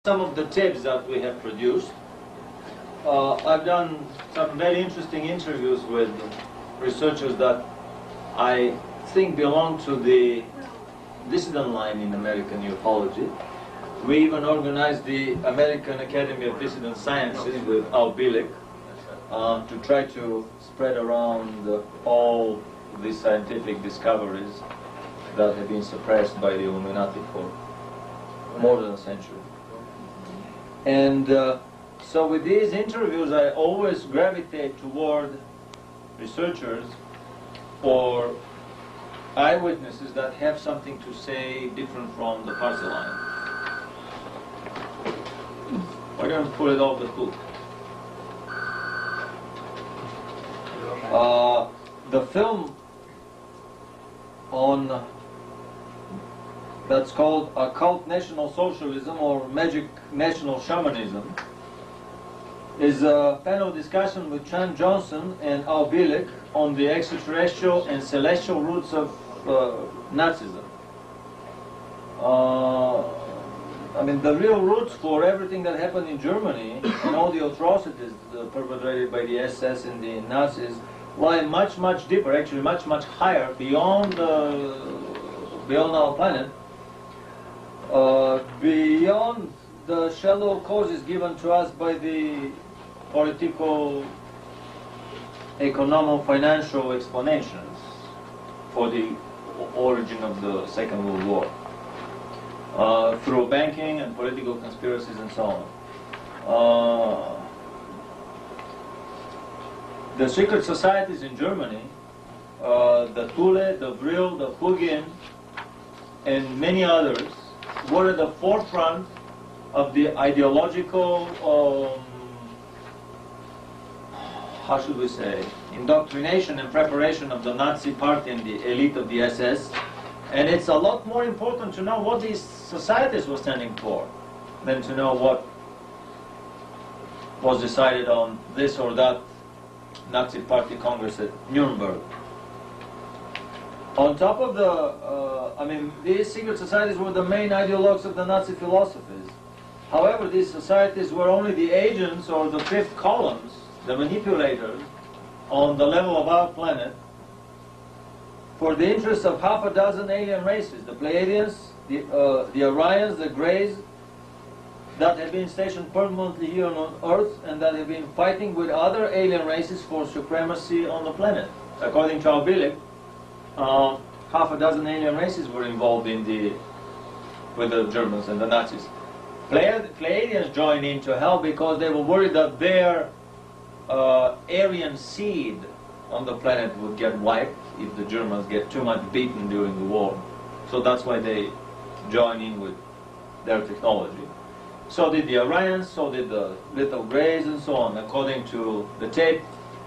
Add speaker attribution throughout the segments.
Speaker 1: Some of the tapes that we have produced. I've done some very interesting interviews with researchers that I think belong to the dissident line in American ufology. We even organized the American Academy of Dissident Sciences with Al Bielek to try to spread around all the scientific discoveries that have been suppressed by the Illuminati for more than a century. And so with these interviews, I always gravitate toward researchers or eyewitnesses that have something to say different from the party line. We're going to pull it off the hook. The film on that's called Occult National Socialism or Magic National Shamanism is a panel discussion with Chan Johnson and Al Bielek on the extraterrestrial and celestial roots of Nazism. I mean, the real roots for everything that happened in Germany and all the atrocities perpetrated by the SS and the Nazis lie much, much deeper, actually much, much higher beyond our planet, beyond the shallow causes given to us by the political, economic, financial explanations for the origin of the Second World War, through banking and political conspiracies and so on. The secret societies in Germany, the Thule, the Vril, the Hugin, and many others, were at the forefront of the ideological, how should we say, indoctrination and preparation of the Nazi party and the elite of the SS. And it's a lot more important to know what these societies were standing for than to know what was decided on this or that Nazi party congress at Nuremberg. On top of I mean, these secret societies were the main ideologues of the Nazi philosophies. However, these societies were only the agents or the fifth columns, the manipulators, on the level of our planet for the interests of half a dozen alien races, the Pleiadians, the Orions, the Greys, that have been stationed permanently here on Earth and that have been fighting with other alien races for supremacy on the planet. According to Al Bielek, half a dozen alien races were involved with the Germans and the Nazis. Pleiadians joined in to help because they were worried that their Aryan seed on the planet would get wiped if the Germans get too much beaten during the war. So that's why they join in with their technology. So did the Orions, so did the Little Greys, and so on. According to the tape,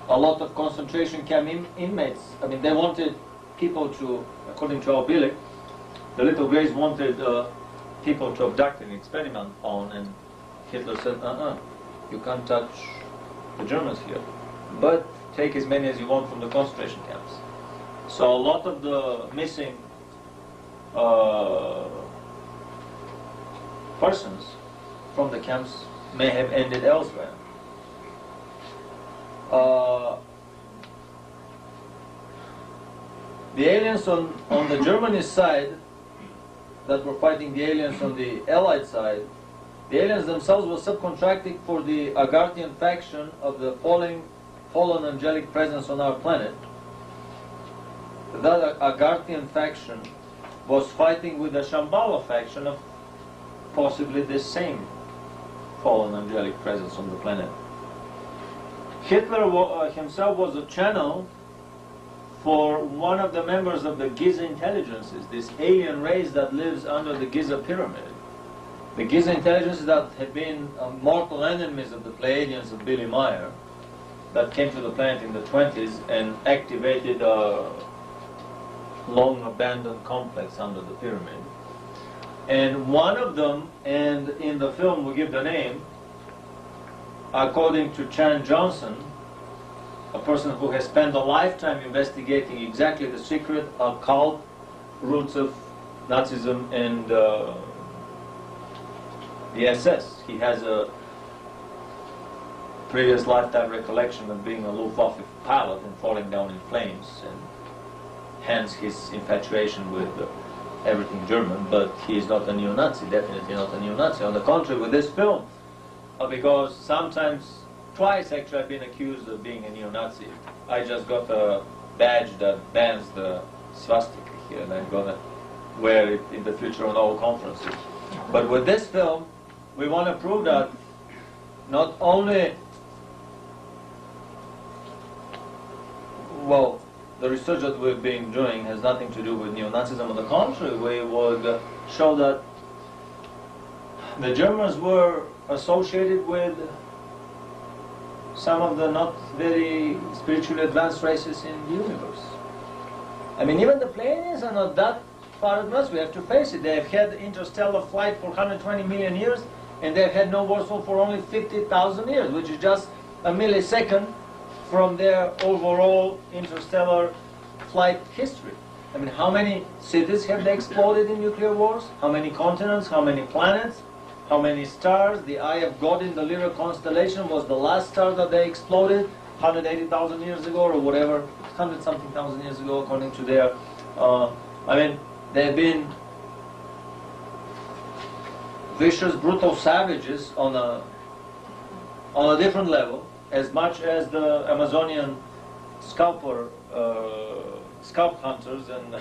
Speaker 1: a lot of concentration camp inmates, I mean, they wanted people to, according to Al Bielek, the Little Greys wanted people to abduct and experiment on, and Hitler said, you can't touch the Germans here, but take as many as you want from the concentration camps. So a lot of the missing persons from the camps may have ended elsewhere. The aliens on the Germany side that were fighting the aliens on the Allied side, the aliens themselves were subcontracting for the Agarthian faction of the fallen angelic presence on our planet. That Agarthian faction was fighting with the Shambhala faction of possibly this same fallen angelic presence on the planet. Hitler himself was a channel for one of the members of the Giza intelligences, this alien race that lives under the Giza pyramid. The Giza intelligences that had been mortal enemies of the Pleiadians of Billy Meyer, that came to the planet in the 20s and activated a long abandoned complex under the pyramid. And one of them, and in the film we give the name, according to Chan Johnson, a person who has spent a lifetime investigating exactly the secret occult roots of Nazism and the SS. He has a previous lifetime recollection of being a Luftwaffe pilot and falling down in flames, and hence his infatuation with everything German, but he is not a neo-Nazi, definitely not a neo-Nazi. On the contrary, with this film, because twice actually I've been accused of being a neo-Nazi. I just got a badge that bans the swastika here, and I'm gonna wear it in the future on all conferences. But with this film, we want to prove that not only, well, the research that we've been doing has nothing to do with neo-Nazism. On the contrary, we would show that the Germans were associated with some of the not very spiritually advanced races in the universe. I mean, even the Pleiadians are not that far advanced. We have to face it. They have had interstellar flight for 120 million years, and they have had no warfare for only 50,000 years, which is just a millisecond from their overall interstellar flight history. I mean, how many cities have they exploded in nuclear wars? How many continents? How many planets? How many stars? The Eye of God in the Lyra constellation was the last star that they exploded 180,000 years ago, or whatever, 100-something thousand years ago, according to their... I mean, they've been vicious, brutal savages on a different level, as much as the Amazonian scalp hunters and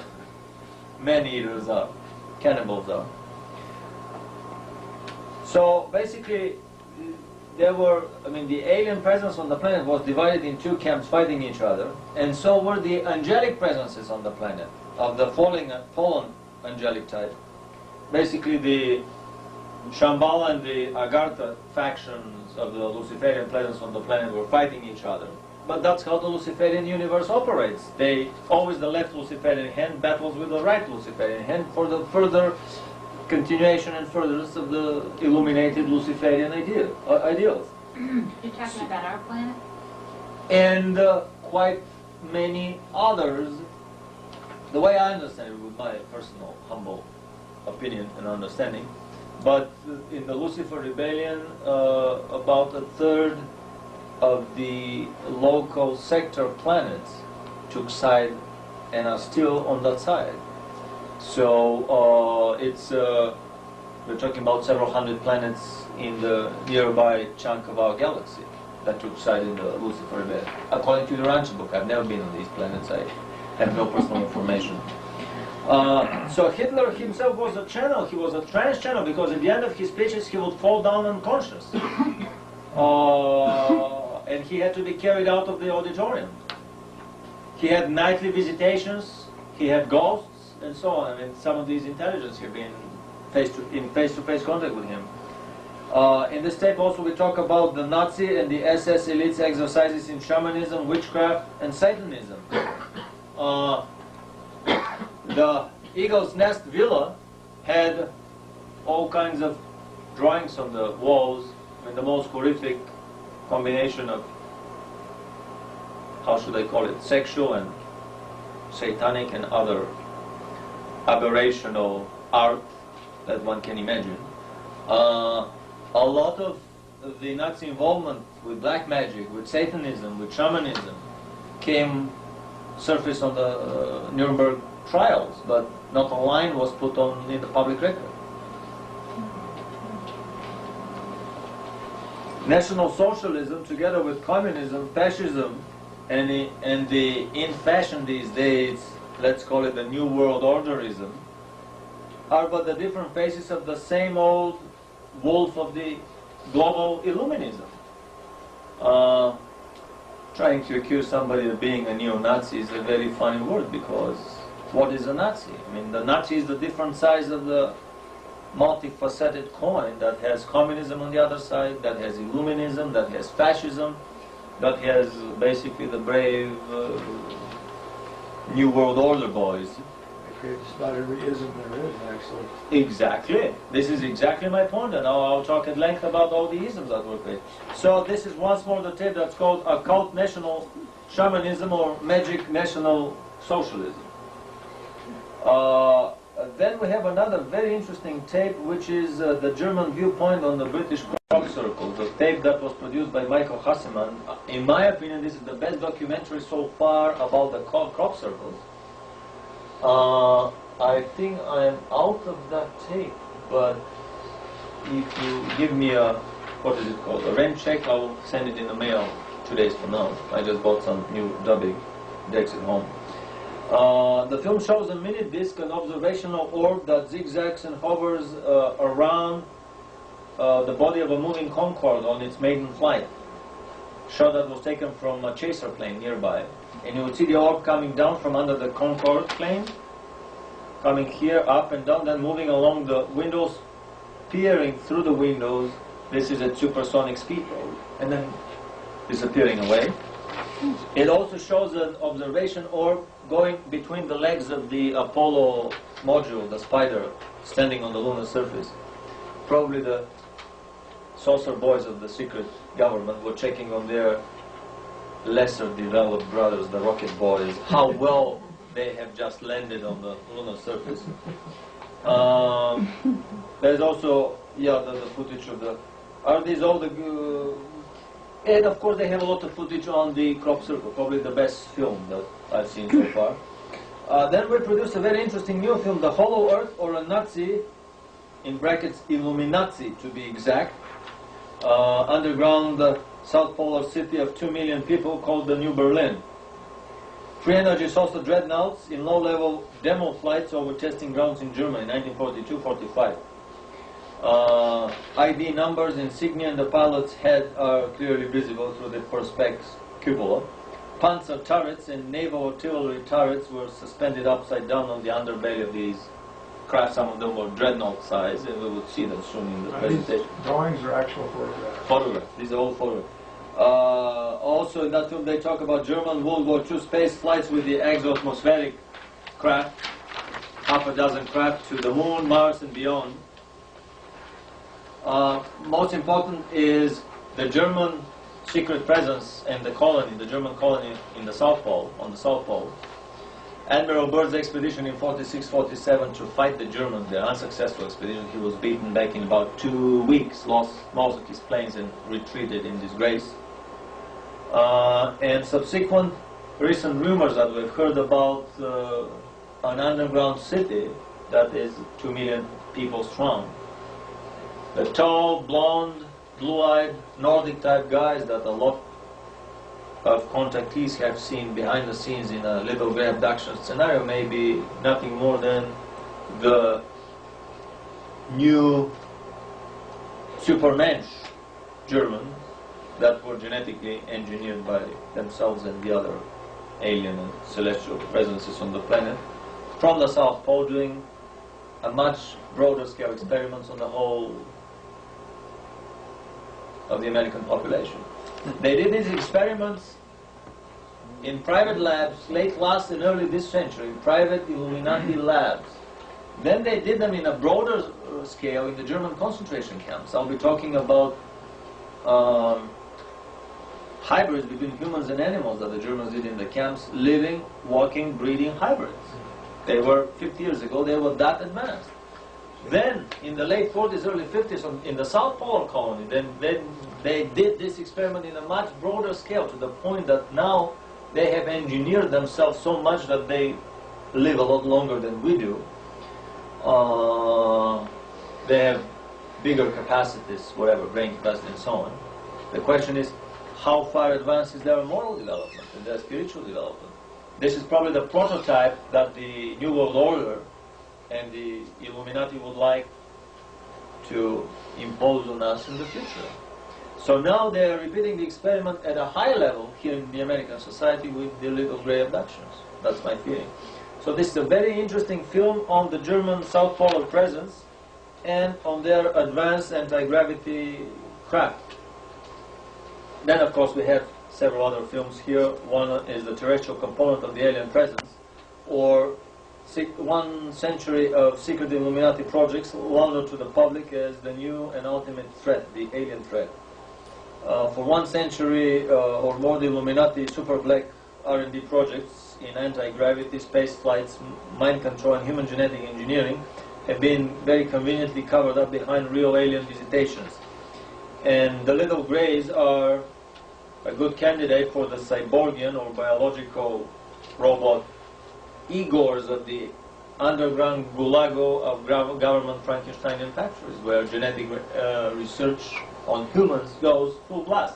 Speaker 1: man-eaters are, cannibals are. So basically, there were, I mean, the alien presence on the planet was divided in two camps fighting each other, and so were the angelic presences on the planet, of the fallen angelic type. Basically, the Shambhala and the Agartha factions of the Luciferian presence on the planet were fighting each other. But that's how the Luciferian universe operates. Always the left Luciferian hand battles with the right Luciferian hand for the further continuation and furtherance of the illuminated Luciferian ideals.
Speaker 2: You're talking about our planet?
Speaker 1: And quite many others. The way I understand it, with my personal humble opinion and understanding, but in the Lucifer Rebellion, about a third of the local sector planets took side and are still on that side. So we're talking about several hundred planets in the nearby chunk of our galaxy that took side in the Lucifer Rebellion. According to the Ranch book, I've never been on these planets. I have no personal information. So Hitler himself was a channel. He was a trance channel, because at the end of his speeches he would fall down unconscious. And he had to be carried out of the auditorium. He had nightly visitations, he had ghosts, and so on. I mean, some of these intelligence have been in face-to-face contact with him. In this tape also we talk about the Nazi and the SS elites' exercises in shamanism, witchcraft, and Satanism. The Eagle's Nest Villa had all kinds of drawings on the walls, and the most horrific combination of, how should I call it, sexual and satanic and other aberrational art that one can imagine. A lot of the Nazi involvement with black magic, with Satanism, with shamanism surfaced on the Nuremberg trials, but not a line was put on in the public record. National Socialism, together with communism, fascism, and the in fashion these days, let's call it the New World Orderism, are but the different faces of the same old wolf of the global Illuminism. Trying to accuse somebody of being a neo-Nazi is a very funny word, because what is a Nazi? I mean, the Nazi is the different size of the multifaceted coin that has communism on the other side, that has Illuminism, that has fascism, that has basically the brave New World Order boys.
Speaker 3: They create just about every ism there is, actually.
Speaker 1: Exactly. This is exactly my point, and I'll talk at length about all the isms that were created. So this is once more the tape that's called Occult National Shamanism, or Magic National Socialism. Then we have another very interesting tape, which is the German viewpoint on the British crop circle, the tape that was produced by Michael Hasseman. In my opinion, this is the best documentary so far about the crop circles. I think I am out of that tape, but if you give me a, what is it called, a rent check, I'll send it in the mail 2 days from now. I just bought some new dubbing decks at home. The film shows a mini disc, an observational orb that zigzags and hovers around the body of a moving Concorde on its maiden flight. Shot that was taken from a chaser plane nearby. And you would see the orb coming down from under the Concorde plane, coming here, up and down, then moving along the windows, peering through the windows. This is at supersonic speed, and then disappearing away. It also shows an observation orb going between the legs of the Apollo module, the Spider, standing on the lunar surface. Probably the saucer boys of the secret government were checking on their lesser developed brothers, the rocket boys, how well they have just landed on the lunar surface. There's also, the footage of the, are these all the, and of course they have a lot of footage on the crop circle, probably the best film that I've seen so far. Then we produced a very interesting new film, The Hollow Earth, or a Nazi, in brackets Illuminati to be exact, underground South Polar city of 2 million people called the New Berlin. Free-energy saucer dreadnoughts in low-level demo flights over testing grounds in Germany, 1942-45. ID numbers, insignia, and the pilot's head are clearly visible through the perspex cupola. Panzer turrets and naval artillery turrets were suspended upside down on the underbelly of these craft. Some of them were dreadnought size, and we would see them soon in the presentation.
Speaker 3: Drawings or actual photographs?
Speaker 1: Photographs. These are all photographs. Also in that film they talk about German World War II space flights with the exo-atmospheric craft, half a dozen craft to the moon, Mars and beyond. Most important is the German secret presence in the colony, the German colony in the South Pole, on the South Pole. Admiral Byrd's expedition in 46-47 to fight the Germans, their unsuccessful expedition. He was beaten back in about 2 weeks, lost most of his planes and retreated in disgrace. And subsequent recent rumors that we've heard about an underground city that is 2 million people strong. The tall, blonde, blue-eyed, Nordic-type guys that a lot of contactees have seen behind the scenes in a little grey abduction scenario may be nothing more than the new Supermensch Germans that were genetically engineered by themselves and the other alien and celestial presences on the planet from the South Pole, doing a much broader scale experiments on the whole of the American population. They did these experiments in private labs late last and early this century, private Illuminati labs. Then they did them in a broader scale in the German concentration camps. I'll be talking about hybrids between humans and animals that the Germans did in the camps, living, walking, breeding hybrids. They were, 50 years ago, they were that advanced. Then, in the late 40s, early 50s, in the South Polar colony, then they did this experiment in a much broader scale, to the point that now they have engineered themselves so much that they live a lot longer than we do. They have bigger capacities, whatever, brain capacity and so on. The question is, how far advanced is their moral development and their spiritual development? This is probably the prototype that the New World Order and the Illuminati would like to impose on us in the future. So now they are repeating the experiment at a high level here in the American society with the little grey abductions. That's my feeling. So this is a very interesting film on the German South Polar presence and on their advanced anti-gravity craft. Then of course we have several other films here. One is the terrestrial component of the alien presence, or 1 century of secret Illuminati projects launched to the public as the new and ultimate threat, the alien threat. For 1 century or more, the Illuminati super black R&D projects in anti-gravity, space flights, mind control, and human genetic engineering have been very conveniently covered up behind real alien visitations. And the little grays are a good candidate for the cyborgian or biological robot Igors of the underground gulago of government Frankensteinian factories, where genetic research on humans goes full blast,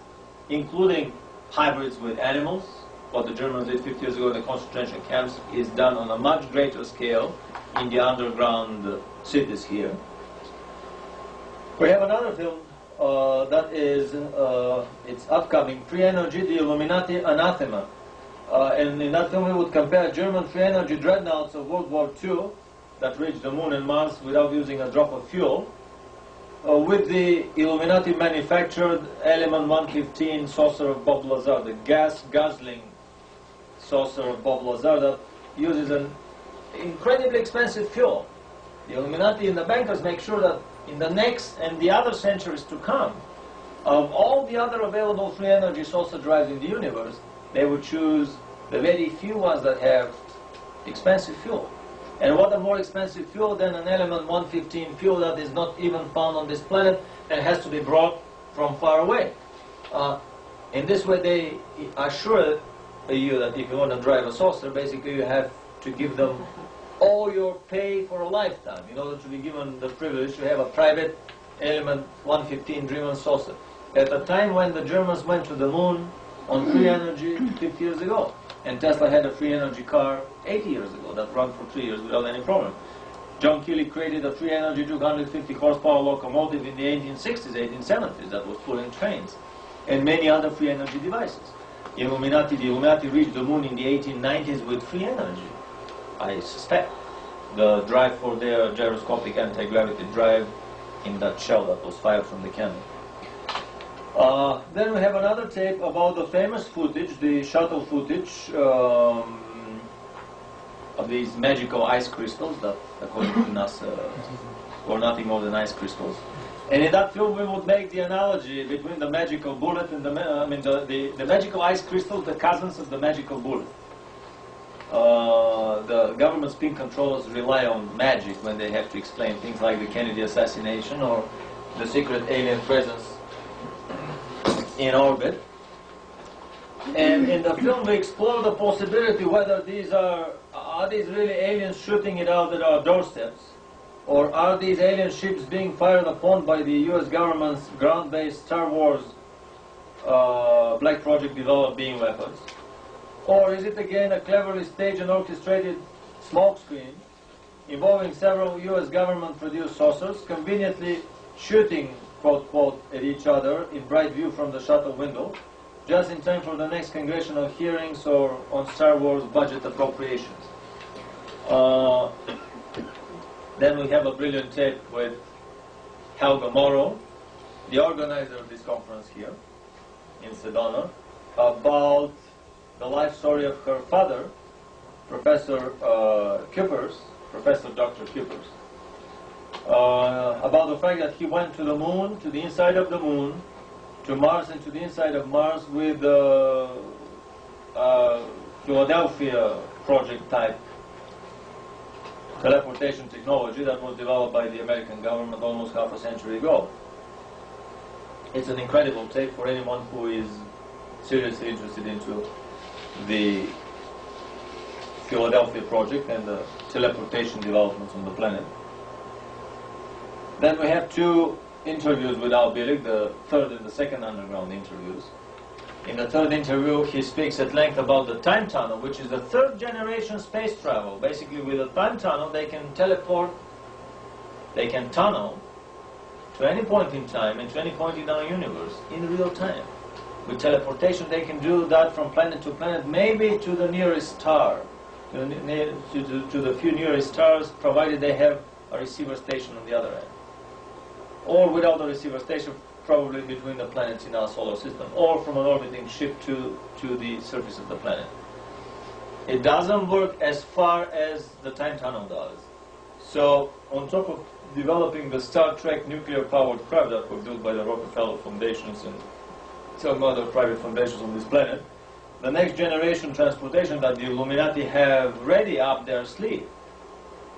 Speaker 1: including hybrids with animals. What the Germans did 50 years ago in the concentration camps is done on a much greater scale in the underground cities here. We have another film that is it's upcoming, Free Energy, the Illuminati Anathema. And in that film we would compare German free energy dreadnoughts of World War II that reached the moon and Mars without using a drop of fuel with the Illuminati manufactured Element 115 saucer of Bob Lazar, the gas-guzzling saucer of Bob Lazar that uses an incredibly expensive fuel. The Illuminati and the bankers make sure that in the next and the other centuries to come, of all the other available free energy saucer drives in the universe, they would choose the very few ones that have expensive fuel. And what a more expensive fuel than an Element 115 fuel that is not even found on this planet and has to be brought from far away. In this way they assure you that if you want to drive a saucer, basically you have to give them all your pay for a lifetime in order to be given the privilege to have a private Element 115 driven saucer. At the time when the Germans went to the moon on free energy 50 years ago, and Tesla had a free energy car 80 years ago that ran for 3 years without any problem. John Keely created a free energy 250 horsepower locomotive in the 1860s, 1870s that was pulling trains, and many other free energy devices. The Illuminati reached the moon in the 1890s with free energy, I suspect. The drive for their gyroscopic anti-gravity drive in that shell that was fired from the cannon. Then we have another tape about the famous footage, the shuttle footage of these magical ice crystals that, according to NASA, were nothing more than ice crystals. And in that film we would make the analogy between the magical bullet and the magical ice crystals, the cousins of the magical bullet. The government spin controllers rely on magic when they have to explain things like the Kennedy assassination or the secret alien presence in orbit. And in the film we explore the possibility whether these are these really aliens shooting it out at our doorsteps, or are these alien ships being fired upon by the US government's ground-based Star Wars Black Project developed beam weapons, or is it again a cleverly staged and orchestrated smokescreen involving several US government-produced saucers conveniently shooting quote, quote, at each other in bright view from the shuttle window, just in time for the next congressional hearings or on Star Wars budget appropriations. Then we have a brilliant tape with Helga Morrow, the organizer of this conference here in Sedona, about the life story of her father, Professor Kuipers, Professor Dr. Kuipers, about the fact that he went to the moon, to the inside of the moon, to Mars and to the inside of Mars with Philadelphia project type teleportation technology that was developed by the American government almost half a century ago. It's an incredible tape for anyone who is seriously interested into the Philadelphia project and the teleportation developments on the planet. Then we have two interviews with Al Bielek, the third and the second underground interviews. In the third interview, he speaks at length about the time tunnel, which is the third generation space travel. Basically, with a time tunnel, they can teleport, they can tunnel to any point in time and to any point in our universe in real time. With teleportation, they can do that from planet to planet, maybe to the nearest star, to the few nearest stars, provided they have a receiver station on the other end. Or without a receiver station, probably between the planets in our solar system, or from an orbiting ship to the surface of the planet. It doesn't work as far as the time tunnel does. So, on top of developing the Star Trek nuclear-powered craft that were built by the Rockefeller Foundations and some other private foundations on this planet, the next generation transportation that the Illuminati have ready up their sleeve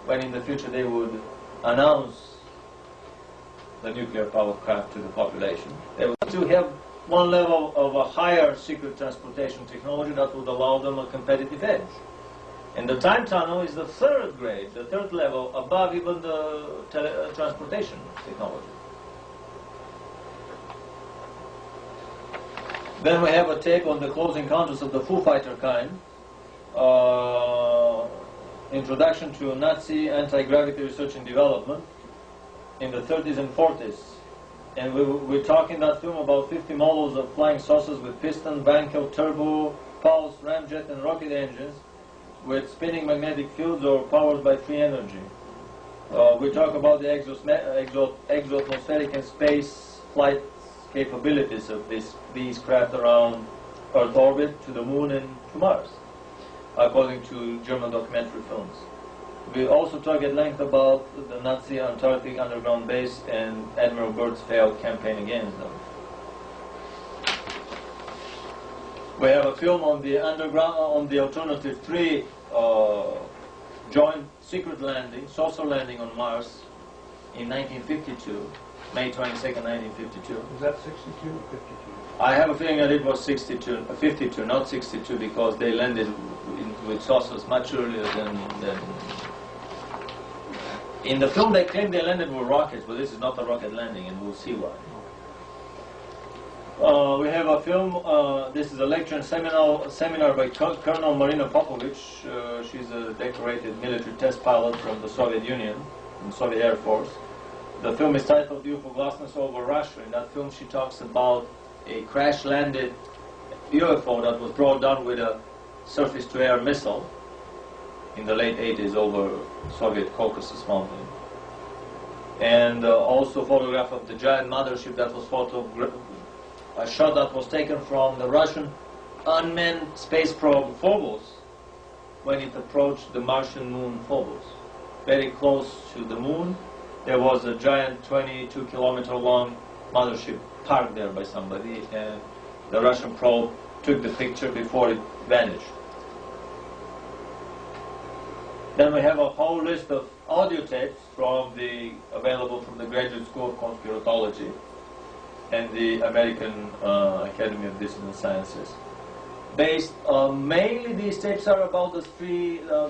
Speaker 1: when in the future they would announce the nuclear power craft to the population. They would to have one level of a higher secret transportation technology that would allow them a competitive edge. And the time tunnel is the third grade, the third level above even the transportation technology. Then we have a tape on the close encounters of the Foo Fighter kind. Introduction to Nazi anti-gravity research and development in the 30s and 40s. And we talk in that film about 50 models of flying saucers with piston, Vankel, turbo, pulse, ramjet and rocket engines with spinning magnetic fields or powered by free energy. We talk about the exoatmospheric and space flight capabilities of these craft around Earth orbit, to the Moon and to Mars, according to German documentary films. We also talk at length about the Nazi Antarctic underground base and Admiral Byrd's failed campaign against them. We have a film on the underground, on the alternative 3 joint secret landing, saucer landing on Mars in 1952, May 22nd, 1952.
Speaker 3: Was that 62 or 52?
Speaker 1: I have a feeling that it was 52, not 62, because they landed with saucers much earlier than. In the film, they claim they landed with rockets, but this is not a rocket landing, and we'll see why. We have a film. This is a lecture and seminar by Colonel Marina Popovich. She's a decorated military test pilot from the Soviet Union, from the Soviet Air Force. The film is titled UFO Glassness over Russia. In that film, she talks about a crash-landed UFO that was brought down with a surface-to-air missile in the late 80s over Soviet Caucasus Mountain. And also a photograph of the giant mothership that was a shot that was taken from the Russian unmanned space probe Phobos when it approached the Martian moon Phobos. Very close to the moon, there was a giant 22-kilometer long mothership parked there by somebody, and the Russian probe took the picture before it vanished. Then we have a whole list of audio tapes available from the Graduate School of Conspiratology and the American Academy of Discipline Sciences. Mainly these tapes are about the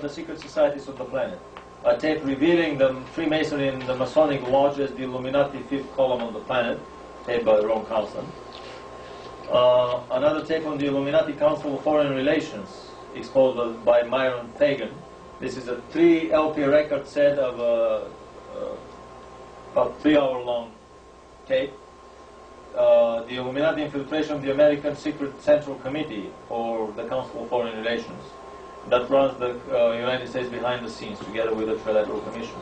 Speaker 1: secret societies of the planet. A tape revealing the Freemasonry and the Masonic Lodge as the Illuminati fifth column on the planet, taped by Ron Carlson. Another tape on the Illuminati Council of Foreign Relations, exposed by Myron Fagan. This is a 3 LP record set of about 3-hour-long tape. The Illuminati infiltration of the American Secret Central Committee, or the Council of Foreign Relations, that runs the United States behind the scenes together with the Trilateral Commission.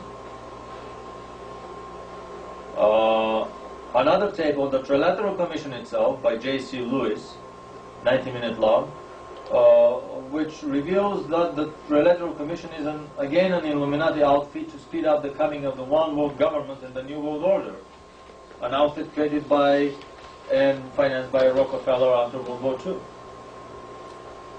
Speaker 1: Another tape on the Trilateral Commission itself by J.C. Lewis, 90-minute long, which reveals that the Trilateral Commission is again an Illuminati outfit to speed up the coming of the one world government and the New World Order, an outfit created by and financed by Rockefeller after World War II.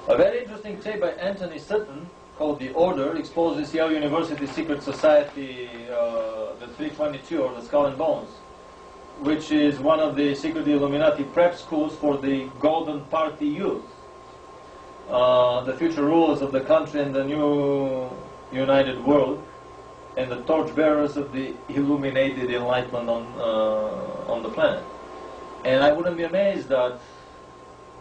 Speaker 1: A very interesting tape by Anthony Sutton called The Order exposes Yale University Secret Society, the 322, or the Skull and Bones, which is one of the secret Illuminati prep schools for the Golden Party youth, the future rulers of the country and the new united world, and the torchbearers of the illuminated enlightenment on the planet. And I wouldn't be amazed that,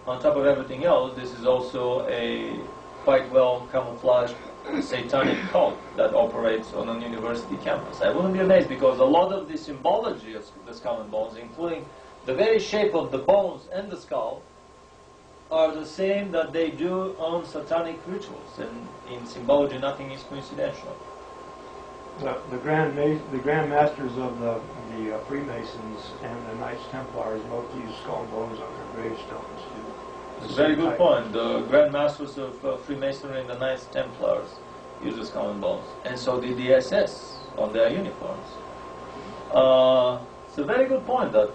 Speaker 1: on top of everything else, this is also a quite well camouflaged satanic cult that operates on a university campus. I wouldn't be amazed, because a lot of the symbology of the skull and bones, including the very shape of the bones and the skull, are the same that they do on satanic rituals. And in symbology, nothing is coincidental.
Speaker 3: The Grand Masters of the Freemasons and the Knights Templars both use skull and bones on their gravestones too.
Speaker 1: It's a very good point. The Grand Masters of Freemasonry and the Knights Templars use the skull and bones, and so did the SS on their uniforms. It's a very good point that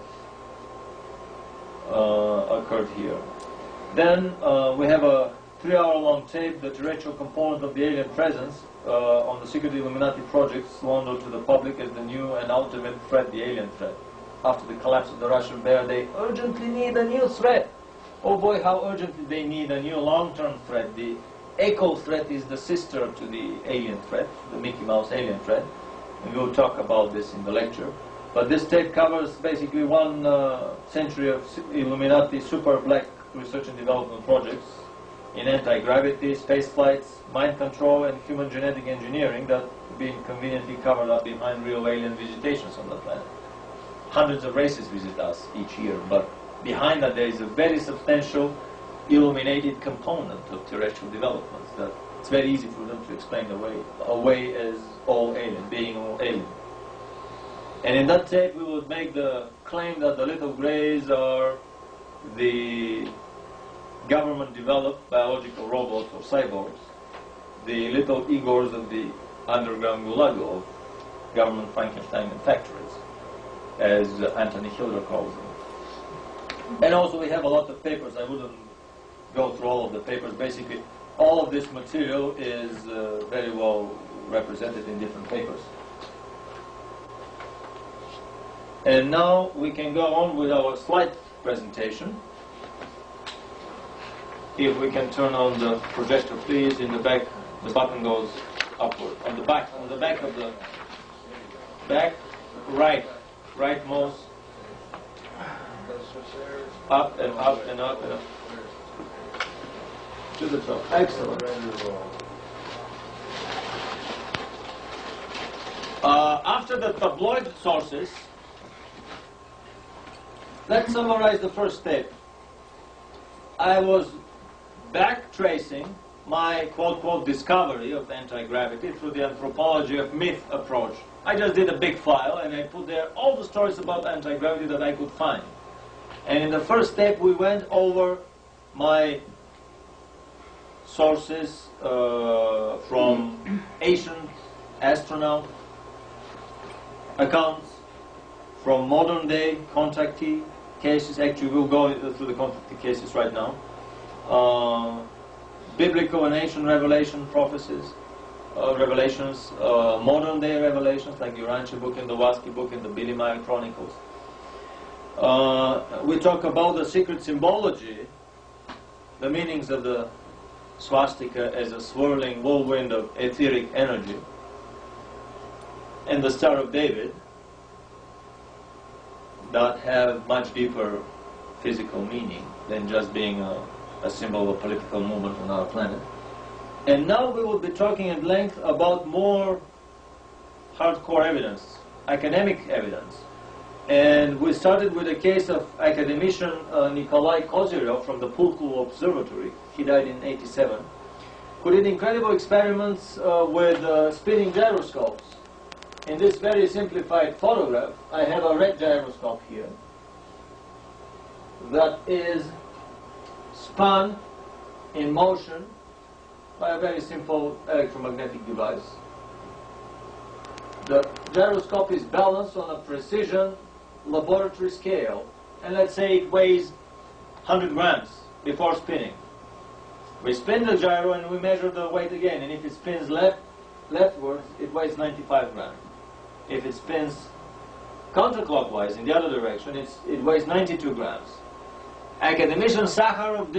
Speaker 1: occurred here. Then we have a 3-hour-long tape, the terrestrial component of the alien presence on the secret Illuminati projects swindled to the public as the new and ultimate threat, the alien threat. After the collapse of the Russian bear, they urgently need a new threat. Oh boy, how urgently they need a new long-term threat. The echo threat is the sister to the alien threat, the Mickey Mouse alien threat. And we'll talk about this in the lecture. But this tape covers basically 1 century of Illuminati super black research and development projects in anti-gravity, space flights, mind control, and human genetic engineering that have been conveniently covered up behind real alien visitations on the planet. Hundreds of races visit us each year, but behind that there is a very substantial illuminated component of terrestrial developments that it's very easy for them to explain away as all alien, being all alien. And in that tape we would make the claim that the little greys are the government-developed biological robots or cyborgs, the little Igors of the underground gulag of government Frankenstein factories, as Anthony Hilder calls them. And also we have a lot of papers. I wouldn't go through all of the papers. Basically, all of this material is very well represented in different papers. And now we can go on with our slide presentation. If we can turn on the projector, please. In the back, the button goes upward. On the back of the back, rightmost, up and up and up and up to the top. Excellent. After the tabloid sources, let's summarize the first step. I was back tracing my quote-quote discovery of anti-gravity through the anthropology of myth approach. I just did a big file and I put there all the stories about anti-gravity that I could find. And in the first step we went over my sources from ancient astronaut accounts, from modern day contactee cases. Actually we'll go through the contactee cases right now. Biblical and ancient revelation prophecies, revelations, modern day revelations like the Urantia book and the Waski book and the Billy Meyer Chronicles. We talk about the secret symbology, the meanings of the swastika as a swirling whirlwind of etheric energy, and the Star of David that have much deeper physical meaning than just being a symbol of a political movement on our planet. And now we will be talking at length about more hardcore evidence, academic evidence. And we started with a case of academician Nikolai Kozyrev from the Pulkovo Observatory. He died in '87, who did incredible experiments with spinning gyroscopes. In this very simplified photograph, I have a red gyroscope here that is spun in motion by a very simple electromagnetic device. The gyroscope is balanced on a precision laboratory scale, and let's say it weighs 100 grams before spinning. We spin the gyro and we measure the weight again, and if it spins leftwards, it weighs 95 grams. If it spins counterclockwise in the other direction, it weighs 92 grams. Academician Sakharov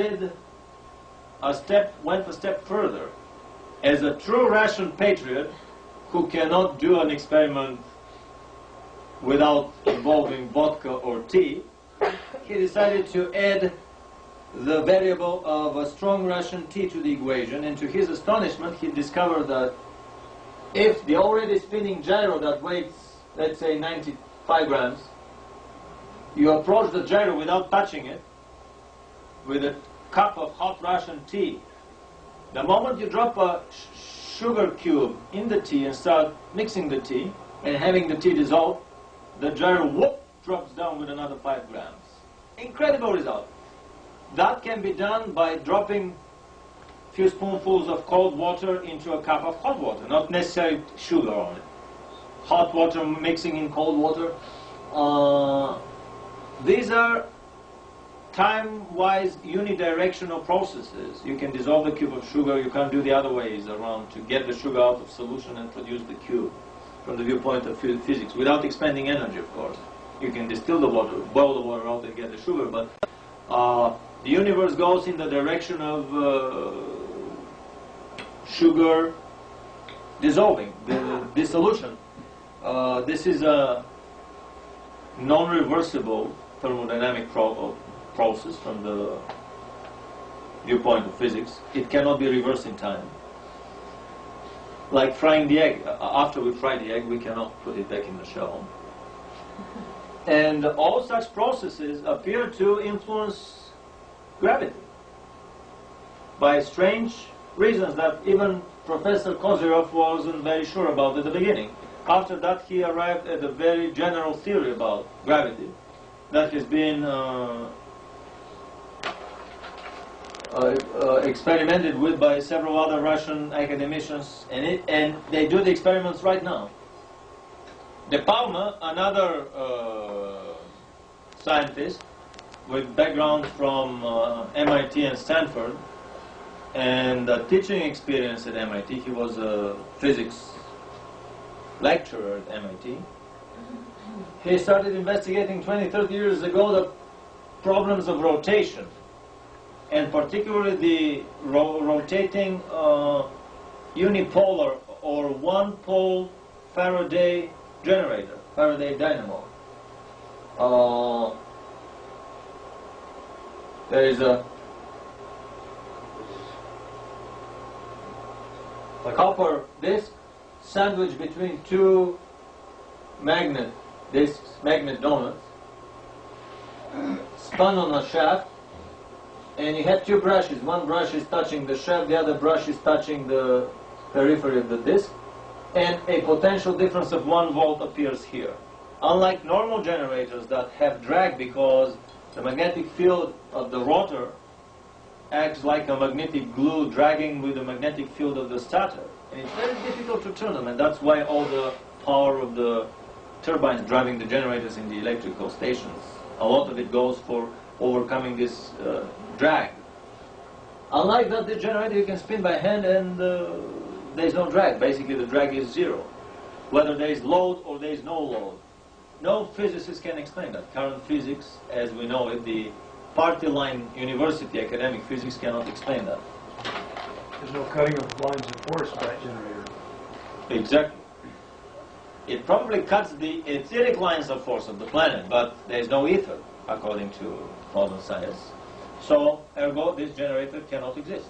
Speaker 1: went a step further. As a true Russian patriot who cannot do an experiment without involving vodka or tea, he decided to add the variable of a strong Russian tea to the equation, and to his astonishment he discovered that if the already spinning gyro that weighs, let's say, 95 grams, you approach the gyro without touching it, with a cup of hot Russian tea. The moment you drop a sugar cube in the tea and start mixing the tea and having the tea dissolve, the gyro whoop drops down with another 5 grams. Incredible result. That can be done by dropping a few spoonfuls of cold water into a cup of hot water, not necessarily sugar on it. Hot water mixing in cold water. These are time-wise unidirectional processes. You can dissolve the cube of sugar, you can't do the other ways around to get the sugar out of solution and produce the cube from the viewpoint of physics, without expending energy, of course. You can distill the water, boil the water out and get the sugar, but the universe goes in the direction of sugar dissolving, the dissolution. This is a non-reversible thermodynamic process from the viewpoint of physics. It cannot be reversed in time. Like frying the egg. After we fry the egg, we cannot put it back in the shell. And all such processes appear to influence gravity by strange reasons that even Professor Kozyrov wasn't very sure about at the beginning. After that, he arrived at a very general theory about gravity that has been experimented with by several other Russian academicians, and they do the experiments right now. De Palma, another scientist with background from MIT and Stanford, and teaching experience at MIT. He was a physics lecturer at MIT. He started investigating 20-30 years ago the problems of rotation, and particularly the rotating unipolar or one-pole Faraday generator, Faraday dynamo. There is a copper disc sandwiched between two magnet discs, magnet donuts, spun on a shaft, and you have two brushes. One brush is touching the shaft, the other brush is touching the periphery of the disc, and a potential difference of 1 volt appears here. Unlike normal generators that have drag because the magnetic field of the rotor acts like a magnetic glue dragging with the magnetic field of the stator. And it's very difficult to turn them, and that's why all the power of the turbines driving the generators in the electrical stations, a lot of it goes for overcoming this drag. Unlike that, the generator you can spin by hand and there's no drag. Basically the drag is zero. Whether there is load or there is no load. No physicist can explain that. Current physics, as we know it, the party line university academic physics cannot explain that.
Speaker 3: There's no cutting of lines of force by that generator.
Speaker 1: Exactly. It probably cuts the etheric lines of force of the planet, but there is no ether, according to modern science. So, ergo, this generator cannot exist.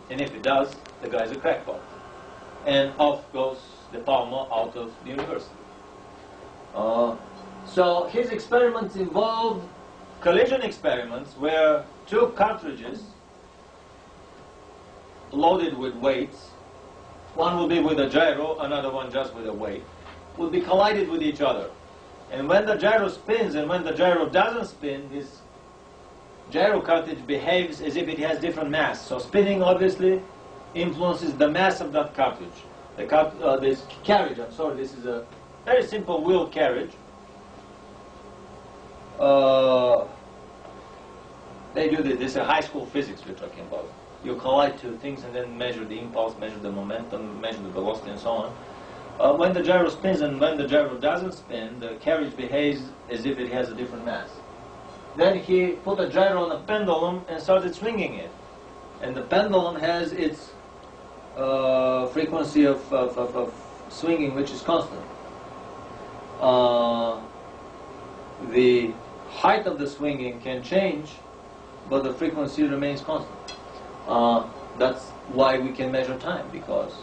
Speaker 1: And if it does, the guy's a crackpot. And off goes De Palma out of the university. So his experiments involved collision experiments where two cartridges loaded with weights, one will be with a gyro, another one just with a weight, will be collided with each other. And when the gyro spins and when the gyro doesn't spin, this gyro cartridge behaves as if it has different mass. So spinning obviously influences the mass of that cartridge. This carriage, this is a very simple wheel carriage. They do this. This is high school physics we're talking about. You collide two things and then measure the impulse, measure the momentum, measure the velocity, and so on. When the gyro spins and when the gyro doesn't spin, the carriage behaves as if it has a different mass. Then he put a gyro on a pendulum and started swinging it. And the pendulum has its frequency of swinging, which is constant. The height of the swinging can change, but the frequency remains constant. That's why we can measure time, because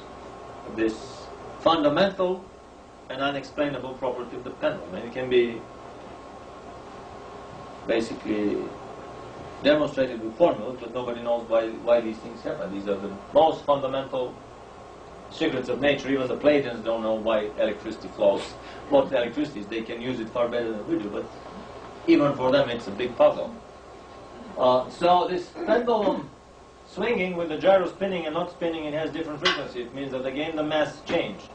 Speaker 1: of this fundamental and unexplainable property of the pendulum. And it can be basically demonstrated with formulas, but nobody knows why these things happen. These are the most fundamental secrets of nature. Even the Platonians don't know why electricity flows. What electricity is, they can use it far better than we do, but even for them it's a big puzzle. So this pendulum swinging with the gyro spinning and not spinning, it has different frequency. It means that again the mass changed.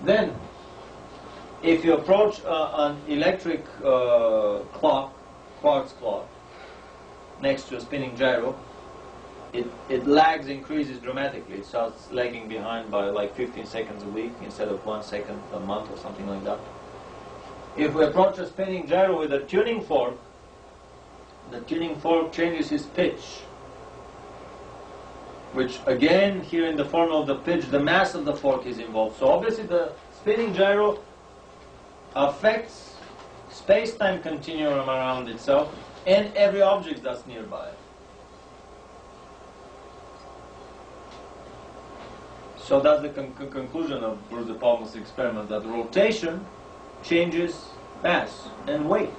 Speaker 1: Then, if you approach an electric clock, quartz clock, next to a spinning gyro, it lags, increases dramatically. It starts lagging behind by like 15 seconds a week instead of 1 second a month or something like that. If we approach a spinning gyro with a tuning fork, the tuning fork changes its pitch, which again, here in the form of the pitch, the mass of the fork is involved. So obviously the spinning gyro affects space-time continuum around itself and every object that's nearby. So that's the conclusion of Bruce de Palma's experiment, that rotation changes mass and weight.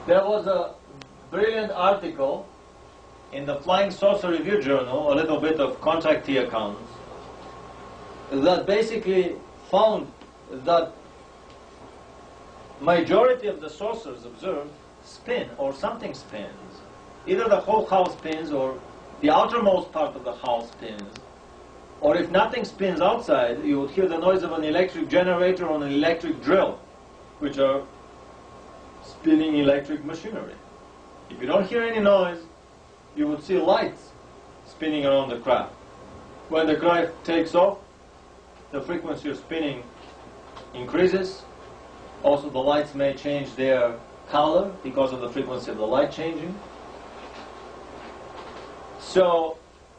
Speaker 1: There was a brilliant article in the Flying Saucer Review Journal, a little bit of contactee accounts, that basically found that majority of the saucers observed spin, or something spins. Either the whole house spins or the outermost part of the house spins. Or if nothing spins outside, you would hear the noise of an electric generator or an electric drill, which are spinning electric machinery. If you don't hear any noise, you would see lights spinning around the craft. When the craft takes off, the frequency of spinning increases. Also, the lights may change their color because of the frequency of the light changing. So,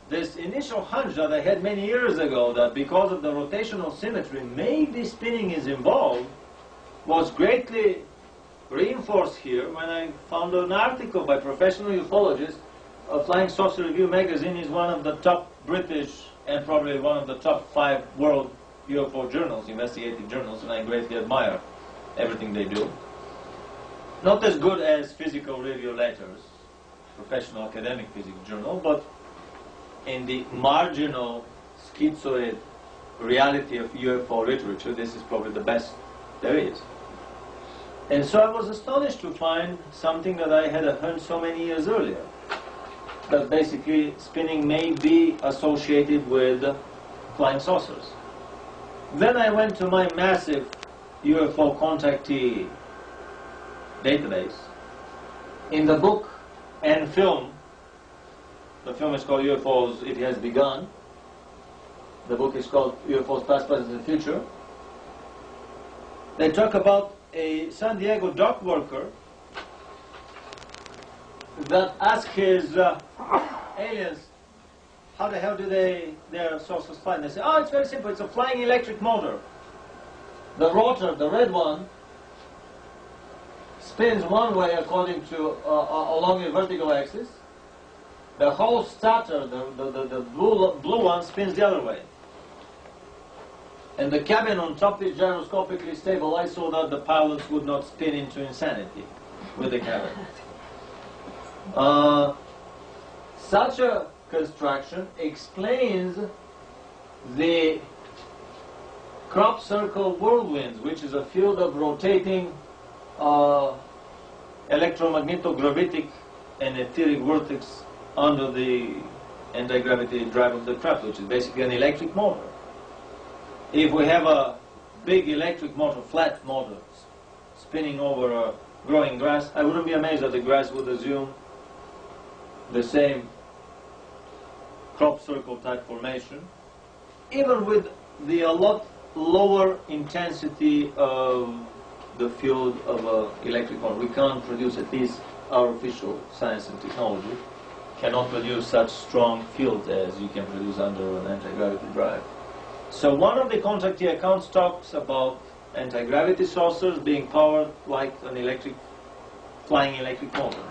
Speaker 1: this initial hunch that I had many years ago, that because of the rotational symmetry, maybe spinning is involved, was greatly reinforced here when I found an article by professional ufologists. Flying Saucer Review magazine is one of the top British and probably one of the top 5 world UFO journals, investigative journals, and I greatly admire everything they do. Not as good as Physical Review Letters, professional academic physics journal, but in the marginal schizoid reality of UFO literature, this is probably the best there is. And so I was astonished to find something that I had heard so many years earlier, that basically spinning may be associated with flying saucers. Then I went to my massive UFO contactee database. In the book and film, the film is called UFOs, It Has Begun. The book is called UFOs, Past, Present, and Future. They talk about a San Diego dock worker that asked his aliens, how the hell do their saucers fly? And they say, oh, it's very simple, it's a flying electric motor. The rotor, the red one, spins one way according to along a vertical axis. The whole starter, the blue one, spins the other way. And the cabin on top is gyroscopically stabilized so that the pilots would not spin into insanity with the cabin. Such a construction explains the crop circle whirlwinds, which is a field of rotating electromagnetic and etheric vortex under the anti-gravity drive of the craft, which is basically an electric motor. If we have a big electric motor, flat motor, spinning over a growing grass, I wouldn't be amazed that the grass would assume the same crop circle type formation, even with the a lot lower intensity of the field of an electric motor. We can't produce, at least our official science and technology cannot produce such strong fields as you can produce under an anti-gravity drive. So one of the contactee accounts talks about anti-gravity saucers being powered like an flying electric motor.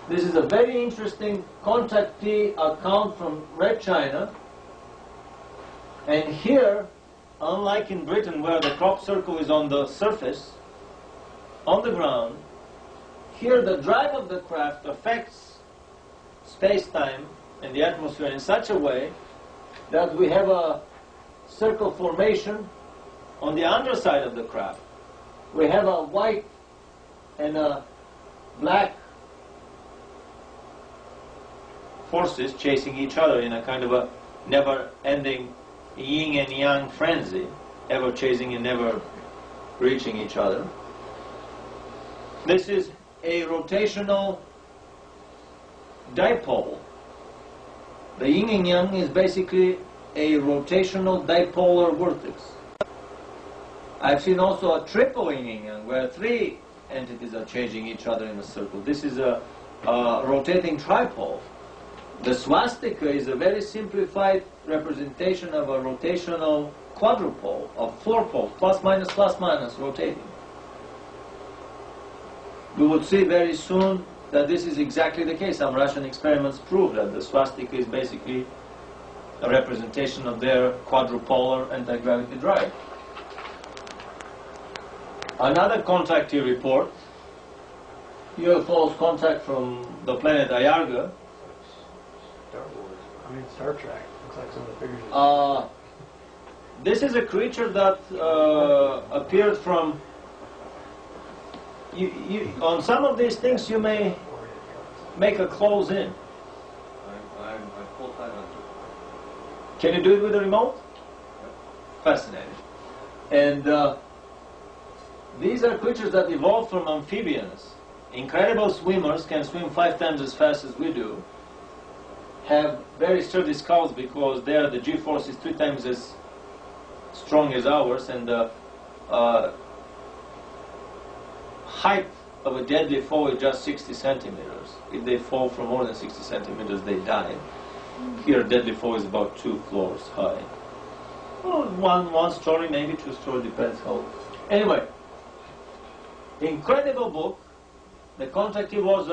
Speaker 1: This is a very interesting contactee account from Red China. And here, unlike in Britain where the crop circle is on the surface, on the ground, here the drive of the craft affects space-time and the atmosphere in such a way that we have a circle formation on the underside of the craft. We have a white and a black forces chasing each other in a kind of a never-ending yin and yang frenzy. ever chasing and never reaching each other. This is a rotational dipole. The yin and yang is basically a rotational dipolar vortex. I've seen also a triple yin and yang where three entities are changing each other in a circle. This is a rotating tripole. The swastika is a very simplified representation of a rotational quadrupole of four poles, plus minus, rotating. We would see very soon that this is exactly the case. Some Russian experiments prove that the swastika is basically a representation of their quadrupolar anti-gravity drive. Another contactee report, UFOs contact from the planet Ayarga.
Speaker 3: Star Trek. Looks like some of the figures.
Speaker 1: This is a creature that appeared from... on some of these things you may make a close in.
Speaker 4: I'm full-time on it.
Speaker 1: Can you do it with a remote? Fascinating. And these are creatures that evolved from amphibians. Incredible swimmers, can swim 5 times as fast as we do. Have very sturdy skulls because there the G-force is 3 times as strong as ours, and the height of a deadly foe is just 60 centimeters. If they fall from more than 60 centimeters, they die. Here, a deadly foe is about 2 floors high. Well, one story, maybe 2 story, depends how. Anyway, incredible book. The contactee was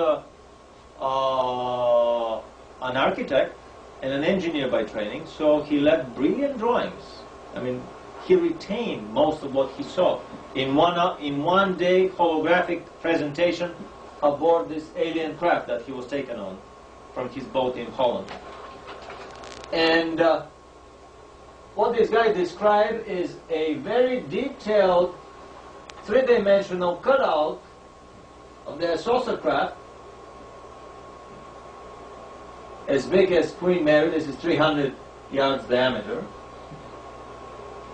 Speaker 1: an architect and an engineer by training, so he left brilliant drawings. I mean, he retained most of what he saw in one day holographic presentation aboard this alien craft that he was taken on from his boat in Holland. And what this guy described is a very detailed 3-dimensional cutout of their saucer craft, as big as Queen Mary. This is 300 yards diameter.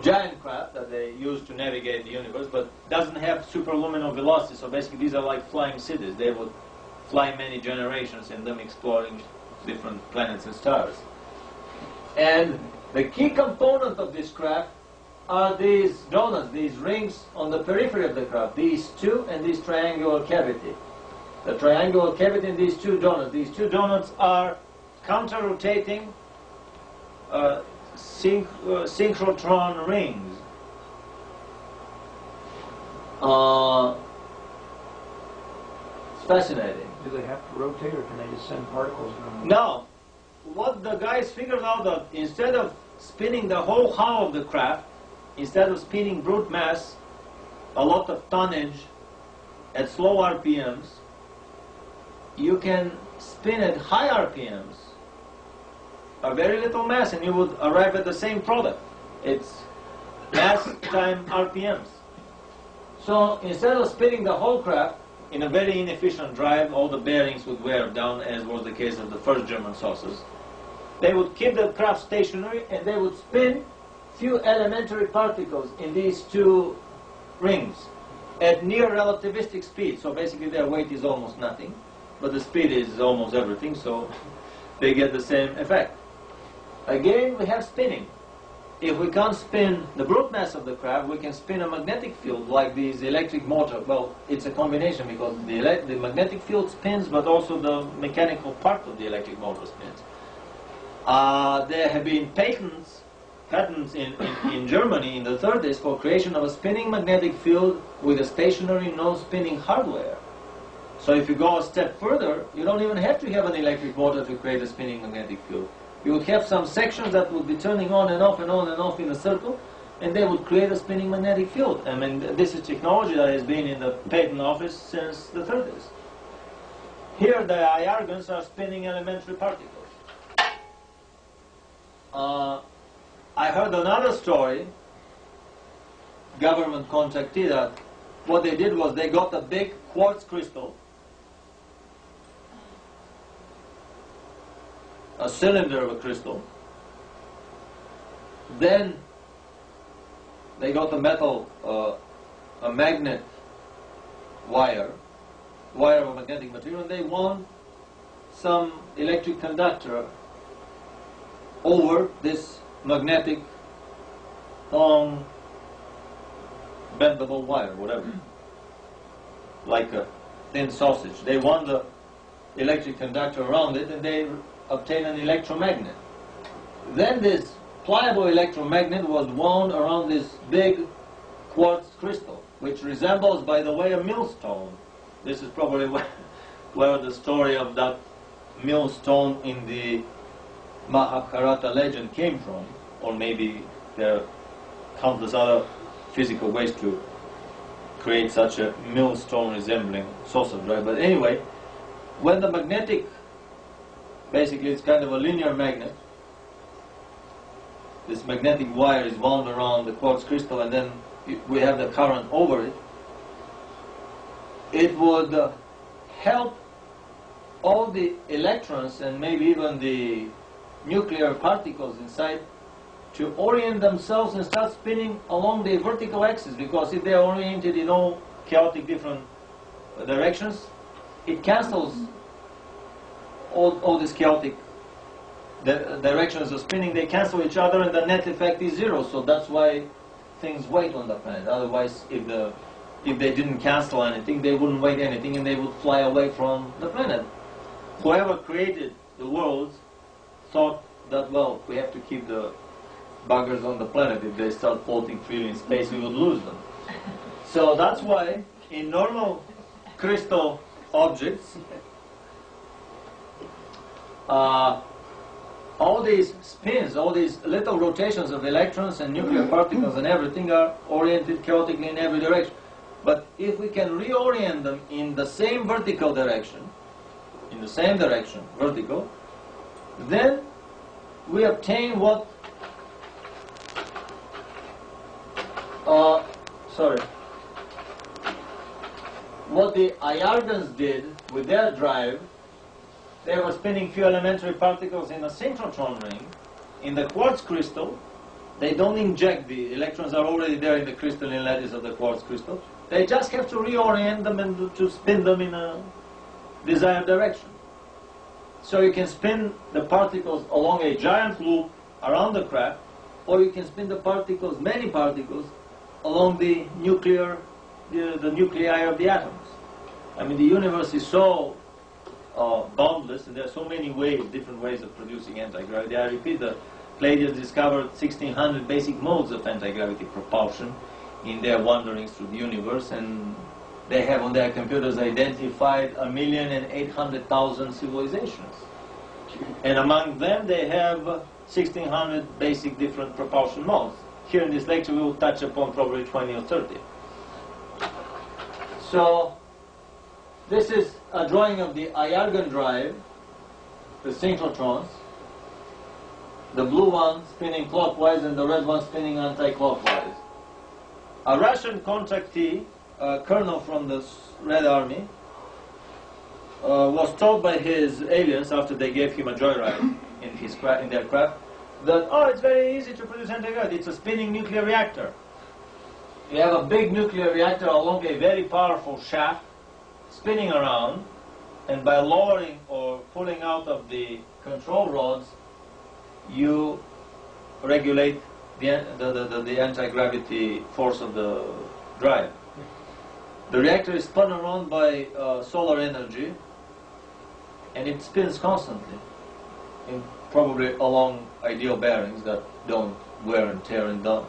Speaker 1: Giant craft that they use to navigate the universe, but doesn't have superluminal velocity. So basically these are like flying cities. They would fly many generations in them, exploring different planets and stars. And the key component of this craft are these donuts, these rings on the periphery of the craft, these two and this triangular cavity. The triangular cavity and these two donuts. These two donuts are counter-rotating synchrotron rings. It's fascinating.
Speaker 3: Do they have to rotate, or can they just send particles?
Speaker 1: Now, what the guys figured out that instead of spinning the whole hull of the craft, instead of spinning brute mass, a lot of tonnage at slow RPMs, you can spin at high RPMs a very little mass, and you would arrive at the same product. It's mass times RPMs. So instead of spinning the whole craft in a very inefficient drive, all the bearings would wear down, as was the case of the first German saucers. They would keep the craft stationary, and they would spin few elementary particles in these two rings at near relativistic speed. So basically their weight is almost nothing, but the speed is almost everything, so they get the same effect. Again, we have spinning. If we can't spin the brute mass of the craft, we can spin a magnetic field like these electric motor. Well, it's a combination because the magnetic field spins, but also the mechanical part of the electric motor spins. There have been patents in Germany in the 30s for creation of a spinning magnetic field with a stationary non-spinning hardware. So if you go a step further, you don't even have to have an electric motor to create a spinning magnetic field. You would have some sections that would be turning on and off and on and off in a circle, and they would create a spinning magnetic field. I mean, this is technology that has been in the patent office since the 30s. Here the IRGANs are spinning elementary particles. I heard another story, government contactee, that what they did was they got a big quartz crystal, a cylinder of a crystal, then they got a metal, a magnet wire of magnetic material, and they wound some electric conductor over this magnetic long bendable wire, whatever, like a thin sausage. They wound the electric conductor around it, and they obtained an electromagnet. Then this pliable electromagnet was wound around this big quartz crystal, which resembles, by the way, a millstone. This is probably where the story of that millstone in the Mahabharata legend came from, or maybe there are countless other physical ways to create such a millstone resembling saucer drive. But anyway, when the magnetic, basically it's kind of a linear magnet, this magnetic wire is wound around the quartz crystal, and then we have the current over it, it would help all the electrons and maybe even the nuclear particles inside to orient themselves and start spinning along the vertical axis, because if they are oriented in all chaotic different directions, it cancels all these chaotic directions of spinning. They cancel each other, and the net effect is zero. So that's why things wait on the planet. Otherwise, if they didn't cancel anything, they wouldn't weight anything, and they would fly away from the planet. Whoever created the worlds thought that, well, we have to keep the buggers on the planet. If they start floating freely in space, we would lose them. So that's why in normal crystal objects, all these spins, all these little rotations of electrons and nuclear particles and everything are oriented chaotically in every direction. But if we can reorient them in the same vertical direction, vertical, then we obtain what what the Ayargans did with their drive. They were spinning few elementary particles in a synchrotron ring in the quartz crystal. They don't inject, the electrons are already there in the crystalline lattice of the quartz crystal. They just have to reorient them and to spin them in a desired direction. So you can spin the particles along a giant loop around the craft, or you can spin the particles, many particles, along the nuclei of the atoms. I mean, the universe is so boundless, and there are so many ways, different ways of producing anti-gravity. I repeat, the Pleiadians discovered 1600 basic modes of anti-gravity propulsion in their wanderings through the universe, and they have on their computers identified 1,800,000 civilizations. And among them, they have 1600 basic different propulsion modes. Here in this lecture, we will touch upon probably 20 or 30. So, this is a drawing of the Ayargan drive, the synchrotrons, the blue one spinning clockwise and the red one spinning anti-clockwise. A Russian contactee, a colonel from the Red Army, was told by his aliens after they gave him a joyride in their craft that, oh, it's very easy to produce anti-gravity. It's a spinning nuclear reactor. You have a big nuclear reactor along a very powerful shaft spinning around, and by lowering or pulling out of the control rods, you regulate the anti-gravity force of the drive. The reactor is spun around by solar energy, and it spins constantly, probably along ideal bearings that don't wear and tear and the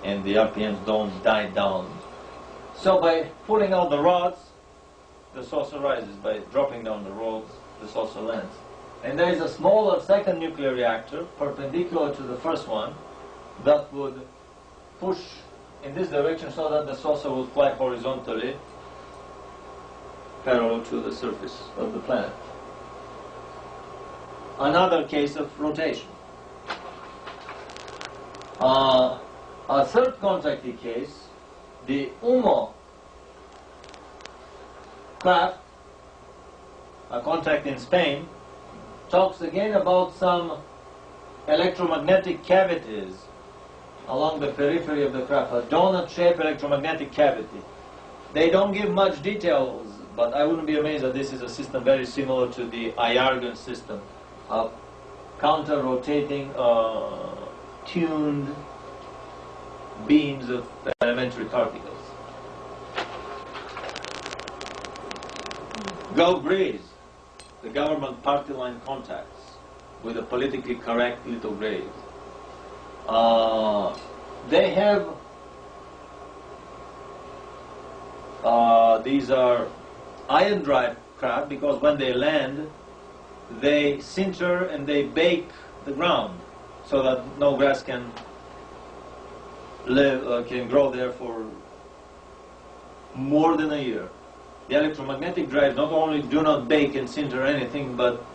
Speaker 1: RPMs don't die down. So by pulling out the rods, the saucer rises. By dropping down the rods, the saucer lands. And there is a smaller second nuclear reactor, perpendicular to the first one, that would push in this direction so that the saucer would fly horizontally, parallel to the surface of the planet. Another case of rotation. A third contactee case, the UMO craft, a contact in Spain, talks again about some electromagnetic cavities along the periphery of the craft, a donut-shaped electromagnetic cavity. They don't give much details, but I wouldn't be amazed that this is a system very similar to the Ayargan system of counter-rotating, tuned beams of elementary particles. Go Greys, the government party line contacts with the politically correct little Greys. They have, these are iron drive craft because when they land, they sinter and they bake the ground so that no grass can live, can grow there for more than a year. The electromagnetic drives not only do not bake and sinter anything, but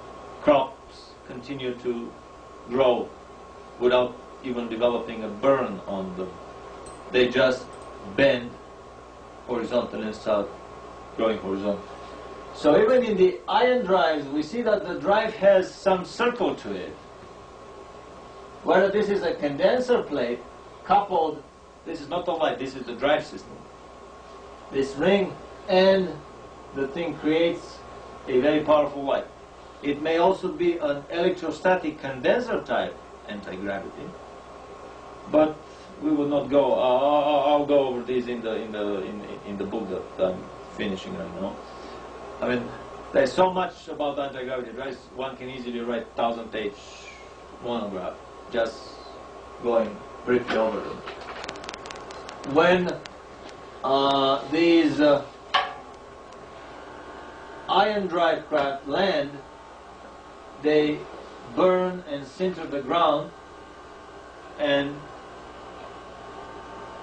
Speaker 1: crops continue to grow without even developing a burn on them. They just bend horizontal and start growing horizontal. So even in the iron drives, we see that the drive has some circle to it. Whether this is a condenser plate coupled, this is not a light, this is the drive system. This ring and the thing creates a very powerful light. It may also be an electrostatic condenser type anti-gravity, but we will not go. I'll go over these in the book that I'm finishing right now. I mean, there's so much about anti-gravity drives. One can easily write 1000-page monograph just going briefly over them. When these iron drive craft land, they burn and sinter the ground, and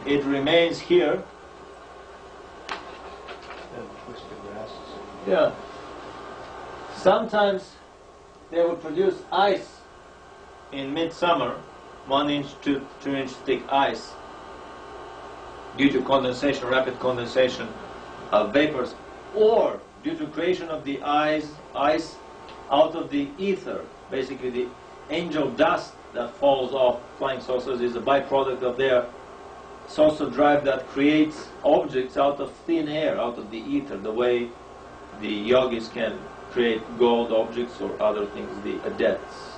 Speaker 1: it remains here. Yeah. Sometimes they would produce ice in midsummer, 1 inch to 2 inch thick ice, due to condensation, rapid condensation of vapors, or due to creation of the ice out of the ether. Basically, the angel dust that falls off flying saucers is a byproduct of their saucer drive that creates objects out of thin air, out of the ether, the way the yogis can create gold objects or other things. The adepts,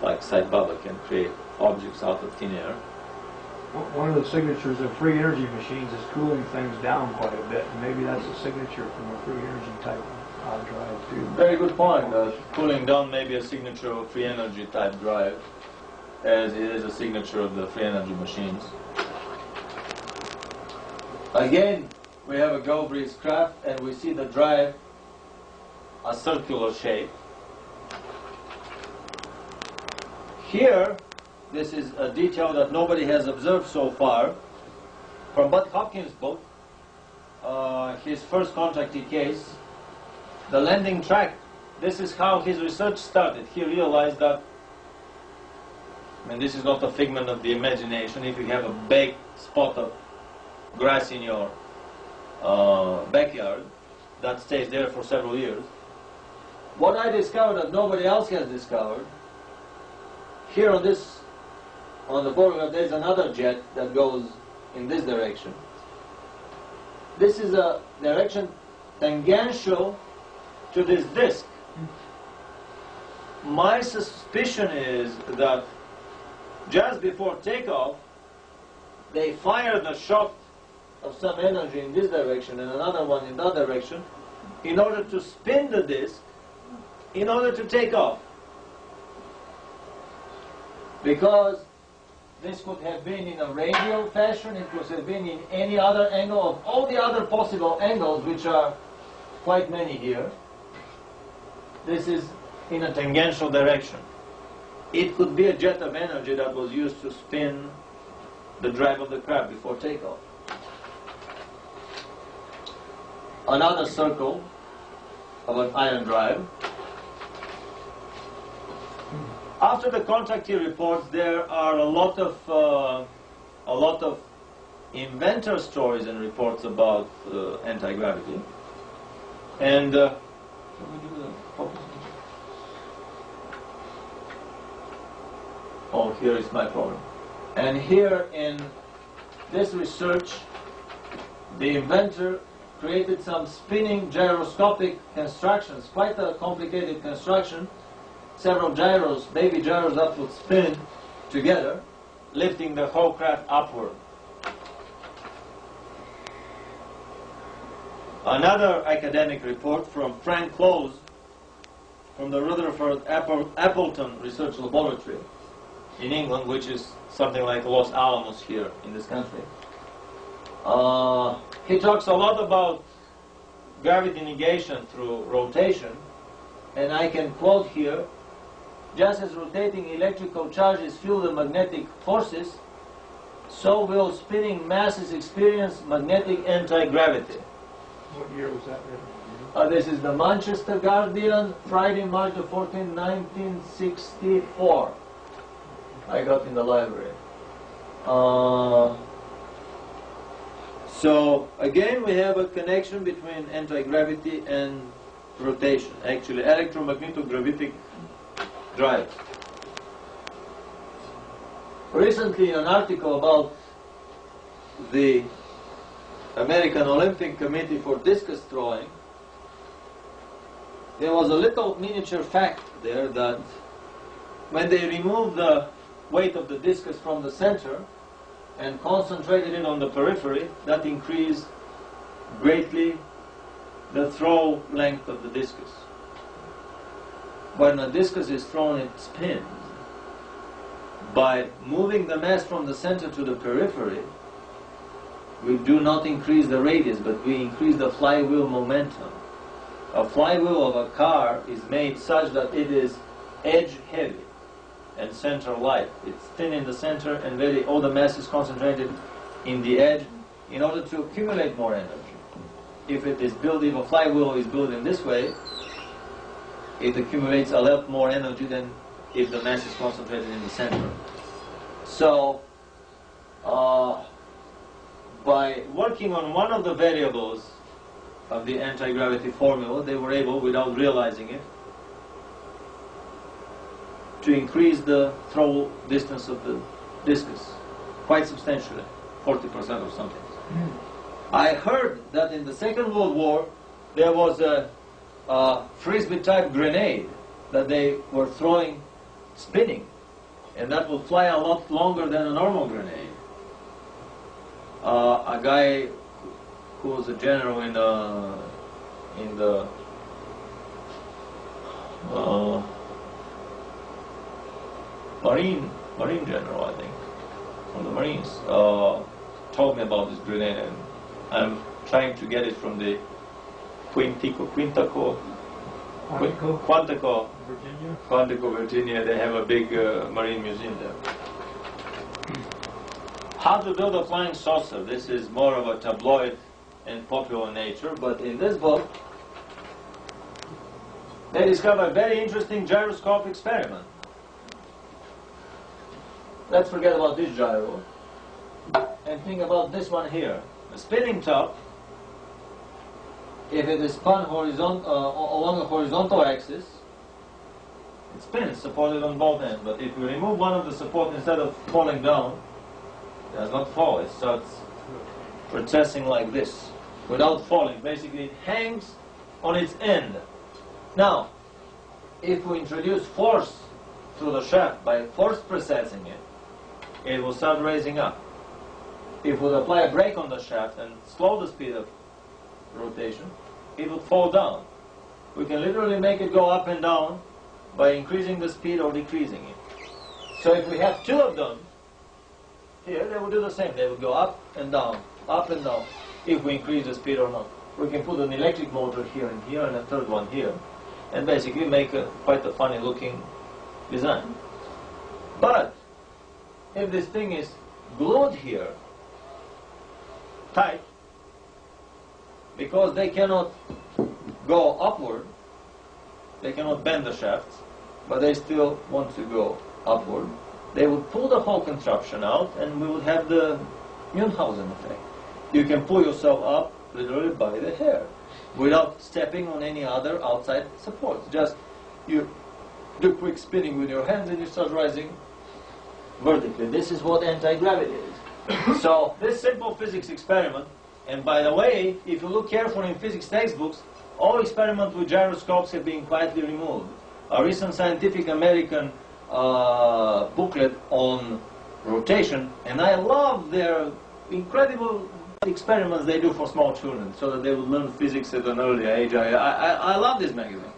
Speaker 1: like Sai Baba, can create objects out of thin air.
Speaker 3: One of the signatures of free energy machines is cooling things down quite a bit, and maybe that's a signature from a free energy type drive too.
Speaker 1: Very good point. Cooling down may be a signature of free energy type drive, as it is a signature of the free energy machines. Again, we have a Go Breeze craft, and we see the drive a circular shape. Here, this is a detail that nobody has observed so far. From Bud Hopkins' book, his first contactee case, the landing track. This is how his research started. He realized that, and this is not a figment of the imagination, if you have a big spot of grass in your backyard that stays there for several years. What I discovered that nobody else has discovered, here on the photograph, there's another jet that goes in this direction. This is a direction tangential to this disk. My suspicion is that just before takeoff, they fired a shot of some energy in this direction and another one in that direction in order to spin the disk in order to take off. Because this could have been in a radial fashion, it could have been in any other angle of all the other possible angles, which are quite many here. This is in a tangential direction. It could be a jet of energy that was used to spin the drive of the craft before takeoff. Another circle of an iron drive. After the contactee reports, there are a lot of inventor stories and reports about anti-gravity. And oh, here is my problem. And here in this research, the inventor created some spinning gyroscopic constructions, quite a complicated construction. Several gyros, baby gyros that would spin together, lifting the whole craft upward. Another academic report from Frank Close from the Rutherford Appleton Research Laboratory in England, which is something like Los Alamos here in this country. He talks a lot about gravity negation through rotation, and I can quote here, just as rotating electrical charges fuel the magnetic forces, so will spinning masses experience magnetic anti-gravity.
Speaker 3: What year was that written?
Speaker 1: This is the Manchester Guardian, Friday, March the 14th, 1964. I got in the library. So again, we have a connection between anti-gravity and rotation. Actually, electromagnetic drive. Recently, an article about the American Olympic Committee for discus throwing, there was a little miniature fact there that when they removed the weight of the discus from the center and concentrated it on the periphery, that increased greatly the throw length of the discus. When a discus is thrown, it spins. By moving the mass from the center to the periphery, we do not increase the radius, but we increase the flywheel momentum. A flywheel of a car is made such that it is edge heavy and center light. It's thin in the center and all the mass is concentrated in the edge in order to accumulate more energy. If a flywheel is built in this way, it accumulates a lot more energy than if the mass is concentrated in the center. So, by working on one of the variables of the anti-gravity formula, they were able, without realizing it, to increase the throw distance of the discus quite substantially, 40% or something. I heard that in the Second World War there was a frisbee-type grenade that they were throwing, spinning, and that would fly a lot longer than a normal grenade. A guy who was a general in the Marine general, I think, from the Marines, told me about this grenade, and I'm trying to get it from the Quantico, Virginia. They have a big marine museum there. How to build a flying saucer. This is more of a tabloid and popular nature, but in this book they discover a very interesting gyroscope experiment. Let's forget about this gyro and think about this one here. A spinning top, if it is spun along a horizontal axis, it spins, supported on both ends. But if we remove one of the support, instead of falling down, it does not fall. It starts processing like this, without falling. Basically, it hangs on its end. Now, if we introduce force through the shaft by force processing it, it will start raising up. If we apply a brake on the shaft and slow the speed of rotation, it will fall down. We can literally make it go up and down by increasing the speed or decreasing it. So if we have two of them here, they will do the same. They will go up and down, if we increase the speed or not. We can put an electric motor here and a third one here, and basically make quite a funny looking design. But if this thing is glued here, tight, because they cannot go upward, they cannot bend the shafts, but they still want to go upward, they would pull the whole contraption out and we would have the Munchausen effect. You can pull yourself up literally by the hair without stepping on any other outside supports. Just you do quick spinning with your hands and you start rising vertically. This is what anti-gravity is. So this simple physics experiment, and by the way, if you look carefully in physics textbooks, all experiments with gyroscopes have been quietly removed. A recent Scientific American booklet on rotation, and I love their incredible experiments they do for small children, so that they would learn physics at an early age. I love this magazine.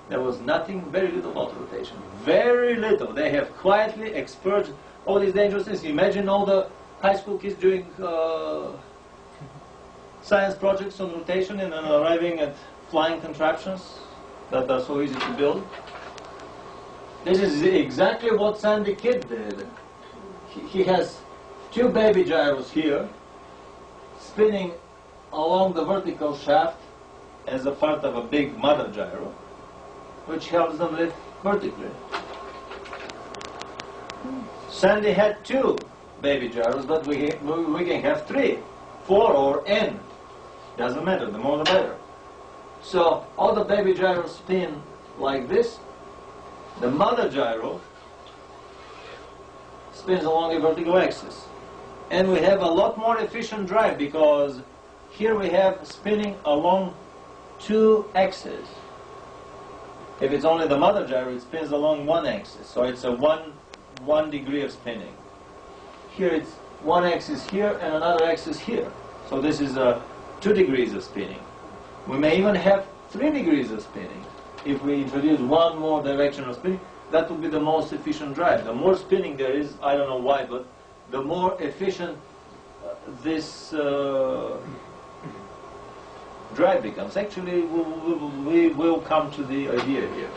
Speaker 1: There was nothing, very little about rotation. Very little. They have quietly expurged all these dangerous things. Imagine all the high school kids doing science projects on rotation and then arriving at flying contraptions that are so easy to build. This is exactly what Sandy Kidd did. He has two baby gyros here, spinning along the vertical shaft as a part of a big mother gyro, which helps them lift vertically. Sandy had two baby gyros, but we can have 3, 4, or n. Doesn't matter, the more the better. So all the baby gyros spin like this. The mother gyro spins along a vertical axis. And we have a lot more efficient drive, because here we have spinning along 2 axes. If it's only the mother gyro, it spins along 1 axis. So it's a one degree of spinning. Here it's 1 axis here and another axis here. So this is 2 degrees of spinning. We may even have 3 degrees of spinning. If we introduce one more direction of spinning, that would be the most efficient drive. The more spinning there is, I don't know why, but the more efficient this drive becomes. Actually, we will come to the idea here.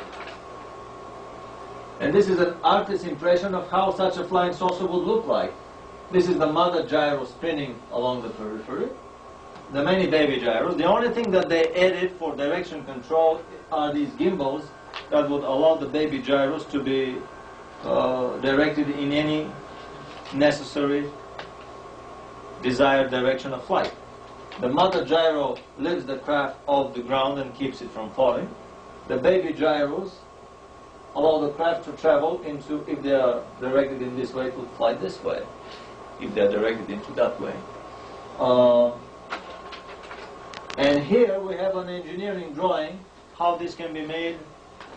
Speaker 1: And this is an artist's impression of how such a flying saucer would look like. This is the mother gyro spinning along the periphery. The many baby gyros. The only thing that they added for direction control are these gimbals that would allow the baby gyros to be directed in any necessary desired direction of flight. The mother gyro lifts the craft off the ground and keeps it from falling. The baby gyros allow the craft to travel into, if they are directed in this way, it would fly this way. If they are directed into that way. And here we have an engineering drawing how this can be made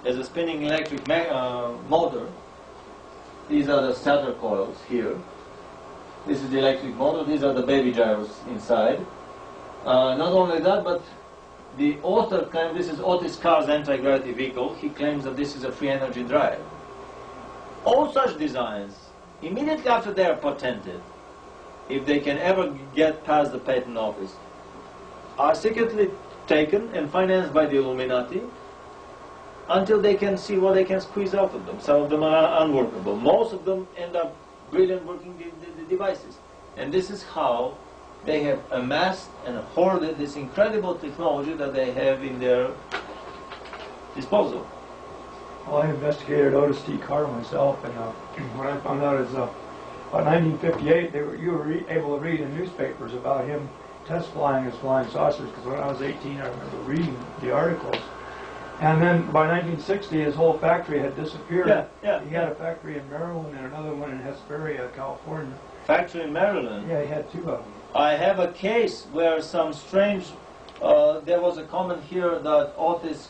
Speaker 1: as a spinning electric motor. These are the starter coils here. This is the electric motor. These are the baby gyros inside. Not only that, but the author claims, this is Otis Carr's anti-gravity vehicle. He claims that this is a free energy drive. All such designs, immediately after they are patented, if they can ever get past the patent office, are secretly taken and financed by the Illuminati until they can see what they can squeeze out of them. Some of them are unworkable. Most of them end up brilliant working devices. And this is how they have amassed and hoarded this incredible technology that they have in their disposal.
Speaker 3: Well, I investigated Otis T. Carr myself, and what I found out is about 1958, you were able to read in newspapers about him test flying his flying saucers, because when I was 18 I remember reading the articles. And then by 1960 his whole factory had disappeared. He had a factory in Maryland and another one in Hesperia, California.
Speaker 1: Factory in Maryland?
Speaker 3: Yeah, he had 2 of them.
Speaker 1: I have a case where some strange, there was a comment here that Otis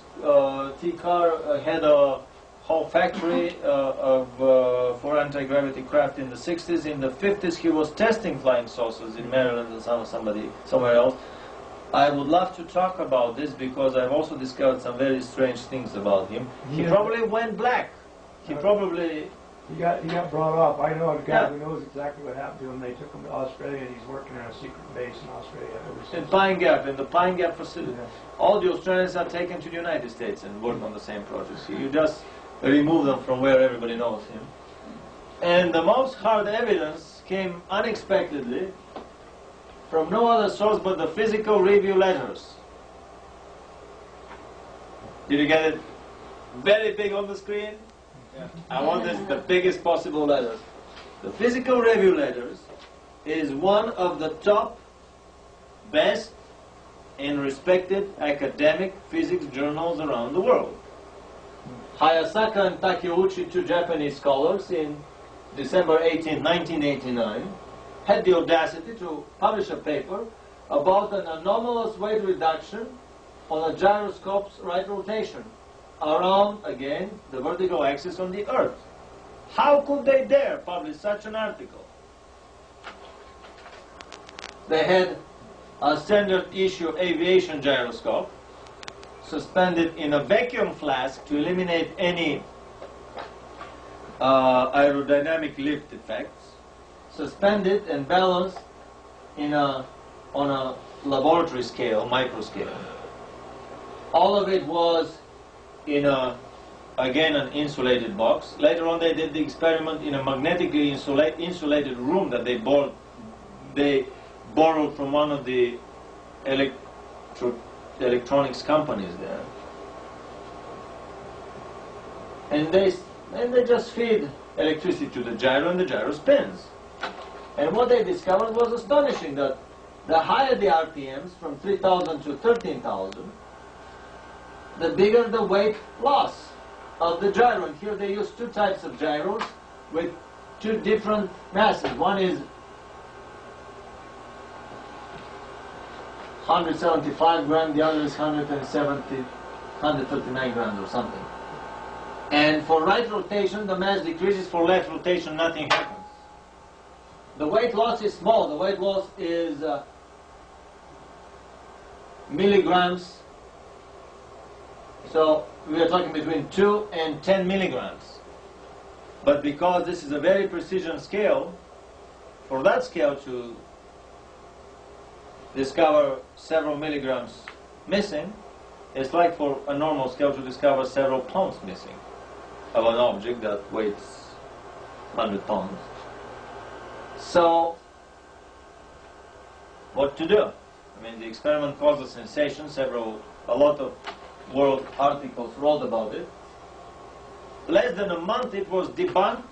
Speaker 1: T. Carr had a whole factory for anti-gravity craft in the 60s. In the 50s he was testing flying saucers in Maryland and somewhere else. I would love to talk about this because I've also discovered some very strange things about him. He probably went black. He probably...
Speaker 3: He got brought off. I know a guy who knows exactly what happened to him. They took him to Australia, and he's working in a secret base in Australia ever since.
Speaker 1: In Pine Gap, in the Pine Gap facility. All the Australians are taken to the United States and work on the same projects. You just remove them from where everybody knows him. And the most hard evidence came unexpectedly from no other source but the physical review letters. Did you get it very big on the screen? Yeah. I want this the biggest possible letters. The physical review letters is one of the top, best, and respected academic physics journals around the world. Hayasaka and Takeuchi, 2 Japanese scholars, in December 18, 1989, had the audacity to publish a paper about an anomalous weight reduction on a gyroscope's right rotation around, again, the vertical axis on the Earth. How could they dare publish such an article? They had a standard issue aviation gyroscope suspended in a vacuum flask to eliminate any aerodynamic lift effects, suspended and balanced on a laboratory scale, micro scale. All of it was in again an insulated box. Later on they did the experiment in a magnetically insulated room that they borrowed from one of the electronics companies there. And they just feed electricity to the gyro and the gyro spins. And what they discovered was astonishing, that the higher the RPMs, from 3,000 to 13,000, the bigger the weight loss of the gyro. And here they use two types of gyros with two different masses. One is 175 grams, the other is 139 grams or something. And for right rotation, the mass decreases. For left rotation, nothing happens. The weight loss is small. The weight loss is milligrams. So we are talking between 2 and 10 milligrams. But because this is a very precision scale, for that scale to discover several milligrams missing, it's like for a normal scale to discover several pounds missing of an object that weighs 100 pounds. So, what to do? I mean, the experiment caused a sensation. A lot of world articles wrote about it. Less than a month it was debunked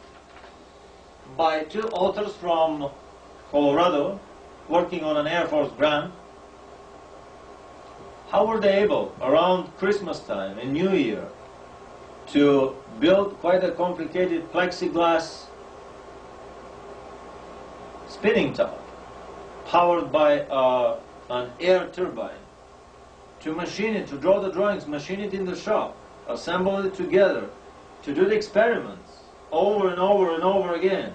Speaker 1: by two authors from Colorado working on an Air Force grant. How were they able, around Christmas time and New Year, to build quite a complicated plexiglass spinning top powered by an air turbine, to machine it, to draw the drawings, machine it in the shop, assemble it together, to do the experiments over and over and over again,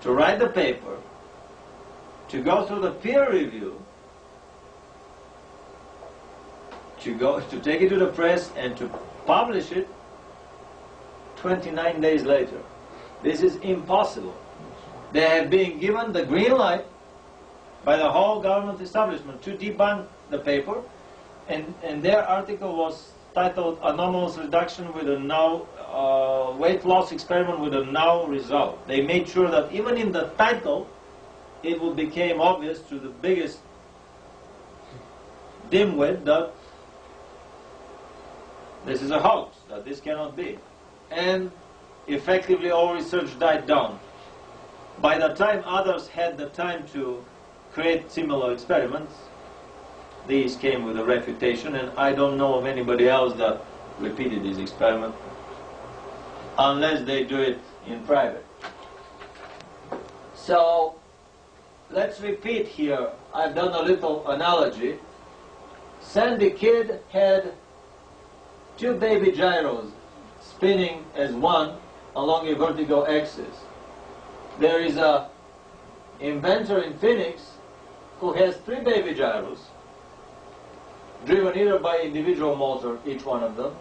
Speaker 1: to write the paper, to go through the peer review, to take it to the press and to publish it 29 days later. This is impossible. They have been given the green light by the whole government establishment to debunk the paper, and their article was titled "Anomalous Reduction with a Now Weight Loss Experiment with a Now Result." They made sure that even in the title it would become obvious to the biggest dimwit that this is a hoax, that this cannot be. And effectively all research died down. By the time others had the time to create similar experiments, these came with a refutation, and I don't know of anybody else that repeated this experiment, unless they do it in private. So, let's repeat here. I've done a little analogy. Sandy Kidd had two baby gyros spinning as one along a vertical axis. There is an inventor in Phoenix who has three baby gyros, driven either by individual motor, each one of them,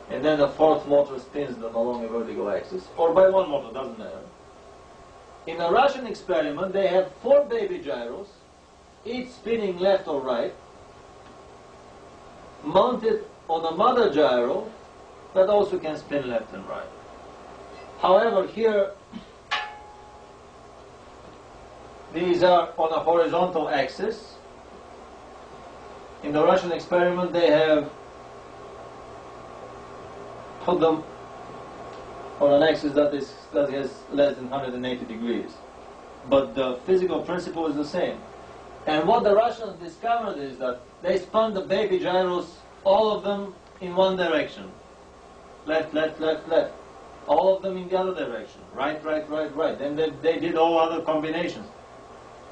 Speaker 1: and then a fourth motor spins them along a vertical axis, or by one motor, doesn't matter. In a Russian experiment, they have four baby gyros, each spinning left or right, mounted on a mother gyro that also can spin left and right. However, here, these are on a horizontal axis. In the Russian experiment, they have put them on an axis that has less than 180 degrees. But the physical principle is the same. And what the Russians discovered is that they spun the baby gyros, all of them in one direction. Left, left, left, left. all of them in the other direction. Right, right, right, right. Then they did all other combinations.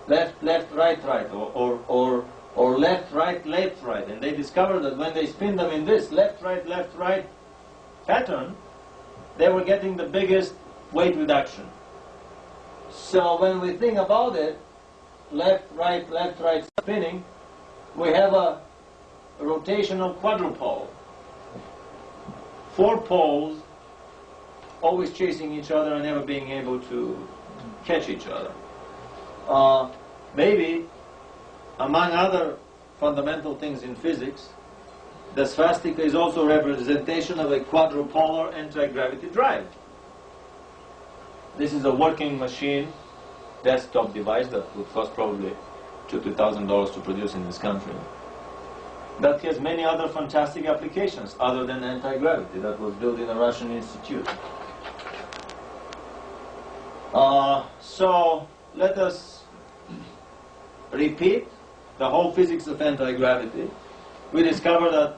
Speaker 1: Left, left, right, right, or left, right, left, right. And they discovered that when they spin them in this left, right pattern, they were getting the biggest weight reduction. So when we think about it, left, right spinning, we have a rotational quadrupole. 4 poles always chasing each other and never being able to catch each other. Maybe, among other fundamental things in physics, the swastika is also a representation of a quadrupolar anti-gravity drive. This is a working machine, desktop device that would cost probably $2,000 to $3,000 to produce in this country. That has many other fantastic applications other than anti-gravity, that was built in a Russian institute. So let us repeat the whole physics of anti-gravity. We discovered that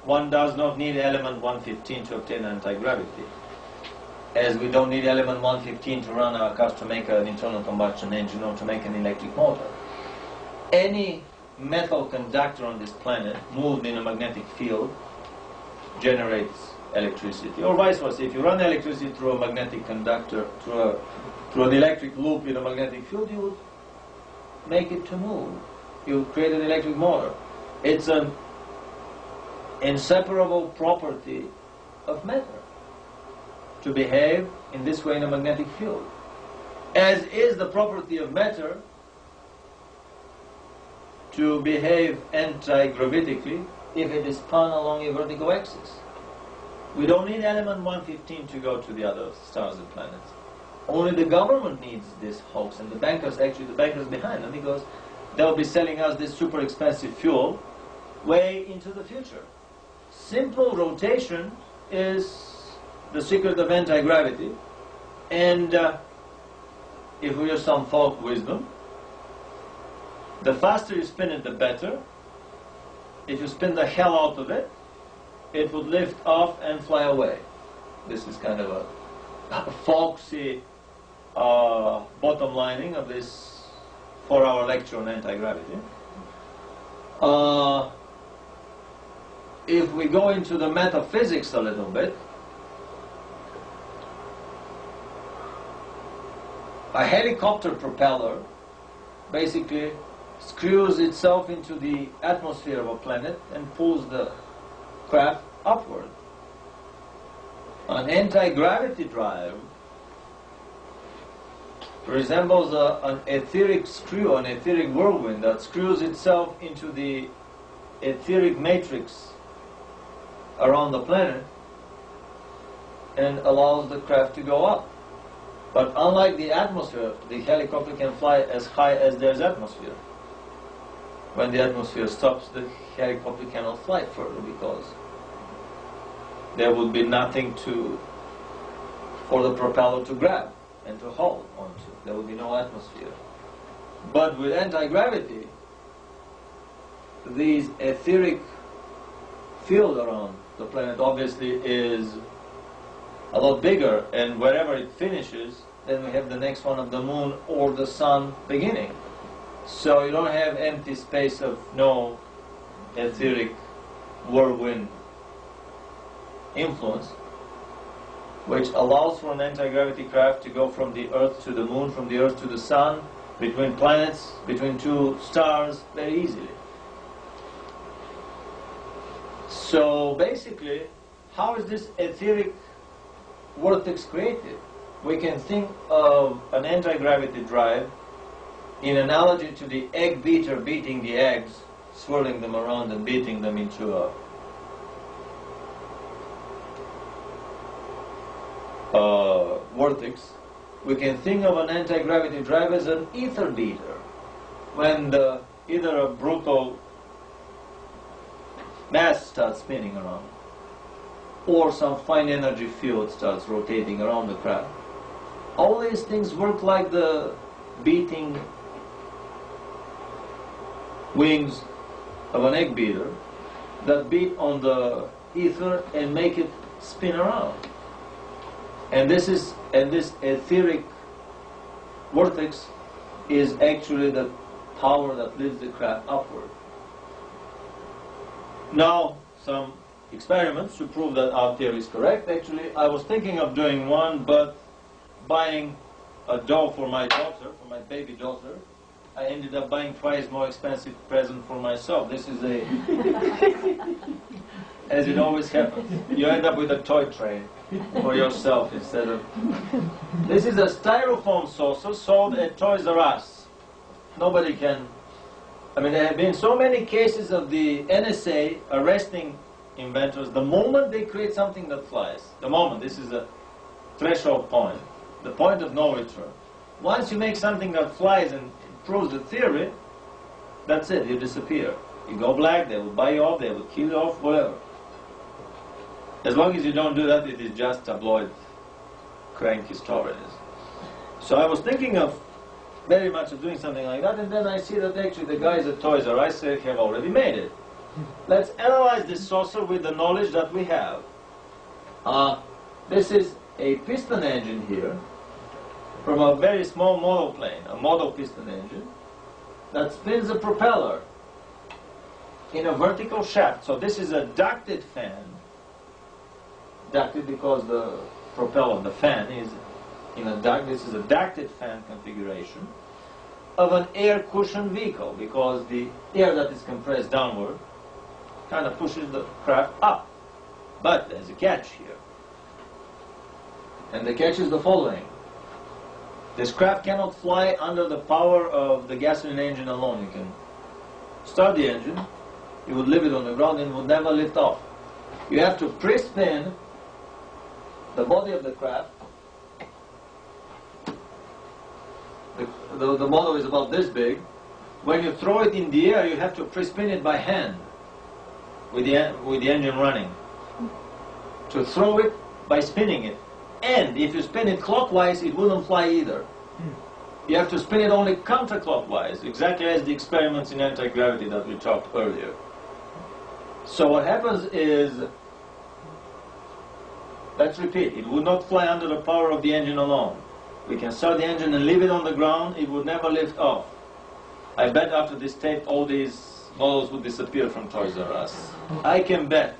Speaker 1: one does not need element 115 to obtain anti-gravity, as we don't need element 115 to run our cars to make an internal combustion engine or to make an electric motor. Any metal conductor on this planet moved in a magnetic field generates electricity, or vice versa. If you run electricity through a magnetic conductor, through an electric loop in a magnetic field, you would make it to move. You would create an electric motor. It's an inseparable property of matter to behave in this way in a magnetic field, as is the property of matter to behave anti-gravitically if it is spun along a vertical axis. We don't need element 115 to go to the other stars and planets. Only the government needs this hoax, and the bankers behind them, because they'll be selling us this super expensive fuel way into the future. Simple rotation is the secret of anti-gravity, and if we use some folk wisdom, the faster you spin it, the better. If you spin the hell out of it, it would lift off and fly away. This is kind of a folksy bottom lining of this 4-hour lecture on anti-gravity. If we go into the metaphysics a little bit, a helicopter propeller basically screws itself into the atmosphere of a planet and pulls the craft upward. An anti-gravity drive resembles an etheric screw, an etheric whirlwind that screws itself into the etheric matrix around the planet and allows the craft to go up. But unlike the atmosphere, the helicopter can fly as high as there's atmosphere. When the atmosphere stops, the helicopter cannot fly further because there would be nothing for the propeller to grab and to hold onto. There would be no atmosphere. But with anti-gravity, these etheric field around the planet obviously is a lot bigger, and wherever it finishes, then we have the next one of the moon or the sun beginning. So you don't have empty space of no etheric whirlwind influence, which allows for an anti-gravity craft to go from the Earth to the moon, from the Earth to the sun, between planets, between two stars, very easily. So basically, how is this etheric vortex created? We can think of an anti-gravity drive in analogy to the egg beater beating the eggs, swirling them around and beating them into a vortex. We can think of an anti-gravity drive as an ether beater, when either a brutal mass starts spinning around, or some fine energy field starts rotating around the craft. All these things work like the beating wings of an egg beater that beat on the ether and make it spin around. And this etheric vortex is actually the power that lifts the craft upward. Now, some experiments to prove that our theory is correct. Actually, I was thinking of doing one, but buying a doll for my daughter, for my baby daughter, I ended up buying twice more expensive present for myself. This is a, as it always happens, you end up with a toy train for yourself instead of. This is a styrofoam saucer sold at Toys R Us. Nobody can. I mean, there have been so many cases of the NSA arresting inventors the moment they create something that flies. The moment, this is a threshold point, the point of no return. Once you make something that flies and proves the theory, that's it, you disappear. You go black, they will buy you off, they will kill you off, whatever. As long as you don't do that, it is just tabloid, cranky stories. So I was thinking of very much of doing something like that, and then I see that actually the guys at Toys R Us have already made it. Let's analyze this saucer with the knowledge that we have. This is a piston engine here from a very small model plane, a model piston engine that spins a propeller in a vertical shaft. So this is a ducted fan, ducted because the propeller, the fan is in a duct. This is a ducted fan configuration of an air cushion vehicle because the air that is compressed downward kind of pushes the craft up. But there's a catch here. And the catch is the following. This craft cannot fly under the power of the gasoline engine alone. You can start the engine, you would leave it on the ground and it would never lift off. You have to pre-spin the body of the craft. The model is about this big. When you throw it in the air, you have to pre-spin it by hand with the engine running. To throw it by spinning it. And if you spin it clockwise, it wouldn't fly either. You have to spin it only counterclockwise, exactly as the experiments in anti-gravity that we talked earlier. So what happens is, let's repeat, it would not fly under the power of the engine alone. We can start the engine and leave it on the ground, it would never lift off. I bet after this tape all these models would disappear from Toys R Us. I can bet.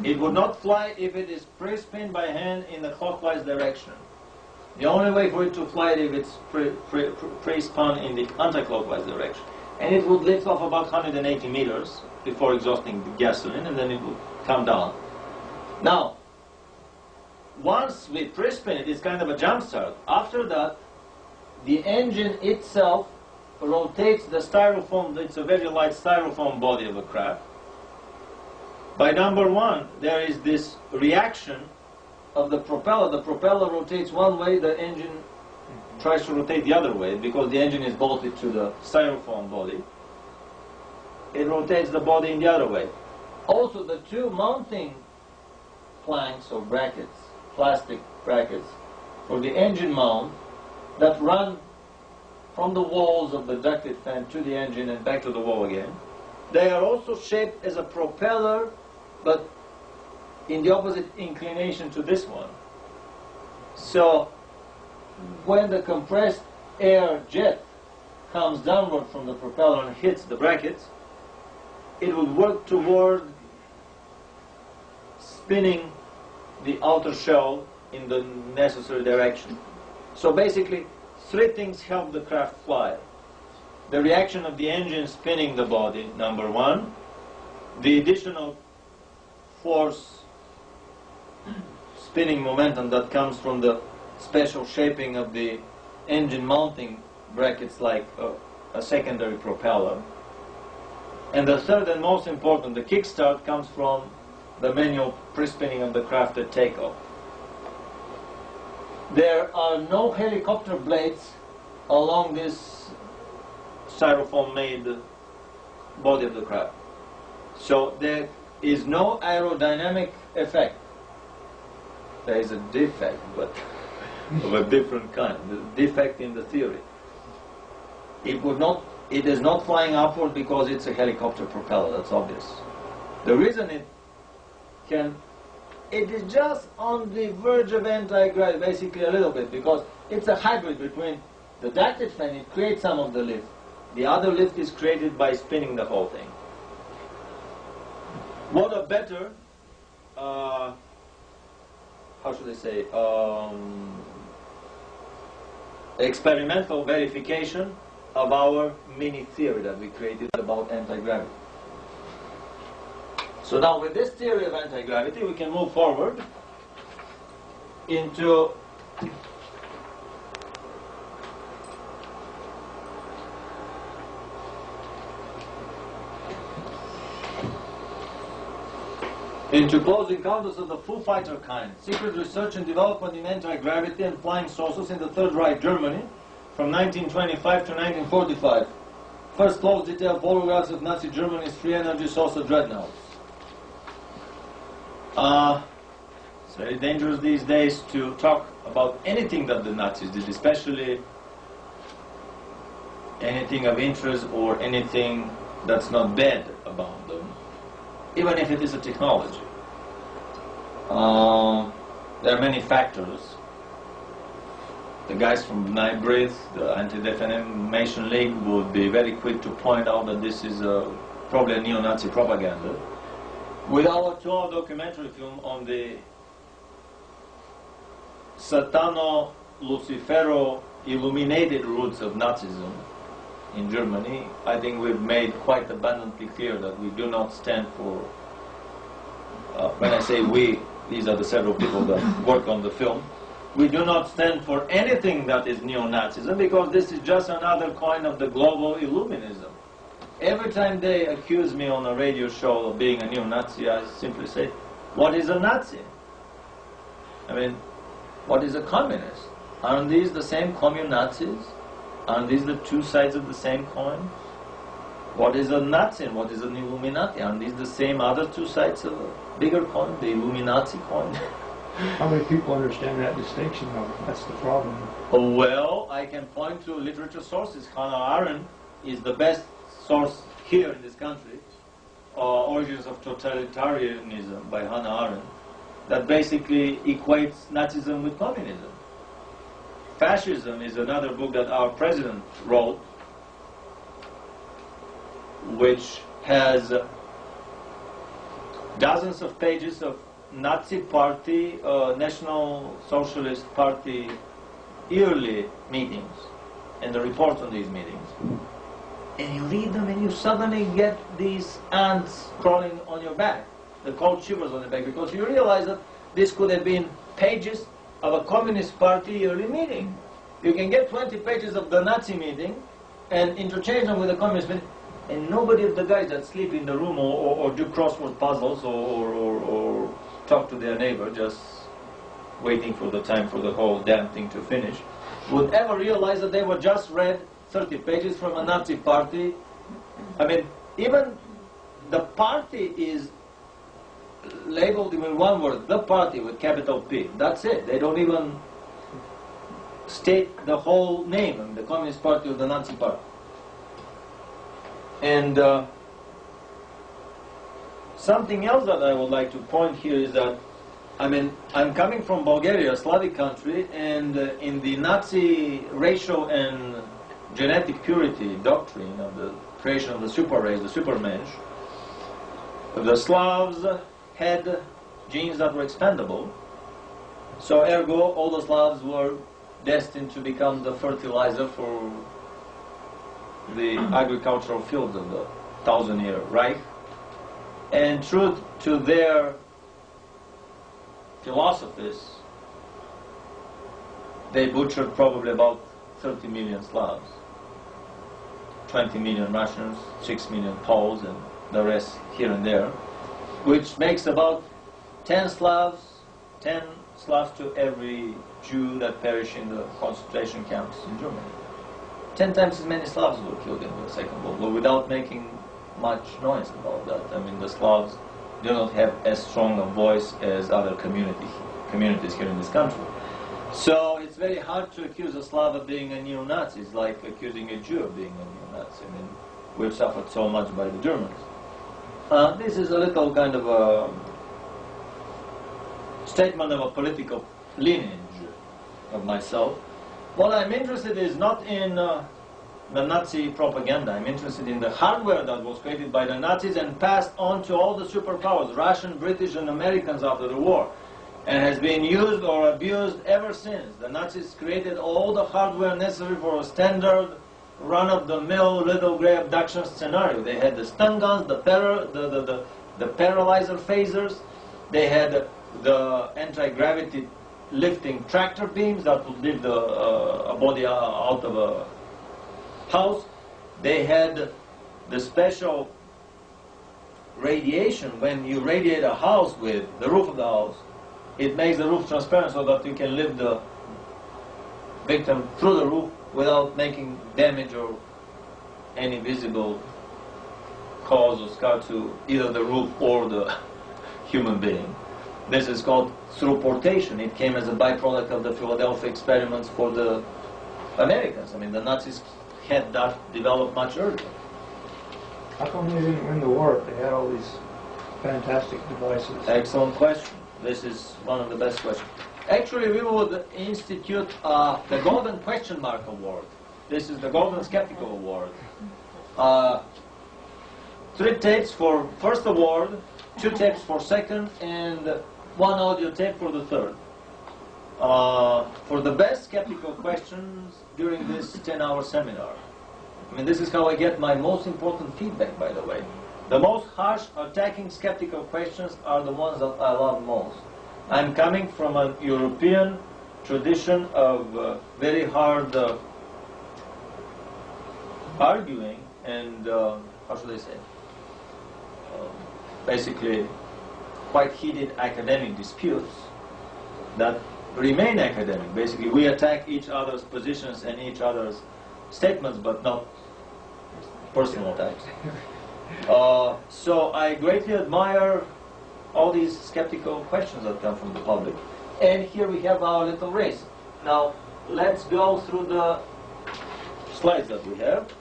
Speaker 1: It would not fly if it is pre-spun by hand in the clockwise direction. The only way for it to fly is if it's pre-spun in the anti-clockwise direction. And it would lift off about 180 meters before exhausting the gasoline, and then it would come down. Now, once we pre-spin it, it's kind of a jump start. After that, the engine itself rotates the styrofoam. It's a very light styrofoam body of a craft. By number one, there is this reaction of the propeller. The propeller rotates one way, the engine tries to rotate the other way because the engine is bolted to the styrofoam body. It rotates the body in the other way. Also, the two mounting planks or brackets, plastic brackets, for the engine mount that run from the walls of the ducted fan to the engine and back to the wall again, they are also shaped as a propeller, but in the opposite inclination to this one. So when the compressed air jet comes downward from the propeller and hits the brackets, it will work toward spinning the outer shell in the necessary direction. So basically, three things help the craft fly. The reaction of the engine spinning the body, number one. The additional force, spinning momentum that comes from the special shaping of the engine mounting brackets like a secondary propeller. And the third and most important, the kickstart, comes from the manual pre-spinning of the craft at takeoff. There are no helicopter blades along this styrofoam-made body of the craft. So there is no aerodynamic effect. There is a defect, but of a different kind. The defect in the theory. It is not flying upward because it's a helicopter propeller, that's obvious. The reason it can it is just on the verge of anti-gravity, basically a little bit, because it's a hybrid between the ducted fan, it creates some of the lift. The other lift is created by spinning the whole thing. What a better, how should I say, experimental verification of our mini theory that we created about anti-gravity. So now with this theory of anti-gravity, we can move forward into close encounters of the Foo Fighter kind, secret research and development in anti-gravity and flying saucers in the Third Reich, Germany, from 1925 to 1945. First close detailed photographs of Nazi Germany's free energy saucer dreadnoughts. It's very dangerous these days to talk about anything that the Nazis did, especially anything of interest or anything that's not bad about them, even if it is a technology. There are many factors. The guys from NIBRID, the Anti-Defamation League, would be very quick to point out that this is probably a neo-Nazi propaganda. With our 2-hour documentary film on the Satano-Lucifero illuminated roots of Nazism in Germany, I think we've made quite abundantly clear that we do not stand for, when I say we, these are the several people that work on the film, we do not stand for anything that is neo-Nazism, because this is just another coin of the global Illuminism. Every time they accuse me on a radio show of being a neo-Nazi, I simply say, what is a Nazi? I mean, what is a communist? Aren't these the same commun-Nazis? Aren't these the two sides of the same coin? What is a Nazi and what is an Illuminati? Aren't these the same other two sides of a bigger coin, the Illuminati coin?
Speaker 3: How many people understand that distinction, though? That's the problem.
Speaker 1: Well, I can point to literature sources. Hannah Arendt is the best source here in this country, Origins of Totalitarianism by Hannah Arendt, that basically equates Nazism with communism. Fascism is another book that our president wrote, which has dozens of pages of Nazi Party, National Socialist Party yearly meetings and the reports on these meetings. And you read them and you suddenly get these ants crawling on your back, the cold shivers on your back, because you realize that this could have been pages of a Communist Party yearly meeting. You can get 20 pages of the Nazi meeting and interchange them with the Communist meeting, and nobody of the guys that sleep in the room or do crossword puzzles or talk to their neighbor, just waiting for the time for the whole damn thing to finish, would ever realize that they were just read 30 pages from a Nazi party. I mean, even the party is labeled in one word, the party with capital P. That's it. They don't even state the whole name, I mean, the Communist Party or the Nazi Party. And something else that I would like to point here is that, I mean, I'm coming from Bulgaria, a Slavic country, and in the Nazi racial and genetic purity doctrine of the creation of the super race, the supermensch, the Slavs had genes that were expendable, so ergo all the Slavs were destined to become the fertilizer for the agricultural fields of the 1,000-year Reich. And true to their philosophies, they butchered probably about 30 million Slavs, 20 million Russians, 6 million Poles, and the rest here and there, which makes about 10 Slavs to every Jew that perished in the concentration camps in Germany. 10 times as many Slavs were killed in the Second World War without making much noise about that. I mean, the Slavs do not have as strong a voice as other communities here in this country. So it's very hard to accuse a Slav of being a neo-Nazi. It's like accusing a Jew of being a neo-Nazi. I mean, we've suffered so much by the Germans. This is a little kind of a statement of a political lineage of myself. What I'm interested is not in the Nazi propaganda. I'm interested in the hardware that was created by the Nazis and passed on to all the superpowers, Russian, British, and Americans after the war, and has been used or abused ever since. The Nazis created all the hardware necessary for a standard run-of-the-mill little gray abduction scenario. They had the stun guns, the paralyzer phasers, they had the anti-gravity lifting tractor beams that would lift a body out of a house. They had the special radiation. When you radiate a house with the roof of the house, it makes the roof transparent so that you can lift the victim through the roof without making damage or any visible cause or scar to either the roof or the human being. This is called throughportation. It came as a byproduct of the Philadelphia experiments for the Americans. I mean, the Nazis had that developed much earlier.
Speaker 3: How come they didn't win the war if they had all these fantastic devices?
Speaker 1: Excellent question. This is one of the best questions. Actually, we would institute the Golden Question Mark Award. This is the Golden Skeptical Award. 3 tapes for first award, 2 tapes for second, and 1 audio tape for the third. For the best skeptical questions during this 10-hour seminar. I mean, this is how I get my most important feedback, by the way. The most harsh, attacking, skeptical questions are the ones that I love most. I'm coming from a European tradition of very hard arguing and, how should I say, basically quite heated academic disputes that remain academic. Basically, we attack each other's positions and each other's statements, but not personal attacks. So I greatly admire all these skeptical questions that come from the public. And here we have our little race. Now, let's go through the slides that we have.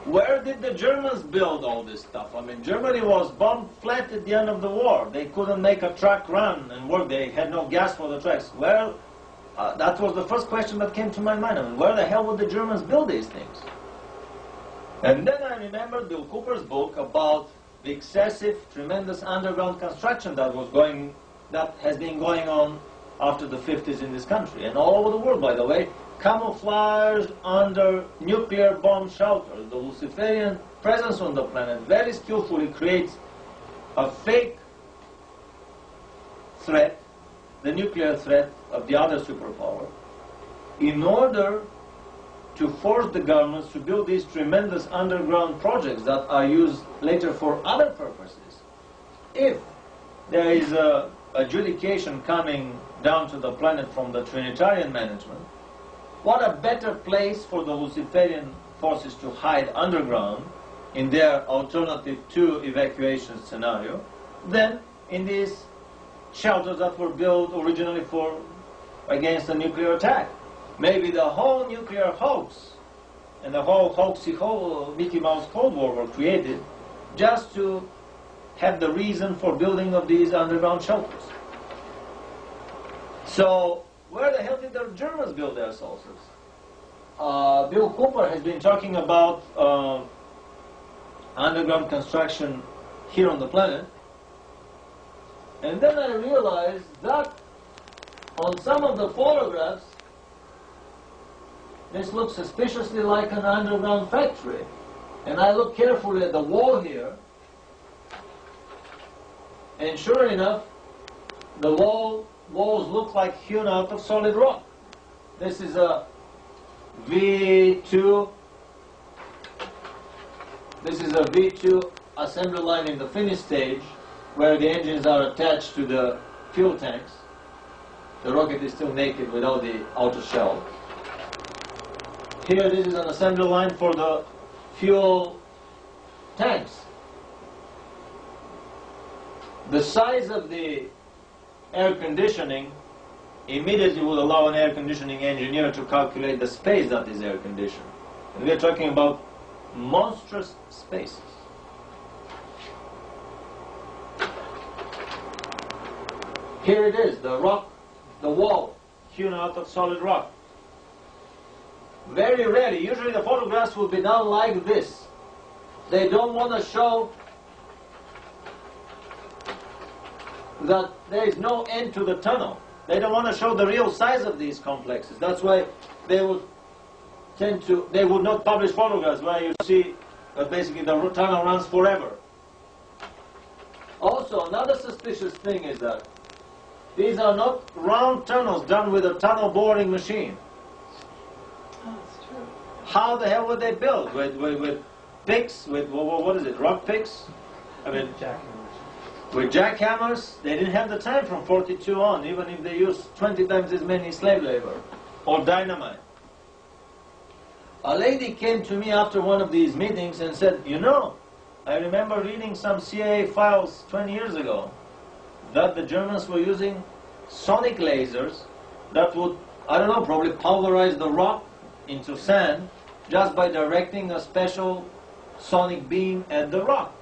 Speaker 1: Where did the Germans build all this stuff? I mean, Germany was bombed flat at the end of the war. They couldn't make a truck run and work. They had no gas for the trucks. Well, that was the first question that came to my mind. I mean, where the hell would the Germans build these things? And then I remembered Bill Cooper's book about the excessive, tremendous underground construction that has been going on after the 50s in this country and all over the world, by the way, camouflaged under nuclear bomb shelters. The Luciferian presence on the planet very skillfully creates a fake threat, the nuclear threat of the other superpower, in order to force the governments to build these tremendous underground projects that are used later for other purposes. If there is a adjudication coming down to the planet from the Trinitarian management, what a better place for the Luciferian forces to hide underground in their alternative to evacuation scenario than in these shelters that were built originally against a nuclear attack. Maybe the whole nuclear hoax and the whole Mickey Mouse Cold War were created just to have the reason for building of these underground shelters. So, where the hell did the Germans build their saucers? Bill Cooper has been talking about underground construction here on the planet. And then I realized that on some of the photographs, this looks suspiciously like an underground factory. And I look carefully at the wall here, and sure enough, the walls look like hewn out of solid rock. This is a V2. This is a V2 assembly line in the finish stage, where the engines are attached to the fuel tanks. The rocket is still naked without the outer shell. Here, this is an assembly line for the fuel tanks. The size of the air conditioning immediately will allow an air conditioning engineer to calculate the space that is air conditioned. And we are talking about monstrous spaces. Here it is, the rock, the wall, hewn out of solid rock. Very rarely, usually the photographs will be done like this. They don't want to show that there is no end to the tunnel. They don't want to show the real size of these complexes. That's why they would they would not publish photographs where you see that basically the tunnel runs forever. Also, another suspicious thing is that these are not round tunnels done with a tunnel boring machine.
Speaker 2: Oh, it's true.
Speaker 1: How the hell were they built? With picks? With, what is it, rock picks? I mean, with jackhammers? They didn't have the time from 42 on, even if they used 20 times as many slave labor. Or dynamite. A lady came to me after one of these meetings and said, you know, I remember reading some CIA files 20 years ago that the Germans were using sonic lasers that would, I don't know, probably pulverize the rock into sand just by directing a special sonic beam at the rock,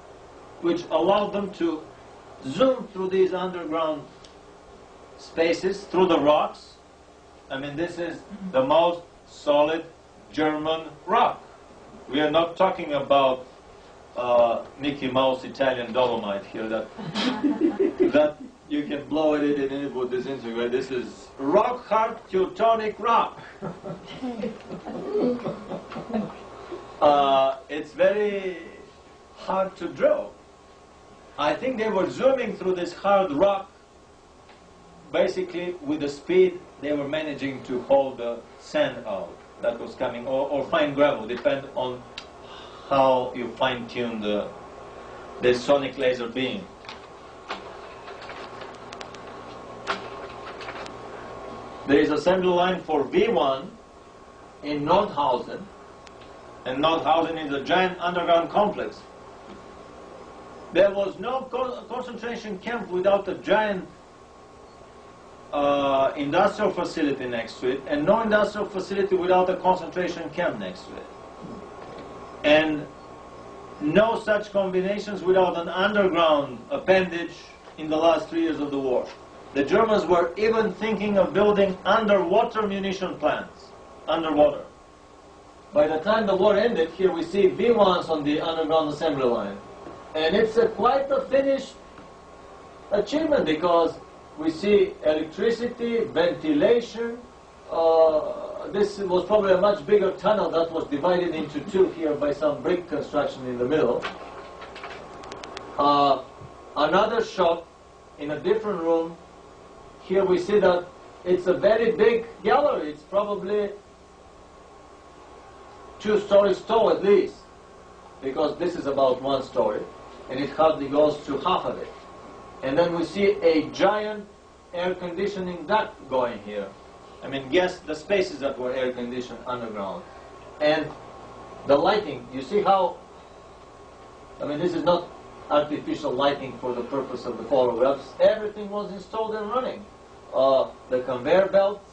Speaker 1: which allowed them to zoom through these underground spaces, through the rocks. I mean, this is the most solid German rock. We are not talking about Mickey Mouse Italian dolomite here that that you can blow it in and it would disintegrate. This is rock hard Teutonic rock. It's very hard to drill. I think they were zooming through this hard rock basically with the speed they were managing to hold the sand out that was coming, or fine gravel, depend on how you fine-tune the sonic laser beam. There is assembly line for V1 in Nordhausen, and Nordhausen is a giant underground complex. There was no concentration camp without a giant industrial facility next to it, and no industrial facility without a concentration camp next to it. And no such combinations without an underground appendage in the last 3 years of the war. The Germans were even thinking of building underwater munition plants, underwater. By the time the war ended, here we see V1s on the underground assembly line. And it's quite a finished achievement because we see electricity, ventilation. This was probably a much bigger tunnel that was divided into two here by some brick construction in the middle. Another shot in a different room. Here we see that it's a very big gallery. It's probably 2 stories tall at least, because this is about 1 story, and it hardly goes to half of it. And then we see a giant air conditioning duct going here. I mean, guess the spaces that were air conditioned underground. And the lighting, you see how, I mean, this is not artificial lighting for the purpose of the photographs. Everything was installed and running. The conveyor belts,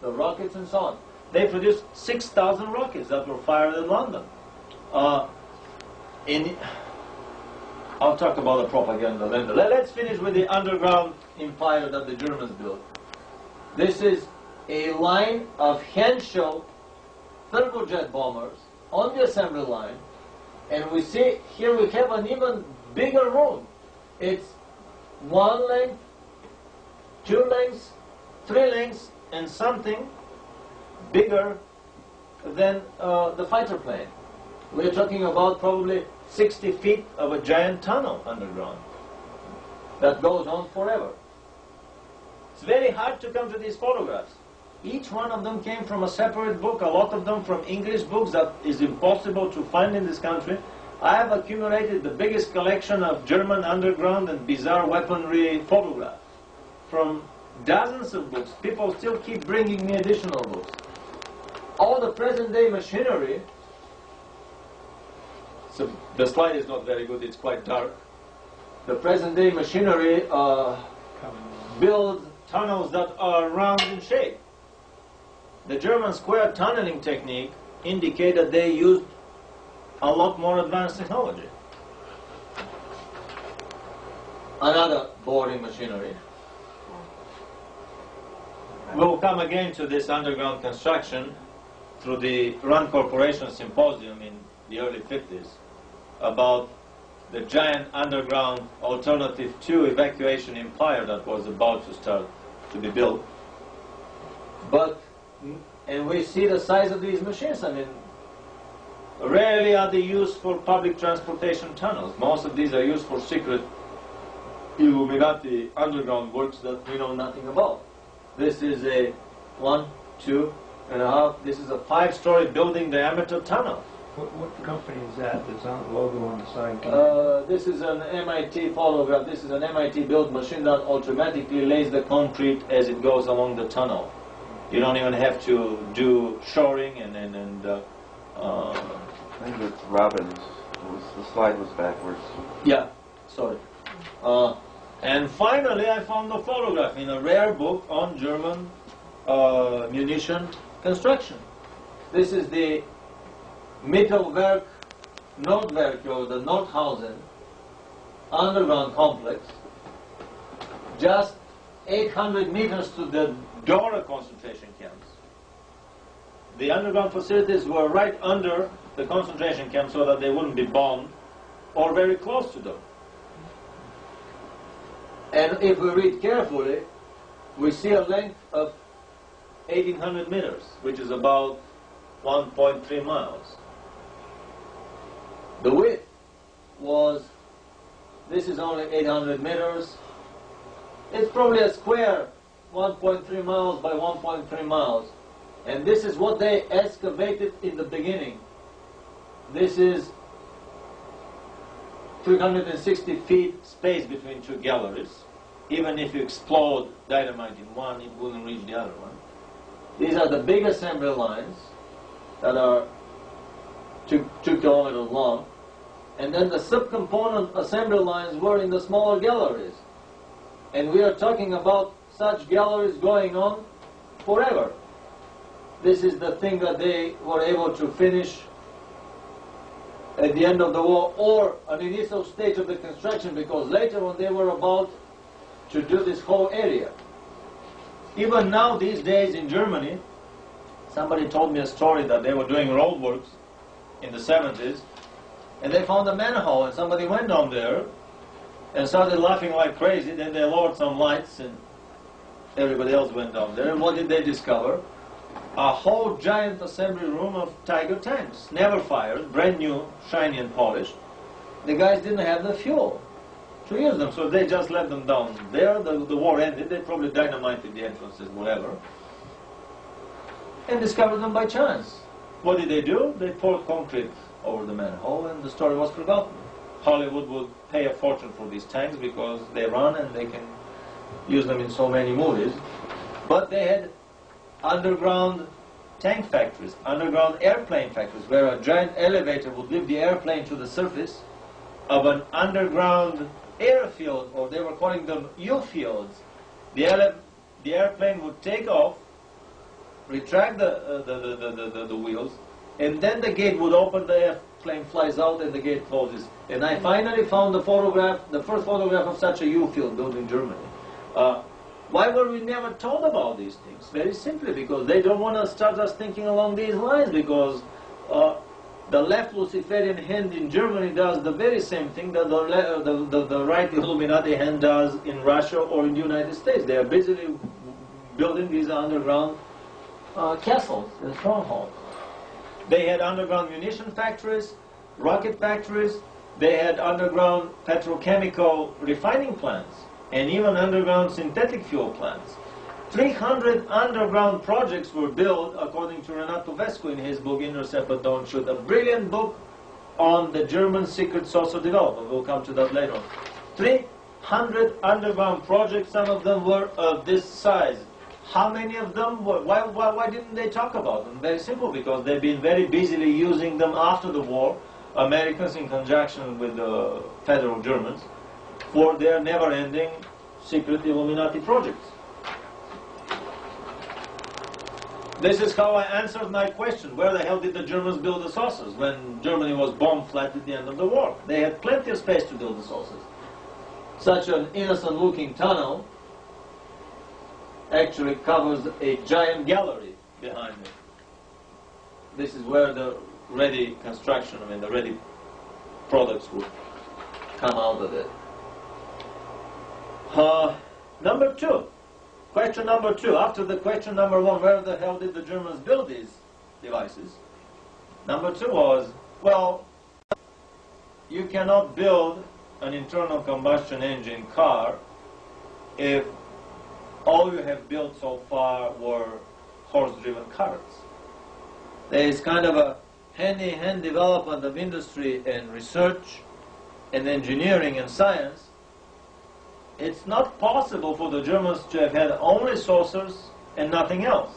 Speaker 1: the rockets and so on. They produced 6,000 rockets that were fired in London. I'll talk about the propaganda later. Let's finish with the underground empire that the Germans built. This is a line of Henschel turbojet bombers on the assembly line, and we see here we have an even bigger room. It's 1 length, 2 lengths, 3 lengths, and something bigger than the fighter plane. We're talking about probably 60 feet of a giant tunnel underground that goes on forever. It's very hard to come to these photographs. Each one of them came from a separate book, a lot of them from English books that is impossible to find in this country. I have accumulated the biggest collection of German underground and bizarre weaponry photographs from dozens of books. People still keep bringing me additional books. All the present-day machinery. So the slide is not very good, it's quite dark. The present-day machinery builds tunnels that are round in shape. The German square tunneling technique indicated that they used a lot more advanced technology. Another boring machinery. We'll come again to this underground construction through the Rand Corporation Symposium in the early 50s about the giant underground alternative to evacuation empire that was about to start to be built. And we see the size of these machines. I mean, rarely are they used for public transportation tunnels. Most of these are used for secret Illuminati underground works that we know nothing about. This is a 1, 2.5, this is a 5-story building diameter tunnel.
Speaker 3: What company is that that's on the logo on the side?
Speaker 1: This is an MIT photograph. This is an MIT built machine that automatically lays the concrete as it goes along the tunnel. You don't even have to do shoring and
Speaker 5: I think it's Robbins. The slide was backwards.
Speaker 1: yeah, sorry. And finally, I found a photograph in a rare book on German munition construction. This is the Mittelwerk Nordwerk, or the Nordhausen underground complex, just 800 meters to the Dora concentration camps. The underground facilities were right under the concentration camps so that they wouldn't be bombed or very close to them. And if we read carefully, we see a length of 1800 meters, which is about 1.3 miles. The width was, this is only 800 meters. It's probably a square 1.3 miles by 1.3 miles. And this is what they excavated in the beginning. This is 360 feet space between two galleries. Even if you explode dynamite in one, it wouldn't reach the other one. These are the big assembly lines that are 2 kilometers long. And then the subcomponent assembly lines were in the smaller galleries. And we are talking about such galleries going on forever. This is the thing that they were able to finish at the end of the war, or an initial stage of the construction, because later on they were about to do this whole area. Even now, these days in Germany, somebody told me a story that they were doing roadworks in the 70s, and they found a manhole, and somebody went down there and started laughing like crazy. Then they lowered some lights, and everybody else went down there. And what did they discover? A whole giant assembly room of Tiger tanks, never fired, brand new, shiny and polished. The guys didn't have the fuel to use them, so they just let them down there. The war ended. They probably dynamited the entrances, whatever, and discovered them by chance. What did they do? They poured concrete over the manhole, and the story was forgotten. Hollywood would pay a fortune for these tanks because they run and they can use them in so many movies. But they had underground tank factories, underground airplane factories, where a giant elevator would lift the airplane to the surface of an underground airfield, or they were calling them U-fields. The airplane would take off, retract the wheels, and then the gate would open, the airplane flies out, and the gate closes. And I finally found the photograph, the first photograph of such a U-field built in Germany. Why were we never told about these things? Very simply because they don't want to start us thinking along these lines, because the left Luciferian hand in Germany does the very same thing that the right Illuminati hand does in Russia or in the United States. They are busily building these underground castles and strongholds. They had underground munition factories, rocket factories, they had underground petrochemical refining plants, and even underground synthetic fuel plants. 300 underground projects were built, according to Renato Vesco in his book Intercept But Don't Shoot, a brilliant book on the German secret source of development. We'll come to that later on. 300 underground projects, some of them were of this size. How many of them were? Why didn't they talk about them? Very simple, because they've been very busily using them after the war, Americans in conjunction with the federal Germans, for their never-ending secret Illuminati projects. This is how I answered my question. Where the hell did the Germans build the saucers when Germany was bombed flat at the end of the war? They had plenty of space to build the saucers. Such an innocent-looking tunnel actually covers a giant gallery behind it. This is where the ready construction, the ready products would come out of it. Number two, question number two. After the question number one, where the hell did the Germans build these devices? Number two was, well, you cannot build an internal combustion engine car if all you have built so far were horse-driven carts. There is kind of a hand-in-hand development of industry and research and engineering and science. It's not possible for the Germans to have had only saucers and nothing else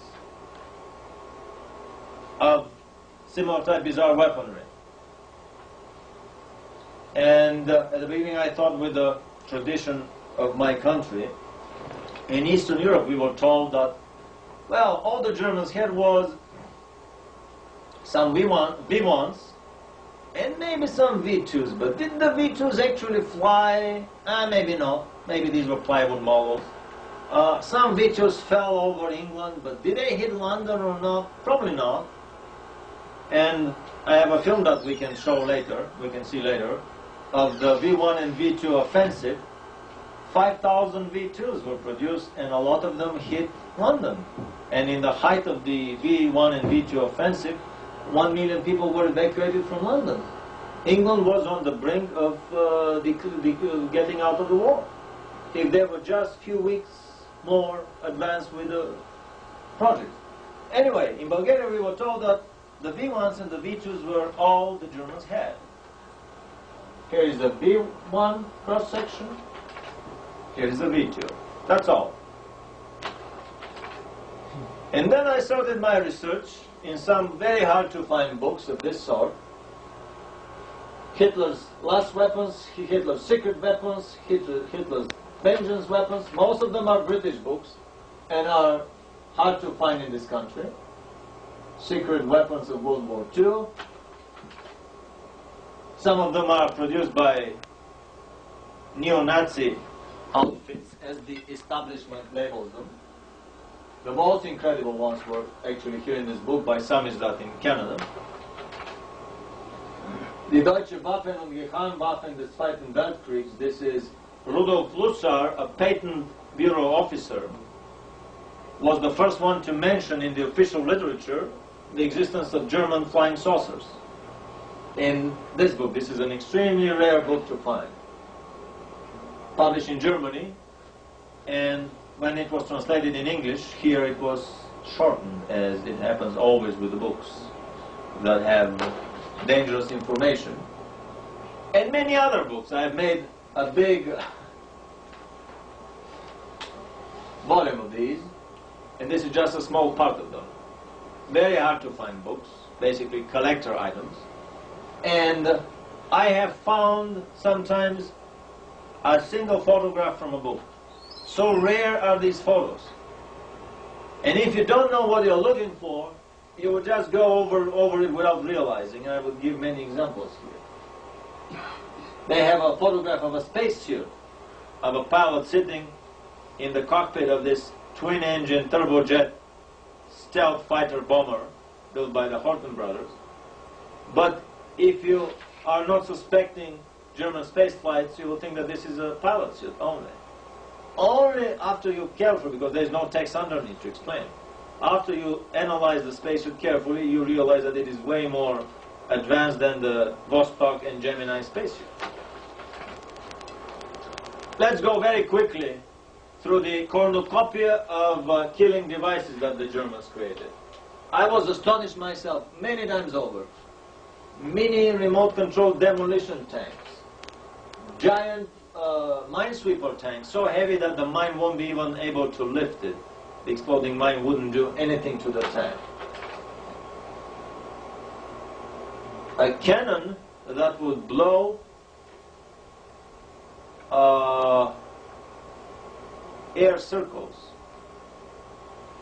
Speaker 1: of similar type bizarre weaponry. And at the beginning I thought with the tradition of my country, in Eastern Europe we were told that, well, all the Germans had was some V1s and maybe some V2s, but did the V2s actually fly? Maybe not. Maybe these were plywood models. Some V2s fell over England, but did they hit London or not? Probably not. And I have a film that we can show later, we can see later, of the V1 and V2 offensive. 5,000 V2s were produced, and a lot of them hit London. And in the height of the V1 and V2 offensive, 1 million people were evacuated from London. England was on the brink of getting out of the war. If they were just a few weeks more advanced with the project. Anyway, in Bulgaria we were told that the V1s and the V2s were all the Germans had. Here is the V1 cross-section. Here is the V2. That's all. And then I started my research in some very hard-to-find books of this sort. Hitler's last weapons, Hitler's secret weapons, Hitler's vengeance weapons. Most of them are British books and are hard to find in this country. Secret weapons of World War II. Some of them are produced by neo-Nazi outfits, as the establishment labels them. The most incredible ones were actually here in this book by Samizdat in Canada. Die Deutsche Waffen und Geheimwaffen des Zweiten Weltkriegs. This is Rudolf Lussar, a patent bureau officer, was the first one to mention in the official literature the existence of German flying saucers. In this book, this is an extremely rare book to find. Published in Germany, and when it was translated in English, here it was shortened, as it happens always with the books that have dangerous information. And many other books. I have made a big volume of these, and this is just a small part of them. Very hard to find books, basically collector items. And I have found sometimes a single photograph from a book. So rare are these photos. And if you don't know what you're looking for, you would just go over it without realizing. I would give many examples here. They have a photograph of a spacesuit, of a pilot sitting in the cockpit of this twin-engine turbojet stealth fighter bomber built by the Horten brothers. But if you are not suspecting German space flights, you will think that this is a pilot suit only. Only after you carefully, because there is no text underneath to explain, after you analyze the spacesuit carefully, you realize that it is way more advanced than the Vostok and Gemini spacesuit. Let's go very quickly through the cornucopia of killing devices that the Germans created. I was astonished myself many times over. Mini remote-controlled demolition tanks, giant minesweeper tanks, so heavy that the mine won't be even able to lift it. The exploding mine wouldn't do anything to the tank. A cannon that would blow air circles,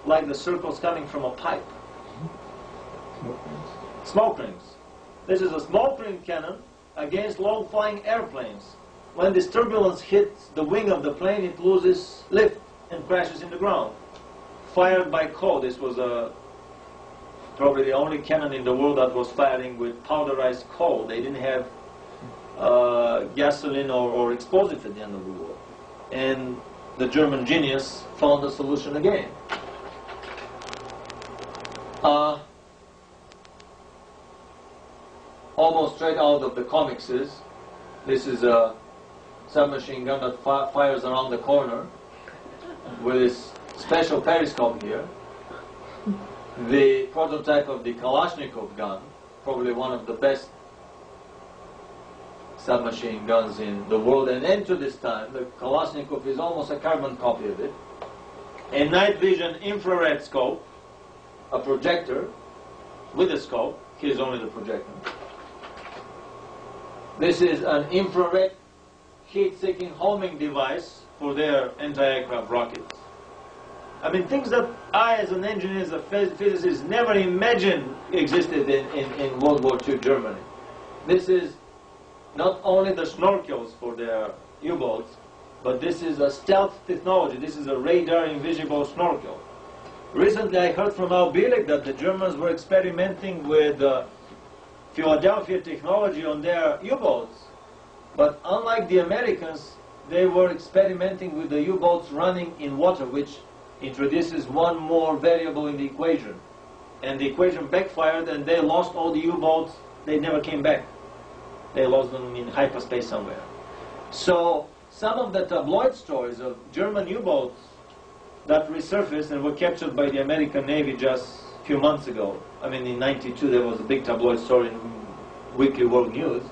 Speaker 1: like the circles coming from a pipe. Smoke rings. This is a smoke ring cannon against low-flying airplanes. When this turbulence hits the wing of the plane, it loses lift and crashes in the ground. fired by coal. This was probably the only cannon in the world that was firing with powderized coal. They didn't have gasoline or explosive at the end of the war. And the German genius found a solution again. Almost straight out of the comics this is a submachine gun that fires around the corner with this special periscope here. The prototype of the Kalashnikov gun, probably one of the best submachine guns in the world, and to this time, the Kalashnikov is almost a carbon copy of it. A night vision infrared scope, a projector with a scope. Here's only the projector. This is an infrared heat-seeking homing device for their anti-aircraft rockets. I mean, things that I, as an engineer, as a physicist, never imagined existed in World War II Germany. This is not only the snorkels for their U-boats, but this is a stealth technology. This is a radar invisible snorkel. Recently, I heard from Al Bielek that the Germans were experimenting with Philadelphia technology on their U-boats, but unlike the Americans, they were experimenting with the U-boats running in water, which introduces one more variable in the equation. And the equation backfired, and they lost all the U-boats. They never came back. They lost them in hyperspace somewhere. So some of the tabloid stories of German U-boats that resurfaced and were captured by the American Navy just a few months ago. I mean, in '92 there was a big tabloid story in Weekly World News.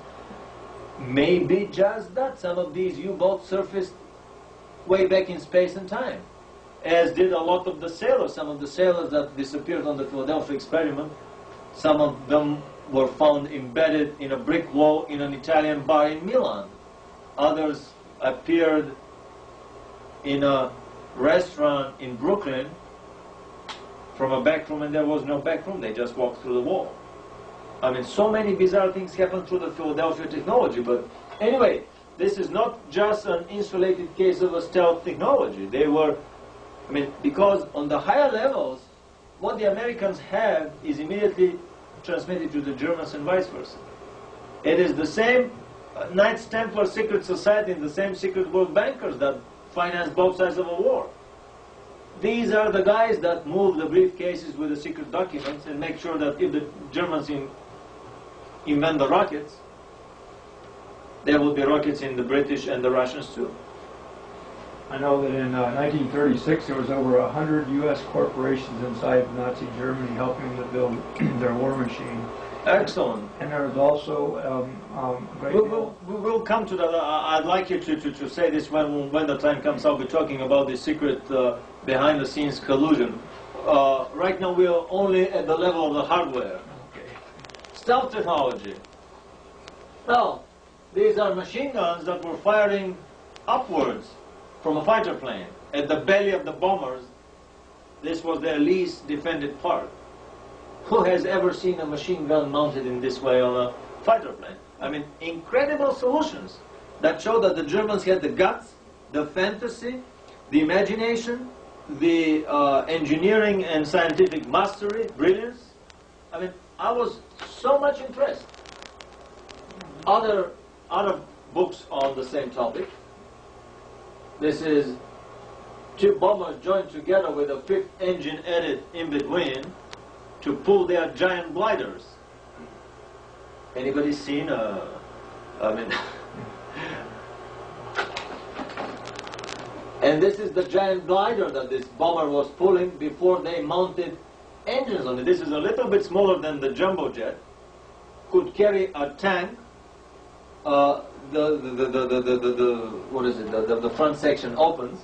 Speaker 1: Maybe just that. Some of these U-boats surfaced way back in space and time, as did a lot of the sailors. Some of the sailors that disappeared on the Philadelphia experiment, some of them were found embedded in a brick wall in an Italian bar in Milan. Others appeared in a restaurant in Brooklyn from a back room, and there was no back room. They just walked through the wall. I mean, so many bizarre things happened through the Philadelphia technology. But anyway, this is not just an insulated case of a stealth technology. They were, I mean, because on the higher levels, what the Americans have is immediately transmitted to the Germans and vice versa. It is the same Knights Templar secret society and the same secret world bankers that finance both sides of a war. These are the guys that move the briefcases with the secret documents and make sure that if the Germans invent the rockets, there will be rockets in the British and the Russians too.
Speaker 3: I know that in 1936 there was over 100 U.S. corporations inside Nazi Germany helping to build their war machine.
Speaker 1: Excellent.
Speaker 3: And there was also
Speaker 1: we'll come to that. I'd like you to say this when the time comes. I'll be talking about the secret behind-the-scenes collusion. Right now we are only at the level of the hardware.
Speaker 3: Okay.
Speaker 1: Stealth technology. Now, these are machine guns that were firing upwards from a fighter plane. At the belly of the bombers, this was their least defended part. Who has ever seen a machine gun mounted in this way on a fighter plane? I mean, incredible solutions that show that the Germans had the guts, the fantasy, the imagination, the engineering and scientific mastery, brilliance. I mean, I was so much impressed. Other books on the same topic. This is two bombers joined together with a fifth engine added in between to pull their giant gliders. Anybody seen and this is the giant glider that this bomber was pulling before they mounted engines on it. This is a little bit smaller than the jumbo jet. Could carry a tank. The front section opens,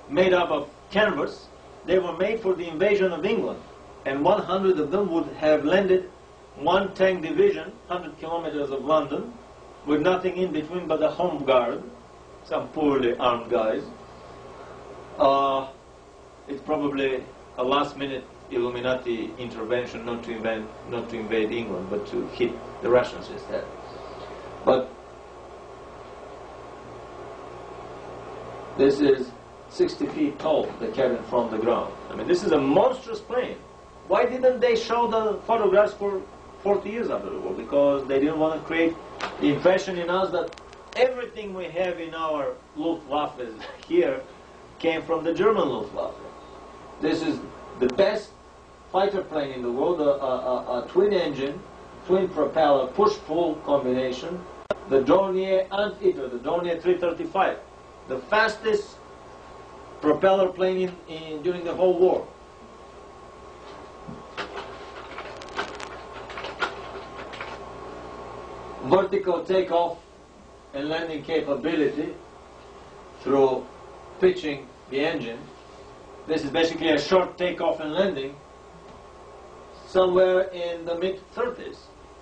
Speaker 1: made up of canvas. They were made for the invasion of England, and 100 of them would have landed one tank division, 100 kilometers of London, with nothing in between but a home guard, some poorly armed guys. It's probably a last-minute Illuminati intervention, not to invade England, but to hit the Russians instead. But this is 60 feet tall, the cabin from the ground. I mean, this is a monstrous plane. Why didn't they show the photographs for 40 years after the war? Because they didn't want to create the impression in us that everything we have in our Luftwaffe here came from the German Luftwaffe. This is the best fighter plane in the world, a twin engine, twin propeller, push-pull combination, the Dornier Anteater, the Dornier 335, the fastest propeller plane during the whole war. Vertical takeoff and landing capability through pitching the engine. This is basically a short takeoff and landing somewhere in the mid-30s.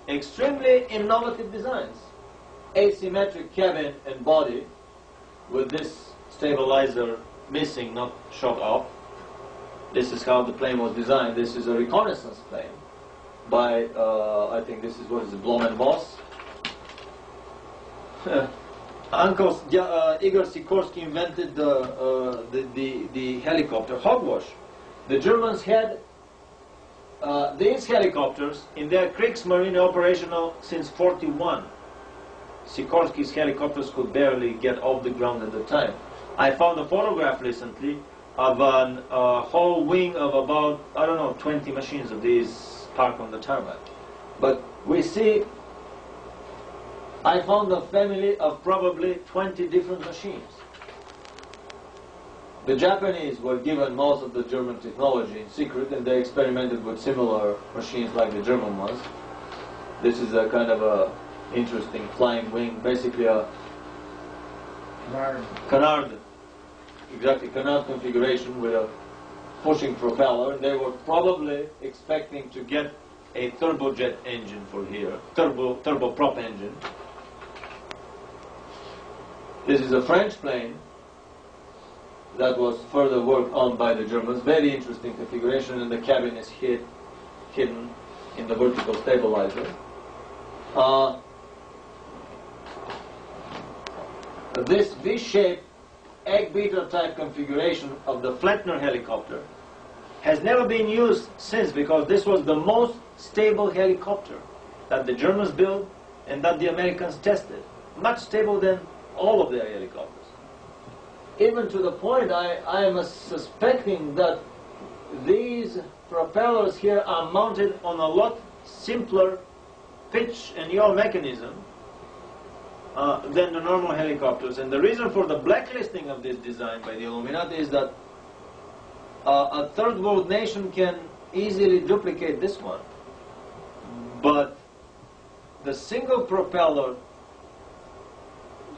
Speaker 1: Extremely innovative designs. Asymmetric cabin and body with this stabilizer missing, not shot off. This is how the plane was designed. This is a reconnaissance plane by, I think this is, what is it, Blom and Voss. Uncle Igor Sikorsky invented the helicopter, hogwash. The Germans had these helicopters in their Kriegsmarine operational since '41. Sikorsky's helicopters could barely get off the ground at the time. I found a photograph recently of a whole wing of about, I don't know, 20 machines of these parked on the tarmac. But we see, I found a family of probably 20 different machines. The Japanese were given most of the German technology in secret, and they experimented with similar machines like the German ones. This is a kind of a interesting flying wing, basically a canard, exactly, canard configuration with a pushing propeller. They were probably expecting to get a turbojet engine for here, turboprop engine. This is a French plane that was further worked on by the Germans. Very interesting configuration, and the cabin is hidden in the vertical stabilizer. This V-shaped egg-beater type configuration of the Flettner helicopter has never been used since, because this was the most stable helicopter that the Germans built and that the Americans tested. Much stable than all of their helicopters. Even to the point I am suspecting that these propellers here are mounted on a lot simpler pitch and yaw mechanism than the normal helicopters. And the reason for the blacklisting of this design by the Illuminati is that a third world nation can easily duplicate this one. But the single propeller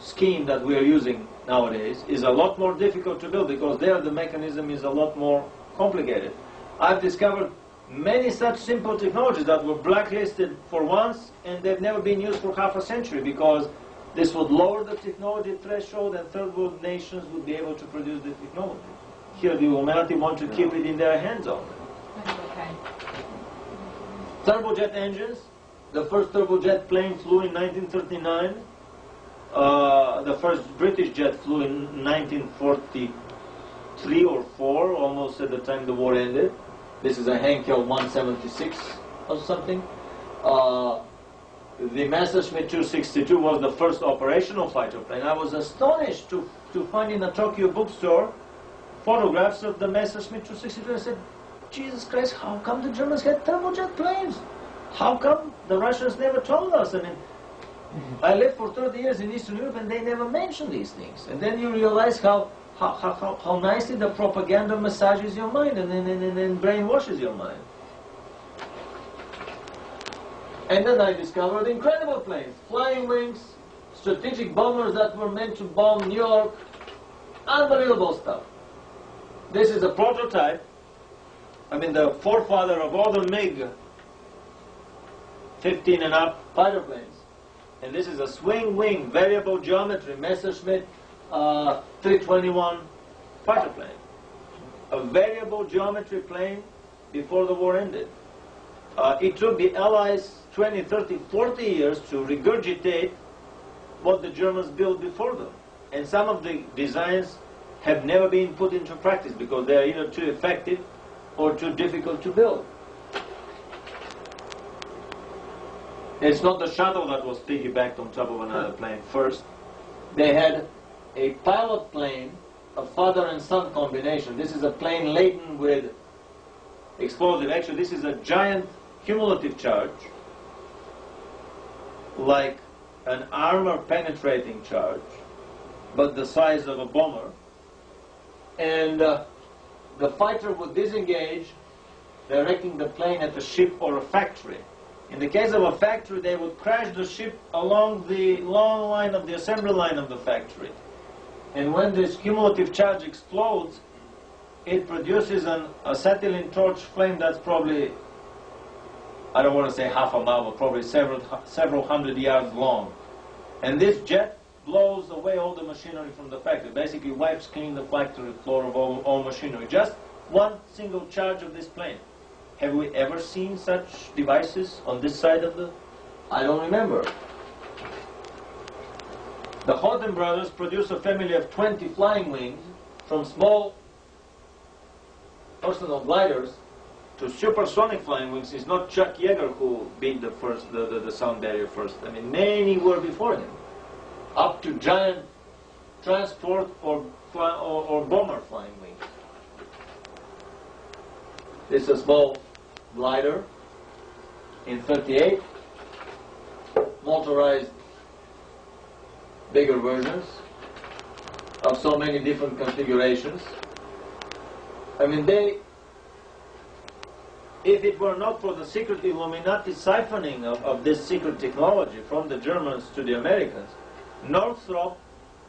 Speaker 1: scheme that we are using nowadays is a lot more difficult to build, because there the mechanism is a lot more complicated. I've discovered many such simple technologies that were blacklisted for once, and they've never been used for half a century, because this would lower the technology threshold and third world nations would be able to produce the technology. Here the Illuminati want to keep it in their hands only.
Speaker 2: Okay.
Speaker 1: Turbojet engines. The first turbojet plane flew in 1939. The first British jet flew in 1943 or 4, almost at the time the war ended. This is a Henkel 176 or something. The Messerschmitt 262 was the first operational fighter plane. I was astonished to find in a Tokyo bookstore photographs of the Messerschmitt 262. I said, Jesus Christ, how come the Germans had turbojet planes? How come the Russians never told us? I mean, I lived for 30 years in Eastern Europe and they never mentioned these things. And then you realize how nicely the propaganda massages your mind and then brainwashes your mind. And then I discovered incredible planes, flying wings, strategic bombers that were meant to bomb New York. Unbelievable stuff. This is a prototype. I mean, the forefather of all the MiG 15 and up fighter planes. And this is a swing wing, variable geometry, Messerschmitt 321 fighter plane. A variable geometry plane before the war ended. It took the Allies 20, 30, 40 years to regurgitate what the Germans built before them. And some of the designs have never been put into practice because they are either too effective or too difficult to build. It's not the shuttle that was piggybacked on top of another plane first. They had a pilot plane, a father and son combination. This is a plane laden with explosive. Actually, this is a giant cumulative charge, like an armor-penetrating charge, but the size of a bomber. And the fighter would disengage, directing the plane at a ship or a factory. In the case of a factory, they would crash the ship along the long line of the assembly line of the factory. And when this cumulative charge explodes, it produces an acetylene torch flame that's probably, I don't want to say half a mile, but probably several hundred yards long. And this jet blows away all the machinery from the factory, basically wipes clean the factory floor of all machinery. Just one single charge of this plane. Have we ever seen such devices on this side of the... I don't remember. The Horten brothers produced a family of 20 flying wings, from small personal gliders to supersonic flying wings. It's not Chuck Yeager who beat the sound barrier first. I mean, many were before him. Up to giant transport or bomber flying wings. This is a small glider in 38, motorized bigger versions of so many different configurations. I mean, if it were not for the secret Illuminati siphoning of this secret technology from the Germans to the Americans, Northrop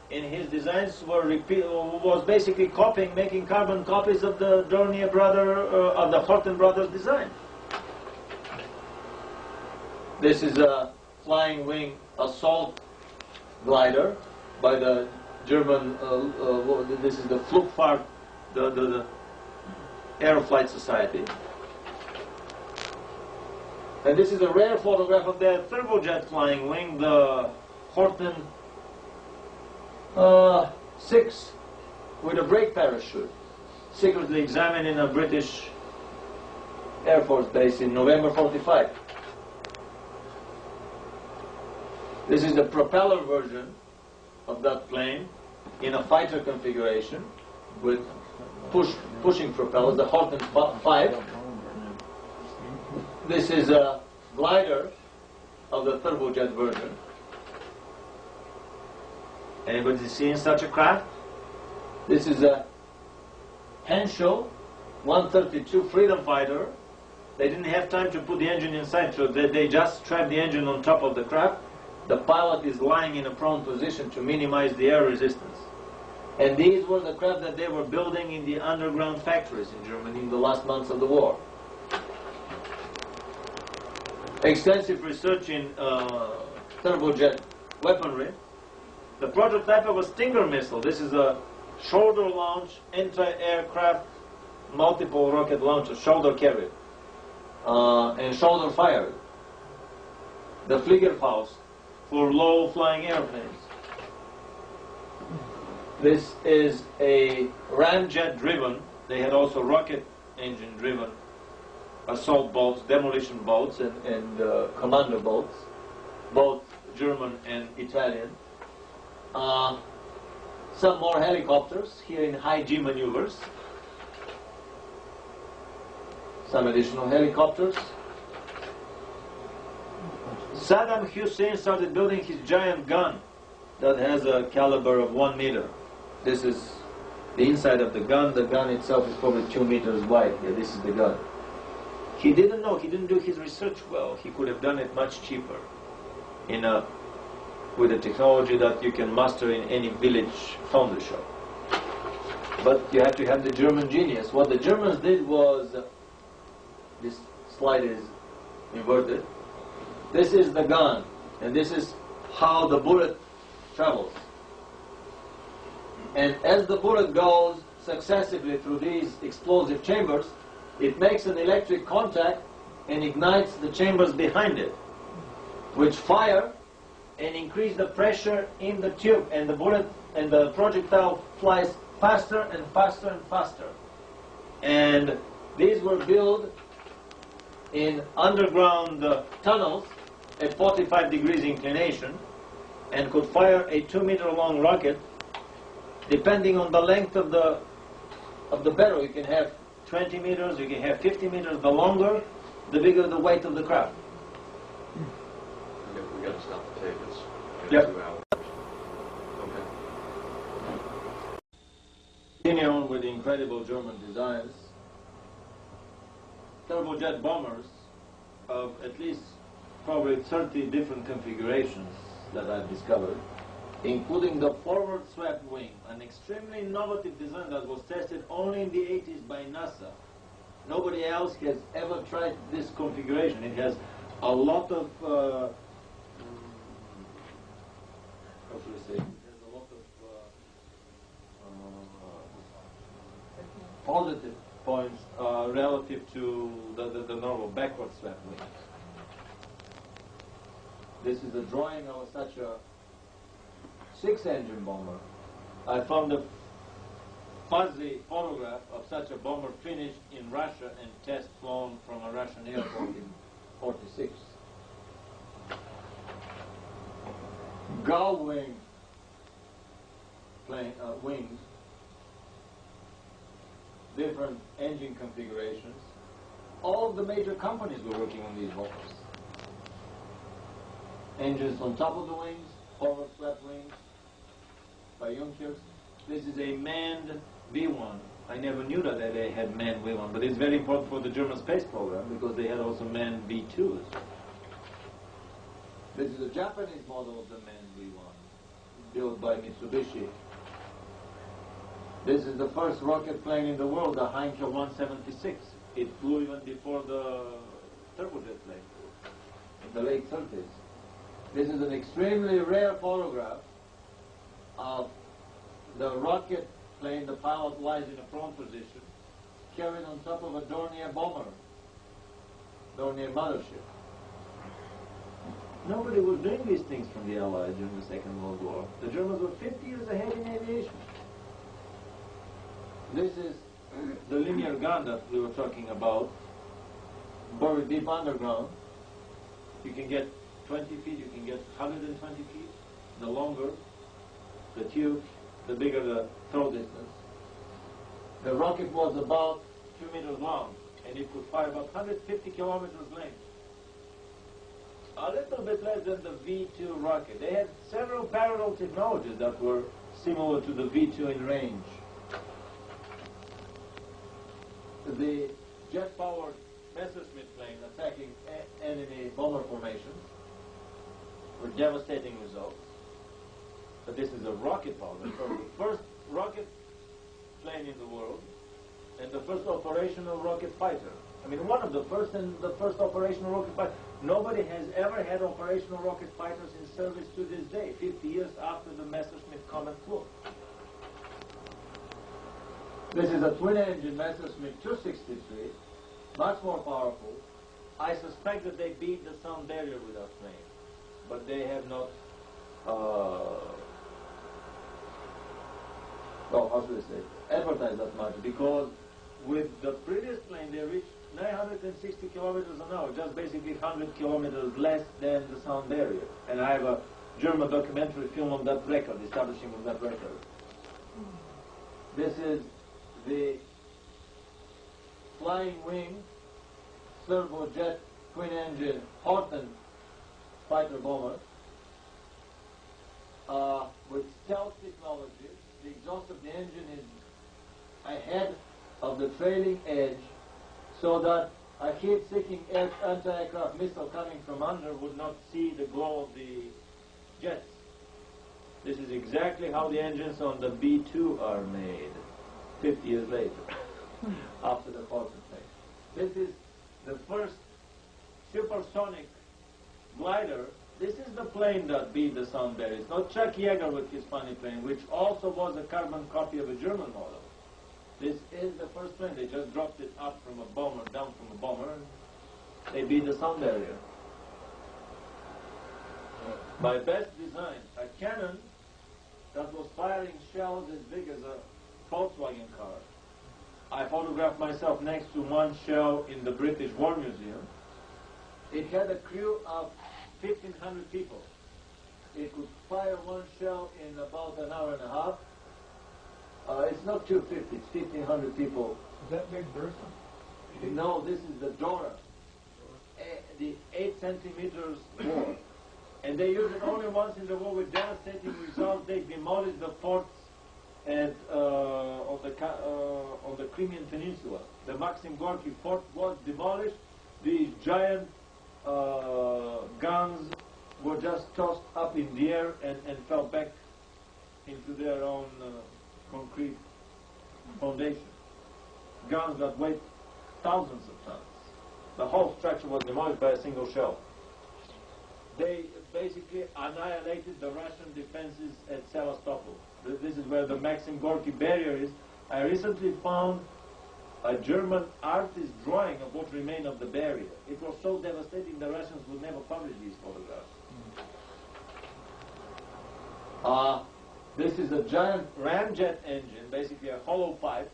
Speaker 1: in his designs was basically copying, making carbon copies of the Dornier of the Horten brothers' design. This is a flying wing assault glider by the German, this is the Flugfahrt, the Aeroflight Society. And this is a rare photograph of the turbojet flying wing, the Horten 6 with a brake parachute, secretly examined in a British Air Force base in November 45. This is the propeller version of that plane in a fighter configuration with pushing propellers, the Horten 5. This is a glider of the turbojet version. Anybody seen such a craft? This is a Henschel 132 Freedom Fighter. They didn't have time to put the engine inside, so they just strapped the engine on top of the craft. The pilot is lying in a prone position to minimize the air resistance. And these were the craft that they were building in the underground factories in Germany in the last months of the war. Extensive research in turbojet weaponry. The prototype of a Stinger missile. This is a shoulder launch anti-aircraft multiple rocket launcher, shoulder carried and shoulder fired. The Fliegerfaust for low flying airplanes. This is a ramjet driven. They had also rocket engine driven assault boats, demolition boats, and commando boats, both German and Italian. Some more helicopters here in high G maneuvers. Some additional helicopters. Saddam Hussein started building his giant gun that has a caliber of 1 meter. This is the inside of the gun. The gun itself is probably 2 meters wide. Yeah, this is the gun. He didn't know, he didn't do his research well. He could have done it much cheaper with a technology that you can master in any village foundry shop. But you have to have the German genius. What the Germans did was, this slide is inverted. This is the gun, and this is how the bullet travels. And as the bullet goes successively through these explosive chambers, it makes an electric contact and ignites the chambers behind it, which fire and increase the pressure in the tube, and the bullet and the projectile flies faster and faster and faster. And these were built in underground tunnels at 45 degrees inclination and could fire a 2-meter long rocket depending on the length of the barrel. You can have 20 meters, you can have 50 meters. The longer, the bigger the weight of the craft.
Speaker 4: We got to stop the tape. It's
Speaker 1: Yep.
Speaker 4: 2 hours. Okay.
Speaker 1: Continue on with the incredible German designs. Turbojet bombers of at least probably 30 different configurations that I've discovered, including the forward swept wing, an extremely innovative design that was tested only in the 80s by NASA. Nobody else has ever tried this configuration. It has a lot of, how should I say, it has a lot of positive points relative to the normal backward swept wing. This is a drawing of such a 6-engine bomber. I found a fuzzy photograph of such a bomber finished in Russia and test flown from a Russian airport in '46. Gull wing wings, different engine configurations. All of the major companies were working on these bombers. Engines on top of the wings, forward swept wings by Junkers. This is a manned V1. I never knew that they had manned V1, but it's very important for the German space program because they had also manned V2s. This is a Japanese model of the manned V1, built by Mitsubishi. This is the first rocket plane in the world, the Heinkel 176. It flew even before the turbojet plane in the late 30s. This is an extremely rare photograph of the rocket plane. The pilot lies in a prone position, carried on top of a Dornier bomber, Dornier mothership. Nobody was doing these things from the Allies during the Second World War. The Germans were 50 years ahead in aviation. This is the linear gun that we were talking about, buried deep underground. You can get 20 feet, you can get 120 feet. The longer the tube, the bigger the throw distance. The rocket was about 2 meters long, and it could fire about 150 kilometers length. A little bit less than the V2 rocket. They had several parallel technologies that were similar to the V2 in range. The jet-powered Messerschmitt plane attacking enemy bomber formations were devastating results. But this is a rocket power. The first rocket plane in the world and the first operational rocket fighter. I mean, one of the first and the first operational rocket fighter. Nobody has ever had operational rocket fighters in service to this day, 50 years after the Messerschmitt Comet flew. This is a twin-engine Messerschmitt 263, much more powerful. I suspect that they beat the sound barrier with that plane, but they have not, well, how should I say, advertised that much, because with the previous plane they reached 960 kilometers an hour, just basically 100 kilometers less than the sound barrier. And I have a German documentary film on that record, establishing of that record. This is the flying wing turbojet twin-engine Horten fighter bomber with stealth technology. The exhaust of the engine is ahead of the trailing edge, so that a heat-seeking anti-aircraft missile coming from under would not see the glow of the jets. This is exactly how the engines on the B-2 are made 50 years later, after the Horten plane. This is the first supersonic glider. This is the plane that beat the sound barrier. It's not Chuck Yeager with his funny plane, which also was a carbon copy of a German model. This is the first plane. They just dropped it up from a bomber, down from a bomber, and they beat the sound barrier. My best design, a cannon that was firing shells as big as a Volkswagen car. I photographed myself next to one shell in the British War Museum. It had a crew of 1,500 people. It could fire one shell in about an hour and a half. It's not 250, it's 1,500 people.
Speaker 3: Is that big Bertha?
Speaker 1: No, this is the Dora, the 8 centimeters war. And they use it only once in the war with devastating results. They demolished the forts on the Crimean Peninsula. The Maxim Gorky fort was demolished. These giant guns were just tossed up in the air and fell back into their own concrete foundation. Guns that weighed thousands of tons. The whole structure was demolished by a single shell. They basically annihilated the Russian defenses at Sevastopol. This is where the Maxim Gorky barrier is. I recently found a German artist drawing of what remained of the barrier. It was so devastating the Russians would never publish these photographs. This is a giant ramjet engine, basically a hollow pipe,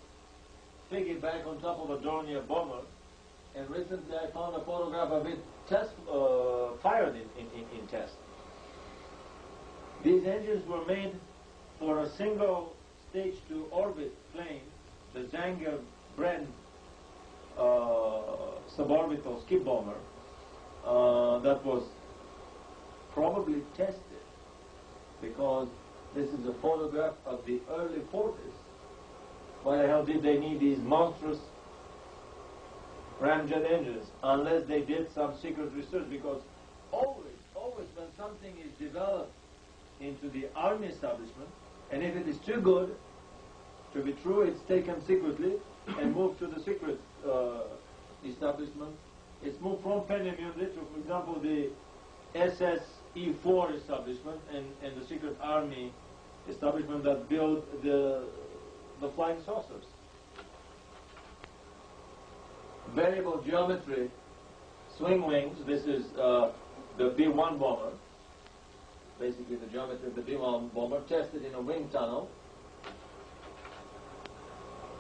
Speaker 1: piggyback on top of a Dornier bomber. And recently I found a photograph of it fired in test. These engines were made for a single stage-to-orbit plane, the Zanger Brand suborbital skip bomber, that was probably tested, because this is a photograph of the early 40s. Why the hell did they need these monstrous ramjet engines unless they did some secret research? Because always when something is developed into the army establishment, and if it is too good to be true, it's taken secretly and moved to the secret establishment. It's moved from Peenemünde to, for example, the SSE4 establishment and the secret army establishment that built the flying saucers. Variable geometry, swing wings. This is the B-1 bomber. Basically the geometry of the B-1 bomber tested in a wind tunnel.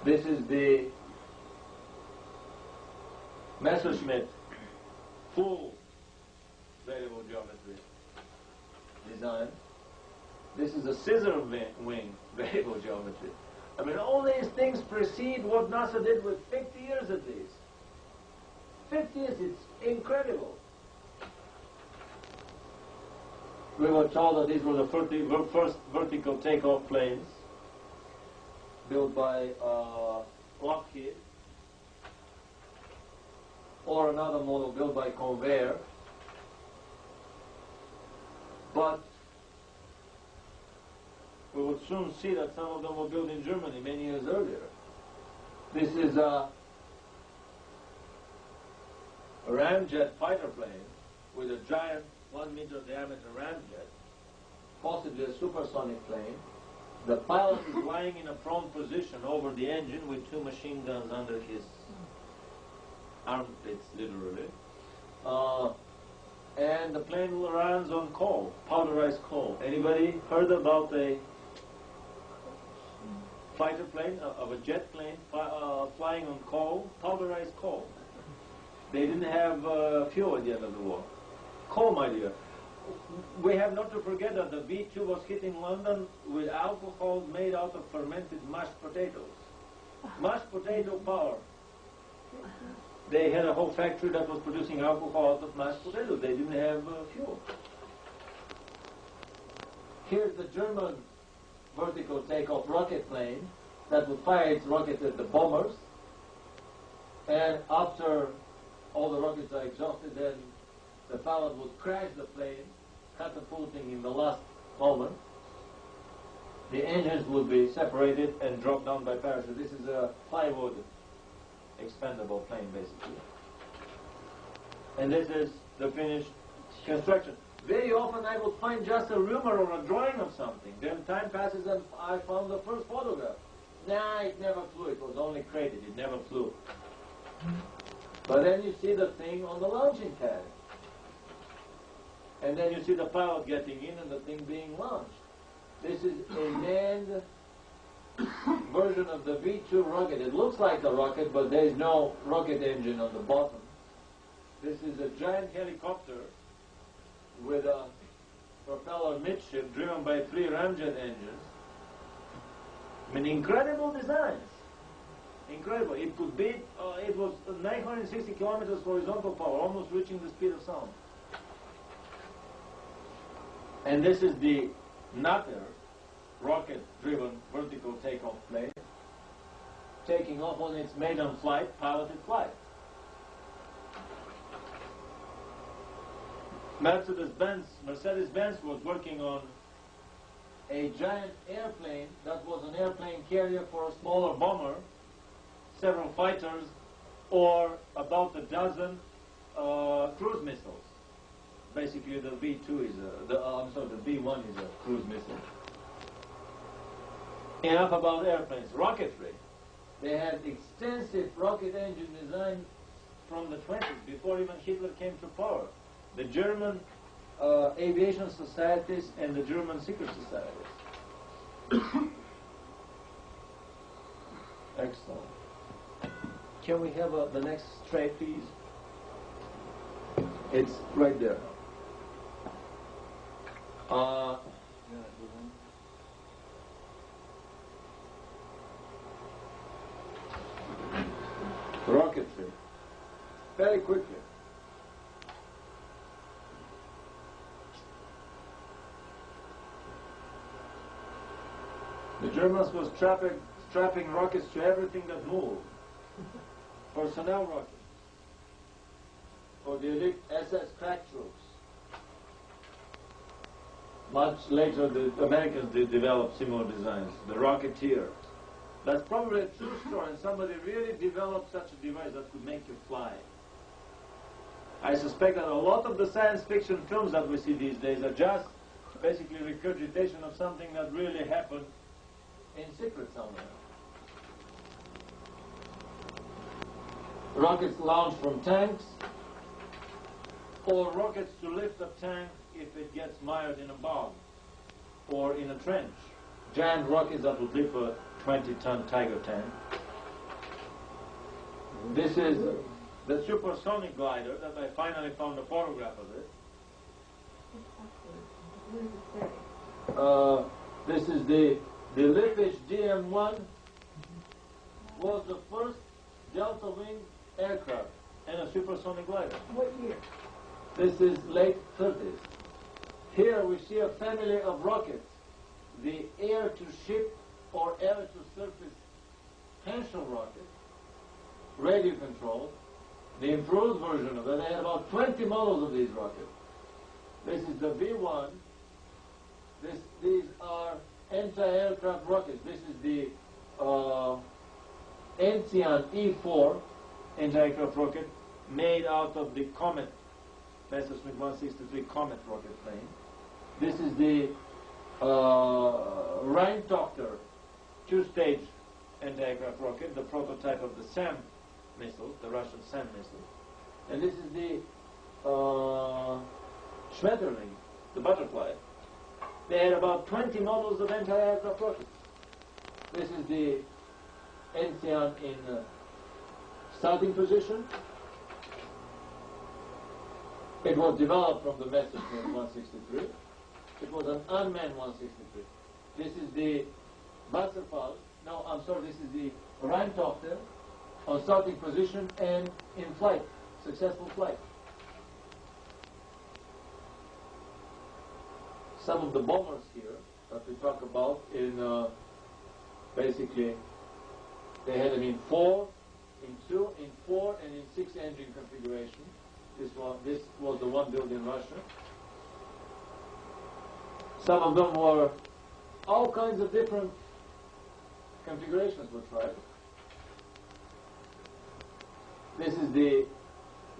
Speaker 1: This is the Messerschmitt full variable geometry design. This is a scissor wing variable geometry. I mean, all these things precede what NASA did with 50 years at least. 50 years, it's incredible. We were told that these were the first vertical takeoff planes built by Lockheed, or another model built by Convair. But we would soon see that some of them were built in Germany many years earlier. This is a ramjet fighter plane with a giant 1 meter diameter ramjet, possibly a supersonic plane. The pilot is lying in a prone position over the engine with 2 machine guns under his armpits, literally. And the plane runs on coal, powderized coal. Anybody heard about a fighter plane, of a jet plane flying on coal, powderized coal? They didn't have fuel at the end of the war. Coal, my dear. We have not to forget that the V-2 was hitting London with alcohol made out of fermented mashed potatoes. Mashed potato power. They had a whole factory that was producing alcohol out of mashed potatoes. They didn't have fuel. Here's the German vertical takeoff rocket plane that would fire its rockets at the bombers. And after all the rockets are exhausted, then the pilot would crash the plane, catapulting in the last moment. The engines would be separated and dropped down by parachute. This is a plywood expendable plane, basically. And this is the finished construction. Very often I would find just a rumor or a drawing of something. Then time passes and I found the first photograph. Nah, it never flew. It was only crated. It never flew. But then you see the thing on the launching pad. And then you see the pilot getting in and the thing being launched. This is a manned version of the V2 rocket. It looks like a rocket, but there is no rocket engine on the bottom. This is a giant helicopter with a propeller midship driven by 3 ramjet engines. I mean, incredible designs. Incredible. It could beat, it was 960 kilometers horizontal power, almost reaching the speed of sound. And this is the Natter rocket-driven vertical takeoff plane, taking off on its maiden flight, piloted flight. Mercedes-Benz was working on a giant airplane that was an airplane carrier for a smaller bomber, several fighters, or about a dozen cruise missiles. Basically, the V2 is the V1 is a cruise missile. Enough about airplanes. Rocketry. They had extensive rocket engine design from the 20s, before even Hitler came to power. The German aviation societies and the German secret societies. Excellent. Can we have the next tray, please? It's right there. Rocketry. Very quickly. The Germans were strapping rockets to everything that moved. Personnel rockets. For the elite SS crack troops. Much later, the Americans did develop similar designs. The Rocketeer. That's probably a true story, and somebody really developed such a device that could make you fly. I suspect that a lot of the science fiction films that we see these days are just basically regurgitation of something that really happened in secret somewhere. Rockets launched from tanks, or rockets to lift a tank if it gets mired in a bog or in a trench. Giant rockets that would lift a 20-ton Tiger tank. This is the supersonic glider that I finally found a photograph of it. This is the Lippisch DM-1, was the first delta wing aircraft and a supersonic glider.
Speaker 2: What year?
Speaker 1: This is late 30s. Here we see a family of rockets. The air-to-ship or air-to-surface tensile rocket, radio-controlled. The improved version of it, they had about 20 models of these rockets. This is the V1. These are anti-aircraft rockets. This is the Enzian E4 anti-aircraft rocket made out of the Comet, Messerschmitt 163 Comet rocket plane. This is the Rheintochter 2-stage anti-aircraft rocket, the prototype of the SAM missile, the Russian SAM missile. And this is the Schmetterling, the butterfly. They had about 20 models of anti-aircraft rockets. This is the Enzian in starting position. It was developed from the Messerschmitt 163. It was an unmanned 163. This is the Wasserfall. No, I'm sorry, this is the Rheintochter on starting position and in flight, successful flight. Some of the bombers here that we talk about in basically they had them in 4, in 2, in 4, and in 6 engine configuration. This was the one built in Russia. Some of them were all kinds of different configurations were tried. This is the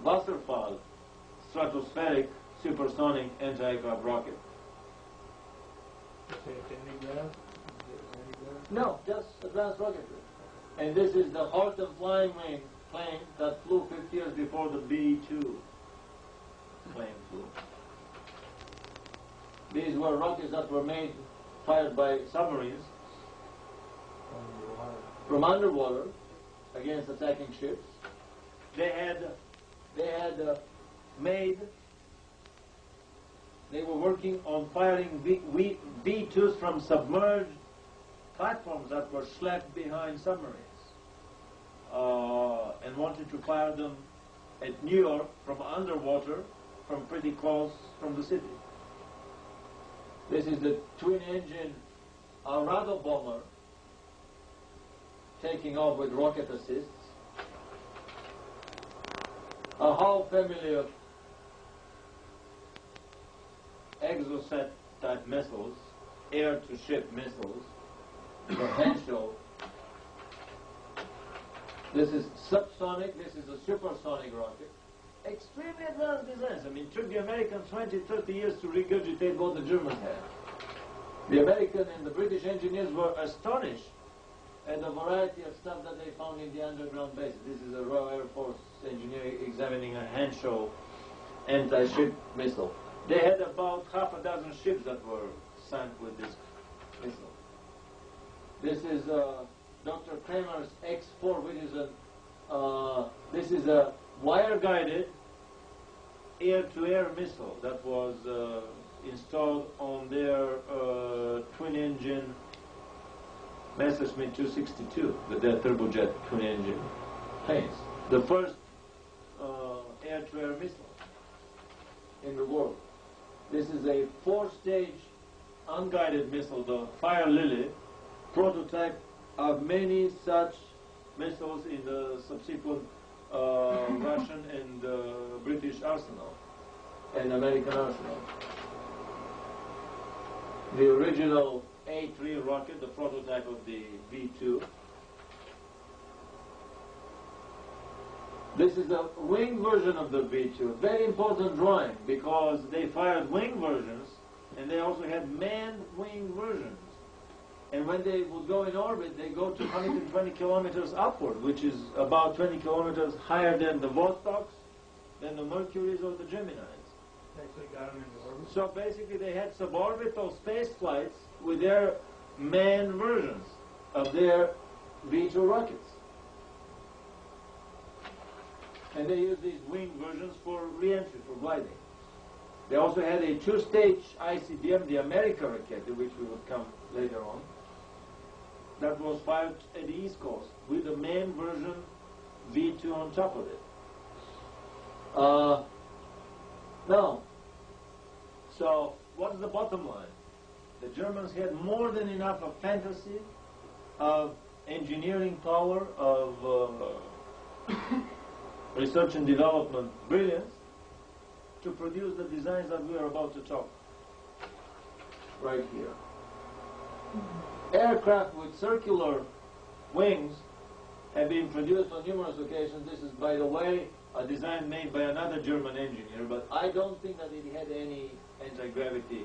Speaker 1: Wasserfall stratospheric supersonic anti-aircraft rocket. No, just advanced rocketry. And this is the Horten flying wing plane that flew 50 years before the B-2 plane flew. These were rockets that were fired by submarines. from underwater against attacking ships. They were working on firing V2s from submerged platforms that were schlepped behind submarines, and wanted to fire them at New York from underwater, from pretty close from the city. This is the twin-engine Arado bomber taking off with rocket assists. A whole family of exocet type missiles, air-to-ship missiles, the Henshaw. This is subsonic, this is a supersonic rocket. Extremely advanced designs. I mean, it took the Americans 20, 30 years to regurgitate what the Germans had. The American and the British engineers were astonished at the variety of stuff that they found in the underground bases. This is a Royal Air Force engineer examining a Henshaw anti-ship missile. They had about half a dozen ships that were sunk with this missile. This is Dr. Kramer's X-4, which is this is a wire-guided air-to-air missile that was installed on their twin-engine Messerschmitt 262, their turbojet twin-engine planes. The first air-to-air missile in the world. This is a 4-stage unguided missile, the Fire Lily, prototype of many such missiles in the subsequent Russian and British arsenal and American arsenal. The original A3 rocket, the prototype of the V2. This is a wing version of the V2. Very important drawing because they fired wing versions and they also had manned wing versions. And when they would go in orbit, they go to 120 kilometers upward, which is about 20 kilometers higher than the Vostoks, than the Mercuries or the Geminis.
Speaker 3: Actually got them into orbit.
Speaker 1: So basically they had suborbital space flights with their manned versions of their V2 rockets. And they used these wing versions for re-entry, for gliding. They also had a 2-stage ICBM, the America rocket, to which we would come later on, that was fired at the East Coast with the main version V2 on top of it. Now, so what's the bottom line? The Germans had more than enough of fantasy, of engineering power, of research and development brilliance to produce the designs that we are about to talk right here. Aircraft with circular wings have been produced on numerous occasions. This is, by the way, a design made by another German engineer, but I don't think that it had any anti-gravity.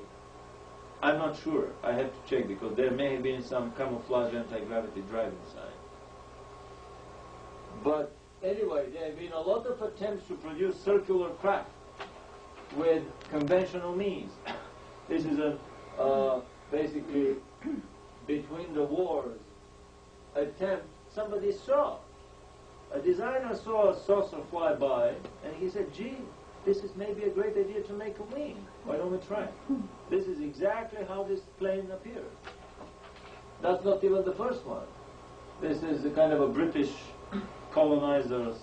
Speaker 1: I'm not sure. I have to check because there may have been some camouflage anti-gravity drive inside. But anyway, there have been a lot of attempts to produce circular craft with conventional means. This is a basically between the wars attempt. Somebody saw, a designer saw a saucer fly by, and he said, gee, this is maybe a great idea to make a wing. Why don't we try it? This is exactly how this plane appeared. That's not even the first one. This is a kind of a British colonizer's,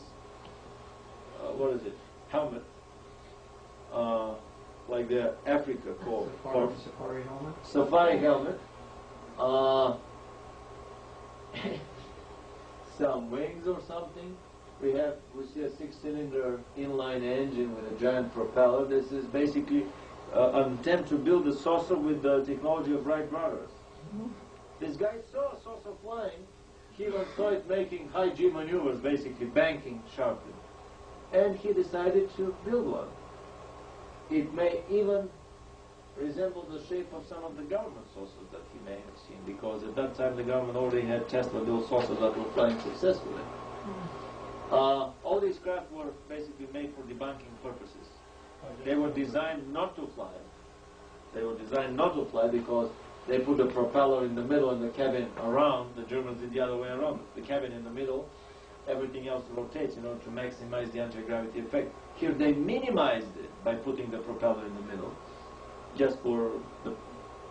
Speaker 1: helmet. Like the Africa Corps.
Speaker 3: Safari helmet.
Speaker 1: Safari helmet. Some wings or something. We see a 6-cylinder inline engine with a giant propeller. This is basically an attempt to build a saucer with the technology of Wright brothers. This guy saw a saucer flying. He saw it making high G maneuvers, basically banking sharply. And he decided to build one. It may even resemble the shape of some of the government saucers that he may have seen, because at that time the government already had Tesla-built saucers that were flying successfully. All these craft were basically made for debunking purposes. They were designed not to fly. They were designed not to fly because They put the propeller in the middle and the cabin around. The Germans did the other way around. The cabin in the middle, everything else rotates in order to maximize the anti-gravity effect. Here they minimized it by putting the propeller in the middle, just for the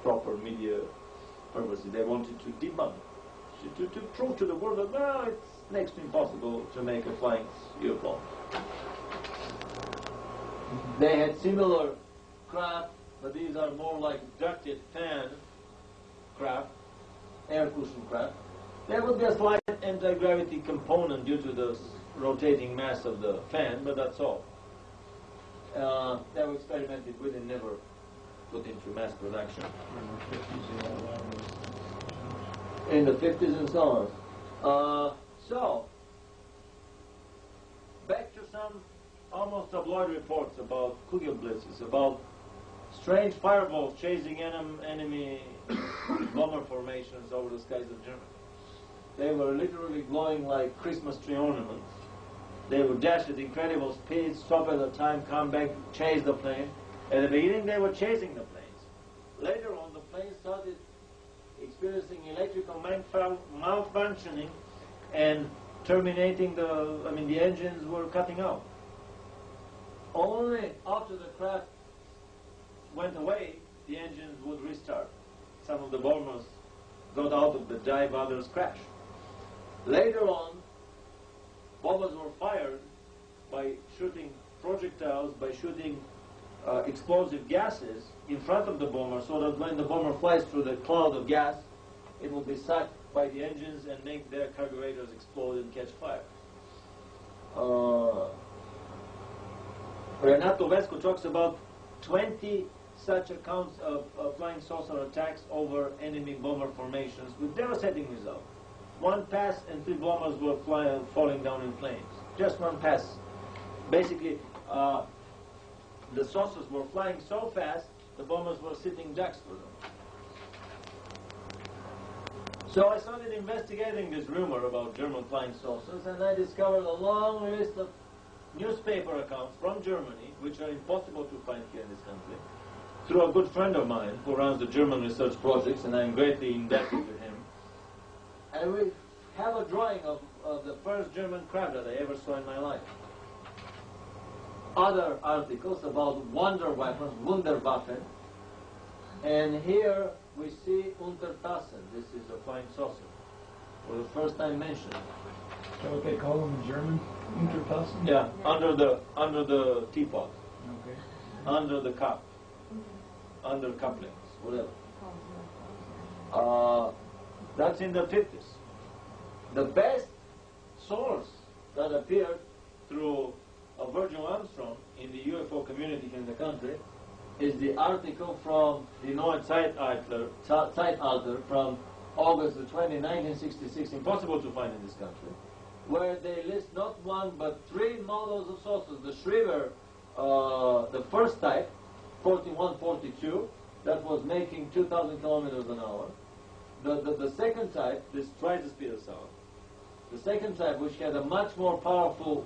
Speaker 1: proper media purposes. They wanted to debunk, to prove to the world that, well, it's next to impossible to make a flying UFO. They had similar craft, but these are more like ducted fan craft, air cushion craft. There would be a slight anti-gravity component due to the rotating mass of the fan, but that's all. They were experimented with and never put into mass production. In the 50s and so on. So, back to some almost tabloid reports about Kugelblitzes, about strange fireballs chasing enemy bomber formations over the skies of Germany. They were literally glowing like Christmas tree ornaments. They would dash at incredible speeds, stop at a time, come back, chase the plane. At the beginning they were chasing the planes. Later on the planes started experiencing electrical malfunctioning and terminating the engines were cutting out. Only after the craft went away, the engines would restart. Some of the bombers got out of the dive, others crashed. Later on, bombers were fired by shooting projectiles, by shooting explosive gases in front of the bomber, so that when the bomber flies through the cloud of gas, it will be sucked by the engines and make their carburetors explode and catch fire. Renato Vesco talks about 20 such accounts of flying saucer attacks over enemy bomber formations with devastating results. One pass and 3 bombers were falling down in flames. Just one pass. Basically, the saucers were flying so fast, the bombers were sitting ducks for them. So I started investigating this rumor about German flying saucers, and I discovered a long list of newspaper accounts from Germany, which are impossible to find here in this country, through a good friend of mine who runs the German research projects, and I'm greatly indebted to him. And we have a drawing of the first German craft that I ever saw in my life. Other articles about wonder weapons, Wunderwaffen, and here we see Untertassen. This is a flying saucer, for the first time mentioned.
Speaker 3: Is that what they call them in German? Untertassen?
Speaker 1: Yeah, under the teapot,
Speaker 3: Okay.
Speaker 1: under the cup, under couplings, whatever. That's in the 50s. The best source that appeared through Virgil Armstrong in the UFO community in the country is the article from the Neue Zeitalter from August the 20th, 1966, impossible to find in this country, where they list not one but 3 models of saucers. The Schriever, the first type, 4142, that was making 2,000 kilometers an hour. The second type, this twice the speed of sound. The second type, which had a much more powerful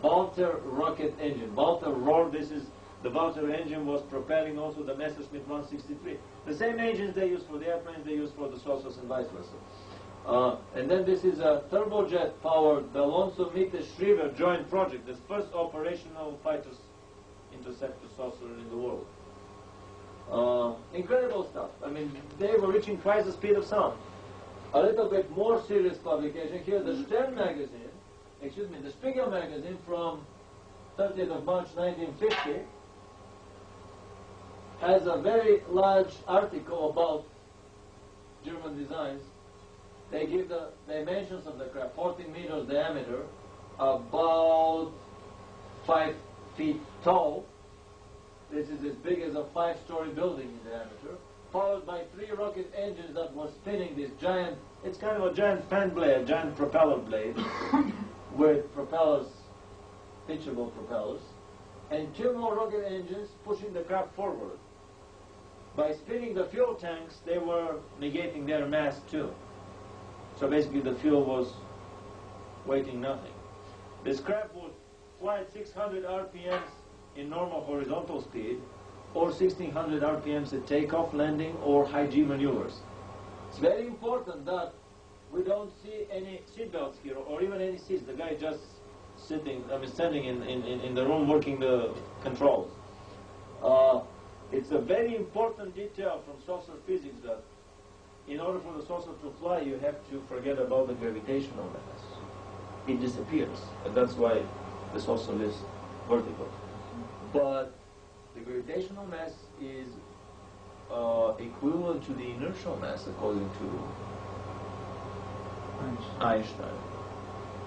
Speaker 1: Walter rocket engine. Walter roared. This is the Walter engine was propelling also the Messerschmitt 163. The same engines they use for the airplanes, they use for the saucers and vice versa. And then this is a turbojet powered the Alonso Miete Schriever joint project, this first operational fighters interceptor saucer in the world. Incredible stuff. I mean, they were reaching twice the speed of sound. A little bit more serious publication here, the Stern magazine, the Spiegel magazine from 30th of March 1950 has a very large article about German designs. They give the dimensions of the craft, 14 meters diameter, about 5 feet tall. This is as big as a 5-story building in diameter, powered by 3 rocket engines that were spinning this giant, it's kind of a giant fan blade, a giant propeller blade, with propellers, pitchable propellers, and 2 more rocket engines pushing the craft forward. By spinning the fuel tanks, they were negating their mass too. So basically the fuel was weighing nothing. This craft would fly at 600 RPMs in normal horizontal speed or 1600 RPMs at takeoff, landing, or high G maneuvers. It's very important that we don't see any seatbelts here, or even any seats. The guy just standing in the room working the controls. It's a very important detail from saucer physics that in order for the saucer to fly, you have to forget about the gravitational mass. It disappears, and that's why the saucer is vertical. But the gravitational mass is equivalent to the inertial mass according to Einstein.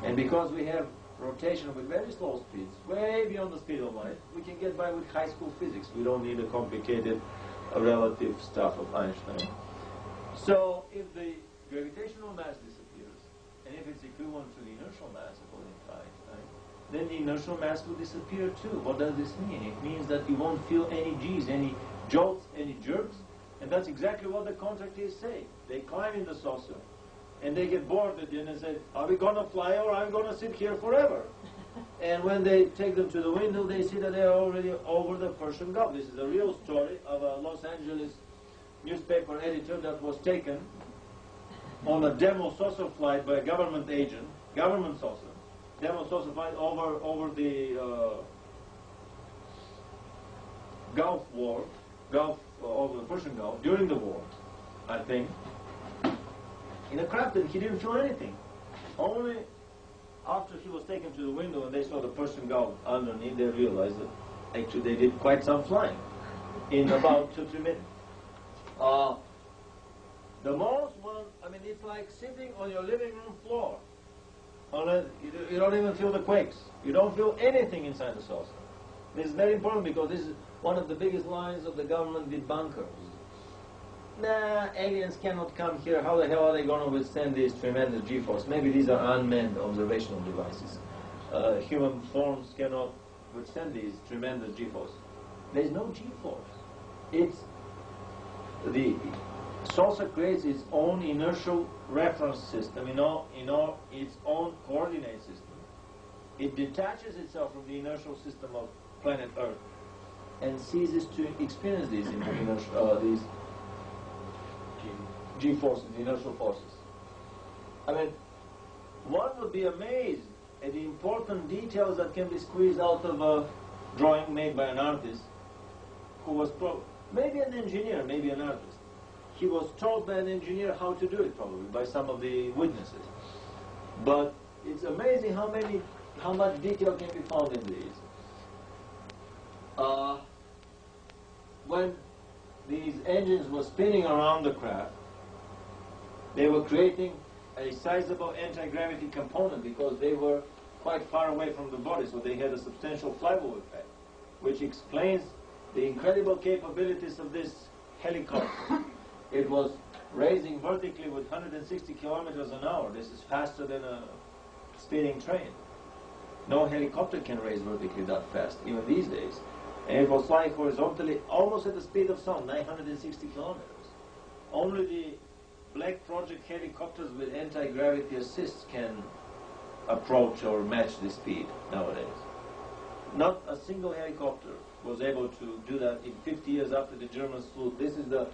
Speaker 1: And because we have rotation with very slow speeds, way beyond the speed of light, we can get by with high school physics. We don't need the complicated relative stuff of Einstein. So if the gravitational mass disappears, and if it's equivalent to the inertial mass according to Einstein, then the inertial mass will disappear too. What does this mean? It means that you won't feel any G's, any jolts, any jerks, and that's exactly what the contractors say. They climb in the saucer, and they get bored at the end and say, are we going to fly or I'm going to sit here forever? And when they take them to the window, they see that they're already over the Persian Gulf. This is a real story of a Los Angeles newspaper editor that was taken on a demo saucer flight by a government agent, government saucer, demo saucer flight over the Gulf War, over the Persian Gulf, during the war, I think, in a craft that he didn't feel anything. Only after he was taken to the window and they saw the Persian Gulf underneath, they realized that actually they did quite some flying in about 2-3 minutes. The most one, I mean, it's like sitting on your living room floor. You don't even feel the quakes. You don't feel anything inside the saucer. This is very important because this is one of the biggest lines of the government debunkers. Nah, aliens cannot come here. How the hell are they going to withstand this tremendous G-force? Maybe these are unmanned observational devices. Human forms cannot withstand these tremendous G-force. There is no G-force. It's the saucer creates its own inertial reference system, its own coordinate system. It detaches itself from the inertial system of planet Earth and ceases to experience these these G-forces, inertial forces. I mean, one would be amazed at the important details that can be squeezed out of a drawing made by an artist who was maybe an engineer, maybe an artist. He was told by an engineer how to do it, probably, by some of the witnesses. But it's amazing how much detail can be found in these. When these engines were spinning around the craft, they were creating a sizable anti-gravity component because they were quite far away from the body, so they had a substantial flywheel effect, which explains the incredible capabilities of this helicopter. It was raising vertically with 160 kilometers an hour. This is faster than a speeding train. No helicopter can raise vertically that fast, even these days. And it was flying horizontally almost at the speed of sound, 960 kilometers. Only the Black Project helicopters with anti-gravity assists can approach or match the speed nowadays. Not a single helicopter was able to do that in 50 years after the Germans flew. This is the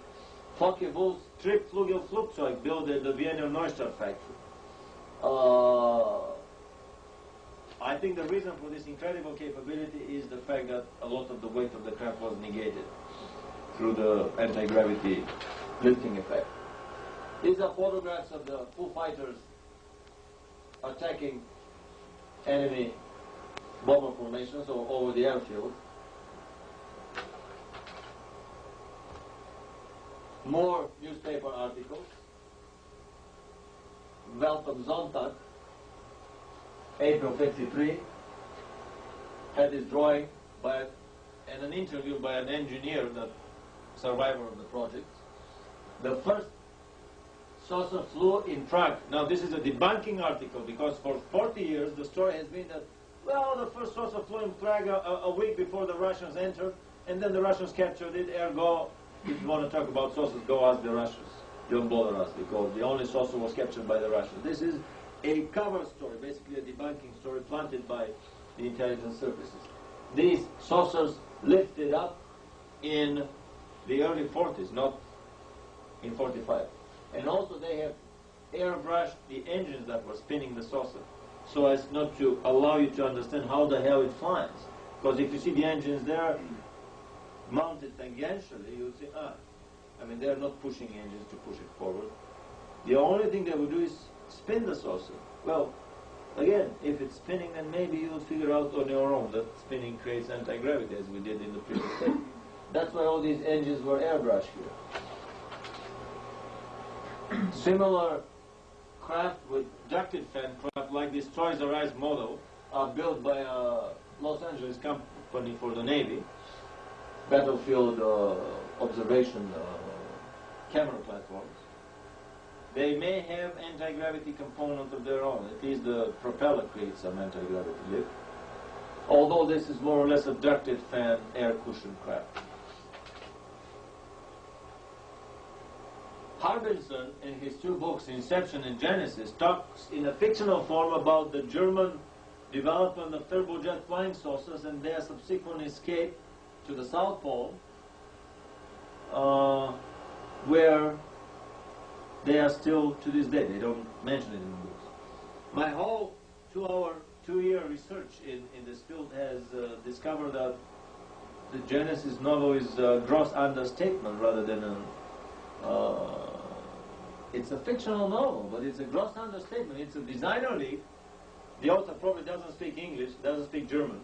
Speaker 1: Focke-Wulf's Triebflugelflugzeug built at the Wiener Neustadt factory. I think the reason for this incredible capability is the fact that a lot of the weight of the craft was negated through the anti-gravity lifting effect. These are photographs of the Foo Fighters attacking enemy bomber formations or over the airfield. More newspaper articles. Welt am Sonntag, April 53, had this drawing and an interview by an engineer, the survivor of the project. The first saucer flew in Prague. Now this is a debunking article because for 40 years the story has been that, well, the first saucer flew in Prague a week before the Russians entered, and then the Russians captured it. Ergo, if you want to talk about saucers, go ask the Russians. Don't bother us because the only saucer was captured by the Russians. This is a cover story, basically a debunking story planted by the intelligence services. These saucers lifted up in the early 40s, not in 45. And also they have airbrushed the engines that were spinning the saucer, so as not to allow you to understand how the hell it flies. Because if you see the engines there mounted tangentially, you'll see, I mean, they're not pushing engines to push it forward. The only thing they would do is spin the saucer. Well, again, if it's spinning, then maybe you'll figure out on your own that spinning creates anti-gravity, as we did in the previous step. That's why all these engines were airbrushed here. Similar craft with ducted fan craft, like this Toys R Us model, are built by a Los Angeles company for the Navy, battlefield observation camera platforms. They may have anti-gravity component of their own. At least the propeller creates some anti-gravity lift. Although this is more or less a ducted fan air cushion craft. Harbinson, in his two books, Inception and Genesis, talks in a fictional form about the German development of turbojet flying saucers and their subsequent escape to the South Pole, where they are still to this day. They don't mention it in the books. My whole two-year research in this field has discovered that the Genesis novel is a gross understatement rather than it's a fictional novel, but it's a gross understatement. It's a designer leak. The author probably doesn't speak English, doesn't speak German.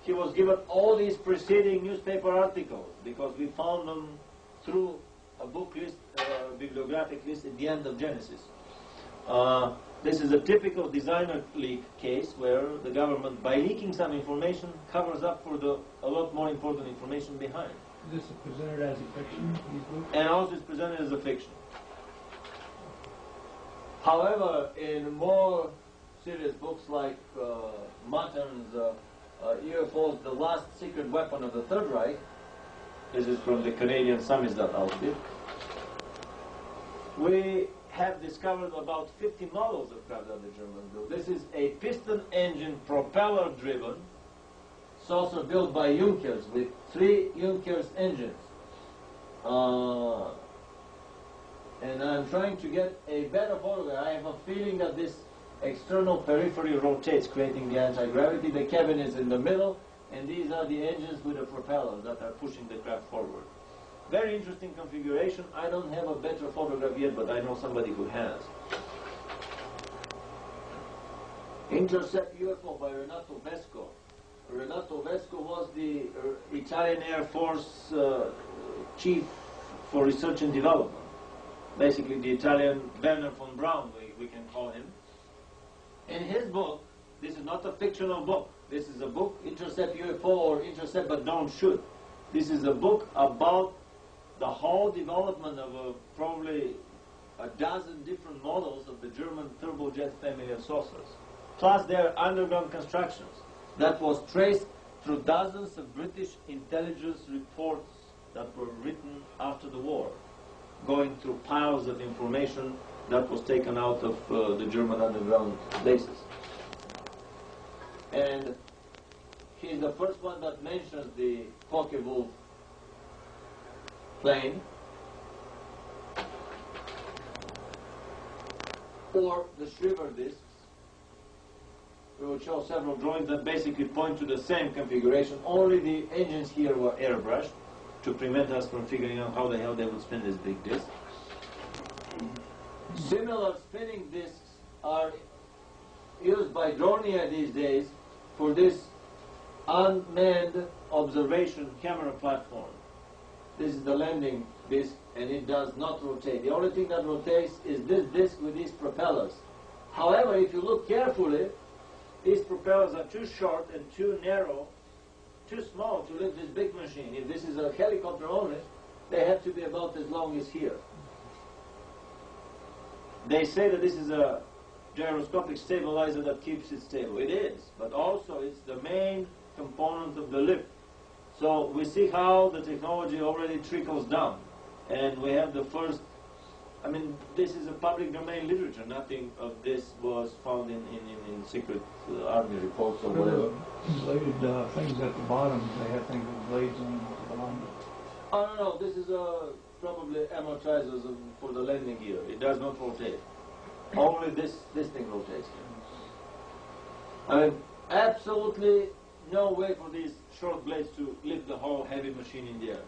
Speaker 1: He was given all these preceding newspaper articles because we found them through a book list, bibliographic list at the end of Genesis. This is a typical designer leak case where the government, by leaking some information, covers up for a lot more important information behind.
Speaker 3: This is presented as a fiction, these books?
Speaker 1: And also it's presented as a fiction. However, in more serious books like Mutton's UFOs, The Last Secret Weapon of the Third Reich, this is from the Canadian Samizdat outfit, we have discovered about 50 models of craft that the Germans built. This is a piston engine propeller driven saucer built by Junkers with 3 Junkers engines. And I'm trying to get a better photograph. I have a feeling that this external periphery rotates, creating the anti-gravity. The cabin is in the middle, and these are the engines with the propellers that are pushing the craft forward. Very interesting configuration. I don't have a better photograph yet, but I know somebody who has. Intercept UFO by Renato Vesco. Renato Vesco was the Italian Air Force chief for research and development. Basically the Italian Werner von Braun, we can call him. In his book, this is not a fictional book. This is a book, Intercept UFO or Intercept but Don't Shoot. This is a book about the whole development of probably a dozen different models of the German turbojet family of saucers, plus their underground constructions that was traced through dozens of British intelligence reports that were written after the war, going through piles of information that was taken out of the German underground bases. And he's the first one that mentions the Focke-Wulf plane, or the Shriver discs. We will show several drawings that basically point to the same configuration, only the engines here were airbrushed to prevent us from figuring out how the hell they would spin this big disc. Similar spinning discs are used by Dornier these days for this unmanned observation camera platform. This is the landing disc, and it does not rotate. The only thing that rotates is this disc with these propellers. However, if you look carefully, these propellers are too short and too narrow, too small to lift this big machine. If this is a helicopter only, they have to be about as long as here. They say that this is a gyroscopic stabilizer that keeps it stable. It is, but also it's the main component of the lift. So we see how the technology already trickles down. And we have the first, I mean, this is a public domain literature. Nothing of this was found in secret army reports or whatever.
Speaker 3: Bladed things at the bottom, they have things with blades on them at the bottom.
Speaker 1: Oh no, this is probably amortizers for the landing gear. It does not rotate. Only this thing rotates. I mean, absolutely no way for these short blades to lift the whole heavy machine in the air.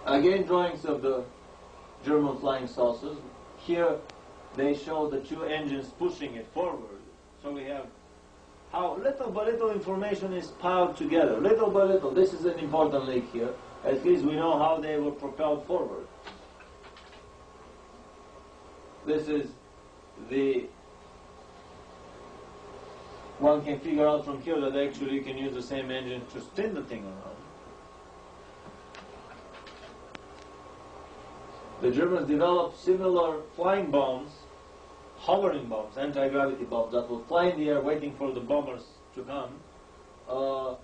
Speaker 1: Again, drawings of the German flying saucers. Here they show the two engines pushing it forward. So we have how little by little information is piled together. Little by little. This is an important link here. At least we know how they were propelled forward. This is the... One can figure out from here that actually you can use the same engine to spin the thing around. The Germans developed similar flying bombs, hovering bombs, anti-gravity bombs that would fly in the air waiting for the bombers to come. 4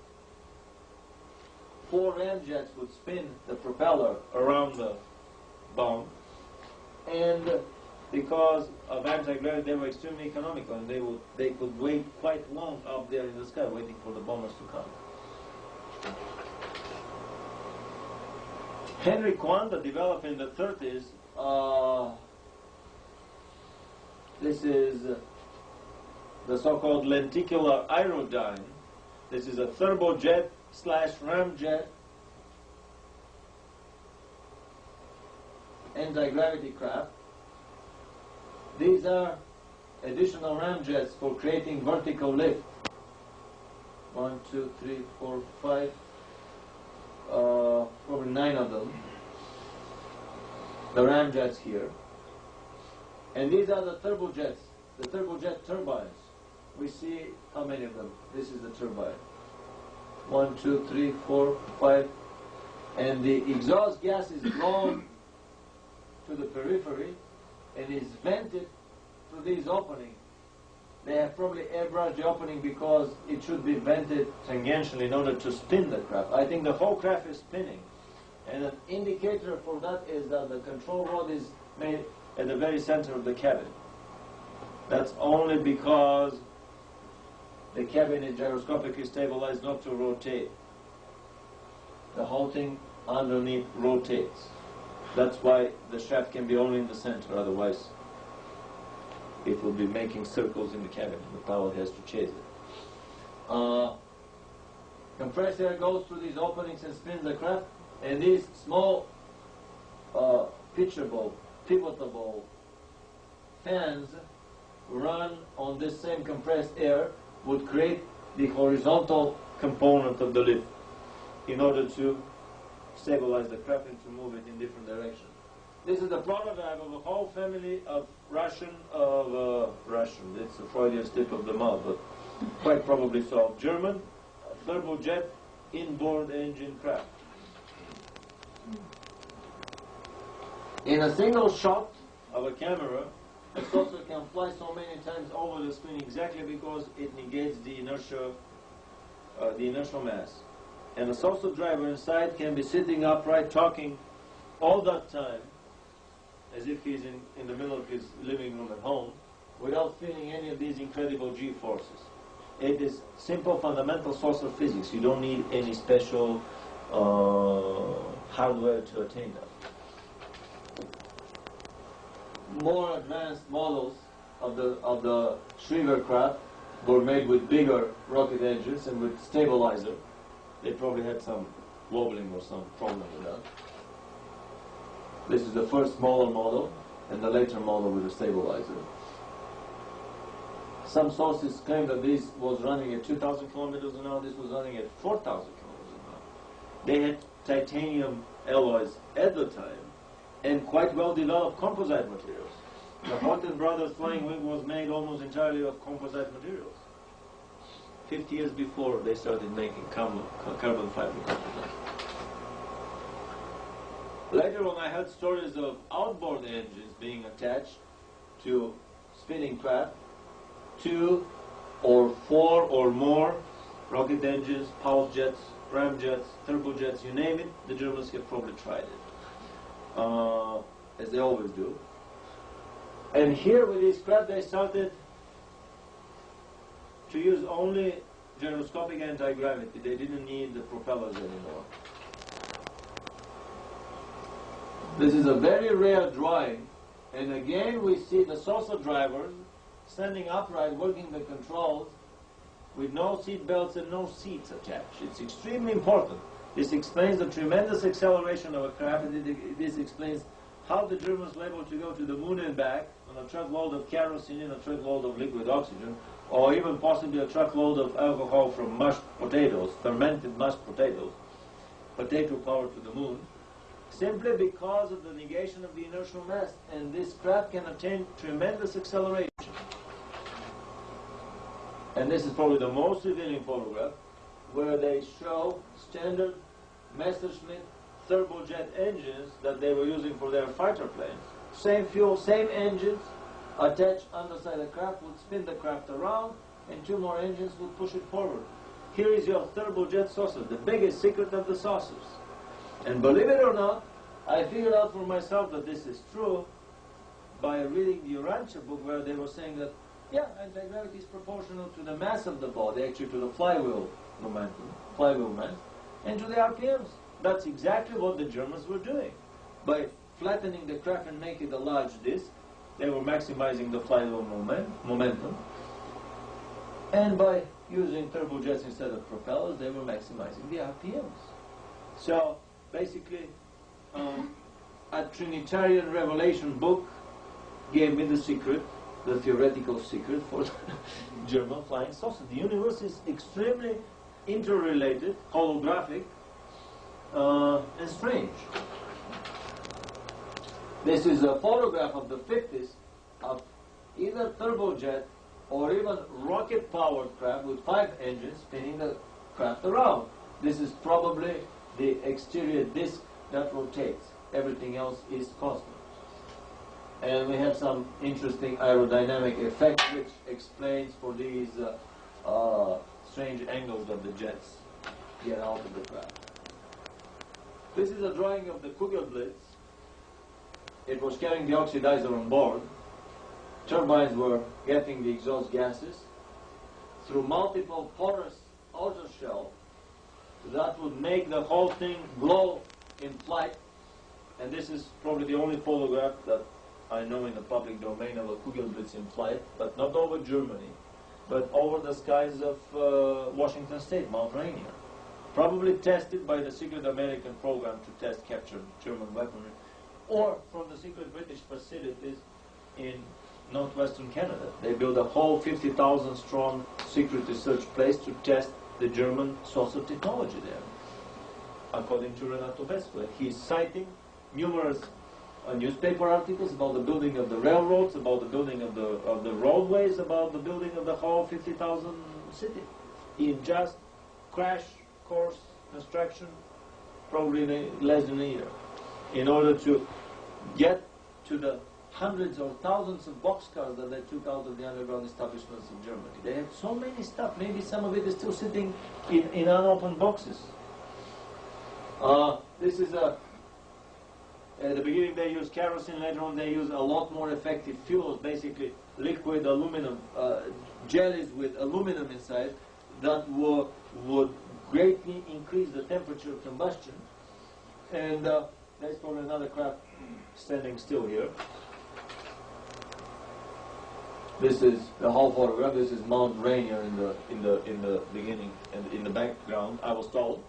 Speaker 1: ramjets would spin the propeller around the bomb, and because of anti-gravity they were extremely economical, and they could wait quite long up there in the sky waiting for the bombers to come. Henry Quanda developed in the 30s, this is the so-called lenticular aerodyne. This is a turbojet / ramjet anti-gravity craft. These are additional ramjets for creating vertical lift. 1, 2, 3, 4, 5, probably 9 of them. The ramjets here. And these are the turbojets, the turbojet turbines. We see how many of them. This is the turbine. 1, 2, 3, 4, 5. And the exhaust gas is blown to the periphery and is vented through these openings. They have probably airbrushed the opening because it should be vented tangentially in order to spin the craft. I think the whole craft is spinning. And an indicator for that is that the control rod is made at the very center of the cabin. That's only because the cabin is gyroscopically stabilized not to rotate. The whole thing underneath rotates. That's why the shaft can be only in the center, otherwise it will be making circles in the cabin. The pilot has to chase it. Compressed air goes through these openings and spins the craft, and these small pitchable, pivotable fans run on this same compressed air would create the horizontal component of the lift in order to stabilize the craft and to move it in different directions. This is the prototype of a whole family of Russian, it's a Freudian slip of the mouth, but quite probably so, German turbojet inboard engine craft. In a single shot of a camera, a saucer can fly so many times over the screen exactly because it negates the inertia, the inertial mass. And the saucer driver inside can be sitting upright talking all that time as if he's in the middle of his living room at home without feeling any of these incredible G-forces. It is simple fundamental saucer physics. You don't need any special hardware to attain that. More advanced models of the Schriever craft were made with bigger rocket engines and with stabilizer. They probably had some wobbling or some problem with that. This is the first smaller model and the later model with a stabilizer. Some sources claim that this was running at 2,000 kilometers an hour, this was running at 4,000 kilometers an hour. They had titanium alloys at the time and quite well developed composite materials. The Horten Brothers flying wing was made almost entirely of composite materials. 50 years before they started making carbon fiber composite. Later on I heard stories of outboard engines being attached to spinning craft, 2 or 4 or more rocket engines, pulse jets, ramjets, turbojets, you name it, the Germans have probably tried it, as they always do. And here with this craft they started to use only gyroscopic anti-gravity. They didn't need the propellers anymore. This is a very rare drawing, and again we see the saucer drivers standing upright, working the controls with no seat belts and no seats attached. It's extremely important. This explains the tremendous acceleration of a craft, and this explains how the Germans were able to go to the moon and back on a truckload of kerosene and a truckload of liquid oxygen, or even possibly a truckload of alcohol from mashed potatoes, fermented mashed potatoes, potato power to the moon, simply because of the negation of the inertial mass. And this craft can attain tremendous acceleration. And this is probably the most revealing photograph, where they show standard Messerschmitt turbojet engines that they were using for their fighter planes. Same fuel, same engines attached underside the craft would spin the craft around, and two more engines would push it forward. Here is your turbojet saucer, the biggest secret of the saucers. And believe it or not, I figured out for myself that this is true by reading the Urantia book, where they were saying that, yeah, anti-gravity is proportional to the mass of the body, actually to the flywheel momentum, flywheel mass, and to the RPMs. That's exactly what the Germans were doing. By flattening the craft and making it a large disc, they were maximizing the flywheel momentum. And by using turbojets instead of propellers, they were maximizing the RPMs. So, basically, a Trinitarian Revelation book gave me the secret, the theoretical secret for German flying saucer. The universe is extremely interrelated, holographic, and strange. This is a photograph of the 50s of either turbojet or even rocket-powered craft with 5 engines spinning the craft around. This is probably the exterior disc that rotates. Everything else is constant. And we have some interesting aerodynamic effect which explains for these strange angles that the jets get out of the craft. This is a drawing of the Kugelblitz. It was carrying the oxidizer on board. Turbines were getting the exhaust gases through multiple porous outer shell that would make the whole thing blow in flight. And this is probably the only photograph that I know in the public domain of a Kugelblitz in flight, but not over Germany, but over the skies of Washington State, Mount Rainier. Probably tested by the secret American program to test captured German weaponry, or from the secret British facilities in northwestern Canada. They built a whole 50,000 strong secret research place to test the German saucer technology there, according to Renato Vesco. He's citing numerous newspaper articles about the building of the railroads, about the building of the roadways, about the building of the whole 50,000 city in just crash course construction, probably in less than a year, in order to get to the hundreds or thousands of boxcars that they took out of the underground establishments in Germany. They had so many stuff. Maybe some of it is still sitting in unopened boxes. This is at the beginning they used kerosene, later on they used a lot more effective fuels, basically liquid aluminum, jellies with aluminum inside that would greatly increase the temperature of combustion. And there's probably another craft standing still here. This is the whole photograph. This is Mount Rainier in the beginning and in the background, I was told.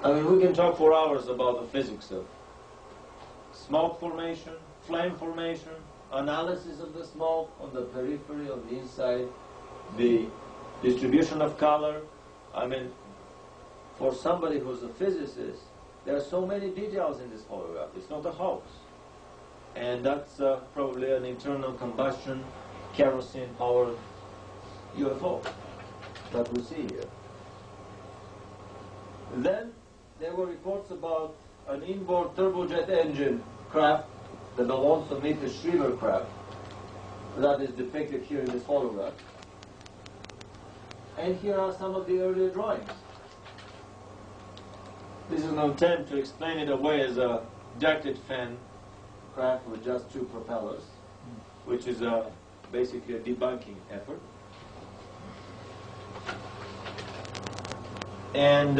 Speaker 1: I mean, we can talk for hours about the physics of smoke formation, flame formation, analysis of the smoke on the periphery, on the inside, the distribution of color. I mean, for somebody who's a physicist, there are so many details in this photograph. It's not a hoax. And that's probably an internal combustion, kerosene-powered UFO that we see here. Then there were reports about an inboard turbojet engine craft that will also meet the Schriever craft that is depicted here in this photograph. And here are some of the earlier drawings. This is an attempt to explain it away as a ducted fan craft with just 2 propellers, which is a basically a debunking effort. And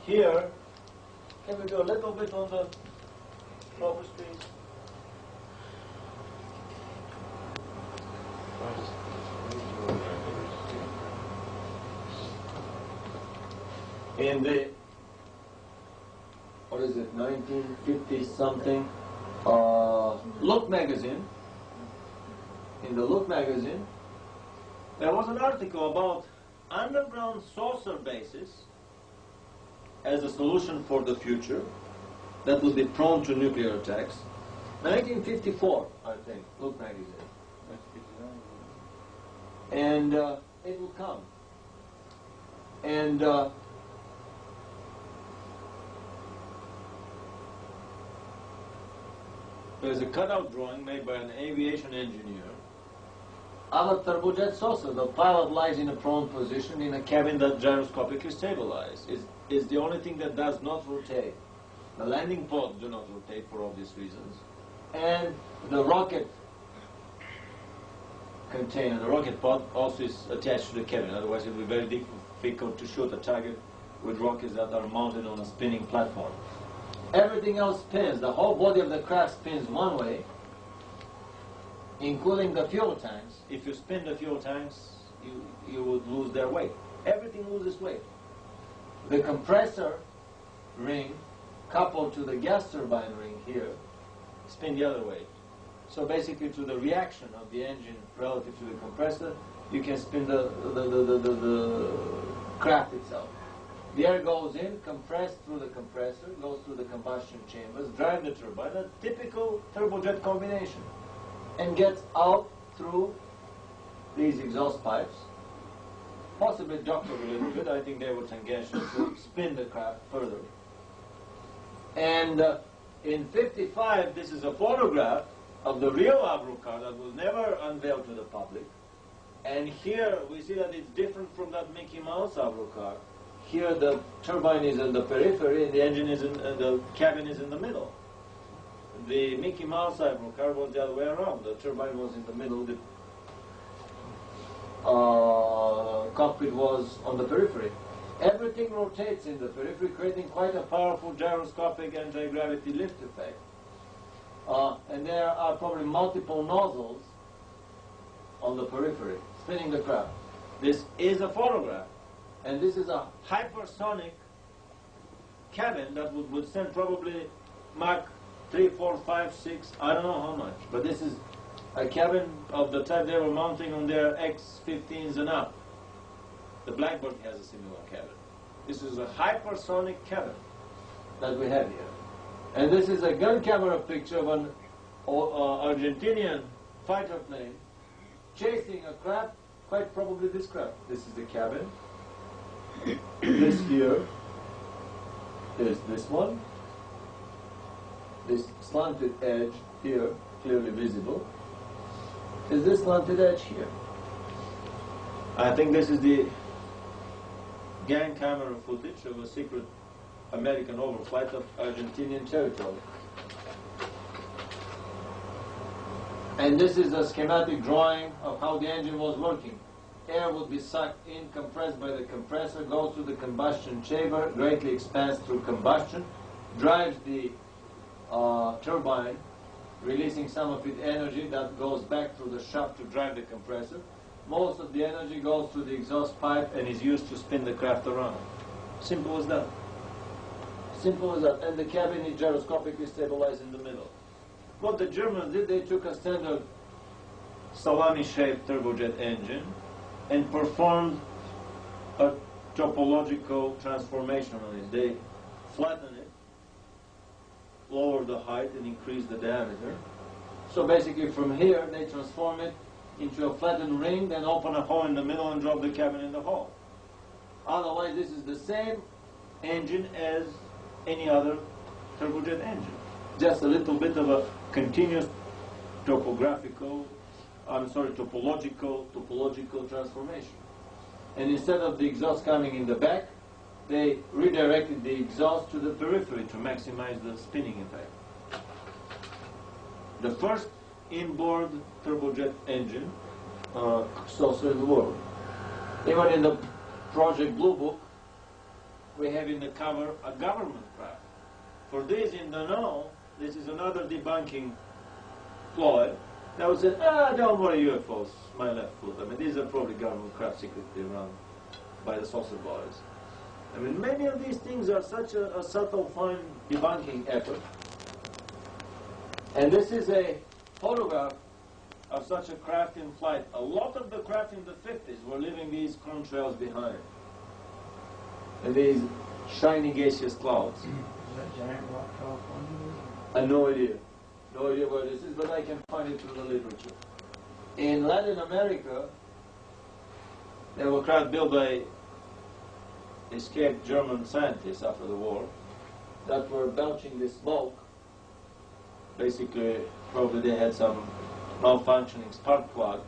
Speaker 1: here, can we go a little bit on the proper speed? In the, what is it, 1950 something, Look magazine, in the Look magazine, there was an article about underground saucer bases as a solution for the future that would be prone to nuclear attacks. 1954, I think, Look magazine. And it will come. And there's a cutout drawing made by an aviation engineer of a turbojet saucer. The pilot lies in a prone position in a cabin that gyroscopically stabilized. It's the only thing that does not rotate. The landing pods do not rotate for obvious reasons. And the rocket container, the rocket pod, also is attached to the cabin. Otherwise it would be very difficult to shoot a target with rockets that are mounted on a spinning platform. Everything else spins. The whole body of the craft spins one way, including the fuel tanks. If you spin the fuel tanks, you would lose their weight. Everything loses weight. The compressor ring, coupled to the gas turbine ring here, spin the other way. So basically, to the reaction of the engine relative to the compressor, you can spin the craft itself. The air goes in, compressed through the compressor, goes through the combustion chambers, drive the turbine, a typical turbojet combination, and gets out through these exhaust pipes, possibly ducted a little bit. I think they were tangential to spin the craft further. And in 55, this is a photograph of the real Avro car that was never unveiled to the public. And here we see that it's different from that Mickey Mouse Avro car. Here the turbine is in the periphery and the engine is in, the cabin is in the middle. The Mickey Mouse Avro car was the other way around. The turbine was in the middle, the cockpit was on the periphery. Everything rotates in the periphery, creating quite a powerful gyroscopic anti-gravity lift effect. And there are probably multiple nozzles on the periphery, spinning the craft. This is a photograph. And this is a hypersonic cabin that would send probably Mach 3, 4, 5, 6, I don't know how much. But this is a cabin of the type they were mounting on their X-15s and up. The Blackbird has a similar cabin. This is a hypersonic cabin that we have here. And this is a gun camera picture of an Argentinian fighter plane chasing a craft, quite probably this craft. This is the cabin. This here is this one. This slanted edge here, clearly visible, is this slanted edge here. I think this is the gang camera footage of a secret American overflight of Argentinian territory. And this is a schematic drawing of how the engine was working. Air would be sucked in, compressed by the compressor, goes to the combustion chamber, greatly expands through combustion, drives the turbine, releasing some of its energy that goes back through the shaft to drive the compressor. Most of the energy goes through the exhaust pipe and is used to spin the craft around. Simple as that. Simple as that. And the cabin is gyroscopically stabilized in the middle. What the Germans did, they took a standard salami-shaped turbojet engine and performed a topological transformation on it. They flattened it, lowered the height, and increased the diameter. So basically from here, they transform it into a flattened ring, then open a hole in the middle and drop the cabin in the hole. Otherwise, this is the same engine as any other turbojet engine. Just a little bit of a continuous topological transformation. And instead of the exhaust coming in the back, they redirected the exhaust to the periphery to maximize the spinning effect. The first inboard turbojet engine saucer in the world. Even in the Project Blue Book, we have in the cover a government craft. For these in the know, this is another debunking ploy. They would say, don't worry, UFOs, my left foot. I mean, these are probably government craft secretly run by the saucer boys. I mean, many of these things are such a subtle, fine debunking effort. And this is a photograph of such a craft in flight. A lot of the craft in the 50s were leaving these chrome trails behind. And these shiny gaseous clouds.
Speaker 3: Is that giant rock California?
Speaker 1: I have no idea. No idea where this is, but I can find it through the literature. In Latin America, there were craft built by escaped German scientists after the war that were belching this smoke. Basically, probably they had some malfunctioning spark plug,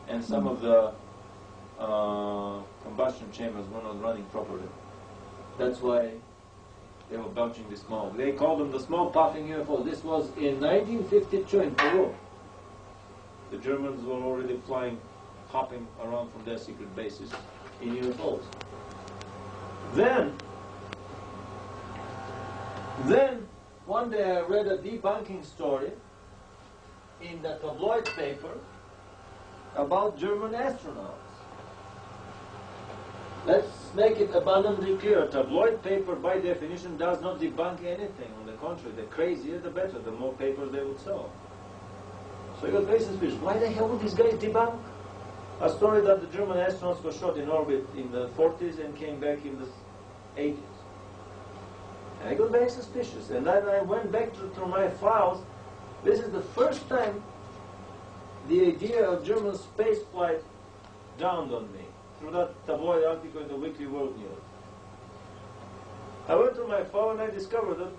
Speaker 1: and some of the combustion chambers were not running properly. That's why they were belching the smoke. They called them the smoke puffing UFOs. This was in 1952 in Peru. The Germans were already flying, hopping around from their secret bases in UFOs. Then, one day I read a debunking story in the tabloid paper about German astronauts. Let's make it abundantly clear. A tabloid paper, by definition, does not debunk anything. On the contrary, the crazier the better, the more papers they would sell. So you got very suspicious. Why the hell would these guys debunk a story that the German astronauts were shot in orbit in the 40s and came back in the 80s? And I got very suspicious. And then I went back to my files. This is the first time the idea of German spaceflight dawned on me, through that tabloid article in the Weekly World News. I went to my file and I discovered that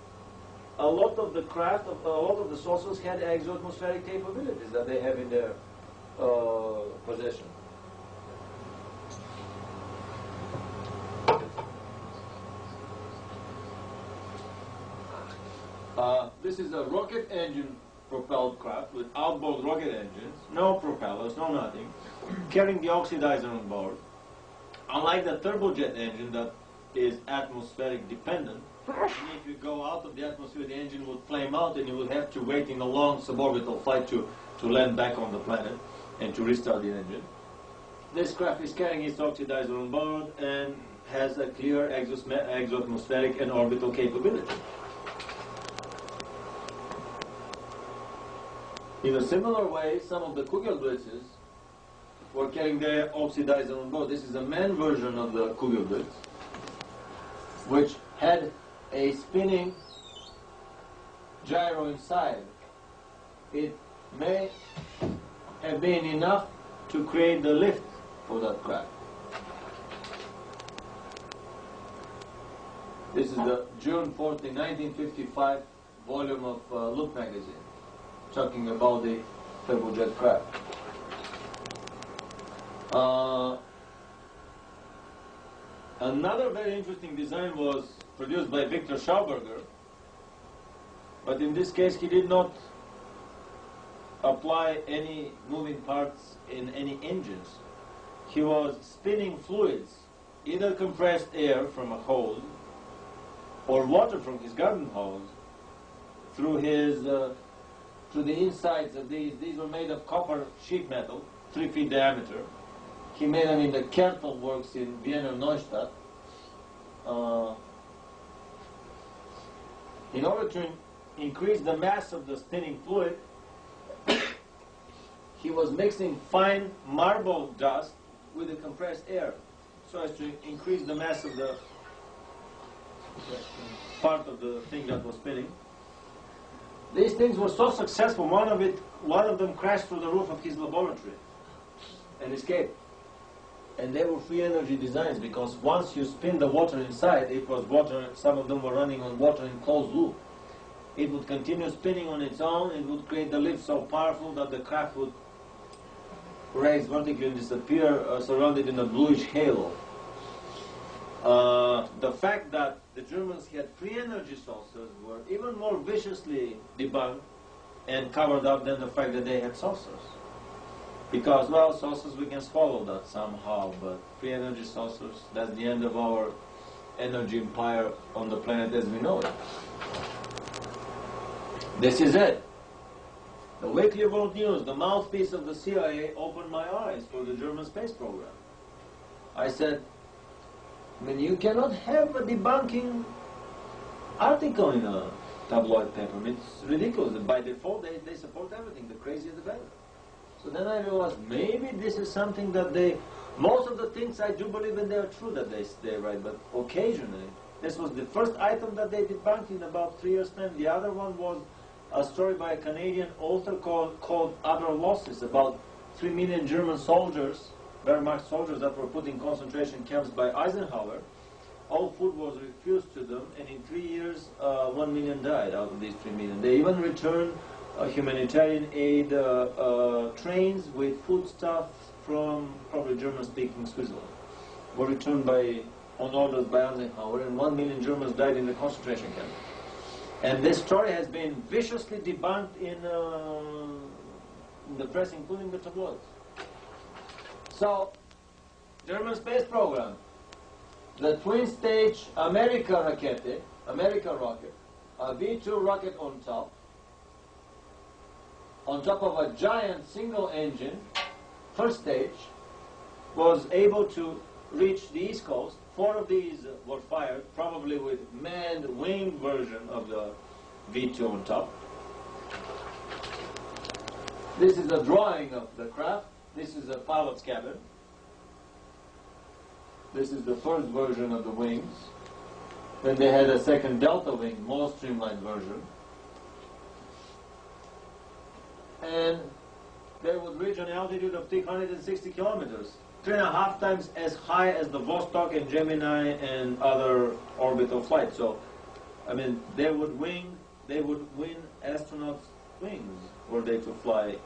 Speaker 1: a lot of the craft, a lot of the saucers had exo-atmospheric capabilities that they have in their possession. This is a rocket engine propelled craft with outboard rocket engines, no propellers, no nothing, carrying the oxidizer on board. Unlike the turbojet engine that is atmospheric dependent, if you go out of the atmosphere, the engine would flame out and you would have to wait in a long suborbital flight to land back on the planet and to restart the engine. This craft is carrying its oxidizer on board and has a clear exo-atmospheric and orbital capability. In a similar way, some of the Kugelblitzes were carrying their oxidizer on board. This is a manned version of the Kugelblitz, which had a spinning gyro inside. It may have been enough to create the lift for that craft. This is the June 14, 1955 volume of Look magazine, talking about the turbojet craft. Another very interesting design was produced by Victor Schauberger, but in this case he did not apply any moving parts in any engines. He was spinning fluids, either compressed air from a hose or water from his garden hose, through the insides of these. These were made of copper sheet metal, 3 feet diameter. He made them in the Kertel works in Vienna, Neustadt. In order to increase the mass of the spinning fluid, he was mixing fine marble dust with the compressed air, so as to increase the mass of the part of the thing that was spinning. These things were so successful, one of them crashed through the roof of his laboratory and escaped. And they were free energy designs, because once you spin the water inside, it was water, some of them were running on water in closed loop. It would continue spinning on its own. It would create the lift so powerful that the craft would raise vertically and disappear, surrounded in a bluish halo. The fact that the Germans had free energy saucers were even more viciously debunked and covered up than the fact that they had saucers. Because, well, saucers, we can swallow that somehow, but free energy saucers, that's the end of our energy empire on the planet as we know it. This is it. The Weekly World News, the mouthpiece of the CIA, opened my eyes for the German space program. I said, I mean, you cannot have a debunking article in a tabloid paper. I mean, it's ridiculous. By default, they support everything. The crazier the better. So then I realized maybe this is something that most of the things I do believe in, they are true that they write, but occasionally. This was the first item that they debunked in about 3 years' time. The other one was a story by a Canadian author called Other Losses, about 3 million German soldiers, Wehrmacht soldiers that were put in concentration camps by Eisenhower. All food was refused to them, and in 3 years, 1 million died out of these 3 million. They even returned humanitarian aid trains with foodstuffs from probably German-speaking Switzerland. Were returned on orders by Eisenhower, and 1 million Germans died in the concentration camp. And this story has been viciously debunked in the press, including the tabloids. So, German space program. The twin-stage America rocket, a V2 rocket on top of a giant single-engine, first stage, was able to reach the East Coast. 4 of these were fired, probably with manned winged version of the V2 on top. This is a drawing of the craft. This is a pilot's cabin. This is the first version of the wings. Then they had a second delta wing, more streamlined version. And they would reach an altitude of 360 kilometers, 3.5 times as high as the Vostok and Gemini and other orbital flights. So, I mean, they would win astronauts' wings were they to fly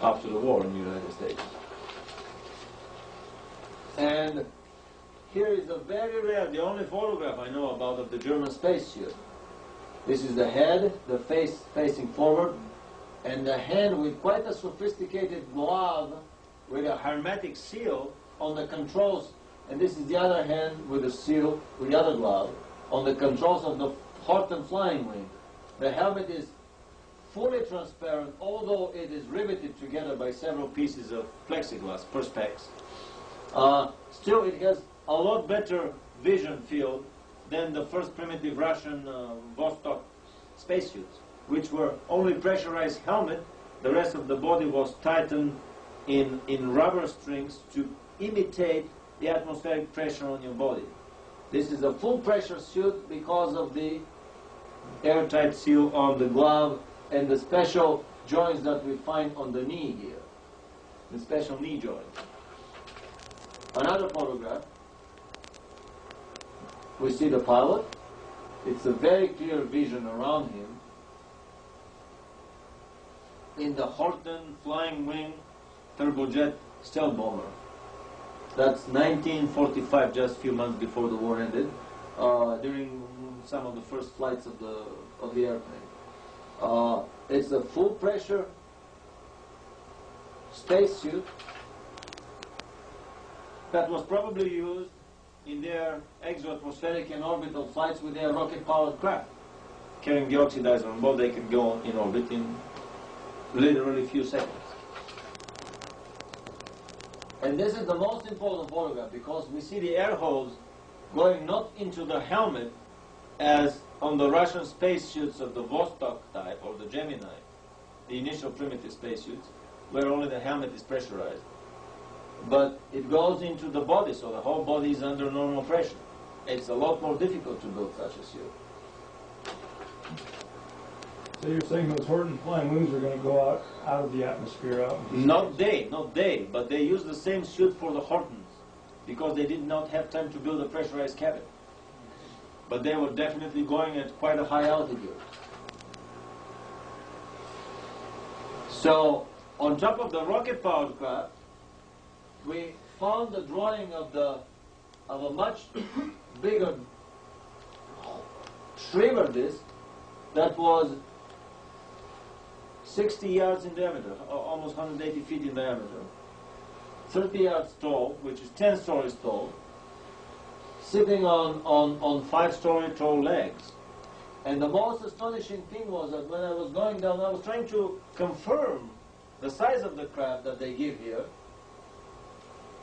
Speaker 1: after the war in the United States. And here is a very rare, the only photograph I know about of the German spacesuit. This is the head, the face facing forward, and the hand with quite a sophisticated glove with a hermetic seal on the controls. And this is the other hand with a seal, with the other glove, on the controls of the Horten flying wing. The helmet is fully transparent, although it is riveted together by several pieces of plexiglass, perspex. Still, it has a lot better vision field than the first primitive Russian Vostok spacesuits, which were only pressurized helmet. The rest of the body was tightened in rubber strings to imitate the atmospheric pressure on your body. This is a full pressure suit because of the airtight seal on the glove and the special joints that we find on the knee here, the special knee joint. Another photograph. We see the pilot. It's a very clear vision around him. In the Horten flying wing turbojet stealth bomber. That's 1945, just a few months before the war ended, during some of the first flights of the airplane. It's a full pressure spacesuit that was probably used in their exoatmospheric and orbital flights with their rocket-powered craft. Carrying the oxidizer on board, they can go in orbit in literally a few seconds. And this is the most important photograph because we see the air holes going not into the helmet as on the Russian spacesuits of the Vostok type or the Gemini, the initial primitive spacesuits, where only the helmet is pressurized. But it goes into the body, so the whole body is under normal pressure. It's a lot more difficult to build such a suit.
Speaker 3: So you're saying those Horten flying wings are going to go out of the atmosphere, out into space?
Speaker 1: Not they, but they use the same suit for the Hortens because they did not have time to build a pressurized cabin. But they were definitely going at quite a high altitude. So, on top of the rocket-powered craft, we found the drawing of a much bigger streamer disc that was 60 yards in diameter, almost 180 feet in diameter, 30 yards tall, which is 10 stories tall, sitting on 5-story tall legs. And the most astonishing thing was that when I was going down, I was trying to confirm the size of the craft that they give here.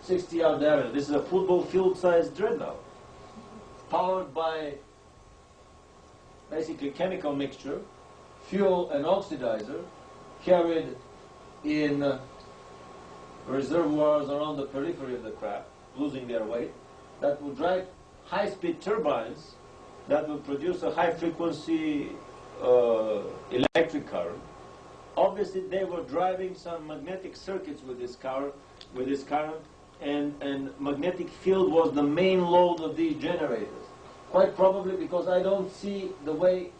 Speaker 1: 60-yard diameter. This is a football field-sized dreadnought, powered by basically chemical mixture, fuel and oxidizer, carried in reservoirs around the periphery of the craft, losing their weight, that would drive high-speed turbines that would produce a high-frequency electric current. Obviously, they were driving some magnetic circuits with this current, and magnetic field was the main load of these generators. Quite probably because I don't see the way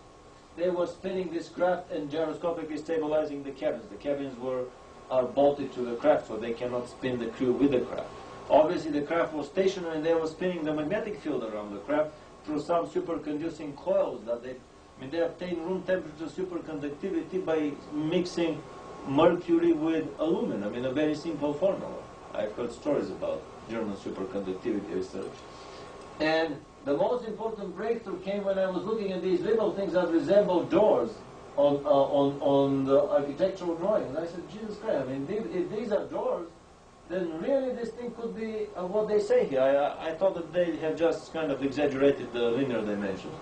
Speaker 1: they were spinning this craft and gyroscopically stabilizing the cabins. The cabins are bolted to the craft, so they cannot spin the crew with the craft. Obviously, the craft was stationary, and they were spinning the magnetic field around the craft through some superconducting coils that they obtain room temperature superconductivity by mixing mercury with aluminum in a very simple formula. I've heard stories about German superconductivity research. And the most important breakthrough came when I was looking at these little things that resemble doors on the architectural drawings. I said, Jesus Christ, if these are doors, then really this thing could be what they say here. I thought that they have just kind of exaggerated the linear dimensions.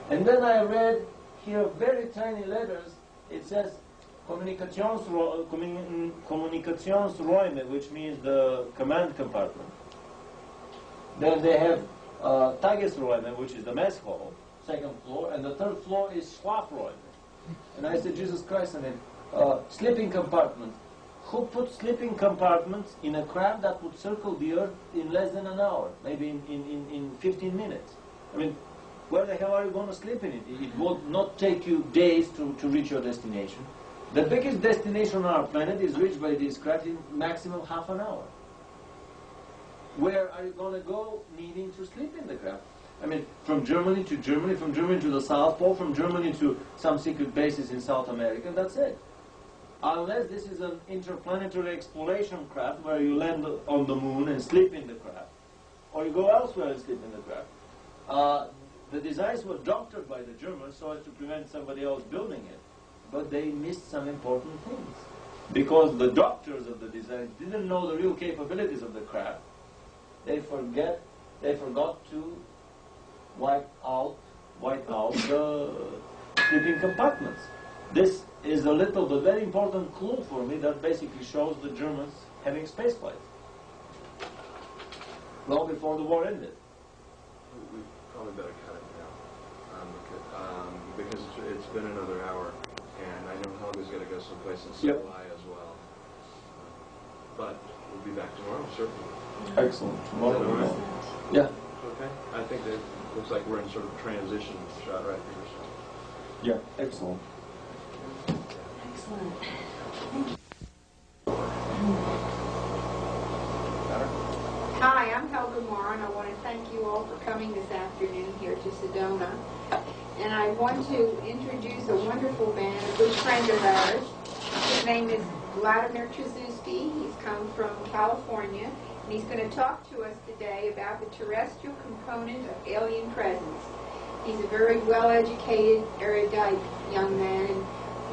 Speaker 1: And then I read here very tiny letters. It says Kommunikationsräume, which means the command compartment. Then they have Tagesräume, which is the mess hall, second floor, and the third floor is Schlafräume. And I said, Jesus Christ, sleeping compartments. Who put sleeping compartments in a craft that would circle the Earth in less than an hour, maybe in 15 minutes? Where the hell are you going to sleep in it? It would not take you days to reach your destination. The biggest destination on our planet is reached by this craft in maximum half an hour. Where are you going to go needing to sleep in the craft? From Germany to Germany, from Germany to the South Pole, from Germany to some secret bases in South America, that's it. Unless this is an interplanetary exploration craft where you land on the moon and sleep in the craft, or you go elsewhere and sleep in the craft. The designs were doctored by the Germans so as to prevent somebody else building it, but they missed some important things. Because the doctors of the designs didn't know the real capabilities of the craft, they forgot to wipe out the sleeping compartments. This is a little but very important clue for me that basically shows the Germans having space flights long before the war ended.
Speaker 4: We probably better cut it now because it's been another hour, and I know Helga's got to go someplace and supply as well. But we'll be back tomorrow, certainly.
Speaker 1: Excellent. Tomorrow.
Speaker 4: Is that all right?
Speaker 1: Yeah.
Speaker 4: Okay. I think that looks like we're in sort of transition shot right here. So.
Speaker 1: Yeah. Excellent.
Speaker 2: Excellent. Hi, I'm Helga Moore, and I want to thank you all for coming this afternoon here to Sedona. And I want to introduce a wonderful man, a good friend of ours. His name is Vladimir Tarzisky. He's come from California, and he's going to talk to us today about the terrestrial component of alien presence. He's a very well-educated, erudite young man, and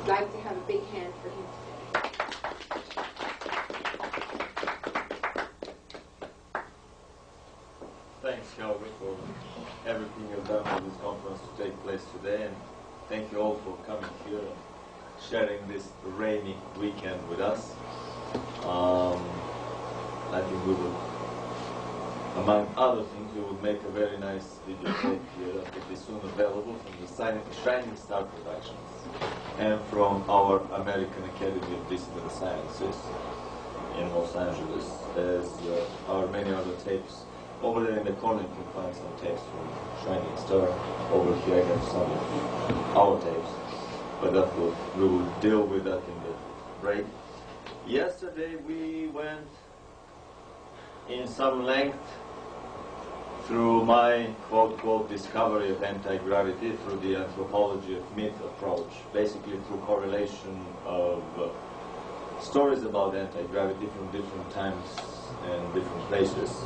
Speaker 2: I'd like to have a big hand for him today.
Speaker 6: Thanks, Helga, for everything you've done for this conference to take place today, and thank you all for coming here and sharing this rainy weekend with us. I think we will, among other things, we will make a very nice videotape here that will be soon available from the Shining Star Productions and from our American Academy of Discipline Sciences in Los Angeles, as are many other tapes. Over there in the corner you can find some tapes from Shining Star. Over here I have some of our tapes, but we will deal with that in the break. Yesterday we went in some length through my quote discovery of anti-gravity through the anthropology of myth approach, basically through correlation of stories about anti-gravity from different times and different places.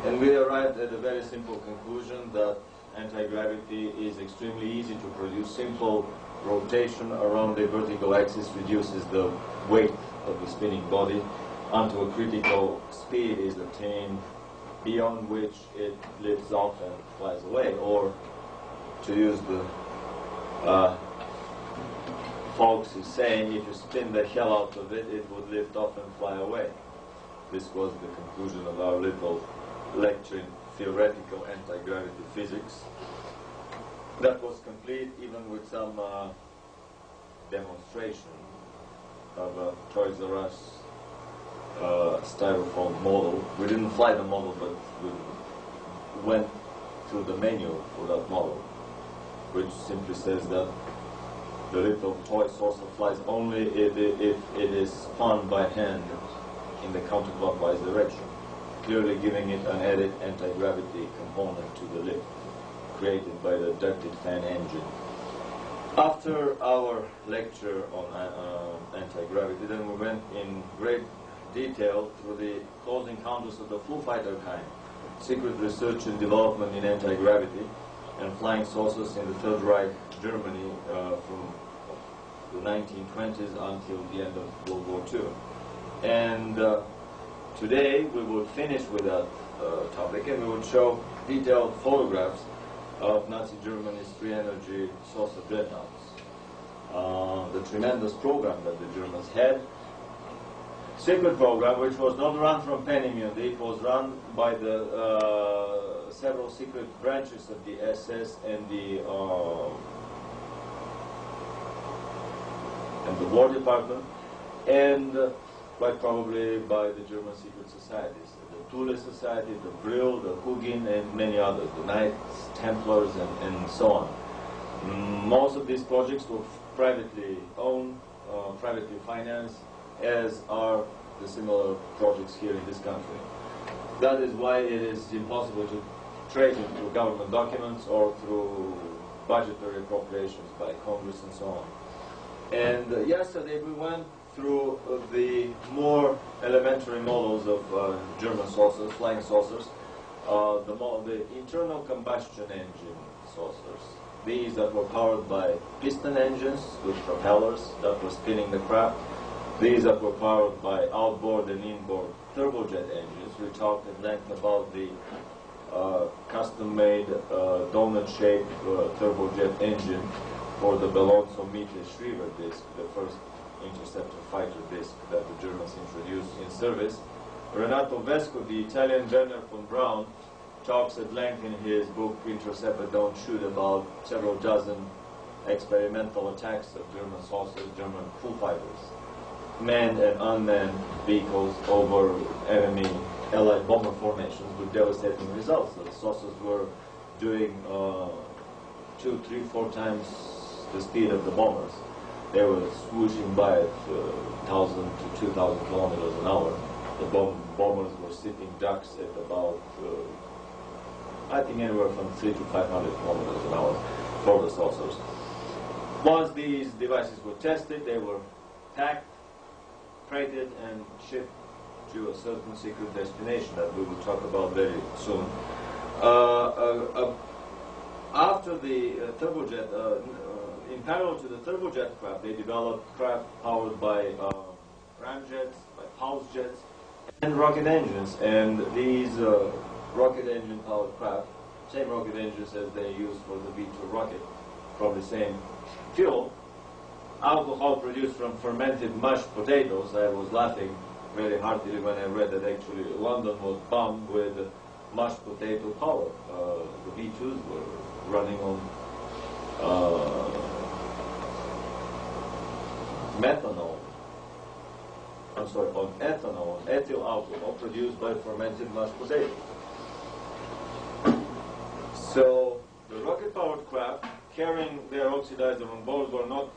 Speaker 6: And we arrived at a very simple conclusion that anti-gravity is extremely easy to produce. Simple rotation around the vertical axis reduces the weight of the spinning body until a critical speed is attained, beyond which it lifts off and flies away. Or, to use the folks is saying, if you spin the hell out of it, it would lift off and fly away. This was the conclusion of our little lecture in theoretical anti-gravity physics. That was complete even with some demonstration of a Toys R Us styrofoam model. We didn't fly the model, but we went through the menu for that model, which simply says that the little toy saucer flies only if it is spun by hand in the counterclockwise direction, clearly giving it an added anti-gravity component to the lift created by the ducted fan engine. After our lecture on anti-gravity, then we went in great detail through the close encounters of the full fighter kind, secret research and development in anti-gravity, and flying saucers in the Third Reich, Germany, from the 1920s until the end of World War II. And today we would finish with that topic, and we would show detailed photographs of Nazi Germany's free energy saucer dreadnoughts. The tremendous program that the Germans had, secret program, which was not run from Peenemünde, it was run by the several secret branches of the SS and the War Department, and quite probably by the German secret societies, the Thule Society, the Brill, the Hugin, and many others, the Knights, Templars, and so on. Most of these projects were privately owned, privately financed, as are the similar projects here in this country. That is why it is impossible to trace it through government documents or through budgetary appropriations by Congress and so on. And yesterday we went through the more elementary models of German saucers, flying saucers, the internal combustion engine saucers. These that were powered by piston engines with propellers that were spinning the craft. These that were powered by outboard and inboard turbojet engines. We talked at length about the custom-made donut-shaped turbojet engine for the Bellonzo Mite Schriever disc, the first interceptor fighter disc that the Germans introduced in service. Renato Vesco, the Italian Werner von Braun, talks at length in his book Intercept But Don't Shoot about several dozen experimental attacks of German saucers, German full fighters, manned and unmanned vehicles over enemy Allied bomber formations with devastating results. The saucers were doing 2, 3, 4 times the speed of the bombers. They were swooshing by at 1,000 to 2,000 kilometers an hour. The bombers were sitting ducks at about, I think, anywhere from 300 to 500 kilometers an hour for the saucers. Once these devices were tested, they were packed, freighted, and shipped to a certain secret destination that we will talk about very soon. After the turbojet, in parallel to the turbojet craft, they developed craft powered by ramjets, by pulse jets, and rocket engines. And these rocket engine powered craft, same rocket engines as they used for the V2 rocket, from the same fuel, alcohol produced from fermented mashed potatoes. I was laughing very heartily when I read that actually London was bombed with mashed potato power. The V2s were running on methanol. I'm sorry, on ethanol, ethyl alcohol produced by fermented mashed potatoes. So the rocket-powered craft carrying their oxidizer on board were not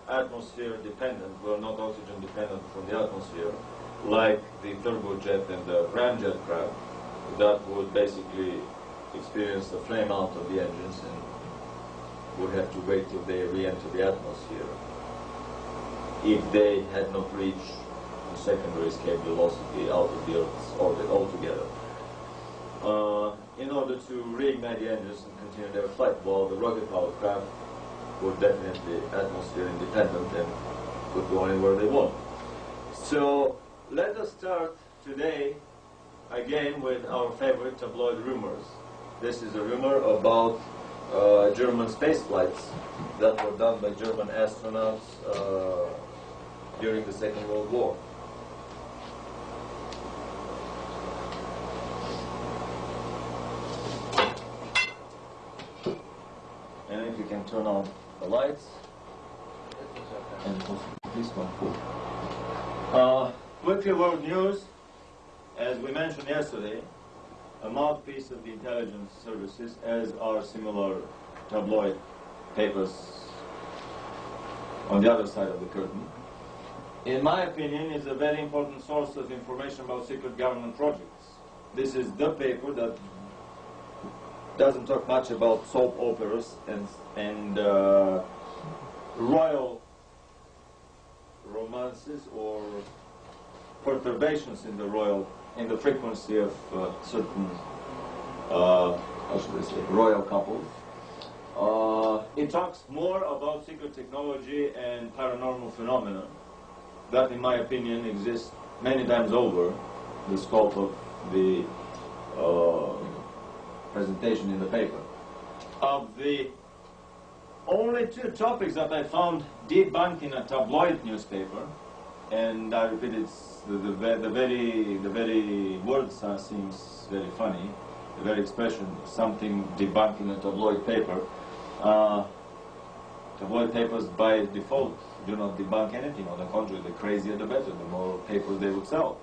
Speaker 6: atmosphere dependent, were not oxygen dependent from the atmosphere, like the turbojet and the ramjet craft that would basically experience the flame out of the engines and would have to wait till they re-enter the atmosphere if they had not reached the secondary escape velocity out of the Earth's orbit altogether. In order to reignite the engines and continue their flight, while the rocket-powered craft were definitely atmosphere independent and could go anywhere they want. So let us start today again with our favorite tabloid rumors. This is a rumor about German space flights that were done by German astronauts during the Second World War. And if you can turn on the lights, and this one, cool. Quickly, world news. As we mentioned yesterday, a mouthpiece of the intelligence services, as are similar tabloid papers on the other side of the curtain, in my opinion, is a very important source of information about secret government projects. This is the paper that doesn't talk much about soap operas and royal romances or perturbations in the frequency of certain, how should I say, royal couples. It talks more about secret technology and paranormal phenomena that, in my opinion, exist many times over the scope of the presentation in the paper. Of the only two topics that I found debunked in a tabloid newspaper, and I repeat, it's the very word seems very funny, the very expression, something debunked in a tabloid paper. Tabloid papers by default do not debunk anything. On the contrary, the crazier the better, the more papers they would sell.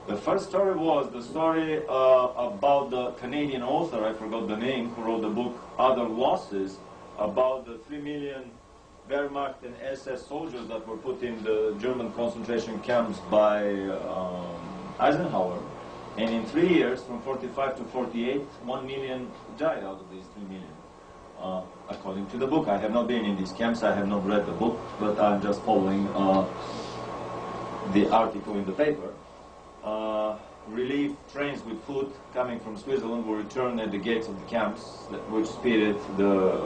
Speaker 6: The first story was the story about the Canadian author, I forgot the name, who wrote the book Other Losses, about the 3 million Wehrmacht and SS soldiers that were put in the German concentration camps by Eisenhower. And in 3 years, from 45 to 48, 1 million died out of these 3 million. According to the book, I have not been in these camps, I have not read the book, but I'm just following the article in the paper. Relief trains with food coming from Switzerland were returned at the gates of the camps, which speeded the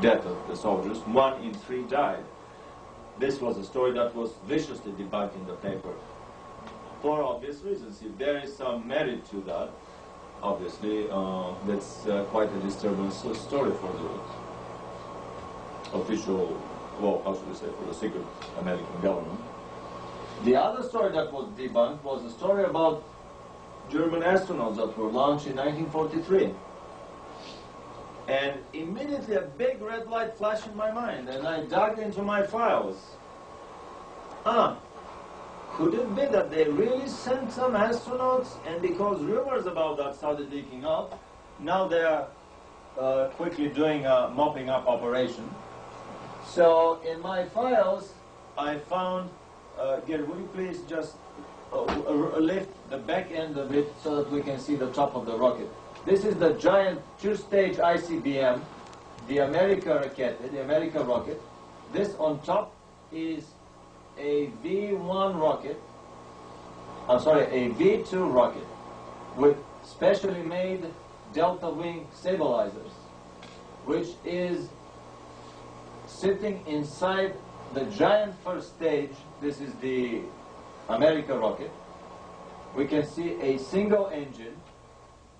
Speaker 6: death of the soldiers. 1 in 3 died. This was a story that was viciously debunked in the paper. For obvious reasons. If there is some merit to that, obviously, that's quite a disturbing story for the official, well, how should I say, for the secret American government. The other story that was debunked was a story about German astronauts that were launched in 1943. And immediately a big red light flashed in my mind, and I dug into my files. Could it be that they really sent some astronauts, and because rumors about that started leaking out, now they are quickly doing a mopping up operation. So in my files, I found, Gary, would you please just lift the back end of it so that we can see the top of the rocket. This is the giant 2-stage ICBM, the America rocket. This on top is a V1 rocket, a V2 rocket with specially made delta wing stabilizers, which is sitting inside the giant first stage. This is the America rocket. We can see a single engine.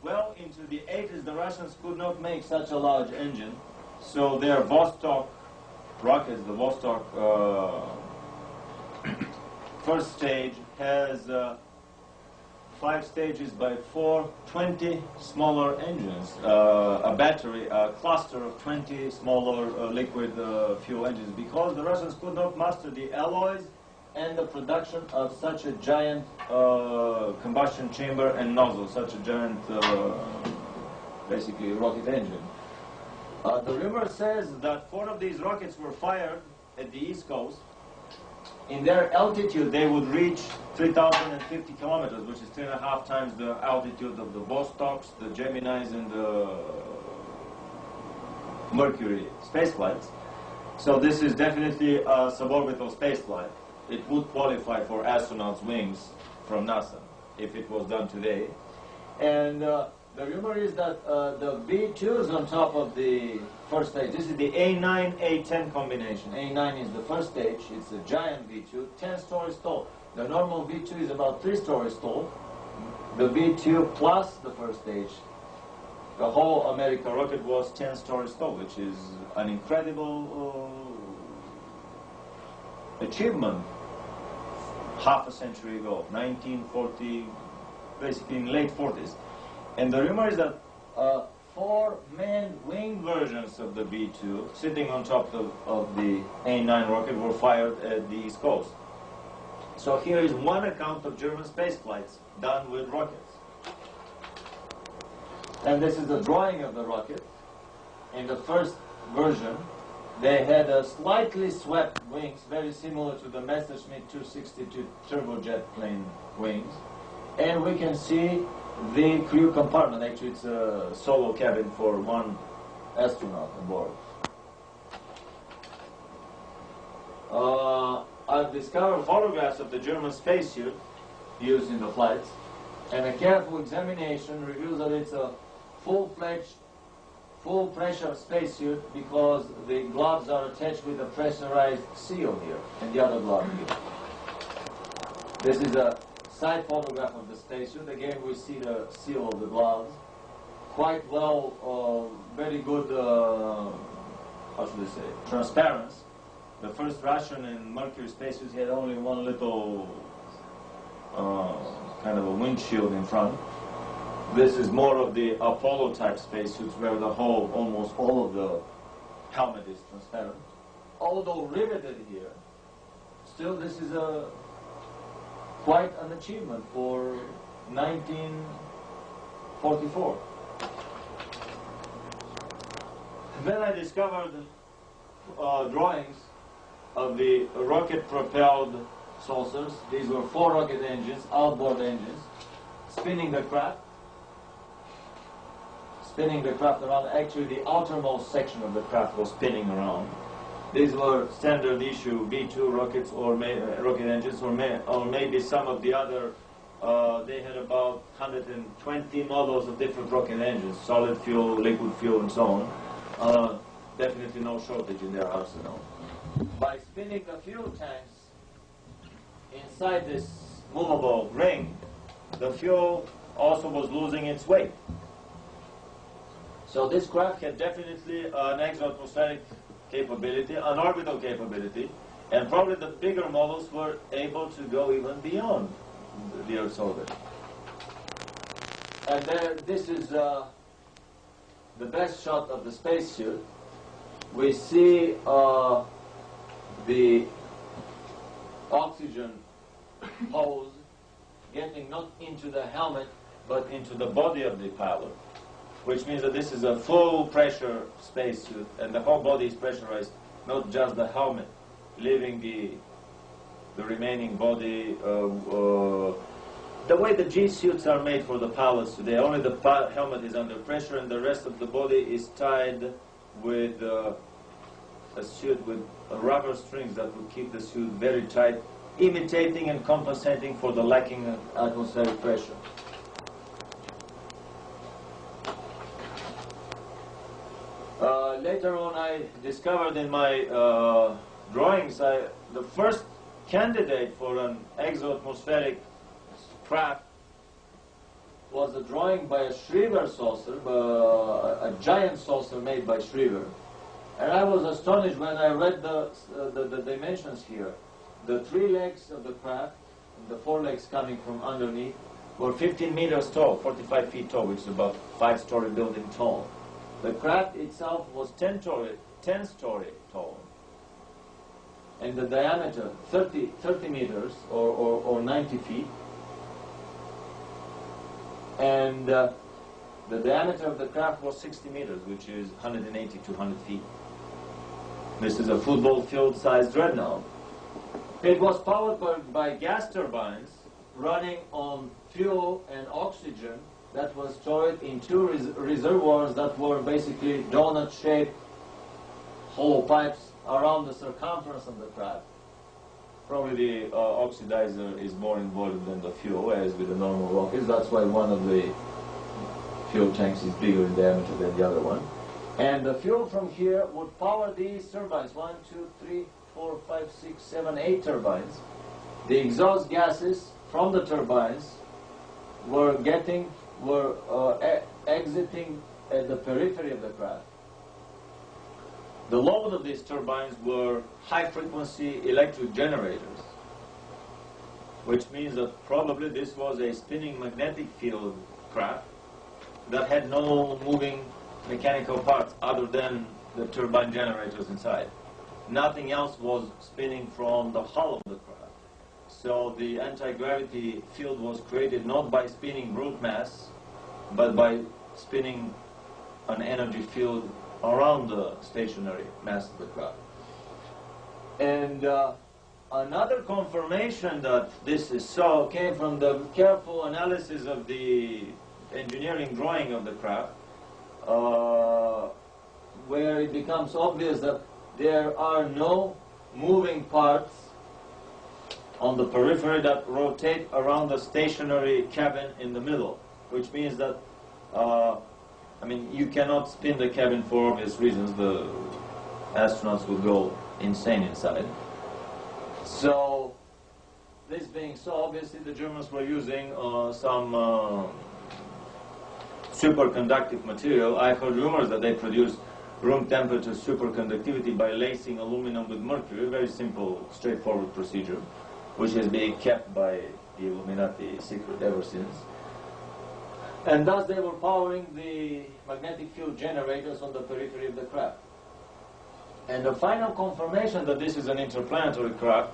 Speaker 6: Well into the 80s, the Russians could not make such a large engine, so their Vostok rockets, the Vostok first stage, has 5 stages by 4, 20 smaller engines, a battery, a cluster of 20 smaller liquid fuel engines, because the Russians could not master the alloys and the production of such a giant combustion chamber and nozzle, such a giant, basically, rocket engine. The rumor says that 4 of these rockets were fired at the East Coast
Speaker 1: in their altitude, they would reach 3,050 kilometers, which is 3.5 times the altitude of the Vostoks, the Geminis, and the Mercury space flights. So this is definitely a suborbital space flight. It would qualify for astronauts' wings from NASA if it was done today. And the rumor is that the B2s on top of the first stage, this is the A9, A10 combination. A9 is the first stage, it's a giant B2, 10 stories tall. The normal B2 is about 3 stories tall. The B2 plus the first stage, the whole America rocket was 10 stories tall, which is an incredible achievement half a century ago, 1940, basically in late 40s. And the rumor is that 4 manned wing versions of the B2 sitting on top of the A9 rocket were fired at the East Coast. So here is one account of German space flights done with rockets. And this is the drawing of the rocket. In the first version, they had a slightly swept wings, very similar to the Messerschmitt 262 turbojet plane wings. And we can see the crew compartment. Actually, it's a solo cabin for one astronaut on board. I've discovered photographs of the German spacesuit used in the flights, and a careful examination reveals that it's a full-fledged, full-pressure spacesuit because the gloves are attached with a pressurized seal here, and the other glove here. This is a side photograph of the spacesuit. Again, we see the seal of the gloves. Quite well, very good, how should I say, transparency. The first Russian and Mercury spacesuits had only one little kind of a windshield in front. This is more of the Apollo type spacesuits where the whole, almost all of the helmet is transparent. Although riveted here, still this is quite an achievement for 1944. Then I discovered drawings of the rocket-propelled saucers. These were 4 rocket engines, outboard engines, spinning the craft around. Actually, the outermost section of the craft was spinning around. These were standard issue B2 rockets or rocket engines, or maybe some of the other. They had about 120 models of different rocket engines, solid fuel, liquid fuel, and so on. Definitely no shortage in their arsenal. By spinning the fuel tanks inside this movable ring, the fuel also was losing its weight. So this craft had definitely an exoatmospheric capability, an orbital capability, and probably the bigger models were able to go even beyond the Earth's orbit. And there, this is the best shot of the spacesuit. We see the oxygen hose getting not into the helmet but into the body of the pilot, which means that this is a full pressure spacesuit and the whole body is pressurized, not just the helmet, leaving the remaining body the way the G suits are made for the pilots today. Only the helmet is under pressure and the rest of the body is tied with a suit with rubber strings that would keep the suit very tight, imitating and compensating for the lacking atmospheric pressure. Later on, I discovered in my drawings the first candidate for an exoatmospheric craft was a drawing by a Schriever saucer, a giant saucer made by Schriever. And I was astonished when I read the dimensions here. The 3 legs of the craft, and the 4 legs coming from underneath, were 15 meters tall, 45 feet tall, which is about 5-story building tall. The craft itself was 10-story tall. And the diameter, 30 meters, or 90 feet. And the diameter of the craft was 60 meters, which is 180 to 200 feet. This is a football field-sized dreadnought. It was powered by gas turbines running on fuel and oxygen that was stored in two reservoirs that were basically donut-shaped hollow pipes around the circumference of the craft. Probably the oxidizer is more involved than the fuel, as with the normal rockets. That's why one of the fuel tanks is bigger in diameter than the other one. And the fuel from here would power these turbines, 1, 2, 3, 4, 5, 6, 7, 8 turbines. The exhaust gases from the turbines were exiting at the periphery of the craft. The load of these turbines were high-frequency electric generators, which means that probably this was a spinning magnetic field craft that had no moving mechanical parts other than the turbine generators inside. Nothing else was spinning from the hull of the craft. So the anti-gravity field was created not by spinning brute mass, but by spinning an energy field around the stationary mass of the craft. And another confirmation that this is so came from the careful analysis of the engineering drawing of the craft, where it becomes obvious that there are no moving parts on the periphery that rotate around the stationary cabin in the middle, which means that you cannot spin the cabin for obvious reasons. The astronauts will go insane inside. So, this being so, obviously the Germans were using some superconductive material. I heard rumors that they produced room temperature superconductivity by lacing aluminum with mercury, a very simple, straightforward procedure, which has been kept by the Illuminati secret ever since. And thus they were powering the magnetic field generators on the periphery of the craft. And the final confirmation that this is an interplanetary craft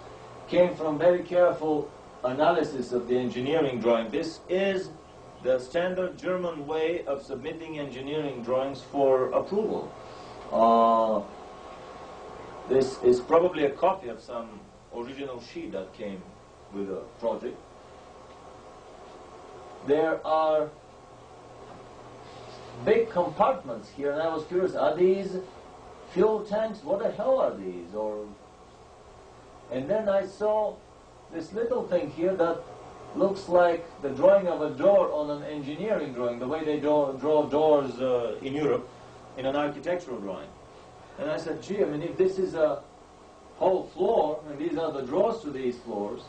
Speaker 1: came from very careful analysis of the engineering drawing. This is the standard German way of submitting engineering drawings for approval. This is probably a copy of some original sheet that came with the project. There are big compartments here, and I was curious, are these fuel tanks? What the hell are these? And then I saw this little thing here that looks like the drawing of a door on an engineering drawing, the way they draw doors in Europe in an architectural drawing. And I said, gee, if this is a whole floor, and these are the drawers to these floors,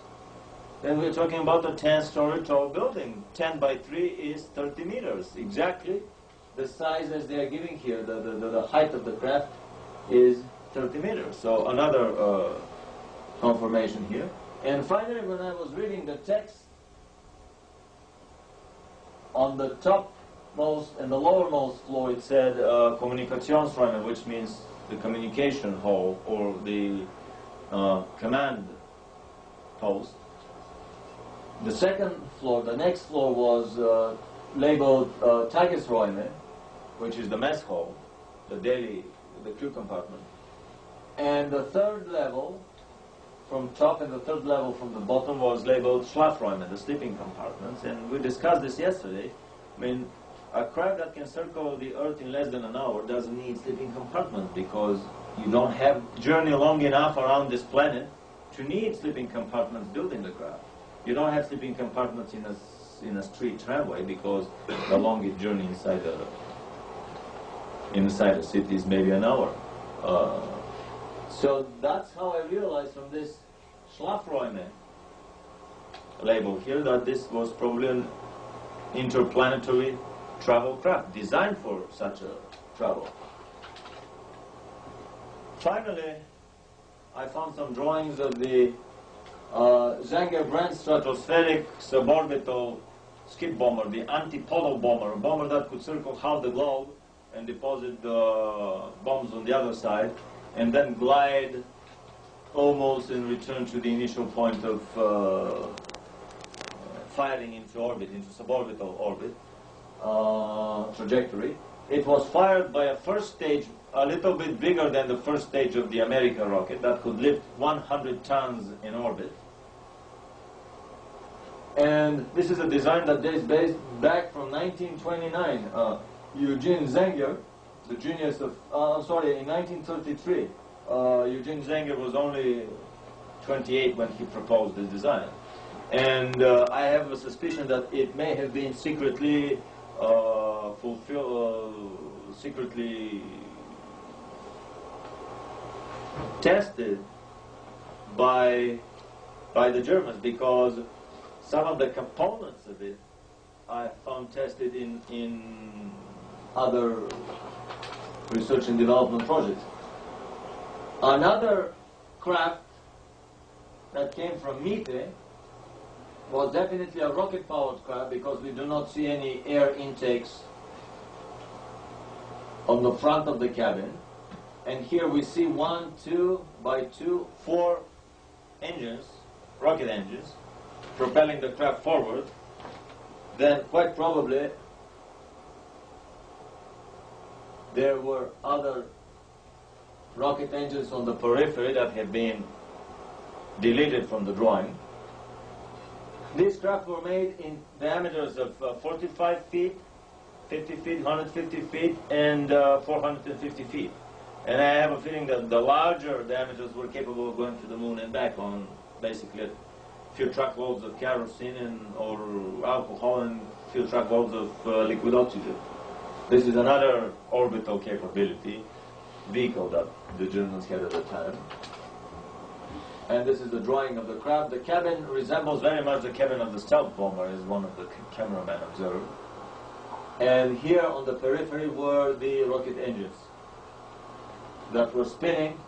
Speaker 1: then we're talking about a 10-story tall building. 10 by 3 is 30 meters, exactly the size as they are giving here. The height of the craft is 30 meters. So another confirmation here. And finally, when I was reading the text, on the topmost and the lowermost floor it said Kommunikationsräume, which means the communication hall or the command post. The second floor, the next floor, was labeled Tagesräume, which is the mess hall, the crew compartment. And the third level from top and the third level from the bottom was labeled Schlafräume, the sleeping compartments. And we discussed this yesterday. A craft that can circle the Earth in less than an hour doesn't need sleeping compartments, because you don't have journey long enough around this planet to need sleeping compartments built in the craft. You don't have sleeping compartments in a street tramway, because the longest journey inside a city is maybe an hour. So that's how I realized from this Schlafräume label here that this was probably an interplanetary travel craft designed for such a travel. Finally, I found some drawings of the Zenger-Brand stratospheric suborbital skip bomber, the antipodal bomber, a bomber that could circle half the globe and deposit the bombs on the other side, and then glide almost and return to the initial point of firing into orbit, into suborbital orbit trajectory. It was fired by a first stage a little bit bigger than the first stage of the American rocket that could lift 100 tons in orbit. And this is a design that dates back from 1929. Eugene Zenger, the genius of, in 1933, Eugene Zenger was only 28 when he proposed this design. And I have a suspicion that it may have been secretly secretly tested by the Germans, because some of the components of it I found tested in other research and development projects. Another craft that came from Mite was definitely a rocket-powered craft, because we do not see any air intakes on the front of the cabin. And here we see 1, 2 by 2, 4 engines, rocket engines, propelling the craft forward. Then quite probably there were other rocket engines on the periphery that have been deleted from the drawing. These craft were made in diameters of 45 feet, 50 feet, 150 feet, and 450 feet. And I have a feeling that the larger diameters were capable of going to the moon and back on basically a few truckloads of kerosene or alcohol and a few truckloads of liquid oxygen. This is another orbital capability vehicle that the Germans had at the time. And this is the drawing of the craft. The cabin resembles very much the cabin of the stealth bomber, as one of the cameramen observed. And here on the periphery were the rocket engines that were spinning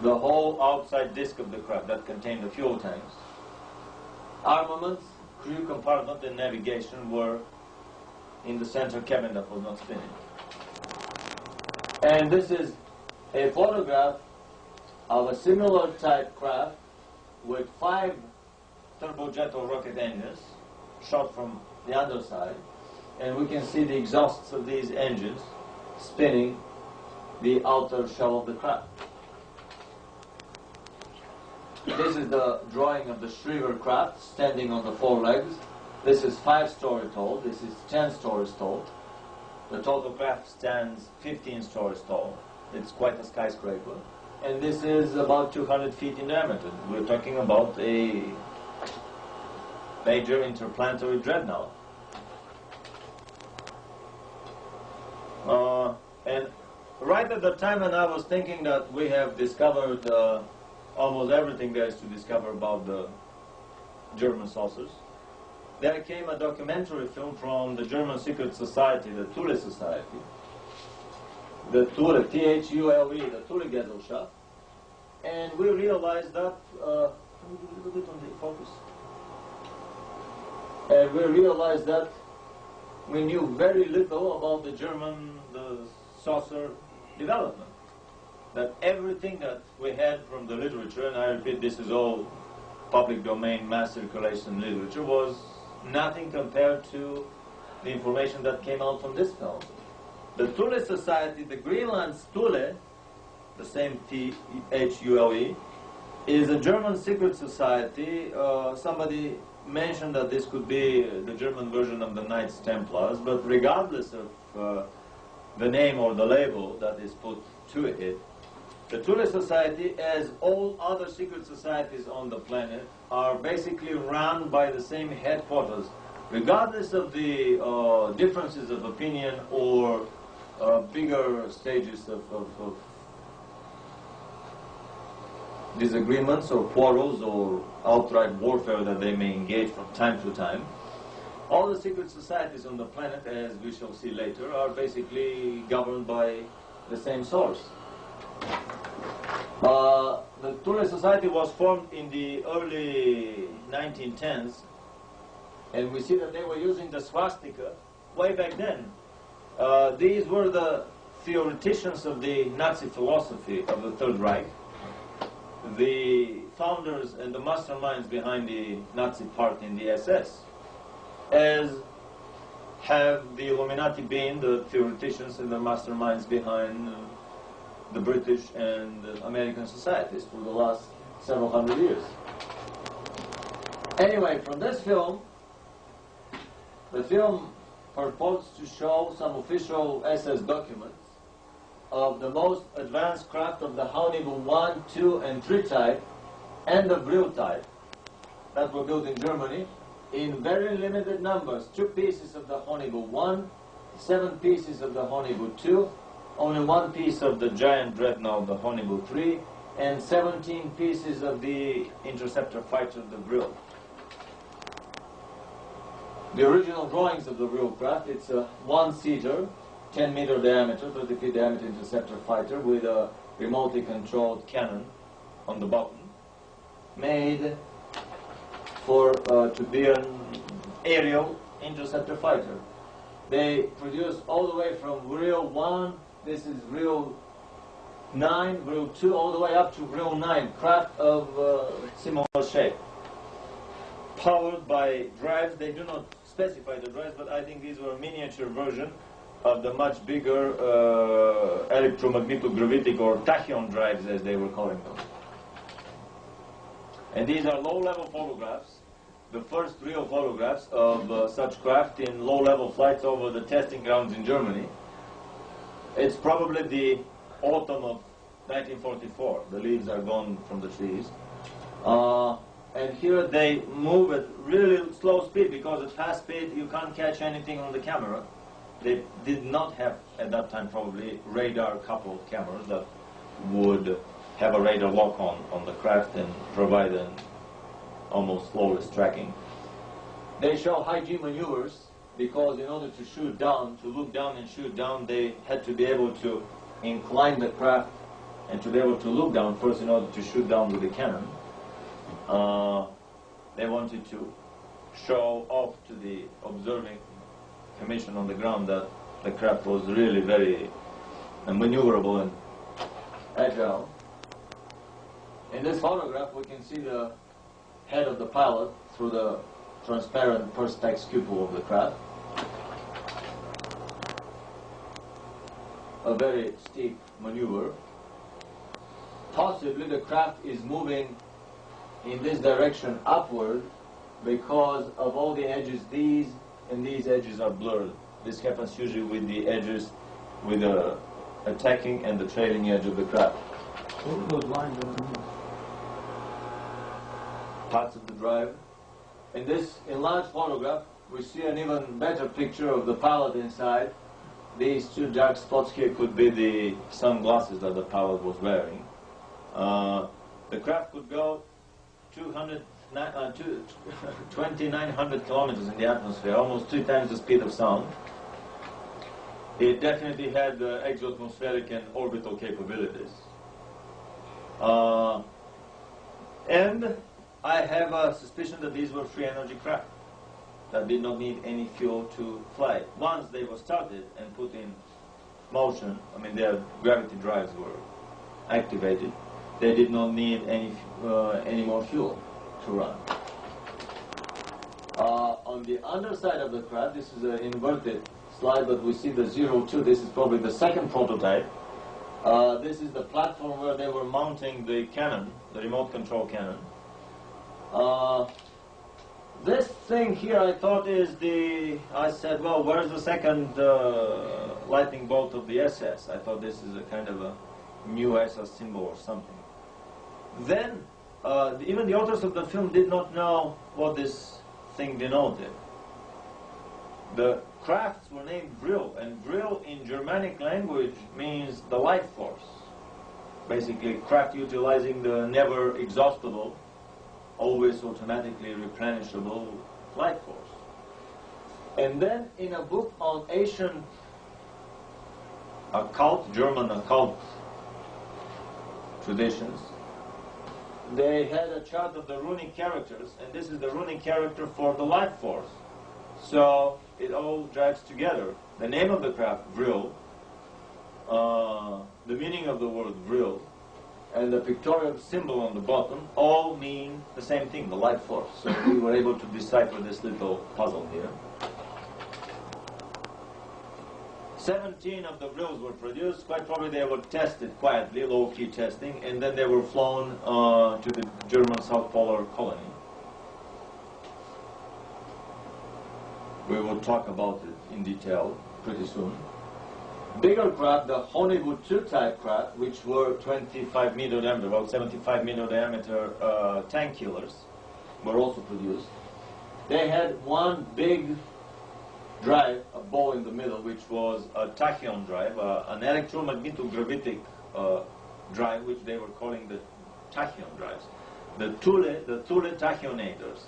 Speaker 1: the whole outside disk of the craft that contained the fuel tanks. Armaments, crew compartment, and navigation were in the center cabin that was not spinning. And this is a photograph of a similar type craft with 5 turbojet or rocket engines shot from the underside, and we can see the exhausts of these engines spinning the outer shell of the craft. This is the drawing of the Shriver craft standing on the 4 legs. This is 5 stories tall, this is 10 stories tall. The total craft stands 15 stories tall. It's quite a skyscraper. And this is about 200 feet in diameter. We're talking about a major interplanetary dreadnought. And right at the time when I was thinking that we have discovered almost everything there is to discover about the German saucers, there came a documentary film from the German secret society, the Thule Society, the Thule, T-H-U-L-E, the Thule Gesellschaft, and we realized that, can we do a little bit on the focus? And we realized that we knew very little about the German saucer development. That everything that we had from the literature, and I repeat, this is all public domain mass circulation literature, was nothing compared to the information that came out from this film. The Thule Society, the Greenland Thule, the same T-H-U-L-E, is a German secret society. Somebody mentioned that this could be the German version of the Knights Templars, but regardless of the name or the label that is put to it, the Thule Society, as all other secret societies on the planet, are basically run by the same headquarters, regardless of the differences of opinion or bigger stages of disagreements or quarrels or outright warfare that they may engage from time to time. All the secret societies on the planet, as we shall see later, are basically governed by the same source. The Thule Society was formed in the early 1910s, and we see that they were using the swastika way back then. These were the theoreticians of the Nazi philosophy of the Third Reich, the founders and the masterminds behind the Nazi party in the SS. As have the Illuminati been the theoreticians and the masterminds behind the British and American societies for the last several hundred years. Anyway, from this film, the film purports to show some official SS documents of the most advanced craft of the Honeywell 1, 2, and 3 type and the Vril type that were built in Germany in very limited numbers. 2 pieces of the Honeywell 1, 7 pieces of the Honeywell 2, only 1 piece of the giant dreadnought, the Honeywell 3, and 17 pieces of the interceptor fighter, the Vril. The original drawings of the Vril craft, it's a 1-seater, 10-meter diameter, 30 feet diameter interceptor fighter with a remotely controlled cannon on the bottom, made for to be an aerial interceptor fighter. They produce all the way from Vril 1, this is Vril 9, Vril 2, all the way up to Vril 9, craft of similar shape. Powered by drives, they do not specify the drives, but I think these were a miniature version of the much bigger electromagnetogravitic or tachyon drives, as they were calling them. And these are low-level photographs, the first real photographs of such craft in low-level flights over the testing grounds in Germany. It's probably the autumn of 1944. The leaves are gone from the trees. And here they move at really slow speed, because at fast speed you can't catch anything on the camera. They did not have, at that time probably, radar-coupled cameras that would have a radar lock on the craft and provide an almost flawless tracking. They show high-G maneuvers, because in order to shoot down, to look down and shoot down, they had to be able to incline the craft and to be able to look down first in order to shoot down with the cannon. They wanted to show off to the observing commission on the ground that the craft was really very maneuverable and agile. In this photograph we can see the head of the pilot through the transparent perspex cupola of the craft. A very steep maneuver. Possibly the craft is moving in this direction upward because of all the edges. These and these edges are blurred. This happens usually with the edges, with the attacking and the trailing edge of the craft.
Speaker 3: What are those lines underneath?
Speaker 1: Parts of the drive. In this enlarged photograph, we see an even better picture of the pilot inside. These 2 dark spots here could be the sunglasses that the pilot was wearing. The craft could go 2,900 kilometers in the atmosphere, almost 3 times the speed of sound. It definitely had exoatmospheric and orbital capabilities. And I have a suspicion that these were free energy craft that did not need any fuel to fly. Once they were started and put in motion, I mean their gravity drives were activated, they did not need any more fuel to run. On the underside of the craft, this is an inverted slide, but we see the 02. This is probably the second prototype. This is the platform where they were mounting the cannon, the remote control cannon. This thing here I thought is I said, well, where's the second lightning bolt of the SS? I thought this is a kind of a new SS symbol or something. Then, even the authors of the film did not know what this thing denoted. The crafts were named Vril, and Vril in Germanic language means the life force. Basically, craft utilizing the never exhaustible, always automatically replenishable life force. And then in a book on Asian occult, German occult traditions, they had a chart of the runic characters, and this is the runic character for the life force. So it all drives together. The name of the craft, Vril, the meaning of the word Vril, and the pictorial symbol on the bottom all mean the same thing, the life force. So we were able to decipher this little puzzle here. 17 of the grills were produced. Quite probably they were tested quietly, low-key testing, and then they were flown to the German South Polar colony. We will talk about it in detail pretty soon. Bigger craft, the Honeywood II type craft, which were 25 meter diameter, about 75 meter diameter tank killers, were also produced. They had one big drive, a ball in the middle, which was a tachyon drive, an electromagnetic-gravitic drive, which they were calling the tachyon drives. The Thule tachyonators,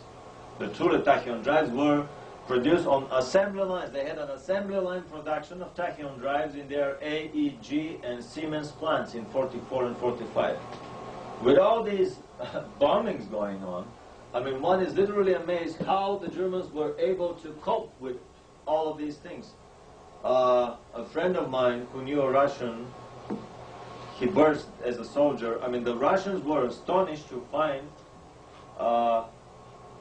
Speaker 1: the Thule tachyon drives were produced on assembly lines. They had an assembly line production of tachyon drives in their AEG and Siemens plants in 44 and 45. With all these bombings going on, I mean, one is literally amazed how the Germans were able to cope with all of these things. A friend of mine who knew a Russian, he burst as a soldier. I mean, the Russians were astonished to find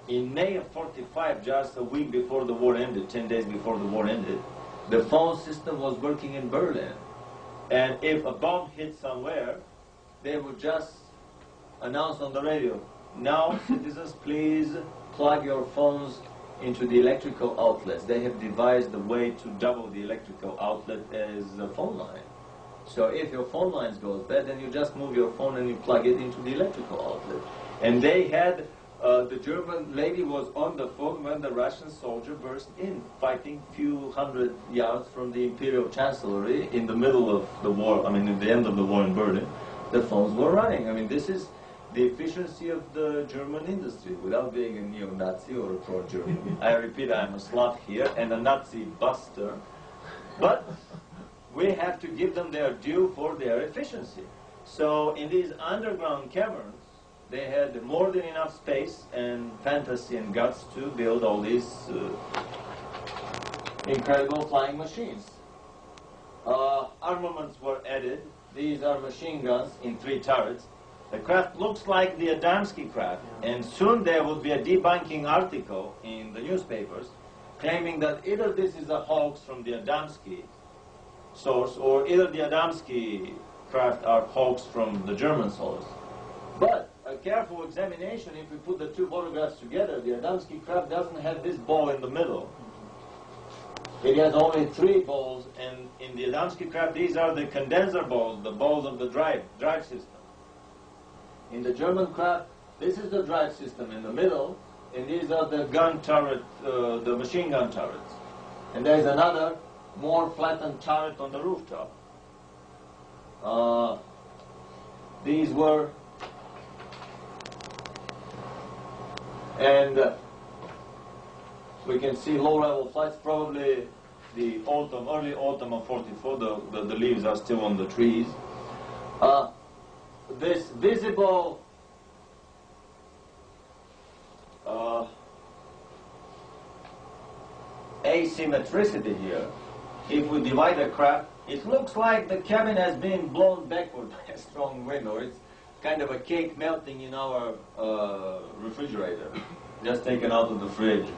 Speaker 1: in May of 45, just a week before the war ended, 10 days before the war ended, the phone system was working in Berlin. And if a bomb hit somewhere, they would just announce on the radio, "Now, citizens, please plug your phones into the electrical outlets." They have devised a way to double the electrical outlet as a phone line. So if your phone lines goes bad, then you just move your phone and you plug it into the electrical outlet. And they had, the German lady was on the phone when the Russian soldier burst in, fighting few hundred yards from the Imperial Chancellery in the middle of the war, I mean, at the end of the war in Berlin. The phones were running. I mean, this is the efficiency of the German industry, without being a neo-Nazi or a pro-German. I repeat, I'm a Slav here and a Nazi buster, but we have to give them their due for their efficiency. So in these underground caverns, they had more than enough space and fantasy and guts to build all these incredible flying machines. Armaments were added. These are machine guns in 3 turrets. The craft looks like the Adamski craft, and soon there will be a debunking article in the newspapers claiming that either this is a hoax from the Adamski source, or either the Adamski craft are hoax from the German source. But a careful examination, if we put the 2 photographs together, the Adamski craft doesn't have this ball in the middle. It has only 3 balls, and in the Adamski craft, these are the condenser balls, the balls of the drive system. In the German craft, this is the drive system in the middle, and these are the gun turret, the machine gun turrets. And there's another, more flattened turret on the rooftop. These were, and we can see low-level flights, probably the autumn, early autumn of 44, the leaves are still on the trees. This visible asymmetricity here, if we divide the craft, it looks like the cabin has been blown backward by a strong wind, or it's kind of a cake melting in our refrigerator, just taken out of the fridge.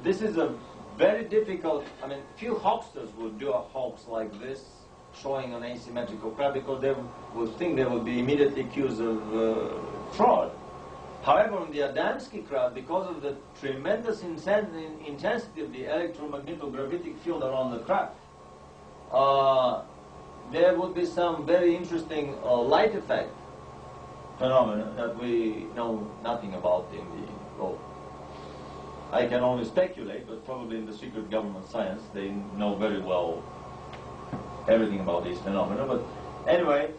Speaker 1: This is a very difficult, I mean, few hoaxers would do a hoax like this, showing an asymmetrical craft, because they would think they would be immediately accused of fraud. However, on the Adamski craft, because of the tremendous intensity of the electromagnetic-gravitic field around the craft, there would be some very interesting light effect phenomena that we know nothing about in the, well, I can only speculate, but probably in the secret government science, they know very well everything about these phenomena. But anyway,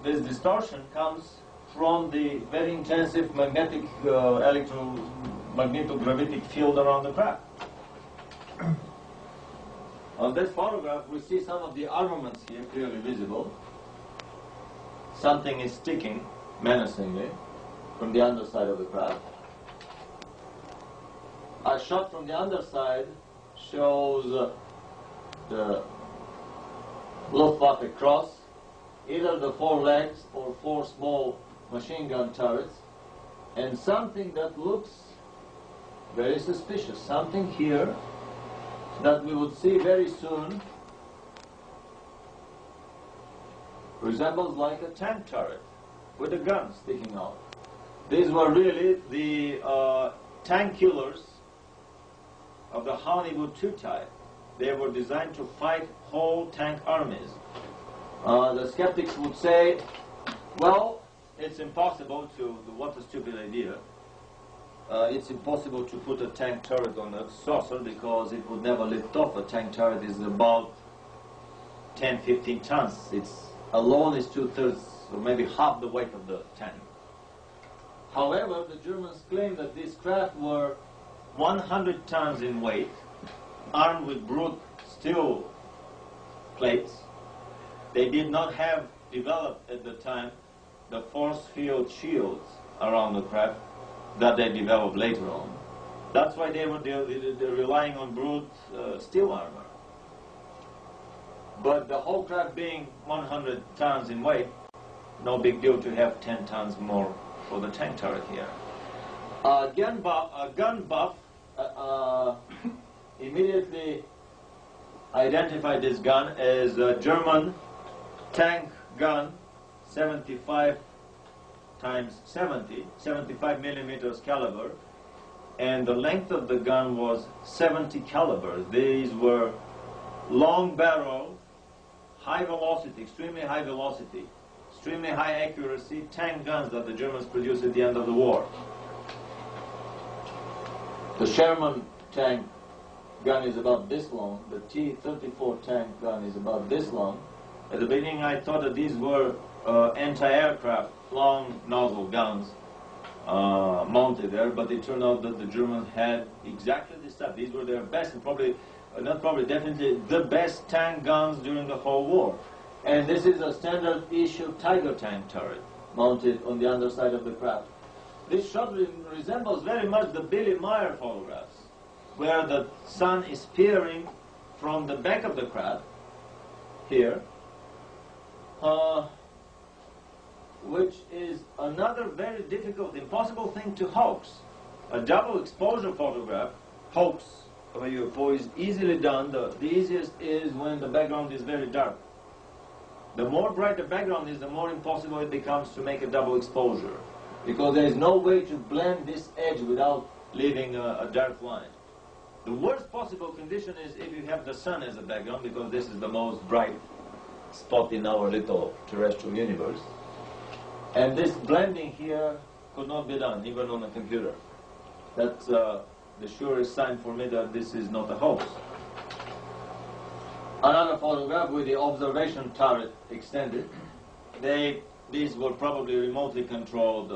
Speaker 1: this distortion comes from the very intensive magnetic electromagnetic-gravitic field around the craft. On this photograph, we see some of the armaments here clearly visible. Something is sticking menacingly from the underside of the craft. A shot from the underside shows the Luftwaffe cross, either the 4 legs or 4 small machine gun turrets, and something that looks very suspicious. Something here that we would see very soon resembles like a tank turret with a gun sticking out. These were really the tank killers of the Hollywood 2 type. They were designed to fight whole tank armies. The skeptics would say, well, it's impossible to, what a stupid idea. It's impossible to put a tank turret on a saucer because it would never lift off. A tank turret is about 10-15 tons. It's alone is 2/3 or maybe half the weight of the tank. However, the Germans claimed that these craft were 100 tons in weight, armed with brute steel plates. They did not have developed at the time the force field shields around the craft that they developed later on. That's why they're relying on brute steel armor. But the whole craft being 100 tons in weight, no big deal to have 10 tons more for the tank turret here. A gun buff immediately identified this gun as a German tank gun, 75 times 70, 75 millimeters caliber, and the length of the gun was 70 caliber. These were long barrel, high velocity, extremely high velocity, extremely high accuracy tank guns that the Germans produced at the end of the war. The Sherman tank gun is about this long. The T-34 tank gun is about this long. At the beginning I thought that these were anti-aircraft, long nozzle guns mounted there, but it turned out that the Germans had exactly this type. These were their best, and probably, not probably, definitely the best tank guns during the whole war. And this is a standard issue Tiger tank turret mounted on the underside of the craft. This shot resembles very much the Billy Meyer photographs, where the sun is peering from the back of the craft, here, which is another very difficult, impossible thing to hoax. A double exposure photograph, hoax of a UFO, is easily done. The easiest is when the background is very dark. The more bright the background is, the more impossible it becomes to make a double exposure, because there is no way to blend this edge without leaving a dark line. The worst possible condition is if you have the sun as a background, because this is the most bright spot in our little terrestrial universe. And this blending here could not be done, even on a computer. That's the surest sign for me that this is not a hoax. Another photograph with the observation turret extended. These were probably remotely controlled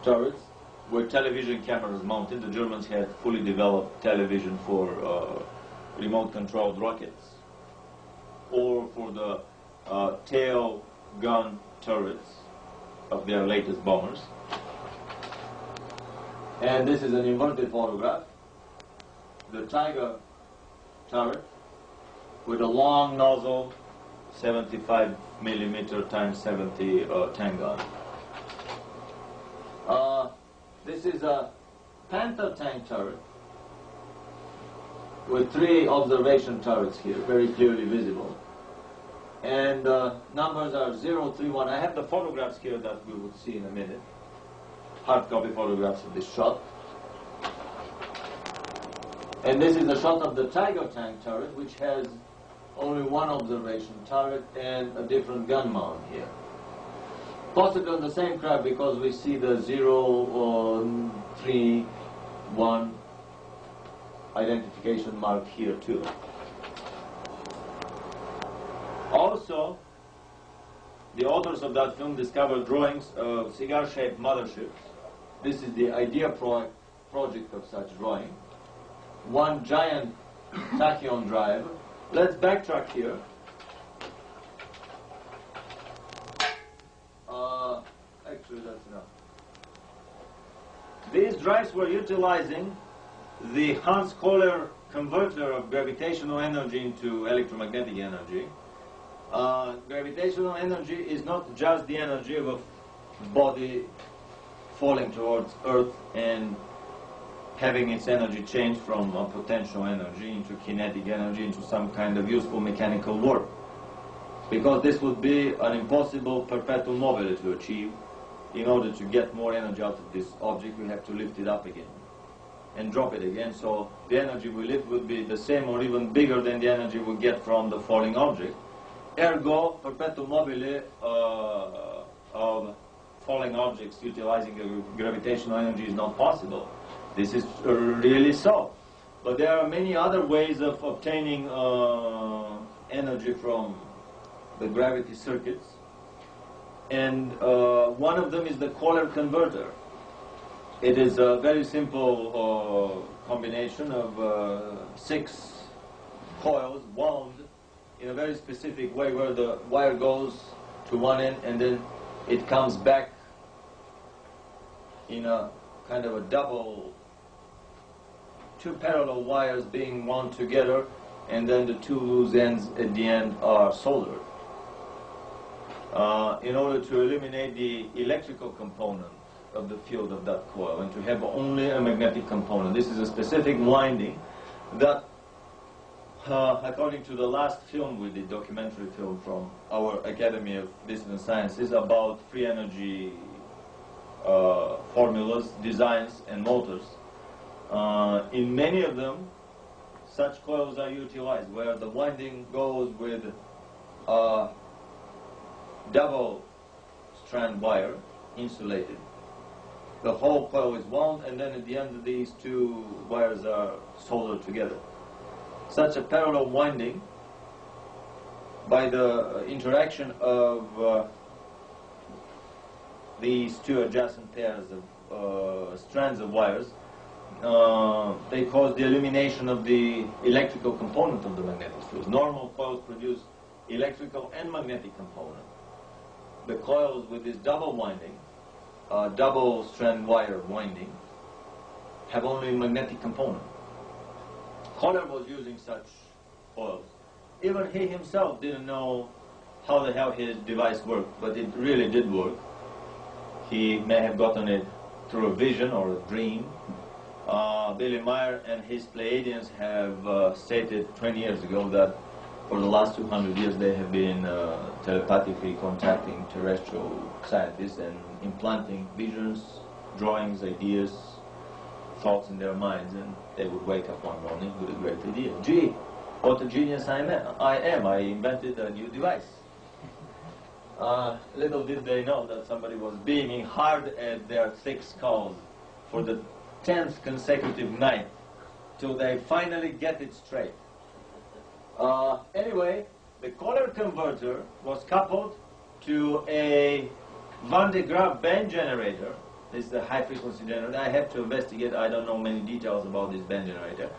Speaker 1: turrets with television cameras mounted. The Germans had fully developed television for remote controlled rockets, or for the tail gun turrets of their latest bombers. And this is an inverted photograph. The Tiger turret with a long nozzle, 75 millimeter times 70 tank gun. This is a Panther tank turret with 3 observation turrets here, very clearly visible. And numbers are 031. I have the photographs here that we will see in a minute. Hard copy photographs of this shot. And this is a shot of the Tiger tank turret, which has only 1 observation turret and a different gun mount here. Possibly on the same craft, because we see the 031 identification mark here too. Also, the authors of that film discovered drawings of cigar-shaped motherships. This is the idea project of such drawing. 1 giant tachyon drive. Let's backtrack here. Actually, that's enough. These drives were utilizing the Hans Kohler converter of gravitational energy into electromagnetic energy. Gravitational energy is not just the energy of a body falling towards Earth and having its energy change from potential energy into kinetic energy into some kind of useful mechanical work. Because this would be an impossible perpetual mobile to achieve. In order to get more energy out of this object, we have to lift it up again and drop it again. So the energy we lift would be the same or even bigger than the energy we get from the falling object. Ergo, perpetual mobile of falling objects utilizing gravitational energy is not possible. This is really so. But there are many other ways of obtaining energy from the gravity circuits. And one of them is the Kohler converter. It is a very simple combination of 6 coils wound in a very specific way, where the wire goes to one end and then it comes back in a kind of a double, 2 parallel wires being wound together, and then the 2 loose ends at the end are soldered. In order to eliminate the electrical component of the field of that coil and to have only a magnetic component. This is a specific winding that, according to the last film we did, documentary film from our Academy of Business and Sciences about free energy formulas, designs and motors, in many of them such coils are utilized, where the winding goes with double strand wire, insulated. The whole coil is wound, and then at the end of these 2 wires are soldered together. Such a parallel winding, by the interaction of these 2 adjacent pairs of strands of wires, they cause the elimination of the electrical component of the magnetic field. Normal coils produce electrical and magnetic component. The coils with this double winding, double strand wire winding, have only magnetic component. Kohler was using such coils. Even he himself didn't know how the hell his device worked, but it really did work. He may have gotten it through a vision or a dream. Billy Meyer and his Pleiadians have stated 20 years ago that for the last 200 years they have been telepathically contacting terrestrial scientists and implanting visions, drawings, ideas, thoughts in their minds, and they would wake up one morning with a great idea. Gee, what a genius I am. I invented a new device. Little did they know that somebody was beaming hard at their thick skulls for the 10th consecutive night till they finally get it straight. Anyway, the Kohler converter was coupled to a Van de Graaff band generator. This is a high frequency generator. I have to investigate. I don't know many details about this band generator.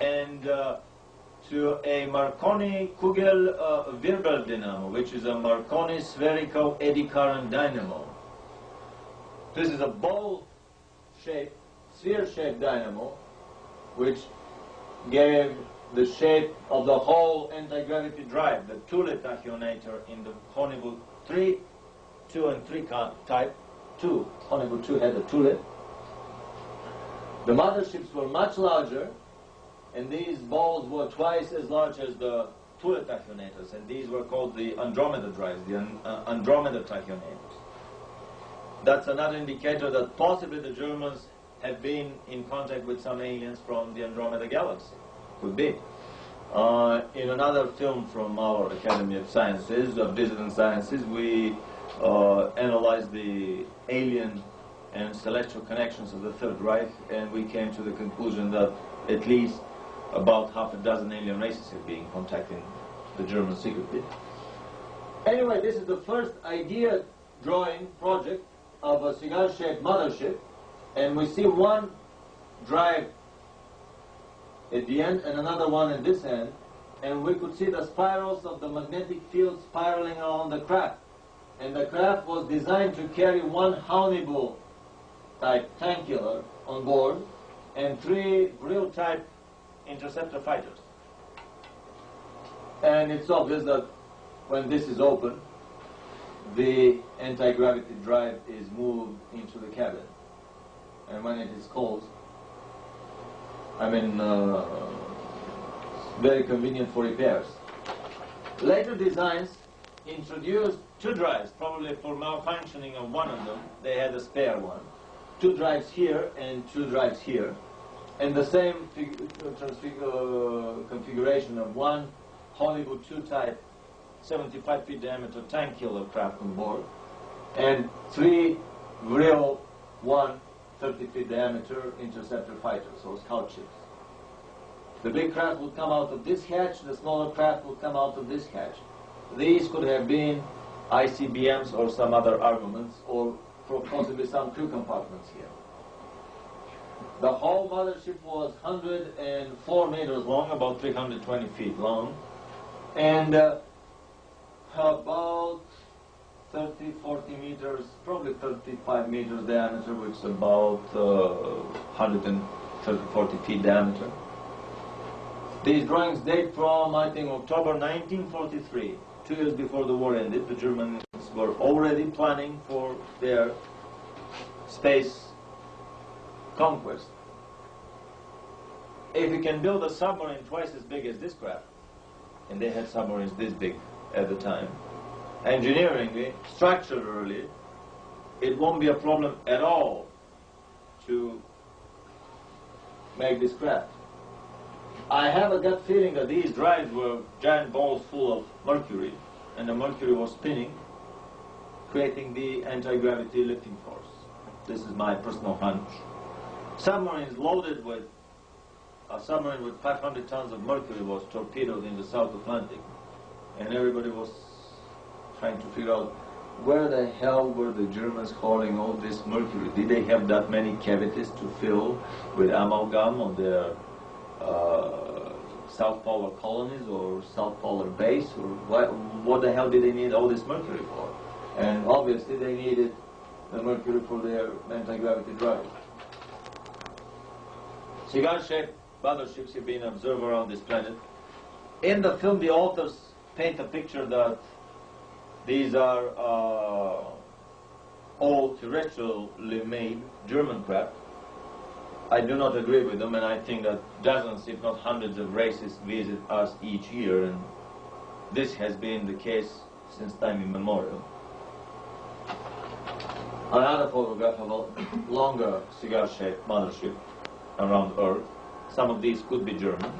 Speaker 1: And to a Marconi Kugel Wirbel dynamo, which is a Marconi spherical eddy current dynamo. This is a ball-shaped, sphere-shaped dynamo, which gave the shape of the whole anti-gravity drive, the Thule tachyonator in the Honeywell 3, 2 and 3 type. Honeywell 2 had a Thule. The motherships were much larger, and these balls were twice as large as the Thule tachyonators, and these were called the Andromeda drives, the Andromeda tachyonators. That's another indicator that possibly the Germans have been in contact with some aliens from the Andromeda galaxy. Could be. In another film from our Academy of Sciences, of Business and Sciences, we analyzed the alien and celestial connections of the Third Reich, and we came to the conclusion that at least about half a dozen alien races have been contacting the Germans secretly. Anyway, this is the first idea drawing project of a cigar-shaped mothership, and we see one drive at the end and another one at this end, and we could see the spirals of the magnetic field spiraling along the craft. And the craft was designed to carry one Honeywell type tank killer on board and 3 Vril type interceptor fighters. And it's obvious that when this is open, the anti-gravity drive is moved into the cabin. And when it is closed, I mean, very convenient for repairs. Later designs introduced two drives, probably for malfunctioning of one of them. They had a spare one. Two drives here and two drives here. And the same configuration of one Hollywood 2 type 75 feet diameter tank killer craft on board, and three real 30 feet diameter interceptor fighters, or scout ships. The big craft would come out of this hatch, the smaller craft would come out of this hatch. These could have been ICBMs or some other armaments, or possibly some crew compartments here. The whole mothership was 104 meters long, about 320 feet long, and about 30, 40 meters, probably 35 meters diameter, which is about 130, 40 feet diameter. These drawings date from, I think, October 1943, 2 years before the war ended. The Germans were already planning for their space conquest. If you can build a submarine twice as big as this craft, and they had submarines this big at the time, engineeringly, structurally, it won't be a problem at all to make this craft. I have a gut feeling that these drives were giant balls full of mercury, and the mercury was spinning, creating the anti-gravity lifting force. This is my personal hunch. Submarines loaded with a submarine with 500 tons of mercury was torpedoed in the South Atlantic, and everybody was trying to figure out where the hell were the Germans hauling all this mercury? Did they have that many cavities to fill with amalgam on their South Polar colonies or South Polar base? Or what the hell did they need all this mercury for? And obviously they needed the mercury for their anti-gravity drive. Cigar-shaped motherships have been observed around this planet. In the film, the authors paint a picture that these are all terrestrially made German craft. I do not agree with them, and I think that dozens, if not hundreds, of races visit us each year, and this has been the case since time immemorial. Another photograph of a longer cigar-shaped mothership around Earth. Some of these could be German.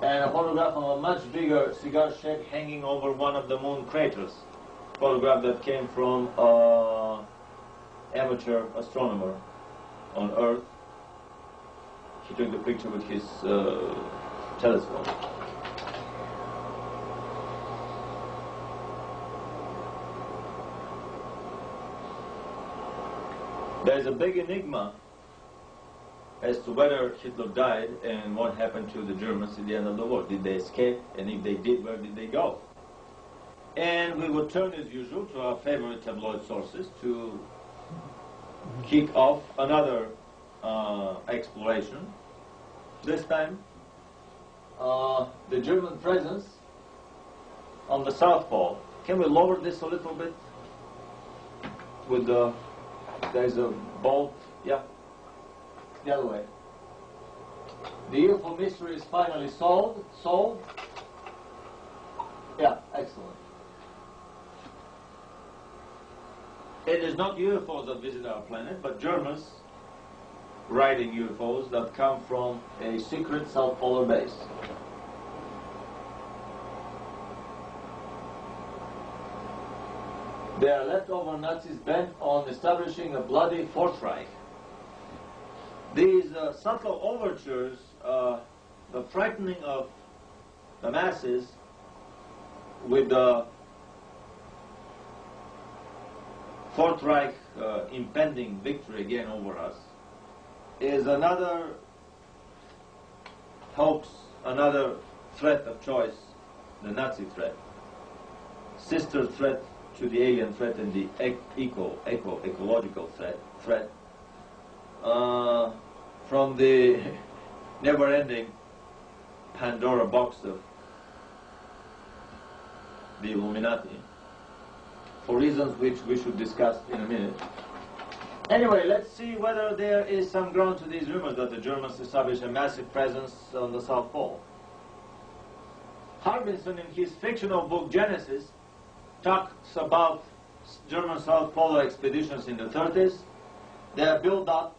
Speaker 1: And a photograph of a much bigger cigar shape hanging over one of the moon craters. Photograph that came from an amateur astronomer on Earth. He took the picture with his telescope. There's a big enigma as to whether Hitler died and what happened to the Germans at the end of the war. Did they escape? And if they did, where did they go? And we would turn, as usual, to our favorite tabloid sources to kick off another exploration. This time, the German presence on the South Pole. Can we lower this a little bit? With the, there's a bolt, yeah. The other way. The UFO mystery is finally solved. Solved? Yeah, excellent. It is not UFOs that visit our planet, but Germans riding UFOs that come from a secret South Polar base. They are leftover Nazis bent on establishing a bloody Fourth Reich. These subtle overtures, the frightening of the masses with the Fourth Reich impending victory again over us, is another hoax, another threat of choice, the Nazi threat, sister threat to the alien threat and the ecological threat. From the never-ending Pandora box of the Illuminati, for reasons which we should discuss in a minute. Anyway, let's see whether there is some ground to these rumors that the Germans established a massive presence on the South Pole. Harbinson, in his fictional book Genesis, talks about German South Polar expeditions in the 30s. They are built up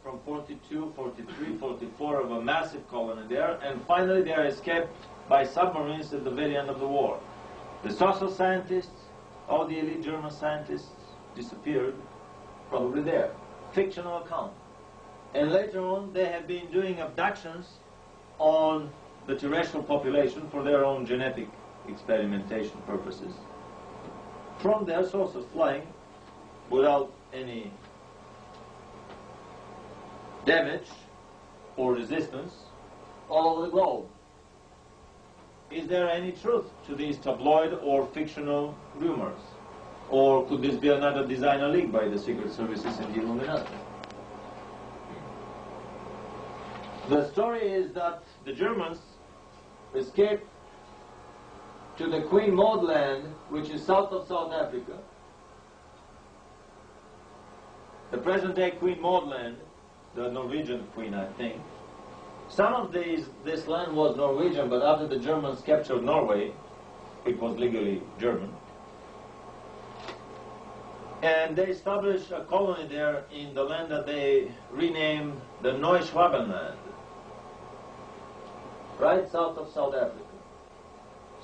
Speaker 1: from 42, 43, 44 of a massive colony there, and finally they are escaped by submarines at the very end of the war. The social scientists, all the elite German scientists, disappeared, probably there. Fictional account. And later on they have been doing abductions on the terrestrial population for their own genetic experimentation purposes. From their saucers flying without any damage or resistance all over the globe. Is there any truth to these tabloid or fictional rumors? Or could this be another designer leak by the Secret Services and the Illuminati? The story is that the Germans escaped to the Queen Maud Land, which is south of South Africa. The present-day Queen Maud Land, the Norwegian queen, I think. Some of this land was Norwegian, but after the Germans captured Norway, it was legally German. And they established a colony there in the land that they renamed the Neuschwabenland, right south of South Africa.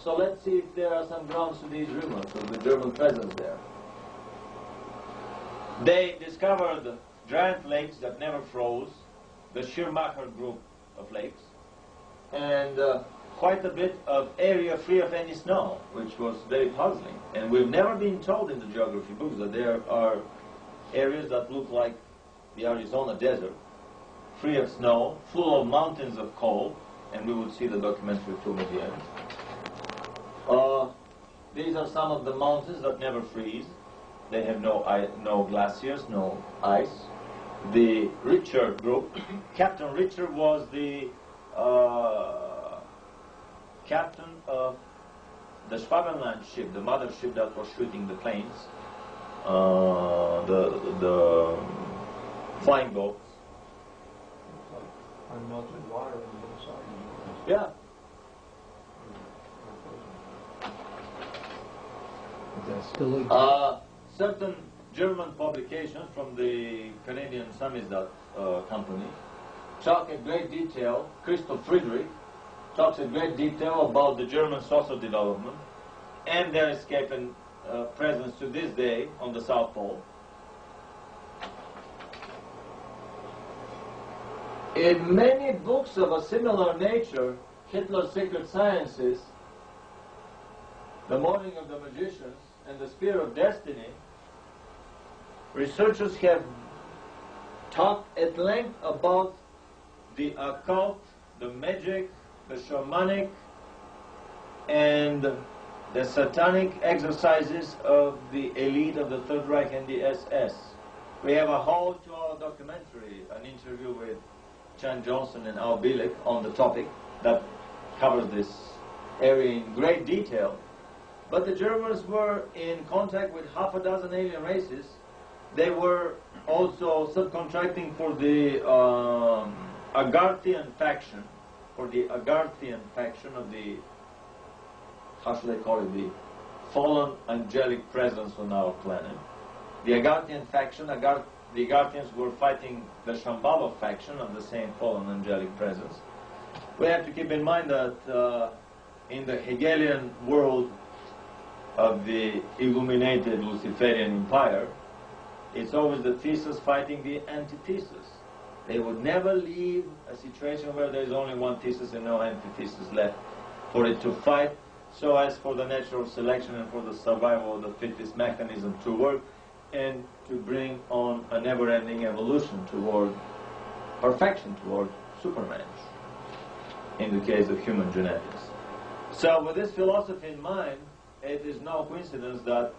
Speaker 1: So let's see if there are some grounds to these rumors of the German presence there. They discovered giant lakes that never froze, the Schirmacher group of lakes, and quite a bit of area free of any snow, which was very puzzling. And we've never been told in the geography books that there are areas that look like the Arizona desert, free of snow, full of mountains of coal, and we would see the documentary film at the end. These are some of the mountains that never freeze. They have no glaciers, no ice. The Richter group, Captain Richter was the captain of the Schwabenland ship, the mother ship that was shooting the planes, the flying boats.
Speaker 3: Unmelted water on the other side.
Speaker 1: Yeah.
Speaker 3: That's still
Speaker 1: Certain German publications from the Canadian Samizdat company talk in great detail, Christoph Friedrich talks in great detail about the German saucer development and their escape and presence to this day on the South Pole. In many books of a similar nature, Hitler's Secret Sciences, The Morning of the Magicians, and The Spear of Destiny, researchers have talked at length about the occult, the magic, the shamanic, and the satanic exercises of the elite of the Third Reich and the SS. We have a whole 2-hour documentary, an interview with Chan Johnson and Al Bielek on the topic that covers this area in great detail. But the Germans were in contact with half a dozen alien races. They were also subcontracting for the Agarthian faction, of the, how should I call it, the fallen angelic presence on our planet. The Agarthian faction, the Agarthians were fighting the Shambhala faction of the same fallen angelic presence. We have to keep in mind that in the Hegelian world of the illuminated Luciferian empire, it's always the thesis fighting the antithesis. They would never leave a situation where there's only one thesis and no antithesis left for it to fight, so as for the natural selection and for the survival of the fittest mechanism to work and to bring on a never-ending evolution toward perfection, toward Superman, in the case of human genetics. So with this philosophy in mind, it is no coincidence that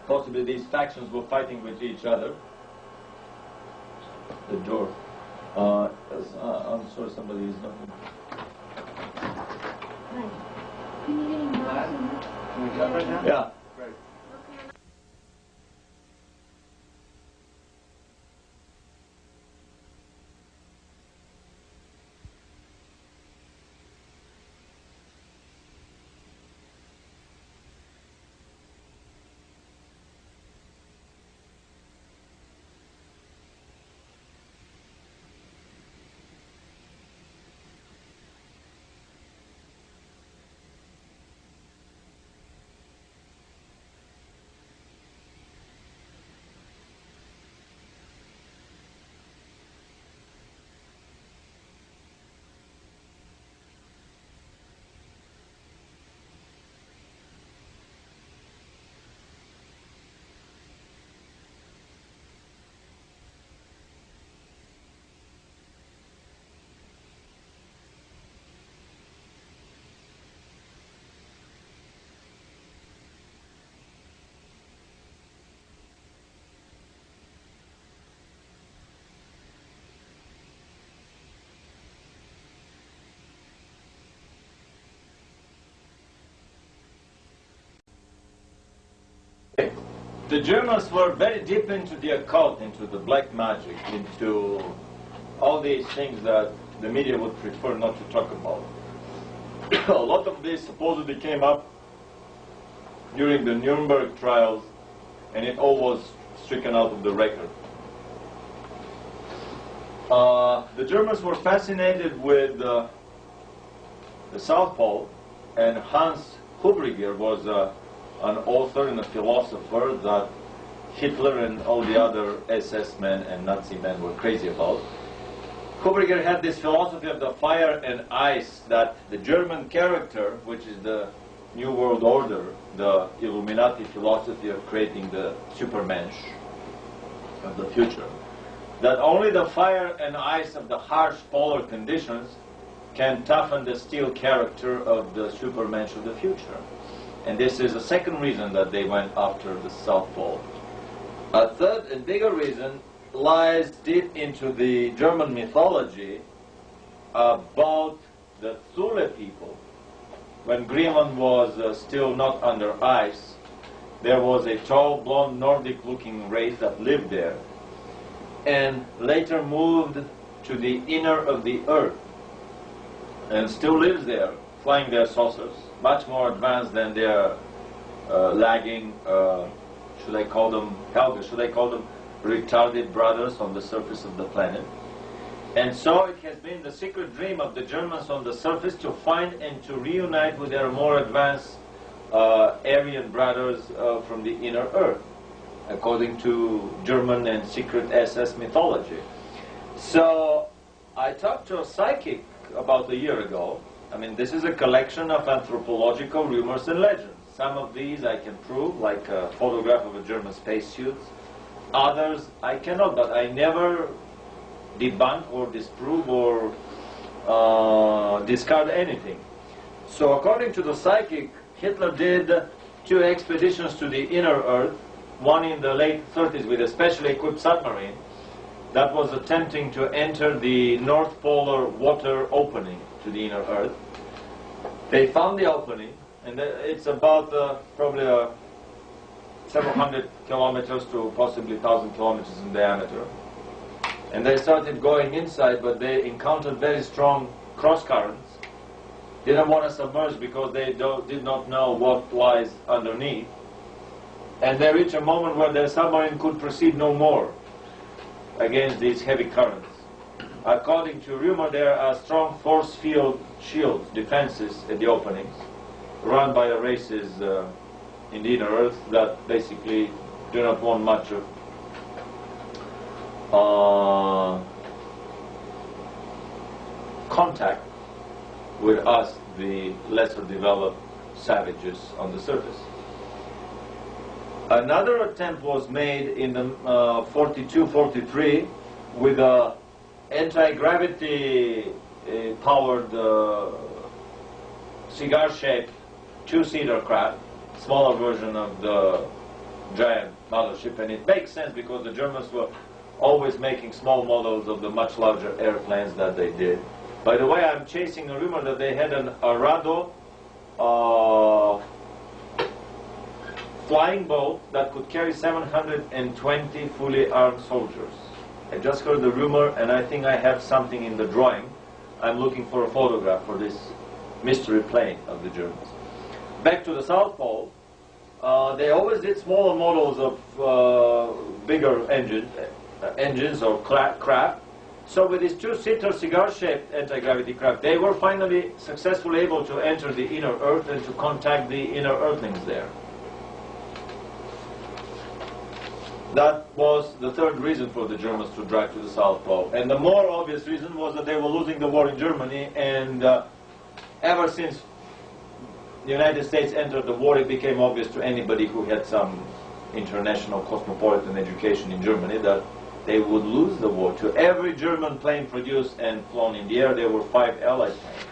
Speaker 1: possibly these factions were fighting with each other. The door. I'm sorry, somebody is knocking.
Speaker 2: Hi. Can you get any more?
Speaker 4: Can we cut right now?
Speaker 1: Yeah.
Speaker 4: Great.
Speaker 1: The Germans were very deep into the occult, into the black magic, into all these things that the media would prefer not to talk about. A lot of this supposedly came up during the Nuremberg trials, and it all was stricken out of the record. The Germans were fascinated with the South Pole, and Hans Hubriger was an author and a philosopher that Hitler and all the other SS men and Nazi men were crazy about. Hubriger had this philosophy of the fire and ice, that the German character, which is the New World Order, the Illuminati philosophy of creating the Supermensch of the future, that only the fire and ice of the harsh polar conditions can toughen the steel character of the Supermensch of the future. And this is a second reason that they went after the South Pole. A third and bigger reason lies deep into the German mythology about the Thule people. When Greenland was still not under ice, there was a tall, blonde, Nordic-looking race that lived there, and later moved to the inner of the Earth, and still lives there, flying their saucers, much more advanced than their lagging, should I call them, Helga, should I call them retarded brothers on the surface of the planet. And so it has been the secret dream of the Germans on the surface to find and to reunite with their more advanced Aryan brothers from the inner Earth, according to German and secret SS mythology. So I talked to a psychic about a year ago. I mean, this is a collection of anthropological rumors and legends. Some of these I can prove, like a photograph of a German spacesuit. Others I cannot, but I never debunk or disprove or discard anything. So according to the psychic, Hitler did 2 expeditions to the inner Earth, one in the late 30s with a specially equipped submarine that was attempting to enter the North Polar water opening to the inner Earth. They found the opening, and it's about probably several hundred kilometers to possibly 1,000 kilometers in diameter. And they started going inside, but they encountered very strong cross currents. Didn't want to submerge because they did not know what lies underneath. And they reached a moment where their submarine could proceed no more against these heavy currents. According to rumor, there are strong force field shields, defenses at the openings, run by the races in the inner Earth that basically do not want much of contact with us, the lesser developed savages on the surface. Another attempt was made in the 42-43 with a anti-gravity powered cigar-shaped 2-seater craft, smaller version of the giant mothership, and it makes sense because the Germans were always making small models of the much larger airplanes that they did. By the way, I'm chasing a rumor that they had an Arado flying boat that could carry 720 fully armed soldiers. I just heard the rumor, and I think I have something in the drawing. I'm looking for a photograph for this mystery plane of the Germans. Back to the South Pole, they always did smaller models of bigger engines or craft. So with these 2-seater cigar-shaped anti-gravity craft, they were finally successfully able to enter the inner Earth and to contact the inner Earthlings there. That was the third reason for the Germans to drive to the South Pole. And the more obvious reason was that they were losing the war in Germany, and ever since the United States entered the war, it became obvious to anybody who had some international cosmopolitan education in Germany that they would lose the war. To every German plane produced and flown in the air, there were 5 Allied planes.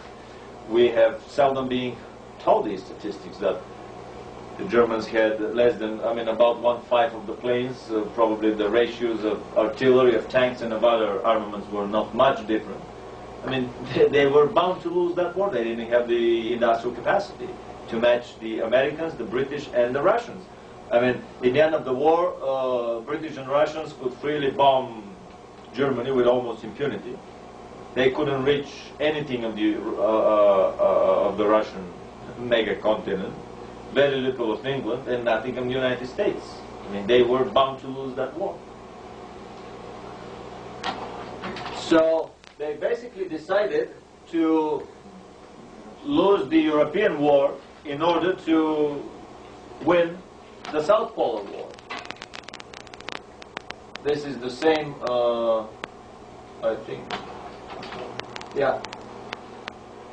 Speaker 1: We have seldom been told these statistics, that the Germans had less than, about 1/5 of the planes. Probably the ratios of artillery, of tanks, and of other armaments were not much different. They were bound to lose that war. They didn't have the industrial capacity to match the Americans, the British, and the Russians. I mean, in the end of the war, British and Russians could freely bomb Germany with almost impunity. They couldn't reach anything of the Russian mega continent, very little of England, and nothing of the United States. I mean, they were bound to lose that war. So they basically decided to lose the European war in order to win the South Polar War. This is the same, I think. Yeah.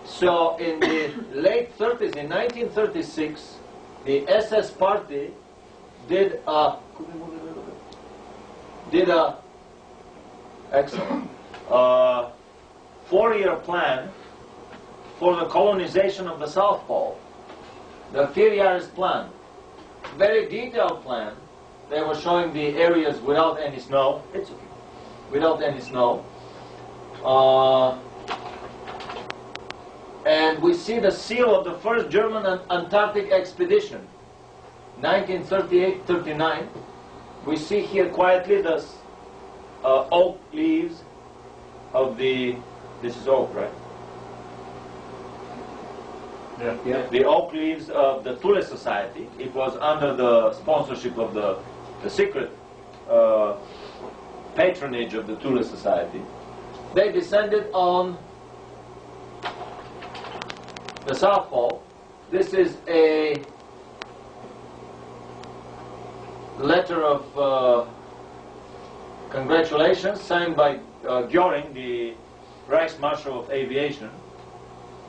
Speaker 1: So in the late 30s, in 1936, the SS party did a excellent 4-year plan for the colonization of the South Pole. The 4-year plan, very detailed plan. They were showing the areas without any snow. It's okay. Without any snow. And we see the seal of the first German Antarctic expedition, 1938-39. We see here quietly the oak leaves of the, this is oak, right? Yeah. The oak leaves of the Thule Society. It was under the sponsorship of the secret patronage of the Thule Society. They descended on the South Pole. This is a letter of congratulations signed by Göring, the Reichsmarshal of Aviation,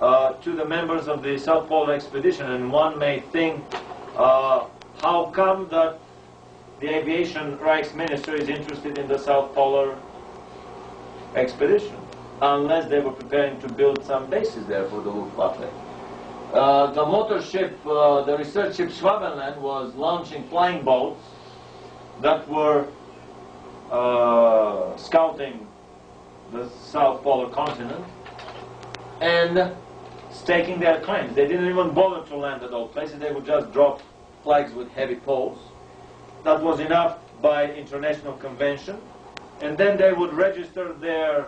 Speaker 1: to the members of the South Polar expedition. And one may think, how come that the aviation Reichsminister is interested in the South Polar expedition, unless they were preparing to build some bases there for the Luftwaffe. The motor ship, the research ship Schwabenland, was launching flying boats that were scouting the South Polar continent and staking their claims. They didn't even bother to land at those places. They would just drop flags with heavy poles. That was enough by international convention. And then they would register their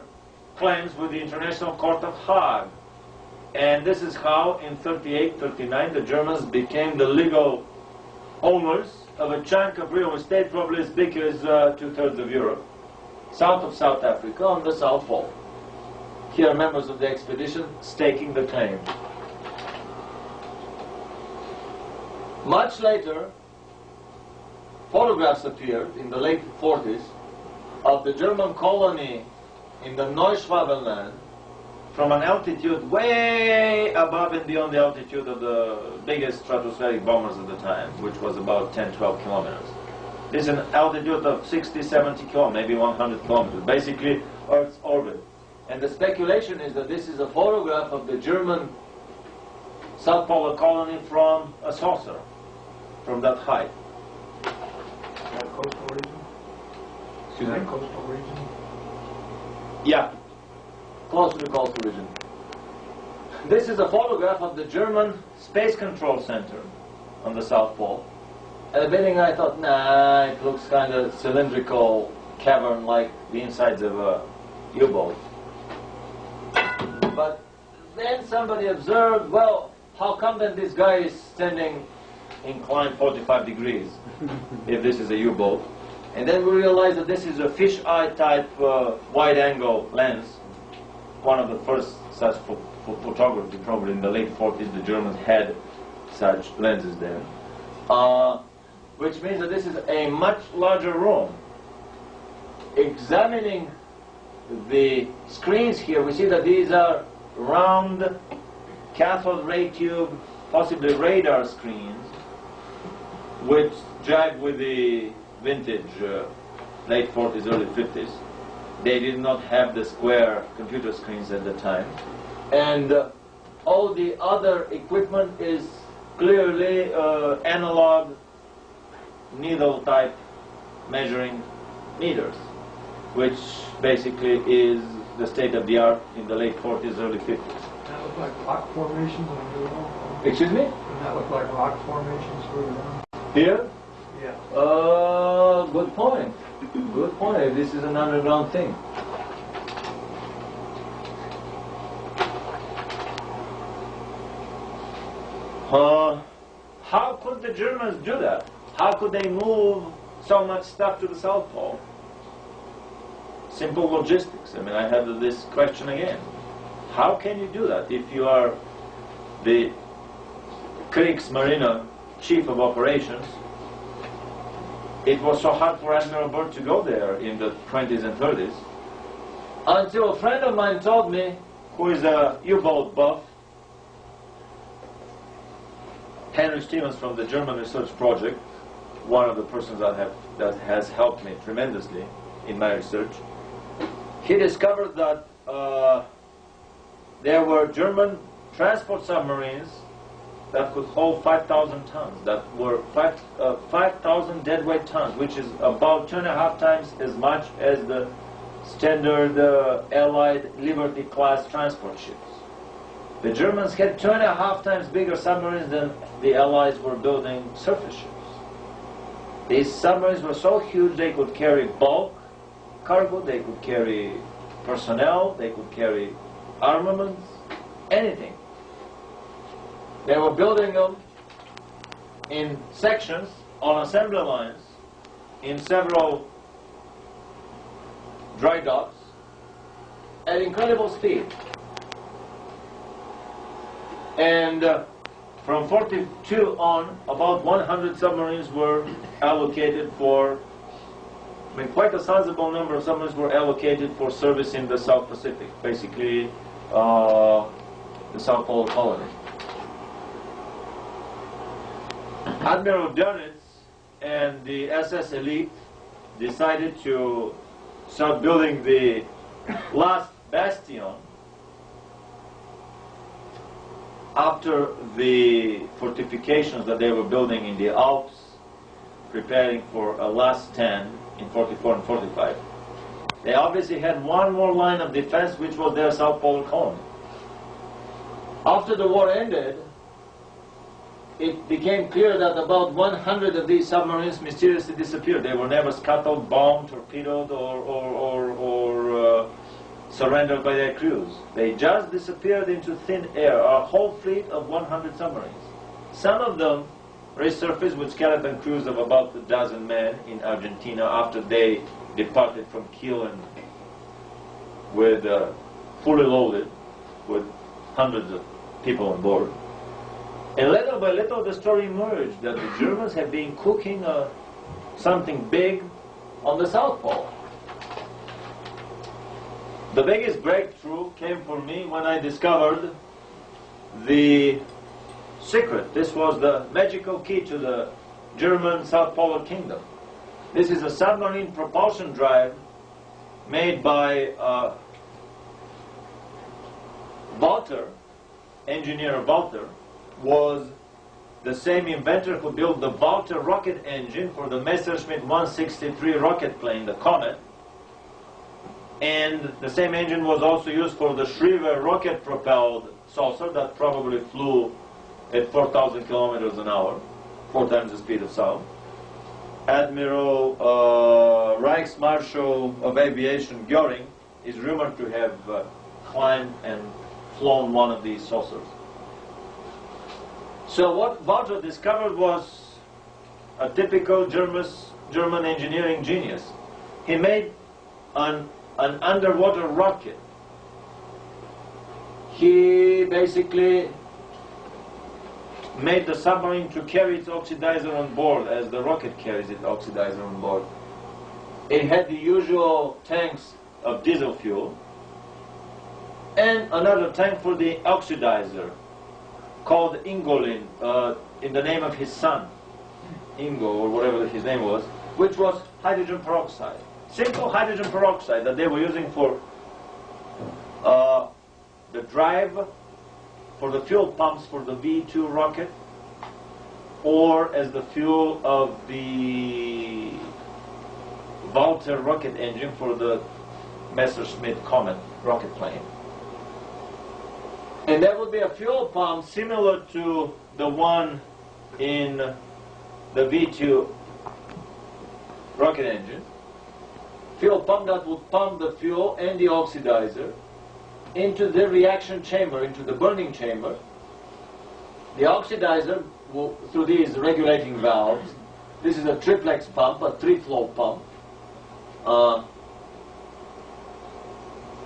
Speaker 1: claims with the International Court of Hague. And this is how, in 38-39, the Germans became the legal owners of a chunk of real estate probably as big as 2/3 of Europe, south of South Africa, on the South Pole. Here are members of the expedition staking the claim. Much later, photographs appeared in the late 40s of the German colony in the Neuschwabenland from an altitude way above and beyond the altitude of the biggest stratospheric bombers at the time, which was about 10-12 kilometers. This is an altitude of 60-70 kilometers, maybe 100 kilometers, basically Earth's orbit. And the speculation is that this is a photograph of the German South Polar colony from a saucer, from that height.
Speaker 3: That coastal region?
Speaker 1: Excuse me?
Speaker 3: Coastal region?
Speaker 1: Yeah, close to the coastal region. This is a photograph of the German Space Control Center on the South Pole. At the beginning I thought, nah, it looks kind of cylindrical cavern like the insides of a U-boat. But then somebody observed, well, how come then this guy is standing inclined 45 degrees if this is a U-boat? And then we realized that this is a fisheye type wide-angle lens, one of the first such photography, probably in the late 40s. The Germans had such lenses there, which means that this is a much larger room. Examining the screens here, we see that these are round cathode ray tube, possibly radar screens, which jive with the vintage late 40s, early 50s. They did not have the square computer screens at the time. And all the other equipment is clearly analog needle type measuring meters, which basically is the state of the art in the late 40s, early 50s.
Speaker 3: That look like rock formations on the wall?
Speaker 1: Excuse me?
Speaker 3: Doesn't that look like rock formations further down?
Speaker 1: Here?
Speaker 3: Yeah.
Speaker 1: Good point. Good point. This is an underground thing. How could the Germans do that? How could they move so much stuff to the South Pole? Simple logistics. I mean, I have this question again. How can you do that if you are the Kriegsmarine chief of operations? It was so hard for Admiral Byrd to go there in the 20s and 30s, until a friend of mine told me, who is a U-boat buff, Henry Stevens from the German Research Project, one of the persons that has helped me tremendously in my research. He discovered that there were German transport submarines that could hold 5,000 tons, that were 5,000 deadweight tons, which is about 2.5 times as much as the standard Allied Liberty class transport ships. The Germans had 2.5 times bigger submarines than the Allies were building surface ships. These submarines were so huge they could carry bulk cargo, they could carry personnel, they could carry armaments, anything. They were building them in sections on assembly lines in several dry docks at incredible speed. And from 42 on, about 100 submarines were allocated for, I mean, quite a sizable number of submarines were allocated for service in the South Pacific, basically the South Pole colony. Admiral Dönitz and the SS Elite decided to start building the last bastion after the fortifications that they were building in the Alps, preparing for a last stand in 44 and 45. They obviously had one more line of defense, which was their South Pole colony. After the war ended, it became clear that about 100 of these submarines mysteriously disappeared. They were never scuttled, bombed, torpedoed, or surrendered by their crews. They just disappeared into thin air, a whole fleet of 100 submarines. Some of them resurfaced with skeleton crews of about a dozen men in Argentina after they departed from Kiel and with fully loaded with hundreds of people on board. And little by little the story emerged that the Germans had been cooking something big on the South Pole. The biggest breakthrough came for me when I discovered the secret. This was the magical key to the German South Polar Kingdom. This is a submarine propulsion drive made by Walter, engineer Walter, was the same inventor who built the Walter rocket engine for the Messerschmitt 163 rocket plane, the Comet. And the same engine was also used for the Schriever rocket-propelled saucer that probably flew at 4,000 kilometers an hour, 4 times the speed of sound. Admiral Reichsmarshal of Aviation Göring is rumored to have climbed and flown one of these saucers. So what Walter discovered was a typical German engineering genius. He made an underwater rocket. He basically made the submarine to carry its oxidizer on board as the rocket carries its oxidizer on board. It had the usual tanks of diesel fuel and another tank for the oxidizer called Ingolin, in the name of his son, Ingo, or whatever his name was, which was hydrogen peroxide. Simple hydrogen peroxide that they were using for the drive for the fuel pumps for the V2 rocket, or as the fuel of the Walter rocket engine for the Messerschmitt Comet rocket plane. And there would be a fuel pump similar to the one in the V2 rocket engine, fuel pump that would pump the fuel and the oxidizer into the reaction chamber, into the burning chamber. The oxidizer will, through these regulating valves, this is a triplex pump, a three-flow pump.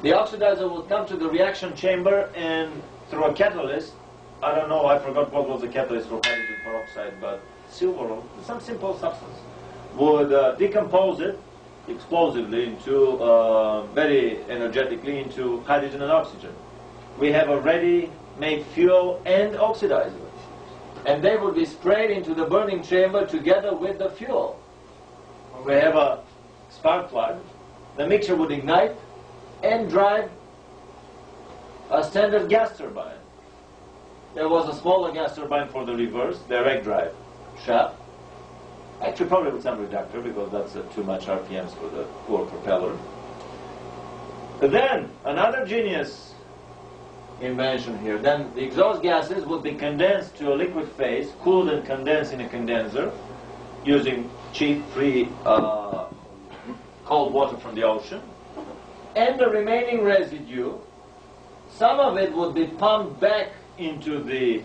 Speaker 1: The oxidizer will come to the reaction chamber and through a catalyst, I don't know, I forgot what was the catalyst for hydrogen peroxide, but silver or some simple substance, would decompose it explosively into, very energetically into hydrogen and oxygen. We have a ready-made fuel and oxidizer. And they would be sprayed into the burning chamber together with the fuel. We have a spark plug. The mixture would ignite and drive a standard gas turbine. There was a smaller gas turbine for the reverse, direct drive shaft. Actually, probably with some reductor because that's too much RPMs for the poor propeller. But then, another genius invention here. Then the exhaust gases would be condensed to a liquid phase, cooled and condensed in a condenser, using cheap, free cold water from the ocean. And the remaining residue, some of it would be pumped back into the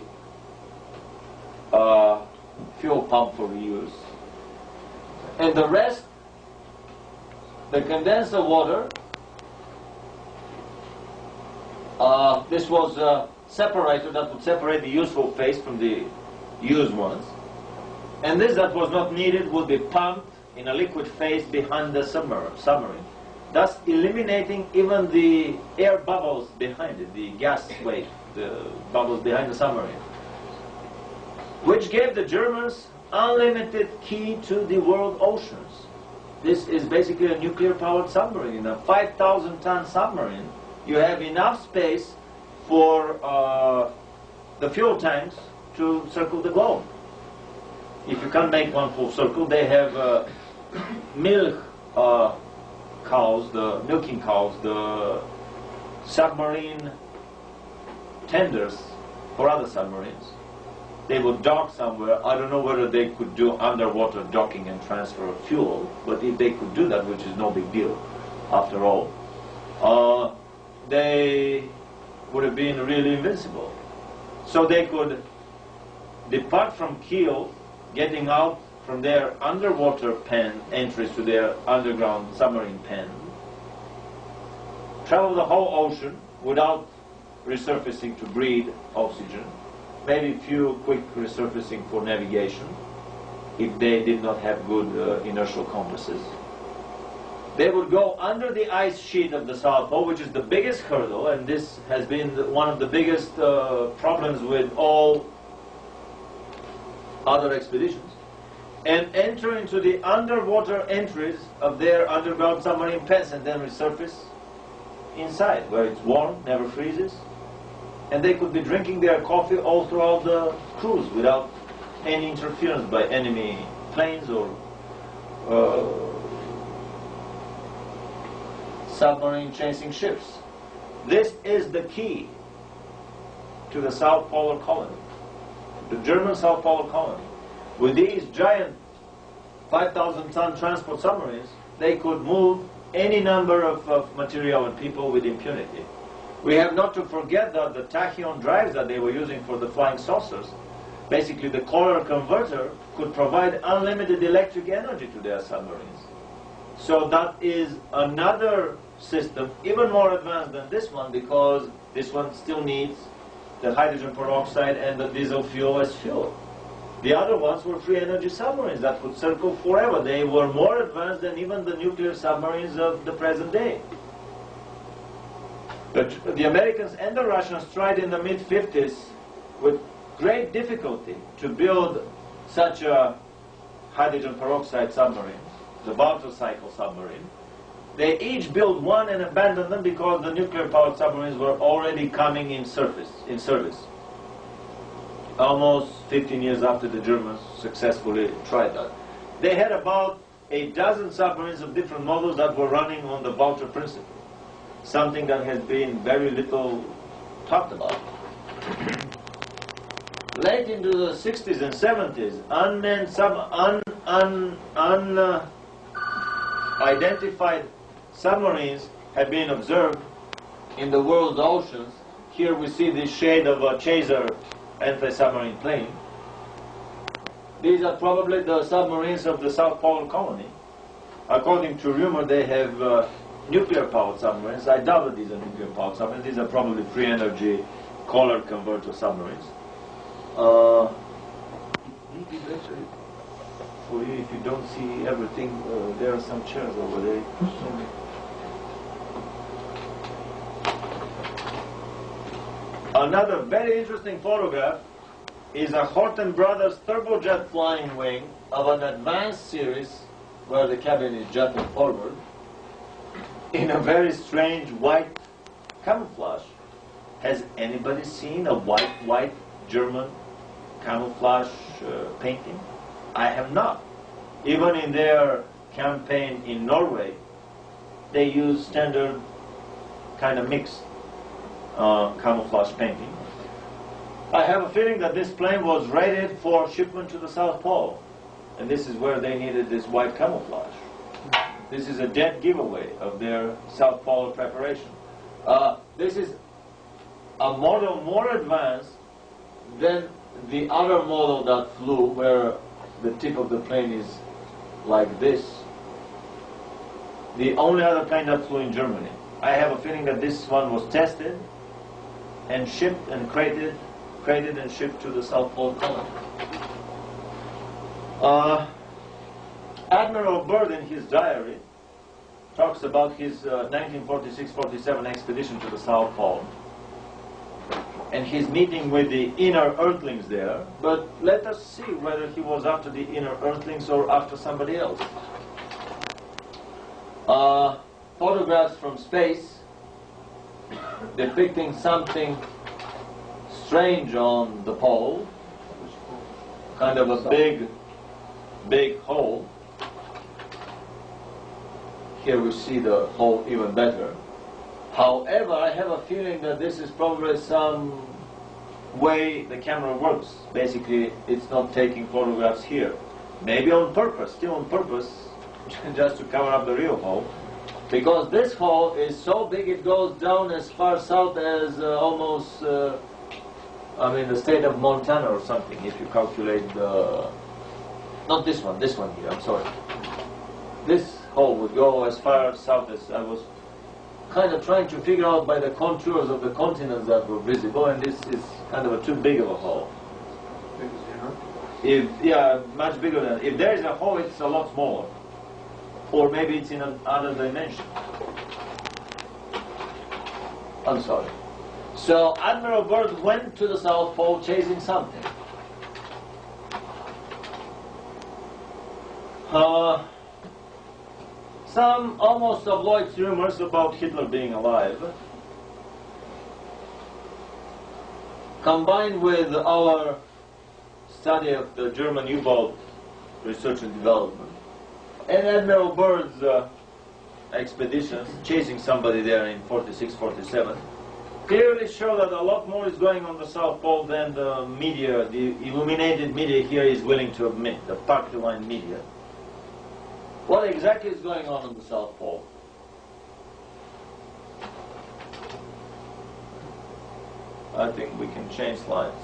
Speaker 1: fuel pump for reuse. And the rest, the condenser water, this was a separator that would separate the useful phase from the used ones. And this that was not needed would be pumped in a liquid phase behind the submarine, thus eliminating even the air bubbles behind it, the gas wave, the bubbles behind the submarine, which gave the Germans unlimited key to the world oceans. This is basically a nuclear-powered submarine. In a 5,000-ton submarine, you have enough space for the fuel tanks to circle the globe. If you can't make one full circle, they have milk cows, the milking cows, the submarine tenders for other submarines. They would dock somewhere. I don't know whether they could do underwater docking and transfer of fuel, but if they could do that, which is no big deal after all, they would have been really invincible. So they could depart from Kiel, getting out from their underwater pen entries to their underground submarine pen, travel the whole ocean without resurfacing to breathe oxygen, maybe few quick resurfacing for navigation if they did not have good inertial compasses. They would go under the ice sheet of the South Pole, which is the biggest hurdle, and this has been one of the biggest problems with all other expeditions, and enter into the underwater entries of their underground submarine pens and then resurface inside, where it's warm, never freezes, and they could be drinking their coffee all throughout the cruise without any interference by enemy planes or submarine chasing ships. This is the key to the South Polar Colony, the German South Polar Colony. With these giant 5,000-ton transport submarines, they could move any number of material and people with impunity. We have not to forget that the tachyon drives that they were using for the flying saucers, basically the color converter, could provide unlimited electric energy to their submarines. So that is another system, even more advanced than this one, because this one still needs the hydrogen peroxide and the diesel fuel as fuel. The other ones were free energy submarines that could circle forever. They were more advanced than even the nuclear submarines of the present day. But the Americans and the Russians tried in the mid-50s with great difficulty to build such a hydrogen peroxide submarine, the Walter cycle submarine. They each built one and abandoned them because the nuclear-powered submarines were already coming in service. Almost 15 years after the Germans successfully tried that. They had about a dozen submarines of different models that were running on the Walter principle, something that has been very little talked about. Late into the 60s and 70s, identified submarines have been observed in the world's oceans. Here we see the shade of a chaser anti-submarine plane. These are probably the submarines of the South Polar Colony. According to rumor, they have nuclear-powered submarines. I doubt that these are nuclear-powered submarines. These are probably free-energy color converter submarines. Maybe better for you if you don't see everything. There are some chairs over there. Another very interesting photograph is a Horten Brothers turbojet flying wing of an advanced series where the cabin is jutting forward in a very strange white camouflage. Has anybody seen a white German camouflage painting? I have not. Even in their campaign in Norway, they use standard kind of mixed camouflage painting. I have a feeling that this plane was rated for shipment to the South Pole, and this is where they needed this white camouflage. This is a dead giveaway of their South Pole preparation. This is a model more advanced than the other model that flew, where the tip of the plane is like this. The only other plane that flew in Germany. I have a feeling that this one was tested and shipped and crated and shipped to the South Pole Colony. Admiral Byrd in his diary talks about his 1946-47 expedition to the South Pole and his meeting with the inner Earthlings there, but let us see whether he was after the inner Earthlings or after somebody else. Photographs from space depicting something strange on the pole, kind of a big hole. Here we see the hole even better. However, I have a feeling that this is probably some way the camera works. Basically, it's not taking photographs here. Maybe on purpose, still on purpose, just to cover up the real hole. Because this hole is so big it goes down as far south as almost, the state of Montana or something, if you calculate the... Not this one here, I'm sorry. This hole would go as far south as I was kind of trying to figure out by the contours of the continents that were visible, and this is kind of too big of a hole. Much bigger than... If there is a hole, it's a lot smaller. Or maybe it's in another dimension. I'm sorry. So Admiral Byrd went to the South Pole chasing something. Some almost tabloid rumors about Hitler being alive, combined with our study of the German U-boat research and development, and Admiral Byrd's expeditions, chasing somebody there in 46-47, clearly show that a lot more is going on the South Pole than the media, the illuminated media here is willing to admit, the popular media. What exactly is going on the South Pole? I think we can change slides.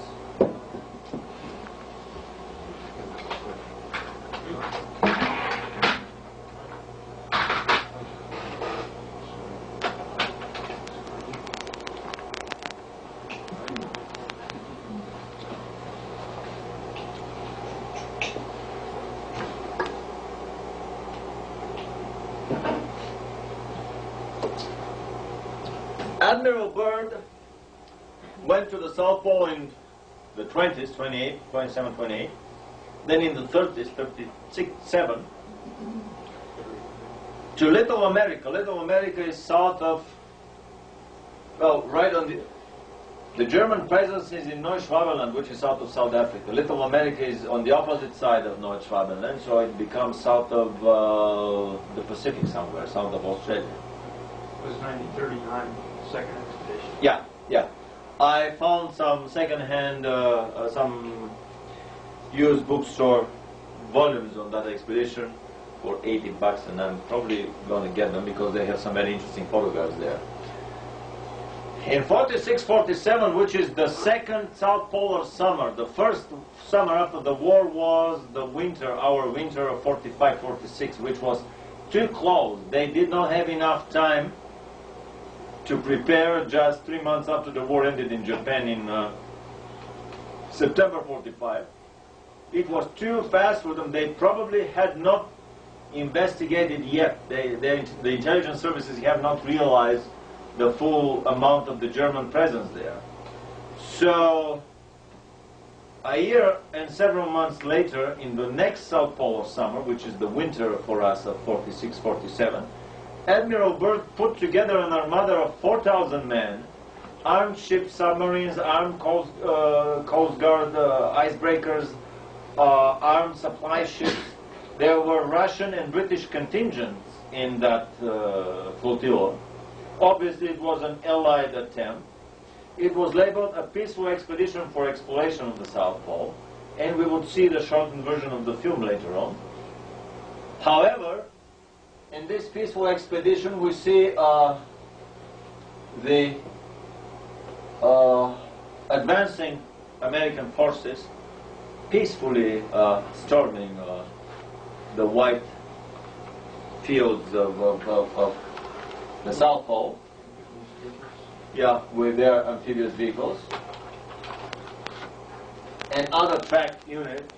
Speaker 1: Admiral Byrd went to the South Pole in the 20s, 27, 28, then in the 30s, 36, 7, to Little America. Little America is south of, well, right on the German presence is in Neuschwabenland, which is south of South Africa. Little America is on the opposite side of Neuschwabenland, so it becomes south of the Pacific somewhere, south of Australia.
Speaker 3: It was 1939. Second expedition.
Speaker 1: Yeah. I found some second-hand, some used bookstore volumes on that expedition. for 80 bucks, and I'm probably going to get them because they have some very interesting photographs there. In 46-47, which is the second South Polar summer, the first summer after the war was the winter, our winter of 45-46, which was too close. They did not have enough time to prepare just 3 months after the war ended in Japan in September 45. It was too fast for them. They probably had not investigated yet. The intelligence services have not realized the full amount of the German presence there. So, a year and several months later, in the next South Polar summer, which is the winter for us of 46-47, Admiral Byrd put together an armada of 4,000 men, armed ships, submarines, armed Coast Guard icebreakers, armed supply ships. There were Russian and British contingents in that flotilla. Obviously, it was an Allied attempt. It was labeled a peaceful expedition for exploration of the South Pole, and we would see the shortened version of the film later on. However, in this peaceful expedition, we see the advancing American forces peacefully storming the white fields of the South Pole, yeah, with their amphibious vehicles and other tracked unit.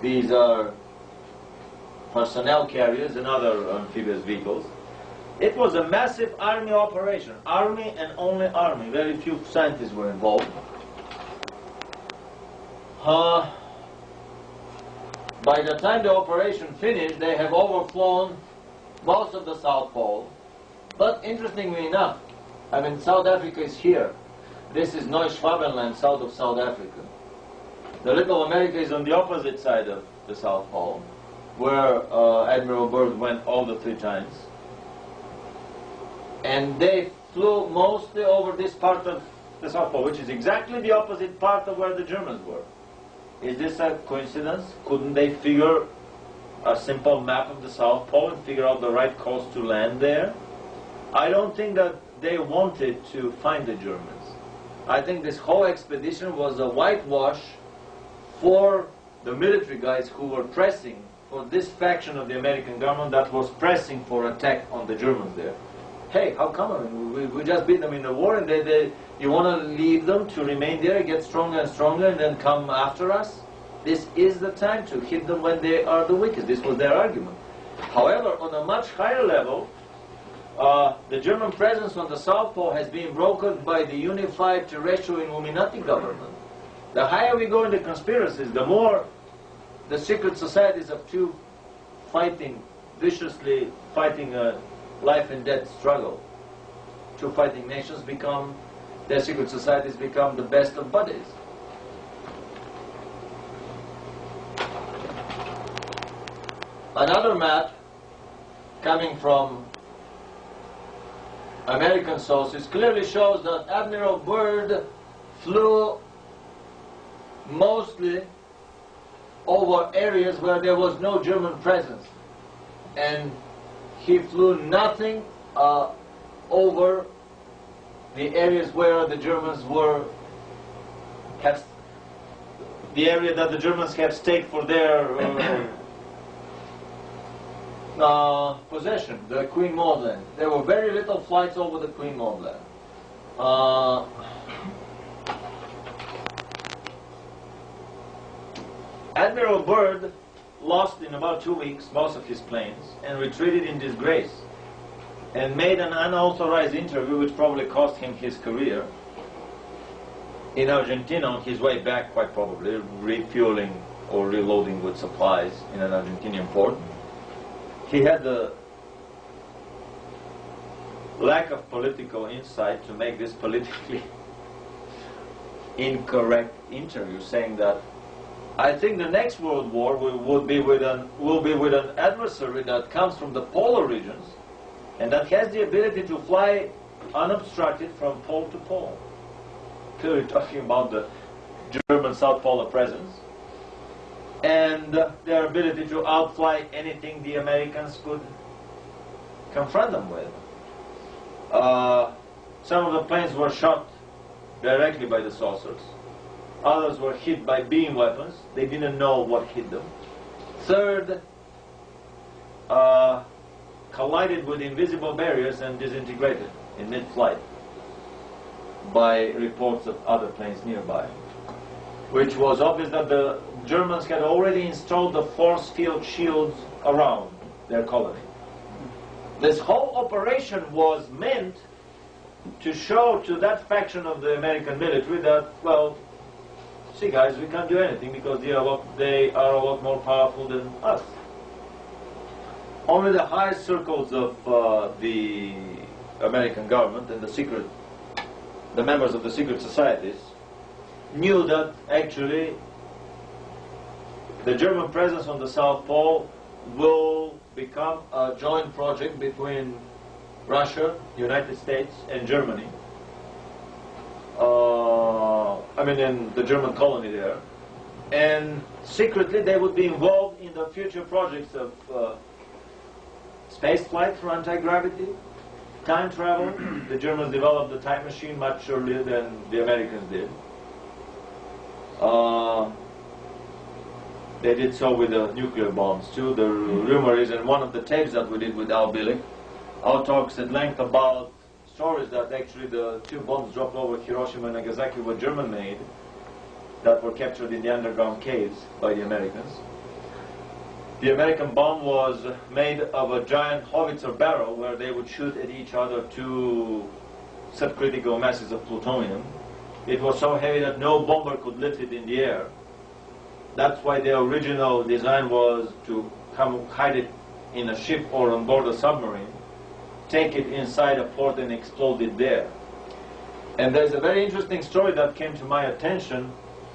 Speaker 1: These are personnel carriers and other amphibious vehicles. It was a massive army operation, army and only army. Very few scientists were involved. By the time the operation finished, they have overflown most of the South Pole. But interestingly enough, I mean, South Africa is here. This is Neuschwabenland, south of South Africa. The Little America is on the opposite side of the South Pole, where Admiral Byrd went all the 3 times. And they flew mostly over this part of the South Pole, which is exactly the opposite part of where the Germans were. Is this a coincidence? Couldn't they figure a simple map of the South Pole and figure out the right coast to land there? I don't think that they wanted to find the Germans. I think this whole expedition was a whitewash for the military guys who were pressing for this faction of the American government that was pressing for attack on the Germans there. Hey, how come? I mean, we just beat them in the war, and you want to leave them to remain there, get stronger and stronger, and then come after us? This is the time to hit them when they are the weakest. This was their argument. However, on a much higher level, the German presence on the South Pole has been brokered by the unified terrestrial Illuminati government. The higher we go in the conspiracies, the more the secret societies of two viciously fighting a life and death struggle. Two fighting nations their secret societies become the best of buddies. Another map coming from American sources clearly shows that Admiral Byrd flew mostly over areas where there was no German presence, and he flew nothing over the areas where the Germans the area that the Germans have staked for their possession, the Queen Maud Land. There were very little flights over the Queen Maud Land. Admiral Byrd lost in about 2 weeks most of his planes and retreated in disgrace and made an unauthorized interview which probably cost him his career in Argentina on his way back, quite probably refueling or reloading with supplies in an Argentinian port. He had the lack of political insight to make this politically incorrect interview, saying that I think the next World War will be with an adversary that comes from the polar regions and that has the ability to fly unobstructed from pole to pole. Clearly talking about the German South Polar presence, and their ability to outfly anything the Americans could confront them with. Some of the planes were shot directly by the saucers. Others were hit by beam weapons. They didn't know what hit them. Third, collided with invisible barriers and disintegrated in mid-flight by reports of other planes nearby, which was obvious that the Germans had already installed the force field shields around their colony. This whole operation was meant to show to that faction of the American military that, well, see guys, we can't do anything because they are a lot more powerful than us. Only the highest circles of the American government and the members of the secret societies knew that actually the German presence on the South Pole will become a joint project between Russia, United States, and Germany. In the German colony there. And secretly they would be involved in the future projects of space flight for anti-gravity, time travel. The Germans developed the time machine much earlier than the Americans did. They did so with the nuclear bombs too. The rumor is, in one of the tapes that we did with Al Bilik, Al talks at length about stories that actually the two bombs dropped over Hiroshima and Nagasaki were German-made, that were captured in the underground caves by the Americans. The American bomb was made of a giant howitzer barrel where they would shoot at each other two subcritical masses of plutonium. It was so heavy that no bomber could lift it in the air. That's why the original design was to hide it in a ship or on board a submarine, take it inside a port and explode it there. And there's a very interesting story that came to my attention,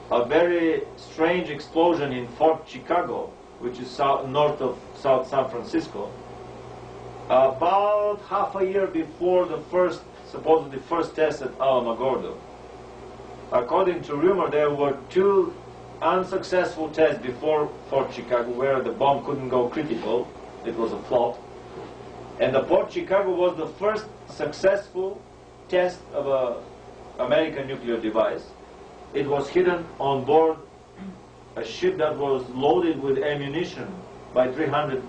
Speaker 1: a very strange explosion in Fort Chicago, which is north of South San Francisco, about half a year before the supposedly first test at Alamogordo. According to rumor, there were two unsuccessful tests before Fort Chicago where the bomb couldn't go critical. It was a flop. And the Fort Chicago was the first successful test of an American nuclear device. It was hidden on board a ship that was loaded with ammunition by 300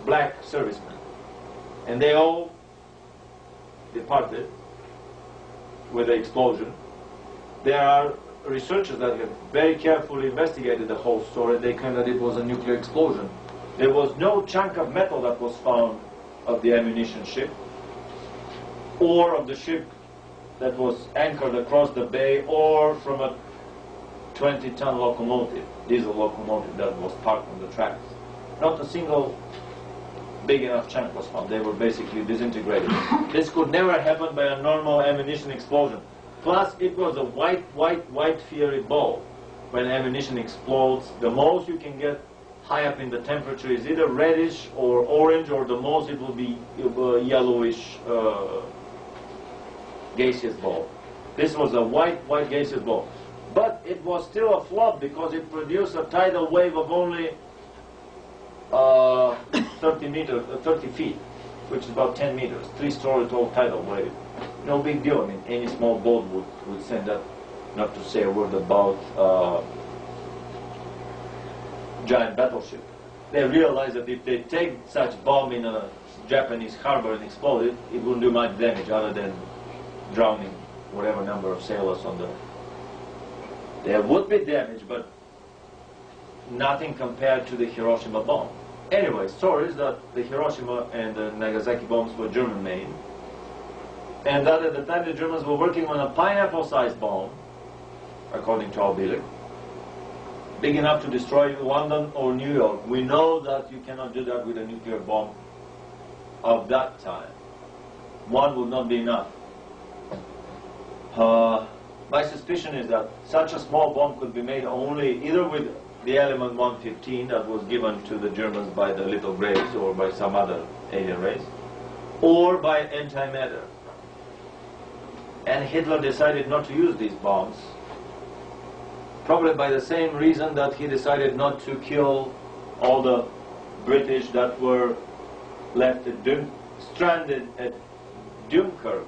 Speaker 1: black servicemen. And they all departed with the explosion. There are researchers that have very carefully investigated the whole story. They claim that it was a nuclear explosion. There was no chunk of metal that was found of the ammunition ship or of the ship that was anchored across the bay or from a 20-ton locomotive, diesel locomotive that was parked on the tracks. Not a single big enough chunk was found. They were basically disintegrated. This could never happen by a normal ammunition explosion. Plus, it was a white fiery ball. When ammunition explodes, the most you can get high up in the temperature is either reddish or orange, or the most it will be yellowish gaseous ball. This was a white gaseous ball. But it was still a flop because it produced a tidal wave of only 30 feet, which is about 10 meters, 3-story tall tidal wave. No big deal. I mean, any small boat would send that, not to say a word about giant battleship. They realized that if they take such bomb in a Japanese harbor and explode it, it wouldn't do much damage other than drowning whatever number of sailors on the... There would be damage, but nothing compared to the Hiroshima bomb. Anyway, stories that the Hiroshima and the Nagasaki bombs were German-made, and that at the time the Germans were working on a pineapple-sized bomb, according to Al Bilik, big enough to destroy London or New York. We know that you cannot do that with a nuclear bomb of that time. One would not be enough. My suspicion is that such a small bomb could be made only either with the element 115 that was given to the Germans by the little grays or by some other alien race, or by antimatter. And Hitler decided not to use these bombs probably by the same reason that he decided not to kill all the British that were left stranded at Dunkirk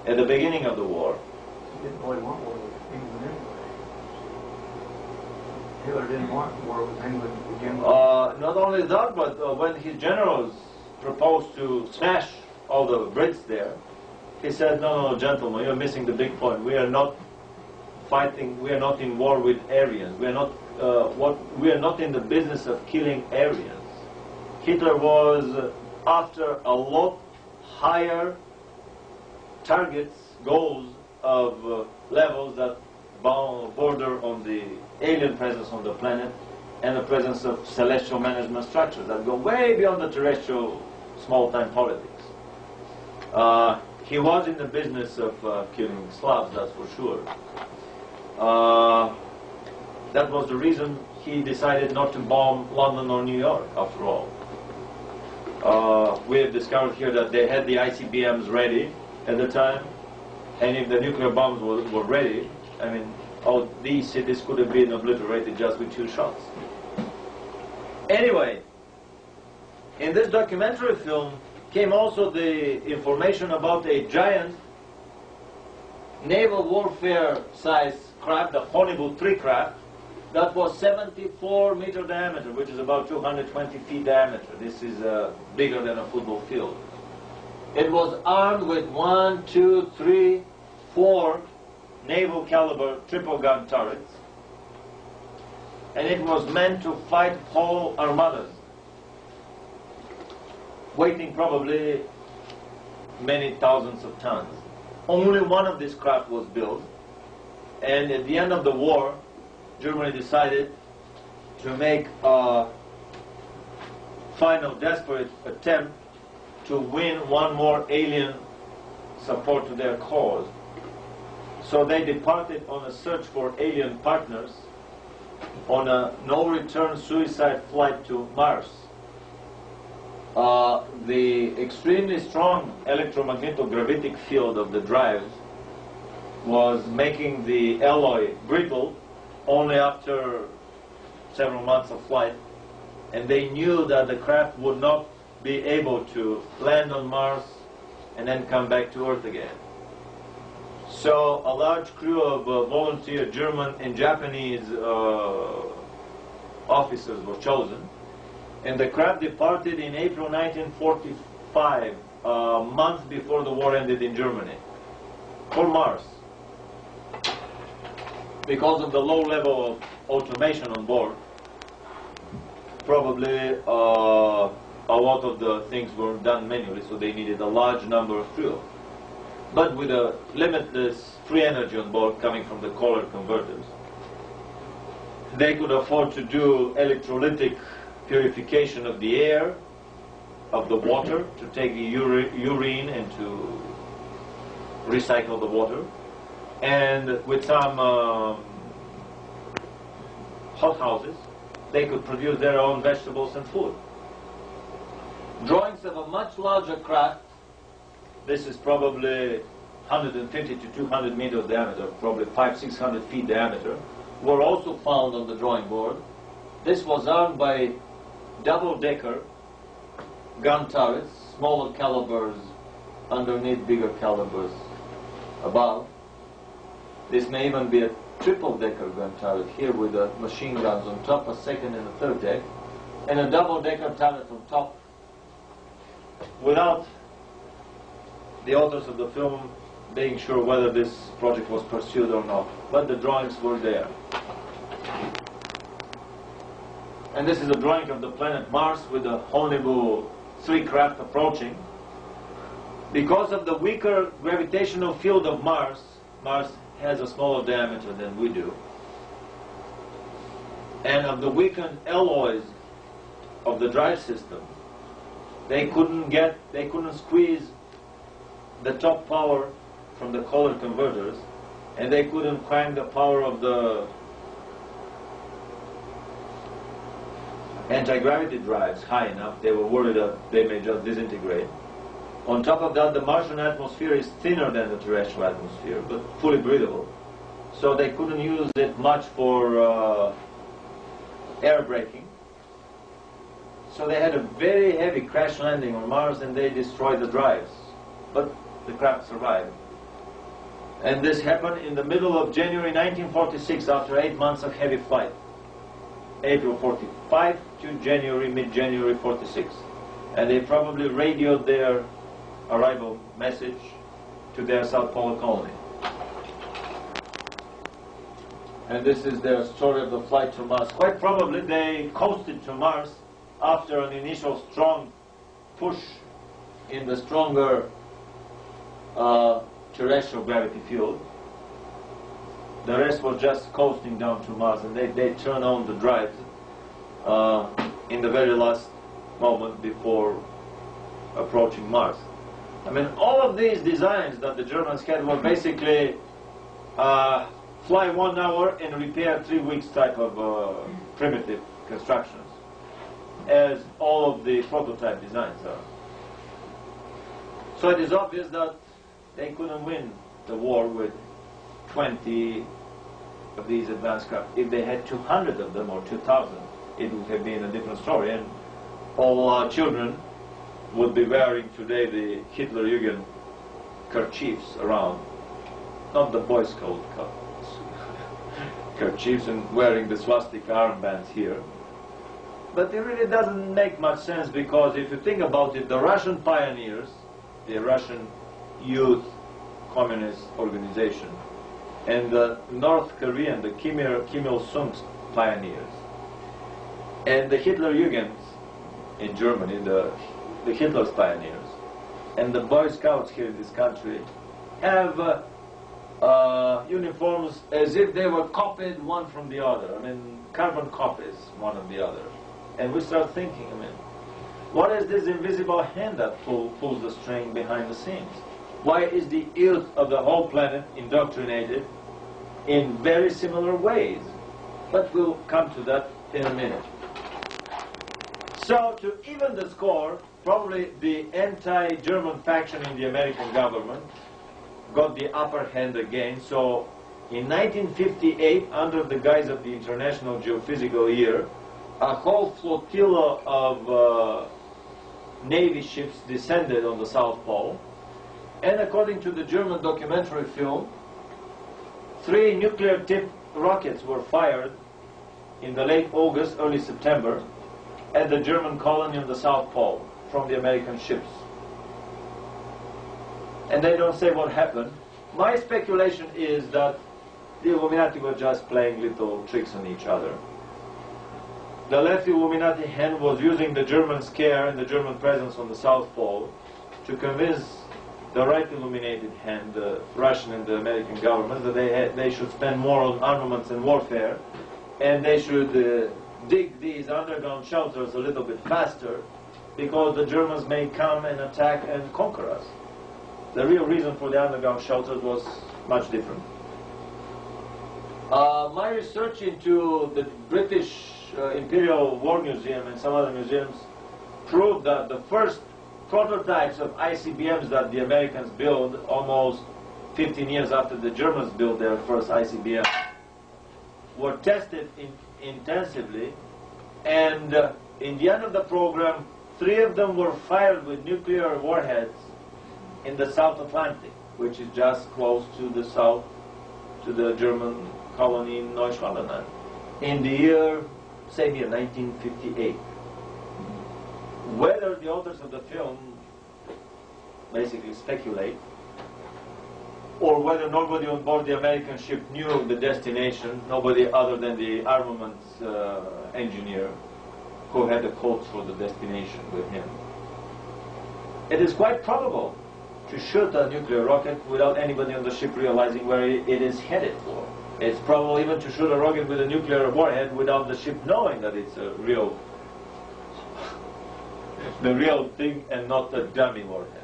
Speaker 1: at the beginning of the war.
Speaker 3: He didn't really want war with England anyway. Hitler didn't want war with England to begin with.
Speaker 1: Not only that, but when his generals proposed to smash all the Brits there, he said, no, gentlemen, you're missing the big point. We are not fighting, we are not in war with Aryans. We are not in the business of killing Aryans. Hitler was after a lot higher targets, goals of levels that border on the alien presence on the planet and the presence of celestial management structures that go way beyond the terrestrial small-time politics. He was in the business of killing Slavs, that's for sure. That was the reason he decided not to bomb London or New York, after all. We have discovered here that they had the ICBMs ready at the time, and if the nuclear bombs were ready, I mean, all these cities could have been obliterated just with 2 shots. Anyway, in this documentary film came also the information about a giant naval warfare size craft, the Honeybull 3 craft, that was 74-meter diameter, which is about 220 feet diameter. This is bigger than a football field. It was armed with 1, 2, 3, 4 naval caliber triple gun turrets, and it was meant to fight whole armadas, weighing probably many thousands of tons. Only one of these craft was built, and at the end of the war, Germany decided to make a final desperate attempt to win one more alien support to their cause. So they departed on a search for alien partners on a no-return suicide flight to Mars. The extremely strong electromagnetic field of the drives was making the alloy brittle only after several months of flight, and they knew that the craft would not be able to land on Mars and then come back to Earth again. So a large crew of volunteer German and Japanese officers were chosen, and the craft departed in April 1945, a month before the war ended in Germany, for Mars. Because of the low level of automation on board, probably a lot of the things were done manually, so they needed a large number of crew. But with a limitless free energy on board coming from the color converters, they could afford to do electrolytic purification of the air, of the water, to take the urine and to recycle the water, and with some hothouses, they could produce their own vegetables and food. Drawings of a much larger craft, this is probably 150 to 200 meters diameter, probably 500-600 feet diameter, were also found on the drawing board. This was armed by double-decker gun turrets, smaller calibers underneath, bigger calibers above. This may even be a triple-decker gun turret here with the machine guns on top, a second and a third deck, and a double-decker turret on top, without the authors of the film being sure whether this project was pursued or not. But the drawings were there. And this is a drawing of the planet Mars with the Honeybull 3 craft approaching. Because of the weaker gravitational field of Mars, Mars has a smaller diameter than we do, and of the weakened alloys of the drive system, they couldn't squeeze the top power from the color converters, and they couldn't crank the power of the anti-gravity drives high enough. They were worried that they may just disintegrate. On top of that, the Martian atmosphere is thinner than the terrestrial atmosphere, but fully breathable. so they couldn't use it much for air braking. So they had a very heavy crash landing on Mars, and they destroyed the drives. But the craft survived. And this happened in the middle of January 1946, after 8 months of heavy flight. April 45 to January, mid-January 46. And they probably radioed their arrival message to their South Polar colony. And this is their story of the flight to Mars. Quite probably they coasted to Mars after an initial strong push in the stronger terrestrial gravity field. The rest was just coasting down to Mars, and they turned on the drives in the very last moment before approaching Mars. I mean, all of these designs that the Germans had were basically fly 1 hour and repair 3 weeks type of primitive constructions, as all of the prototype designs are. So it is obvious that they couldn't win the war with 20 of these advanced craft. If they had 200 of them or 2,000, it would have been a different story, and all our children would be wearing today the Hitlerjugend kerchiefs around, not the Boy Scout kerchiefs, and wearing the swastika armbands here. But it really doesn't make much sense, because if you think about it, the Russian pioneers, the Russian Youth Communist Organization, and the North Korean, the Kim Il-sung's pioneers, and the Hitlerjugend in Germany, the Hitler's pioneers, and the Boy Scouts here in this country have uniforms as if they were copied one from the other. I mean, carbon copies one of the other. And we start thinking, I mean, what is this invisible hand that pulls the string behind the scenes? Why is the youth of the whole planet indoctrinated in very similar ways? But we'll come to that in a minute. So, to even the score, probably the anti-German faction in the American government got the upper hand again. So, in 1958, under the guise of the International Geophysical Year, a whole flotilla of Navy ships descended on the South Pole. And according to the German documentary film, 3 nuclear-tipped rockets were fired in the late August, early September, at the German colony on the South Pole from the American ships. And they don't say what happened. My speculation is that the Illuminati were just playing little tricks on each other. The left Illuminati hand was using the German scare and the German presence on the South Pole to convince the right illuminated hand, the Russian and the American government, that they should spend more on armaments and warfare, and they should dig these underground shelters a little bit faster, because the Germans may come and attack and conquer us. The real reason for the underground shelters was much different. My research into the British Imperial War Museum and some other museums proved that the first prototypes of ICBMs that the Americans built almost 15 years after the Germans built their first ICBM were tested intensively, and in the end of the program, 3 of them were fired with nuclear warheads in the South Atlantic, which is just close to the south, to the German colony in Neuschwanstein, in the year, same year, 1958. Whether the authors of the film basically speculate, or whether nobody on board the American ship knew the destination, nobody other than the armaments engineer who had the codes for the destination with him. It is quite probable to shoot a nuclear rocket without anybody on the ship realizing where it is headed for. It's probable even to shoot a rocket with a nuclear warhead without the ship knowing that it's a real, the real thing and not a dummy warhead.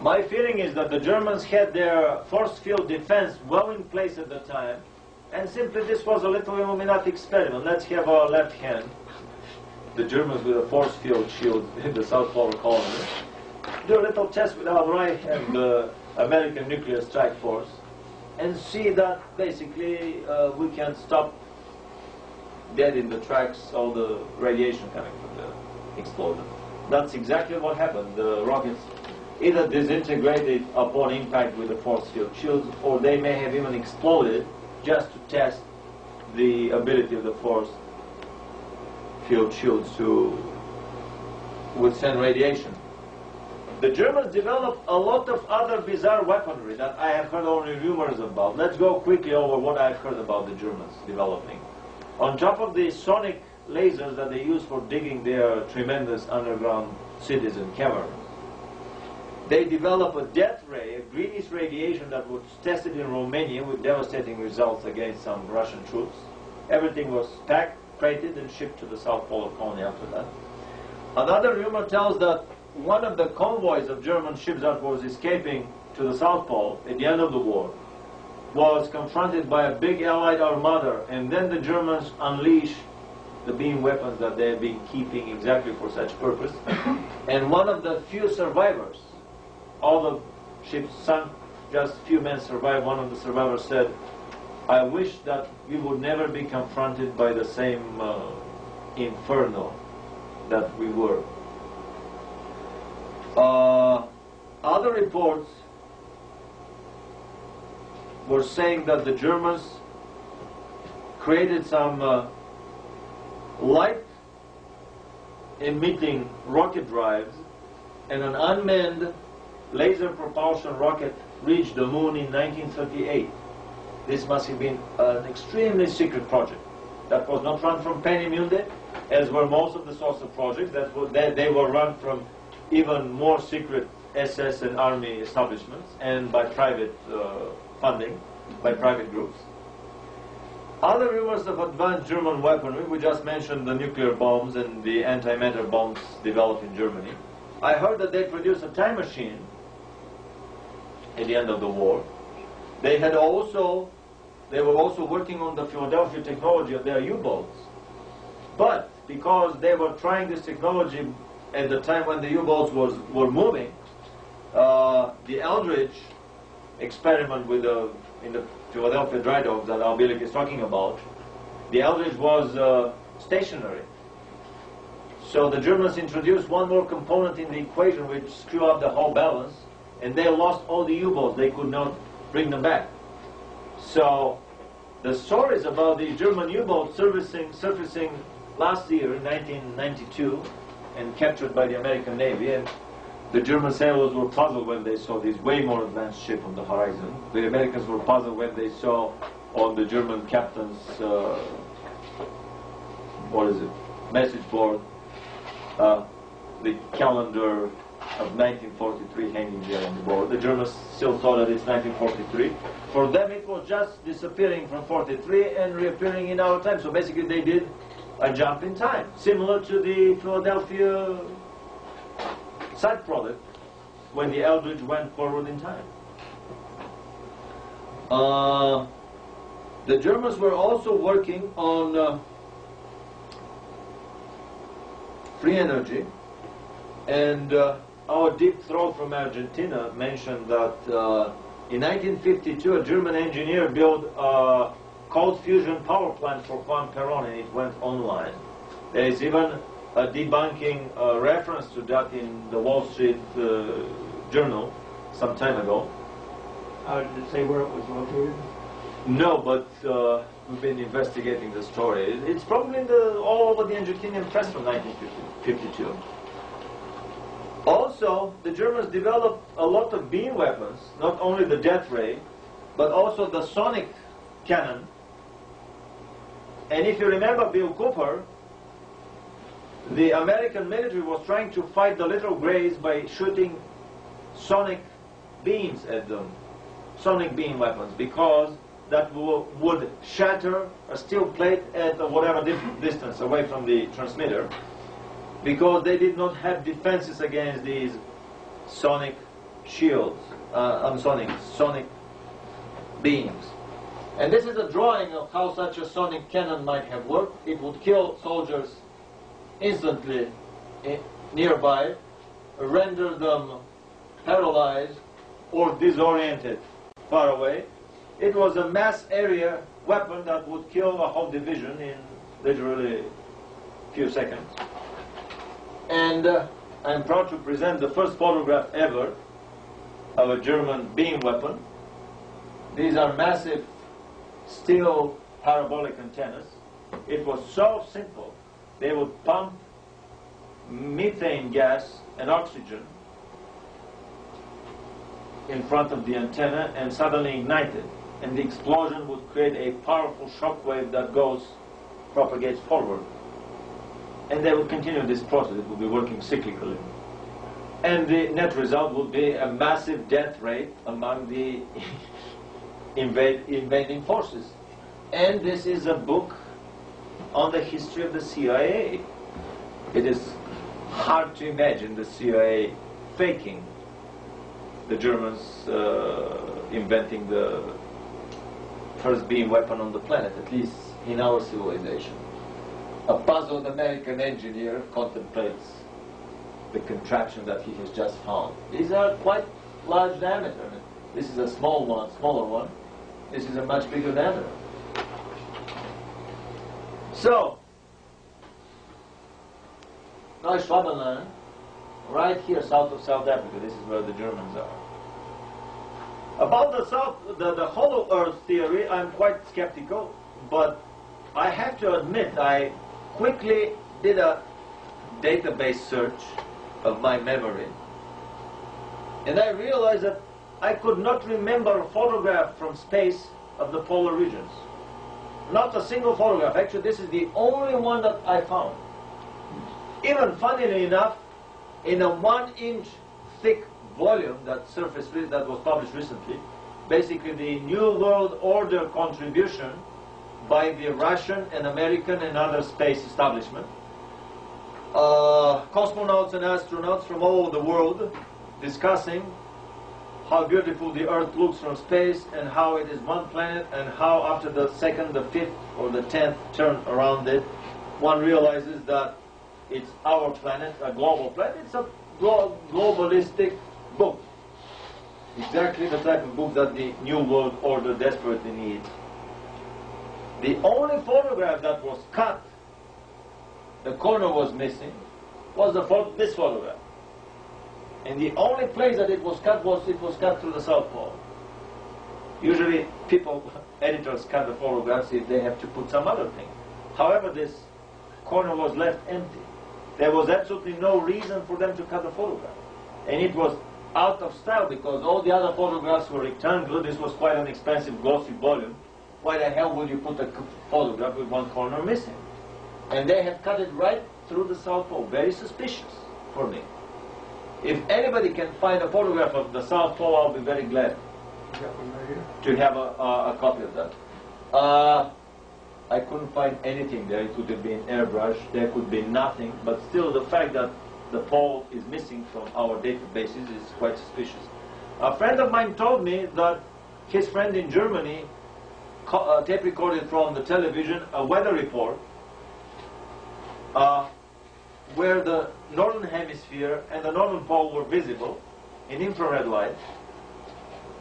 Speaker 1: My feeling is that the Germans had their force field defense well in place at the time, and simply this was a little Illuminati experiment. Let's have our left hand, the Germans with a force field shield in the South Polar colony, do a little test with our right and the American Nuclear Strike Force and see that basically we can stop dead in the tracks all the radiation coming from the explosion. That's exactly what happened. The rockets either disintegrated upon impact with the force field shields, or they may have even exploded just to test the ability of the force field shields to withstand radiation. The Germans developed a lot of other bizarre weaponry that I have heard only rumors about. Let's go quickly over what I've heard about the Germans developing. On top of the sonic lasers that they use for digging their tremendous underground cities and caverns, they developed a death ray, a greenish radiation that was tested in Romania with devastating results against some Russian troops. Everything was packed, crated, and shipped to the South Polar colony after that. Another rumor tells that one of the convoys of German ships that was escaping to the South Pole at the end of the war was confronted by a big Allied armada, and then the Germans unleashed the beam weapons that they had been keeping exactly for such purpose. And one of the few survivors, all the ships sunk, just few men survived. One of the survivors said, "I wish that we would never be confronted by the same inferno that we were." Other reports were saying that the Germans created some light-emitting rocket drives, and an unmanned laser propulsion rocket reached the moon in 1938. This must have been an extremely secret project that was not run from Peenemünde, as were most of the sorts of projects. They were run from even more secret SS and army establishments and by private funding, by private groups. Other rumors of advanced German weaponry, we just mentioned the nuclear bombs and the antimatter bombs developed in Germany. I heard that they produced a time machine at the end of the war. They were also working on the Philadelphia technology of their U-boats. But because they were trying this technology at the time when the U-boats were moving, the Eldridge experiment with in the Philadelphia dry docks that Al Bielek is talking about, the Eldridge was stationary. So the Germans introduced one more component in the equation which screwed up the whole balance, and they lost all the U-boats. They could not bring them back. So the stories about the German U-boat surfacing last year in 1992 and captured by the American Navy, and the German sailors were puzzled when they saw this way more advanced ship on the horizon. The Americans were puzzled when they saw on the German captain's message board the calendar of 1943 hanging there on the board. The Germans still thought that it's 1943. For them it was just disappearing from 43 and reappearing in our time. So basically they did a jump in time, similar to the Philadelphia side product when the Eldridge went forward in time. The Germans were also working on free energy, and our deep throat from Argentina mentioned that in 1952 a German engineer built a cold fusion power plant for Juan Perón, and it went online. There is even a debunking reference to that in the Wall Street Journal some time ago.
Speaker 3: Did it say where it was located?
Speaker 1: No, but we've been investigating the story. It's probably all over the Argentinian press from 1952. Also, the Germans developed a lot of beam weapons, not only the death ray, but also the sonic cannon. And if you remember Bill Cooper, the American military was trying to fight the little grays by shooting sonic beams at them, sonic beam weapons, because that would shatter a steel plate at whatever distance away from the transmitter, because they did not have defenses against these sonic shields, sonic beams. And this is a drawing of how such a sonic cannon might have worked. It would kill soldiers instantly nearby, render them paralyzed or disoriented far away. It was a mass area weapon that would kill a whole division in literally a few seconds. And I'm proud to present the first photograph ever of a German beam weapon. These are massive steel parabolic antennas. It was so simple. They would pump methane gas and oxygen in front of the antenna and suddenly ignite it. And the explosion would create a powerful shock wave that propagates forward. And they would continue this process. It would be working cyclically. And the net result would be a massive death rate among the invading forces. And this is a book on the history of the CIA. It is hard to imagine the CIA faking the Germans inventing the first beam weapon on the planet, at least in our civilization. A puzzled American engineer contemplates the contraption that he has just found. These are quite large diameter. This is a smaller one. This is a much bigger diameter. So, Neuschwabenland, right here south of South Africa, this is where the Germans are. About the hollow earth theory, I'm quite skeptical, but I have to admit, I quickly did a database search of my memory, and I realized that I could not remember a photograph from space of the polar regions. Not a single photograph. Actually, this is the only one that I found. Even funnily enough, in a 1-inch thick volume that was published recently, basically the New World Order contribution by the Russian and American and other space establishment. Cosmonauts and astronauts from all over the world discussing how beautiful the Earth looks from space and how it is one planet, and how after the 2nd, the 5th, or the 10th turn around it, one realizes that it's our planet, a global planet. It's a globalistic book. Exactly the type of book that the New World Order desperately needs. The only photograph that was cut, the corner was missing, was this photograph. And the only place that it was cut through the South Pole. Usually editors cut the photographs if they have to put some other thing. However, this corner was left empty. There was absolutely no reason for them to cut the photograph. And it was out of style because all the other photographs were rectangular. This was quite an expensive glossy volume. Why the hell would you put a photograph with one corner missing? And they have cut it right through the South Pole. Very suspicious for me. If anybody can find a photograph of the South Pole, I'll be very glad to have a copy of that. I couldn't find anything there. It could have been airbrushed. There could be nothing. But still, the fact that the pole is missing from our databases is quite suspicious. A friend of mine told me that his friend in Germany tape recorded from the television a weather report where the northern hemisphere and the northern pole were visible in infrared light,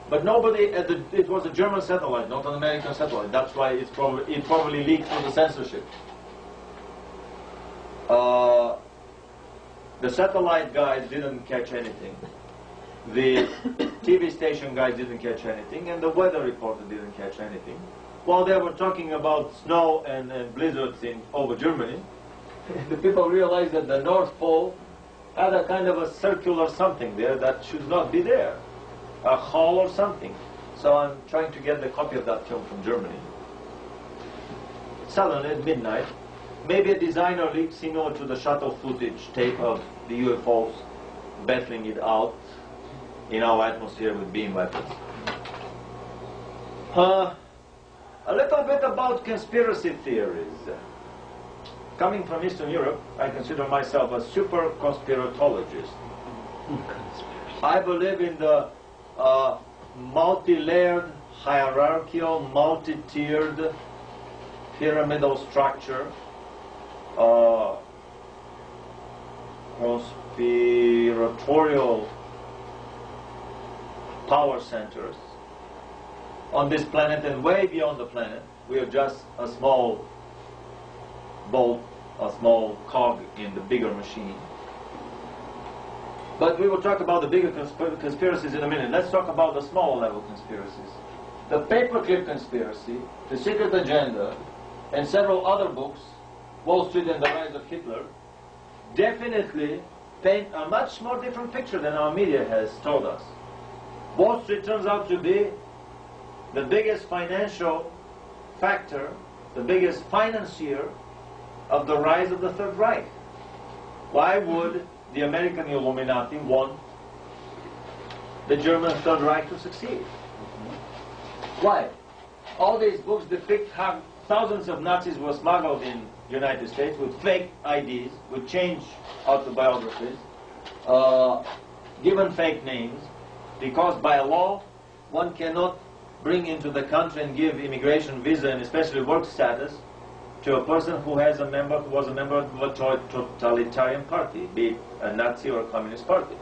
Speaker 1: but nobody it was a German satellite, not an American satellite. That's why it probably leaked through the censorship. The satellite guys didn't catch anything. The TV station guys didn't catch anything, and the weather reporter didn't catch anything. While they were talking about snow and blizzards over Germany, the people realized that the North Pole had a kind of a circular something there that should not be there, a hole or something. So I'm trying to get the copy of that film from Germany. Suddenly at midnight, maybe a designer leaked similar to the shuttle footage tape of the UFOs battling it out in our atmosphere with beam weapons. A little bit about conspiracy theories. Coming from Eastern Europe, I consider myself a super conspiratologist. I believe in the multi-layered, hierarchical, multi-tiered, pyramidal structure, conspiracy territorial power centers on this planet and way beyond the planet. We are just a small bolt, a small cog in the bigger machine. But we will talk about the bigger conspiracies in a minute. Let's talk about the smaller level conspiracies. The Paperclip Conspiracy, The Secret Agenda, and several other books, Wall Street and the Rise of Hitler, definitely paint a much more different picture than our media has told us. Wall Street turns out to be the biggest financial factor, the biggest financier of the rise of the Third Reich. Why would the American Illuminati want the German Third Reich to succeed? Why? All these books depict how thousands of Nazis were smuggled in the United States with fake IDs, with changed autobiographies, given fake names, because by law one cannot bring into the country and give immigration visa and especially work status to a person who was a member of a totalitarian party, be it a Nazi or a communist party.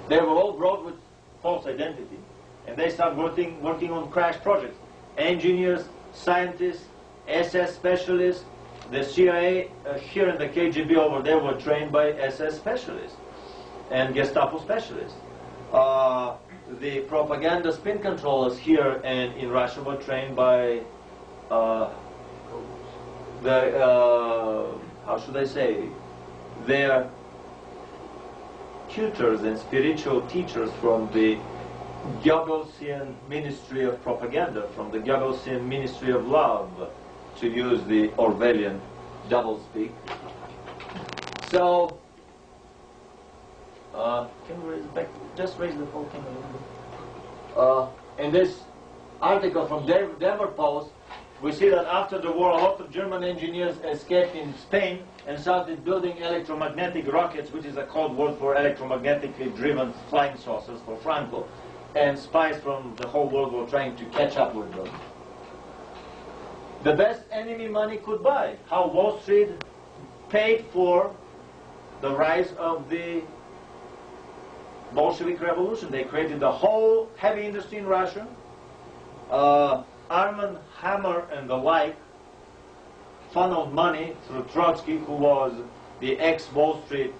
Speaker 1: They were all brought with false identity, and they started working on crash projects. Engineers, scientists, SS specialists, the CIA here and the KGB over there were trained by SS specialists and Gestapo specialists. The propaganda spin controllers here and in Russia were trained by how should I say, their tutors and spiritual teachers from the Goebbelsian Ministry of Propaganda, from the Goebbelsian Ministry of Love, to use the Orwellian doublespeak. So, can we raise back? Just raise the whole thing a little bit. In this article from Denver Post, we see that after the war, a lot of German engineers escaped in Spain and started building electromagnetic rockets, which is a code word for electromagnetically driven flying saucers for Franco, and spies from the whole world were trying to catch up with them. The best enemy money could buy. How Wall Street paid for the rise of the Bolshevik Revolution. They created the whole heavy industry in Russia. Armand Hammer and the like funneled money through Trotsky, who was the ex-Wall Street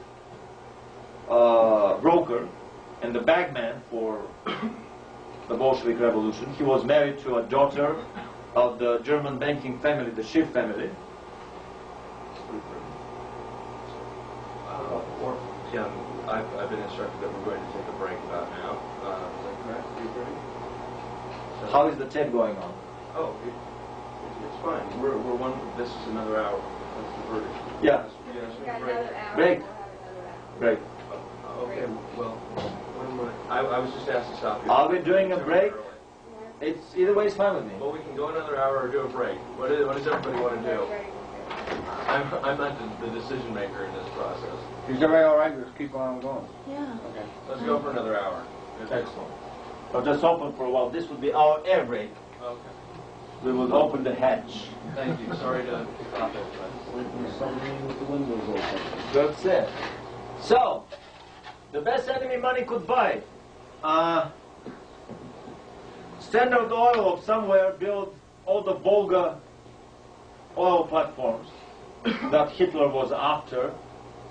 Speaker 1: broker and the bagman for the Bolshevik Revolution. He was married to a daughter of the German banking family, the Schiff family.
Speaker 4: Tim, I've been instructed that we're going to take a break about now. Is that correct? Are you ready? So,
Speaker 1: how is the tape going on?
Speaker 4: Oh, it's fine. We're one. This is another hour. That's the verdict.
Speaker 1: Yeah.
Speaker 4: Yes,
Speaker 2: We've got
Speaker 4: break.
Speaker 2: another hour.
Speaker 1: Break.
Speaker 2: We'll have another hour.
Speaker 1: Break.
Speaker 4: Okay. Well, I was just asked to stop you.
Speaker 1: Are we doing a break? It's either way is fine with me.
Speaker 4: Well, we can go another hour or do a break. What does everybody want to do? I'm not the decision maker in this process.
Speaker 7: Is everybody all right? Let's keep on going.
Speaker 2: Yeah.
Speaker 7: Okay.
Speaker 4: Let's go for another hour.
Speaker 1: Excellent. I'll just open for a while. This would be our air break.
Speaker 4: Okay.
Speaker 1: We will open the hatch.
Speaker 4: Thank you. Sorry to stop it, but
Speaker 7: Somebody with the windows open.
Speaker 1: That's it. So, the best enemy money could buy. Standard Oil of somewhere built all the Volga oil platforms that Hitler was after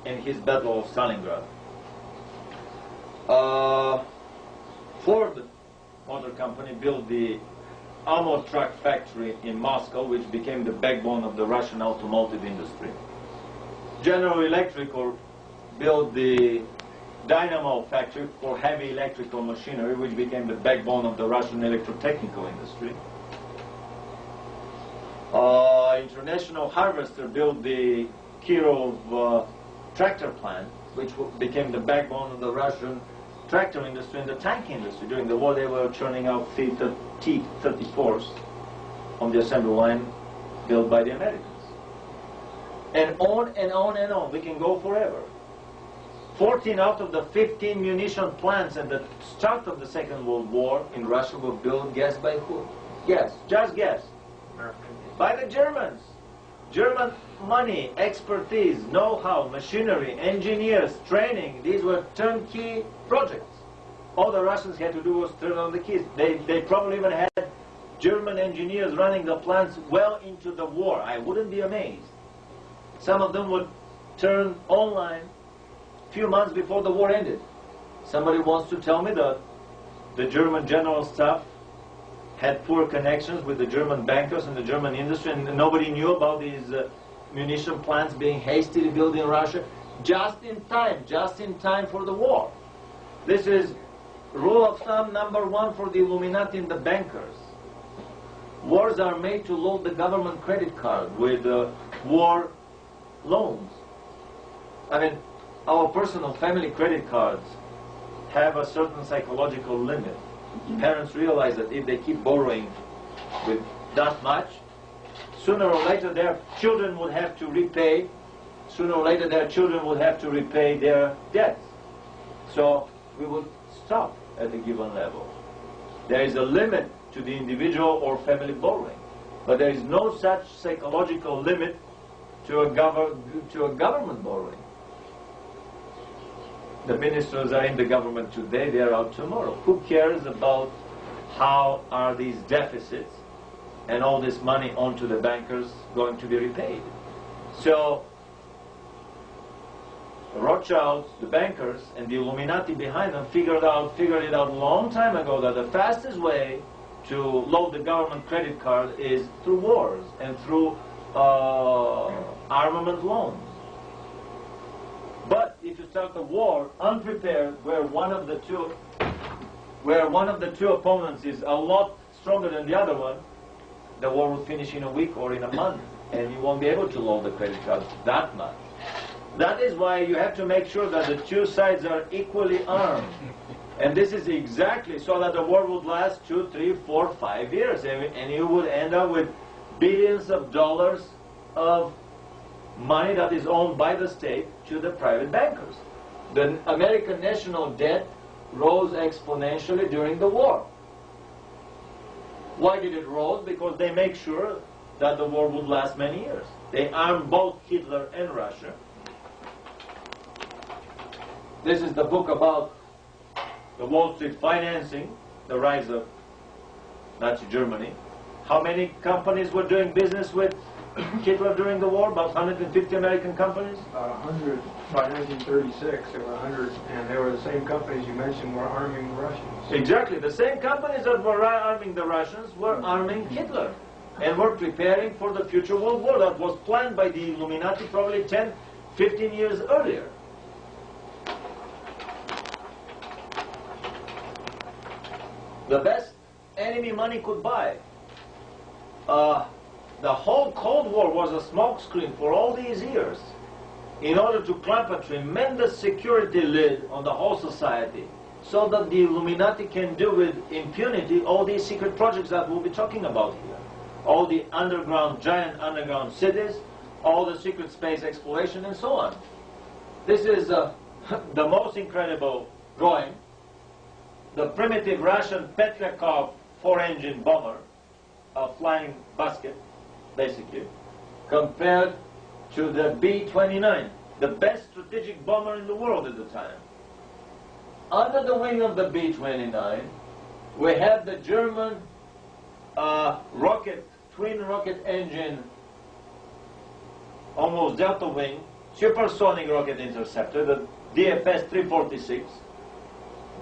Speaker 1: in his Battle of Stalingrad. Ford Motor Company built the armored truck factory in Moscow, which became the backbone of the Russian automotive industry. General Electric built the dynamo factory for heavy electrical machinery, which became the backbone of the Russian electrotechnical industry. International Harvester built the Kirov tractor plant, which became the backbone of the Russian tractor industry and the tank industry. During the war, they were churning out T-34s on the assembly line built by the Americans. And on and on and on. We can go forever. 14 out of the 15 munition plants at the start of the Second World War in Russia were built, guess by who? Guess. Just guess. By the Germans. German money, expertise, know-how, machinery, engineers, training, these were turnkey projects. All the Russians had to do was turn on the keys. They probably even had German engineers running the plants well into the war. I wouldn't be amazed. Some of them would turn online a few months before the war ended. Somebody wants to tell me that the German general staff had poor connections with the German bankers and the German industry, and nobody knew about these munition plants being hastily built in Russia just in time for the war. This is rule of thumb number one for the Illuminati and the bankers. Wars are made to load the government credit card with war loans. I mean, our personal family credit cards have a certain psychological limit. Parents realize that if they keep borrowing with that much, sooner or later their children would have to repay, their debts. So we would stop at a given level. There is a limit to the individual or family borrowing, but there is no such psychological limit to a government borrowing. The ministers are in the government today, they are out tomorrow. Who cares about how are these deficits and all this money onto the bankers going to be repaid? So Rothschilds, the bankers, and the Illuminati behind them figured it out a long time ago that the fastest way to load the government credit card is through wars and through armament loans. But if you start the war unprepared, where one of the two opponents is a lot stronger than the other one, the war will finish in a week or in a month, and you won't be able to load the credit cards that much. That is why you have to make sure that the two sides are equally armed. And this is exactly so that the war would last 2, 3, 4, 5 years, and you would end up with billions of dollars of money that is owned by the state to the private bankers. The American national debt rose exponentially during the war. Why did it rise? Because they make sure that the war would last many years. They armed both Hitler and Russia. This is the book about the Wall Street financing, the rise of Nazi Germany. How many companies were doing business with Hitler during the war? About 150 American companies?
Speaker 3: 100 by 1936. There were 100, and they were the same companies you mentioned were arming the Russians.
Speaker 1: Exactly. The same companies that were arming the Russians were arming Hitler and were preparing for the future World War that was planned by the Illuminati probably 10, 15 years earlier. The best enemy money could buy. The whole Cold War was a smokescreen for all these years in order to clamp a tremendous security lid on the whole society so that the Illuminati can do with impunity all these secret projects that we'll be talking about here. All the giant underground cities, all the secret space exploration, and so on. This is the most incredible drawing. The primitive Russian Petryakov 4-engine bomber, a flying basket, basically, compared to the B-29, the best strategic bomber in the world at the time. Under the wing of the B-29, we have the German twin rocket engine, almost delta wing, supersonic rocket interceptor, the DFS-346,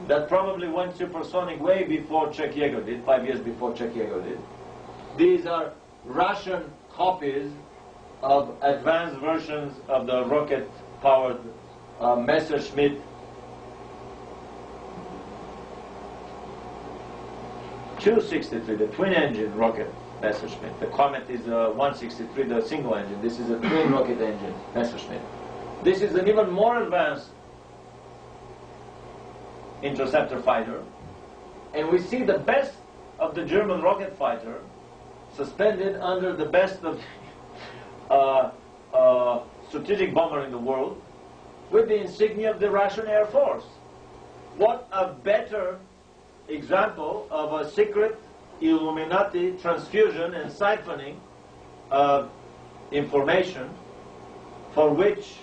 Speaker 1: that probably went supersonic way before Czech Jaeger did, 5 years before Czech Jaeger did. These are Russian copies of advanced versions of the rocket-powered Messerschmitt .263, the twin-engine rocket Messerschmitt. The Comet is a 163, the single engine. This is a twin rocket engine Messerschmitt. This is an even more advanced interceptor fighter, and we see the best of the German rocket fighter suspended under the best of strategic bomber in the world with the insignia of the Russian Air Force. What a better example of a secret Illuminati transfusion and siphoning of information for which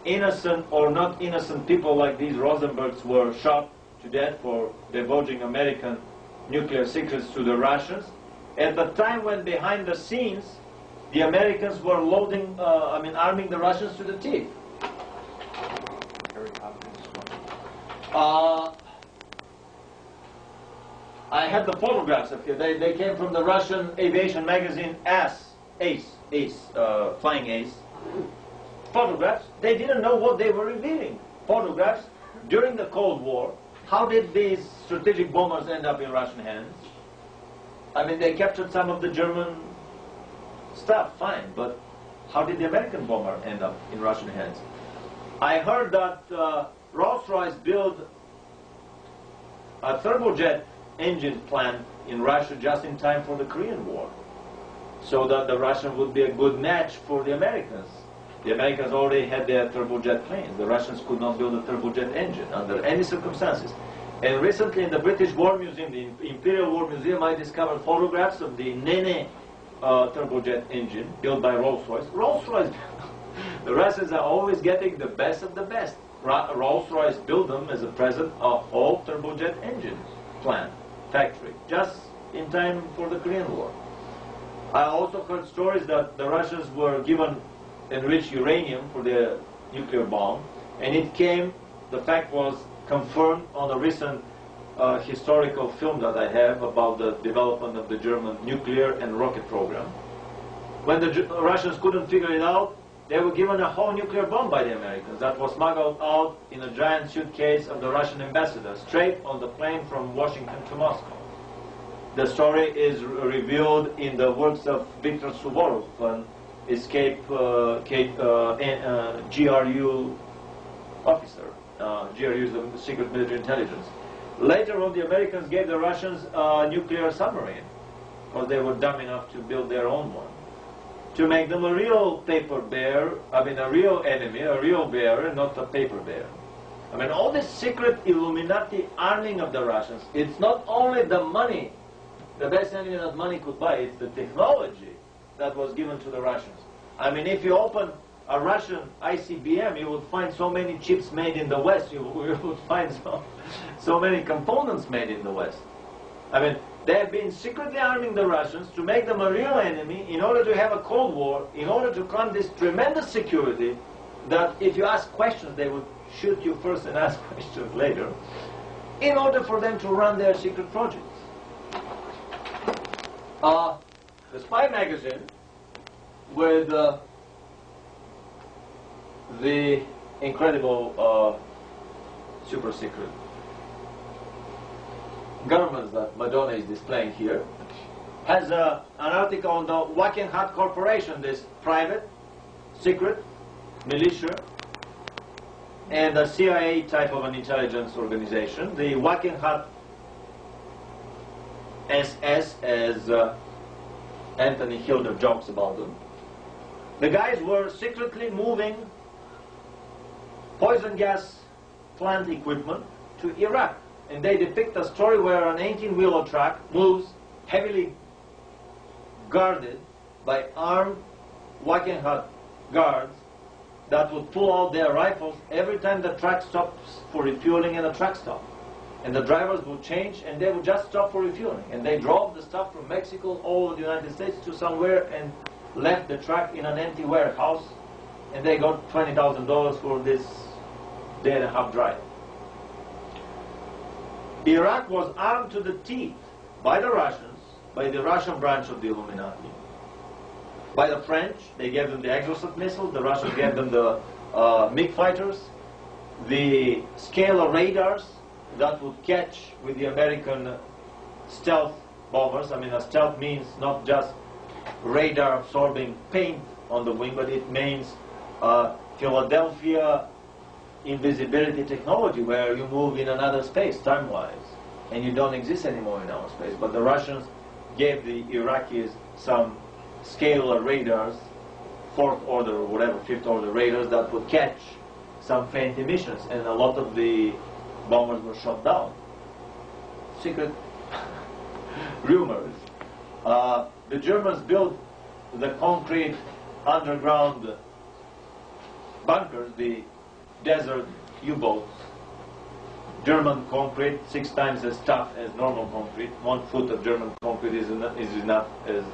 Speaker 1: innocent or not innocent people like these Rosenbergs were shot to death for divulging American nuclear secrets to the Russians, at the time when behind the scenes the Americans were arming the Russians to the teeth. I had the photographs up here. They came from the Russian aviation magazine Flying Ace. Photographs. They didn't know what they were revealing. Photographs during the Cold War. How did these strategic bombers end up in Russian hands? I mean, they captured some of the German stuff, fine, but how did the American bomber end up in Russian hands? I heard that Rolls-Royce built a turbojet engine plant in Russia just in time for the Korean War, so that the Russian would be a good match for the Americans. The Americans already had their turbojet planes. The Russians could not build a turbojet engine under any circumstances. And recently in the British War Museum, the Imperial War Museum, I discovered photographs of the Nene turbojet engine built by Rolls-Royce. Rolls-Royce, the Russians are always getting the best of the best. Rolls-Royce built them as a present a whole turbojet engine plant, factory, just in time for the Korean War. I also heard stories that the Russians were given enriched uranium for their nuclear bomb, and it came, the fact was confirmed on a recent historical film that I have about the development of the German nuclear and rocket program. When the Russians couldn't figure it out, they were given a whole nuclear bomb by the Americans that was smuggled out in a giant suitcase of the Russian ambassador, straight on the plane from Washington to Moscow. The story is revealed in the works of Viktor Suvorov, an escaped GRU officer. GRU is the Secret Military Intelligence. Later on, the Americans gave the Russians a nuclear submarine, because they were dumb enough to build their own one, to make them a real paper bear, I mean a real enemy, a real bear, and not a paper bear. I mean, all this secret Illuminati arming of the Russians, it's not only the money, the best enemy that money could buy, it's the technology that was given to the Russians. I mean, if you open a Russian ICBM, you would find so many chips made in the West, you would find so many components made in the West. I mean, they have been secretly arming the Russians to make them a real enemy in order to have a Cold War, in order to claim this tremendous security that if you ask questions, they would shoot you first and ask questions later, in order for them to run their secret projects. The Spy magazine, with the incredible super secret governments that Madonna is displaying here, has an article on the Wackenhut Corporation, this private, secret, militia, and a CIA type of an intelligence organization. The Wackenhut SS, as Anthony Hilder jokes about them. The guys were secretly moving poison gas plant equipment to Iraq. And they depict a story where an 18-wheeler truck moves heavily guarded by armed Wackenhut guards that would pull out their rifles every time the truck stops for refueling in a truck stop. And the drivers would change and they would just stop for refueling. And they drove the stuff from Mexico all over the United States to somewhere and left the truck in an empty warehouse. And they got $20,000 for this day-and-a-half drive. Iraq was armed to the teeth by the Russians, by the Russian branch of the Illuminati. By the French, they gave them the Exocet missiles, the Russians gave them the MiG fighters, the scalar radars that would catch with the American stealth bombers. I mean, a stealth means not just radar absorbing paint on the wing, but it means Philadelphia invisibility technology, where you move in another space, time-wise, and you don't exist anymore in our space. But the Russians gave the Iraqis some scalar radars, fourth order or whatever, fifth order radars that would catch some faint emissions, and a lot of the bombers were shot down. Secret rumors. The Germans built the concrete underground bunkers, the desert U-boats. German concrete, 6 times as tough as normal concrete. 1 foot of German concrete is enough as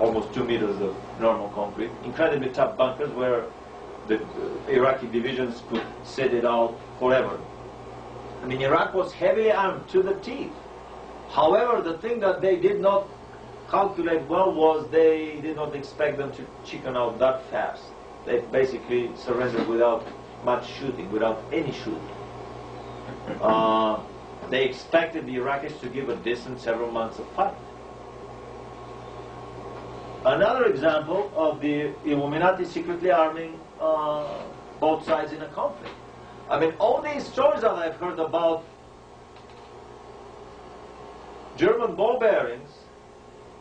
Speaker 1: almost 2 meters of normal concrete. Incredibly tough bunkers where the Iraqi divisions could sit it out forever. I mean, Iraq was heavily armed to the teeth. However, the thing that they did not calculate well was they did not expect them to chicken out that fast. They basically surrendered without much shooting, without any shooting. They expected the Iraqis to give a decent several months of fight. Another example of the Illuminati secretly arming both sides in a conflict. I mean, all these stories that I've heard about German ball bearings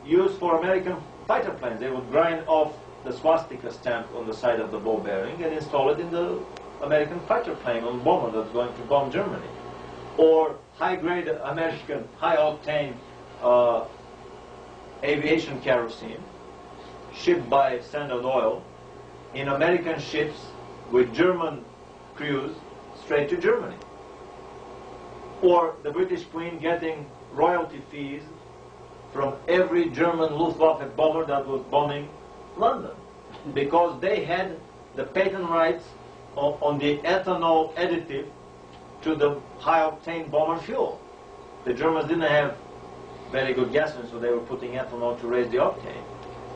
Speaker 1: used for American fighter planes. They would grind off the swastika stamp on the side of the ball bearing and install it in the American fighter plane or bomber that's going to bomb Germany. Or high-grade American, high-octane aviation kerosene shipped by Standard Oil in American ships with German crews straight to Germany. Or the British Queen getting royalty fees from every German Luftwaffe bomber that was bombing London, because they had the patent rights on the ethanol additive to the high-octane bomber fuel. The Germans didn't have very good gasoline, so they were putting ethanol to raise the octane.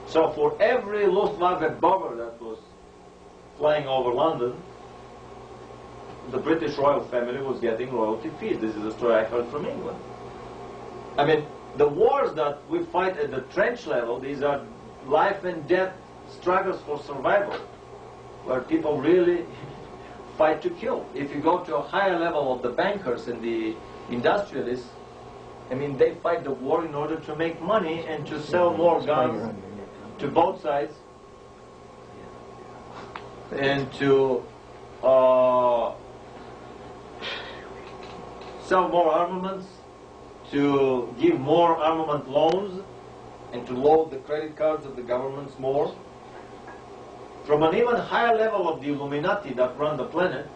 Speaker 1: So for every Luftwaffe bomber that was flying over London, the British royal family was getting royalty fees. This is a story I heard from England. I mean, the wars that we fight at the trench level, these are life and death struggles for survival, where people really fight to kill. If you go to a higher level of the bankers and the industrialists, I mean, they fight the war in order to make money and to sell more guns to both sides and to sell more armaments, to give more armament loans, and to load the credit cards of the governments more. From an even higher level of the Illuminati that run the planet,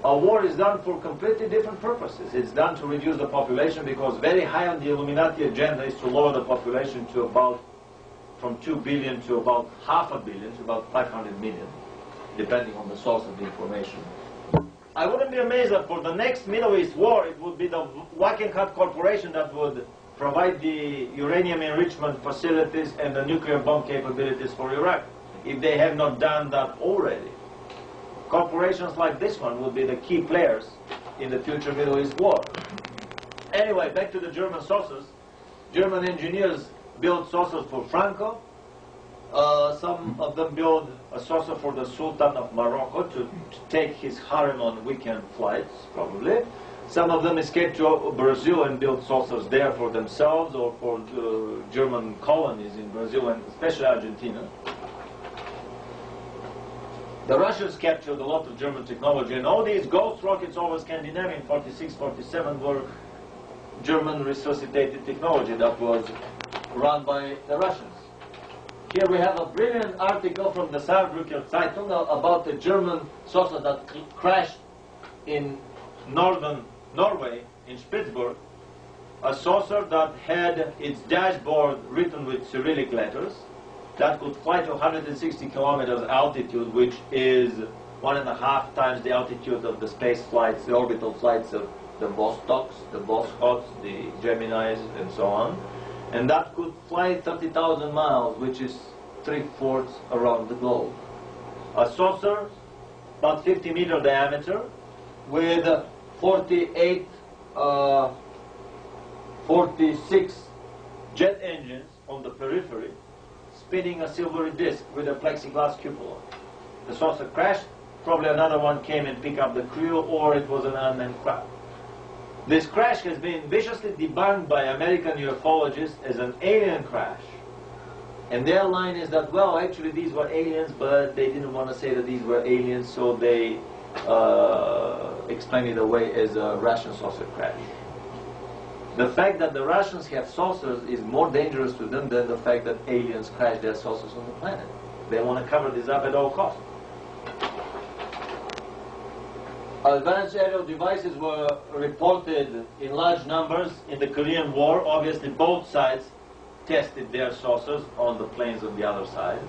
Speaker 1: a war is done for completely different purposes. It's done to reduce the population, because very high on the Illuminati agenda is to lower the population to about, from 2 billion to about half a billion, to about 500 million, depending on the source of the information. I wouldn't be amazed that for the next Middle East war, it would be the Wackenhut Corporation that would provide the uranium enrichment facilities and the nuclear bomb capabilities for Iraq, if they have not done that already. Corporations like this one would be the key players in the future Middle East war. Anyway, back to the German saucers. German engineers build saucers for Franco. Some of them build a saucer for the Sultan of Morocco to take his harem on weekend flights, probably. Some of them escape to Brazil and build saucers there for themselves or for German colonies in Brazil and especially Argentina. The Russians captured a lot of German technology, and all these ghost rockets over Scandinavia in 46, 47 were German resuscitated technology that was run by the Russians. Here we have a brilliant article from the Saarbrücker Zeitung about the German saucer that crashed in northern Norway, in Spitzberg, a saucer that had its dashboard written with Cyrillic letters, that could fly to 160 kilometers altitude, which is 1.5 times the altitude of the space flights, the orbital flights of the Vostoks, the Voschots, the Geminis, and so on. And that could fly 30,000 miles, which is 3/4 around the globe. A saucer, about 50-meter diameter, with 46 jet engines on the periphery, spinning a silvery disc with a plexiglass cupola. The saucer crashed, probably another one came and picked up the crew, or it was an unmanned craft. This crash has been viciously debunked by American ufologists as an alien crash. And their line is that, well, actually these were aliens, but they didn't want to say that these were aliens, so they explained it away as a Russian saucer crash. The fact that the Russians have saucers is more dangerous to them than the fact that aliens crash their saucers on the planet. They want to cover this up at all costs. Advanced aerial devices were reported in large numbers in the Korean War. Obviously, both sides tested their saucers on the planes on the other side.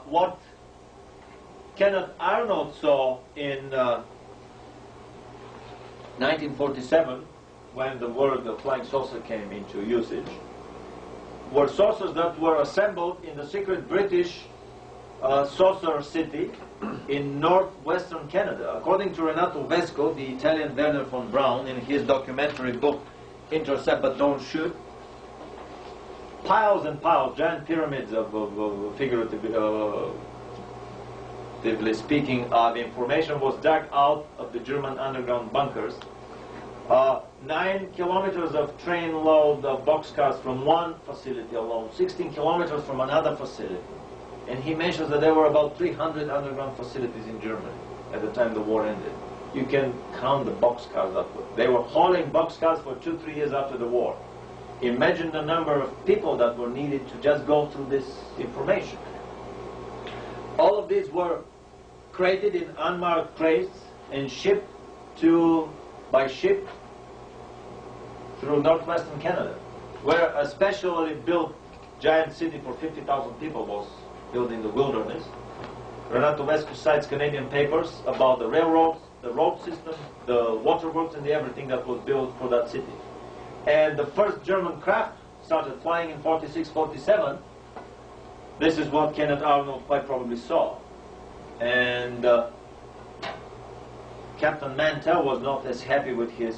Speaker 1: What Kenneth Arnold saw in 1947, when the word the flying saucer came into usage, were saucers that were assembled in the secret British saucer city in northwestern Canada. According to Renato Vesco, the Italian Werner von Braun, in his documentary book Intercept But Don't Shoot, piles and piles, giant pyramids of figuratively speaking, the information was dug out of the German underground bunkers. 9 kilometers of train load of boxcars from one facility alone, 16 kilometers from another facility. And he mentions that there were about 300 underground facilities in Germany at the time the war ended. You can count the boxcars up. They were hauling boxcars for 2-3 years after the war. Imagine the number of people that were needed to just go through this information. All of these were created in unmarked crates and shipped by ship through northwestern Canada, where a specially built giant city for 50,000 people was built in the wilderness. Renato Vesco cites Canadian papers about the railroads, the road system, the waterworks, and everything that was built for that city. And the first German craft started flying in 46-47. This is what Kenneth Arnold quite probably saw. And Captain Mantell was not as happy with his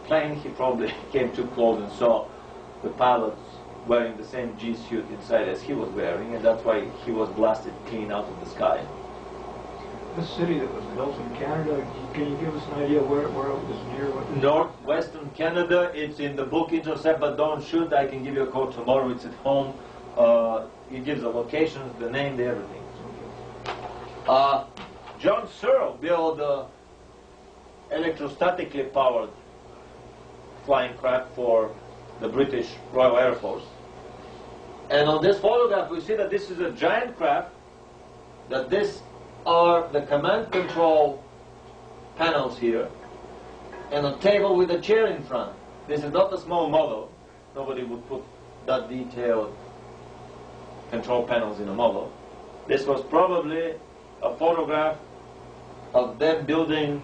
Speaker 1: plane. He probably came too close and saw the pilots wearing the same G-suit inside as he was wearing, and that's why he was blasted clean out of the sky.
Speaker 3: This city that was built in Canada, can you give us an idea where it was near?
Speaker 1: Northwestern Canada. It's in the book Intercept But Don't Shoot. I can give you a call tomorrow. It's at home. It gives the locations, the name, the everything. John Searle built electrostatically powered flying craft for the British Royal Air Force. And on this photograph we see that this is a giant craft, that this are the command control panels here, and a table with a chair in front. This is not a small model. Nobody would put that detailed control panels in a model. This was probably a photograph of them building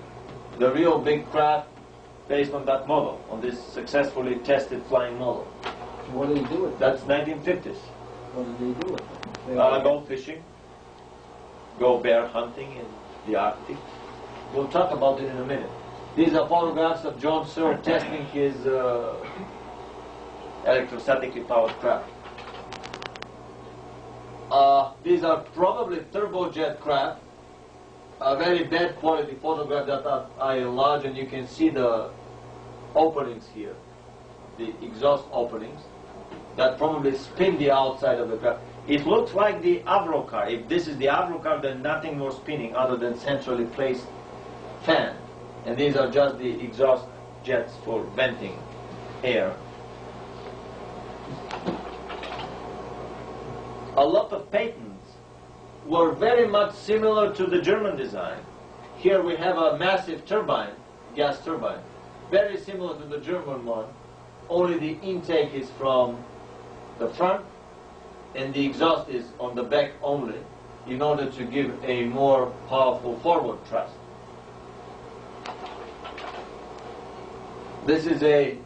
Speaker 1: the real big craft based on that model, on this successfully tested flying model.
Speaker 7: What did he do with it?
Speaker 1: That's 1950s.
Speaker 7: What did he do with it?
Speaker 1: Go fishing, go bear hunting in the Arctic. We'll talk about it in a minute. These are photographs of John Searle testing his electrostatically powered craft. These are probably turbojet craft. A very bad quality photograph that I enlarge, and you can see the openings here, the exhaust openings that probably spin the outside of the craft. It looks like the Avro car. If this is the Avro car, then nothing more spinning other than centrally placed fan. And these are just the exhaust jets for venting air. A lot of patents were very much similar to the German design. Here we have a massive turbine, gas turbine, very similar to the German one, only the intake is from the front and the exhaust is on the back only, in order to give a more powerful forward thrust. This is a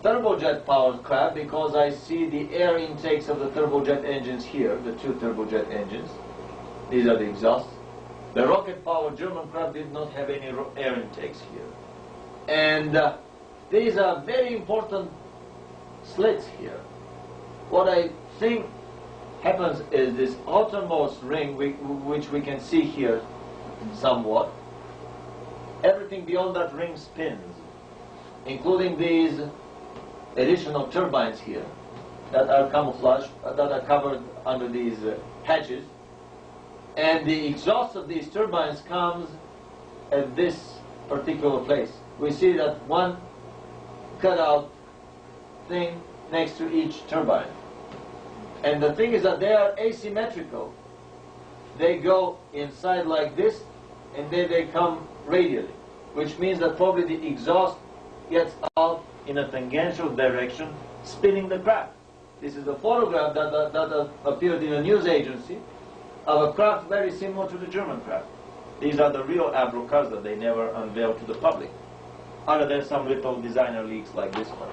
Speaker 1: turbojet powered craft because I see the air intakes of the turbojet engines here, the two turbojet engines. These are the exhausts. The rocket powered German craft did not have any air intakes here. And these are very important slits here. What I think happens is this outermost ring, which we can see here somewhat, everything beyond that ring spins, including these additional turbines here that are camouflaged, that are covered under these hatches. And the exhaust of these turbines comes at this particular place. We see that one cutout thing next to each turbine. And the thing is that they are asymmetrical. They go inside like this, and then they come radially, which means that probably the exhaust gets out in a tangential direction, spinning the craft. This is a photograph that appeared in a news agency of a craft very similar to the German craft. These are the real Avro cars that they never unveiled to the public, other than some little designer leaks like this one.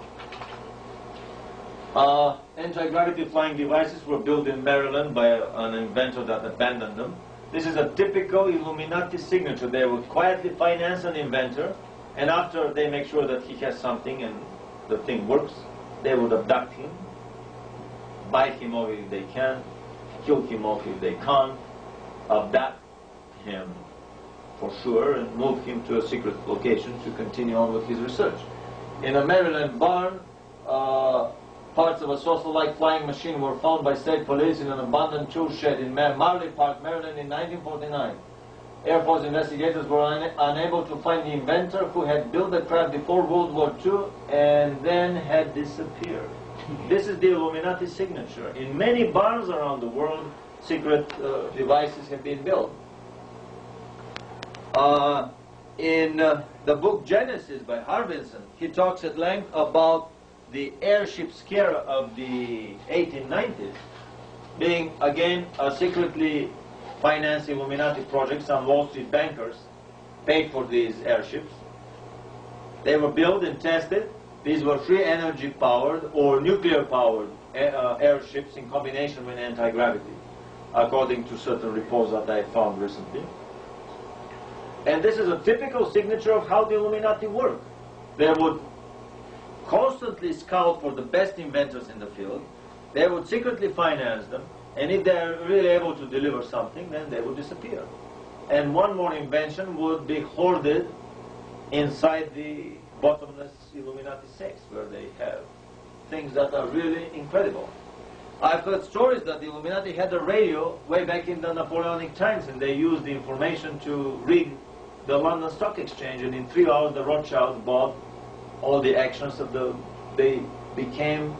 Speaker 1: Anti-gravity flying devices were built in Maryland by an inventor that abandoned them. This is a typical Illuminati signature. They would quietly finance an inventor, and after they make sure that he has something and the thing works, they would abduct him, bite him off if they can, kill him off if they can't, abduct him for sure, and move him to a secret location to continue on with his research. In a Maryland barn, parts of a saucer-like flying machine were found by state police in an abandoned tool shed in Marley Park, Maryland in 1949. Air Force investigators were unable to find the inventor, who had built the craft before World War II and then had disappeared. This is the Illuminati signature. In many barns around the world, secret devices have been built. In the book Genesis by Harbinson, he talks at length about the airship scare of the 1890s being, again, a secretly financed Illuminati project. Some Wall Street bankers paid for these airships. They were built and tested. These were free energy powered or nuclear powered airships in combination with anti-gravity, according to certain reports that I found recently. And this is a typical signature of how the Illuminati work. They would constantly scout for the best inventors in the field. They would secretly finance them, and if they're really able to deliver something, then they would disappear. And one more invention would be hoarded inside the bottomless Illuminati safes, where they have things that are really incredible. I've heard stories that the Illuminati had a radio way back in the Napoleonic times, and they used the information to rig the London Stock Exchange, and in 3 hours the Rothschilds bought all the actions of they became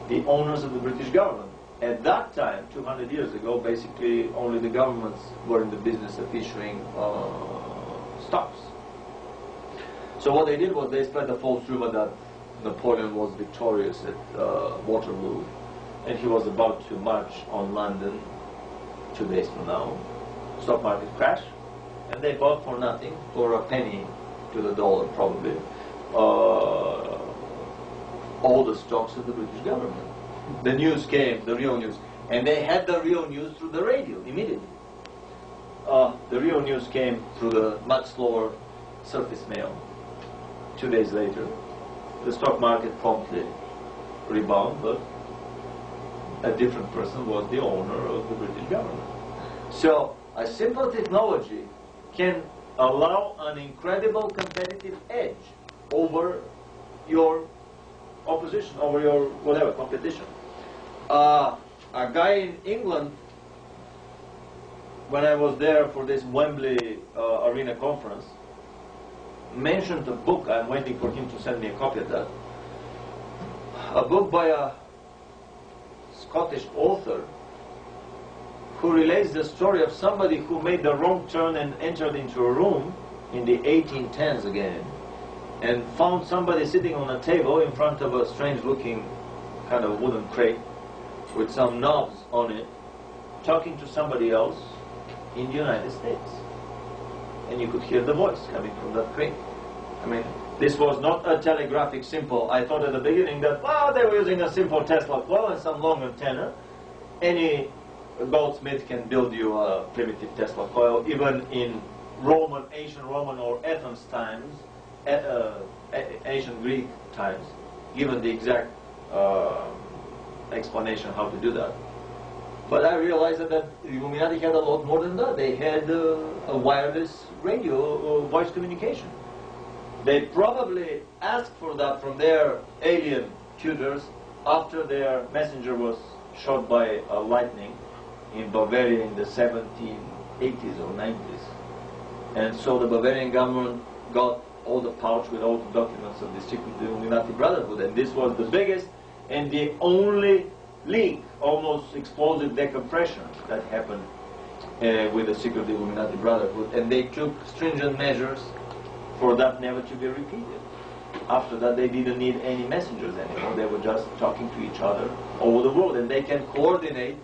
Speaker 1: the owners of the British government. At that time, 200 years ago, basically only the governments were in the business of issuing stocks. So what they did was they spread the false rumor that Napoleon was victorious at Waterloo, and he was about to march on London 2 days from now. Stock market crash, and they bought for nothing, for a penny to the dollar probably, all the stocks of the British government. The news came, the real news, and they had the real news through the radio immediately. The real news came through the much slower surface mail. 2 days later, the stock market promptly rebounded, but a different person was the owner of the British government. So a simple technology can allow an incredible competitive edge over your opposition, over your whatever competition. A guy in England, when I was there for this Wembley Arena conference, mentioned a book. I'm waiting for him to send me a copy of that. A book by a Scottish author who relates the story of somebody who made the wrong turn and entered into a room in the 1810s again, and found somebody sitting on a table in front of a strange-looking kind of wooden crate with some knobs on it, talking to somebody else in the United States. And you could hear the voice coming from that crate. I mean, this was not a telegraphic simple. I thought at the beginning that, well, they were using a simple Tesla coil and some long antenna. Any goldsmith can build you a primitive Tesla coil, even in ancient Roman or Athens times, ancient Greek times, given the exact explanation how to do that. But I realized that the Illuminati had a lot more than that. They had a wireless radio voice communication. They probably asked for that from their alien tutors after their messenger was shot by lightning in Bavaria in the 1780s or 90s. And so the Bavarian government got all the pouch with all the documents of the secret Illuminati Brotherhood, and this was the biggest and the only leak, almost explosive decompression that happened with the secret Illuminati Brotherhood, and they took stringent measures for that never to be repeated. After that, they didn't need any messengers anymore. They were just talking to each other all over the world, and they can coordinate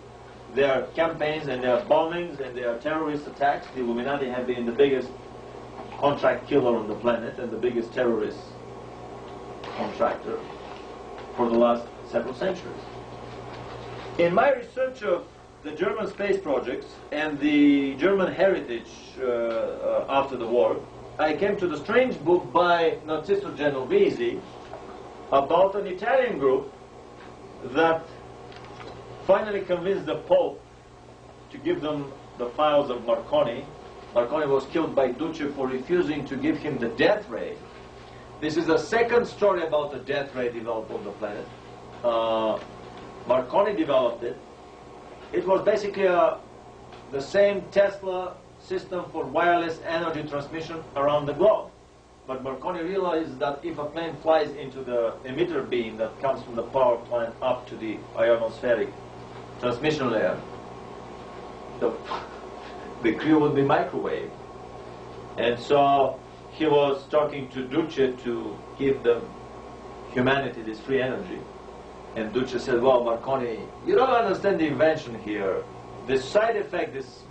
Speaker 1: their campaigns and their bombings and their terrorist attacks. The Illuminati have been the biggest contract killer on the planet and the biggest terrorist contractor for the last several centuries. In my research of the German space projects and the German heritage after the war, I came to the strange book by Narciso Genovese about an Italian group that finally convinced the Pope to give them the files of Marconi. Marconi was killed by Duce for refusing to give him the death ray. This is the second story about the death ray developed on the planet. Marconi developed it. It was basically the same Tesla system for wireless energy transmission around the globe. But Marconi realized that if a plane flies into the emitter beam that comes from the power plant up to the ionospheric transmission layer, the crew would be microwaved. And so he was talking to Duce to give the humanity this free energy. And Duce said, well, Marconi, you don't understand the invention here. The side effect, this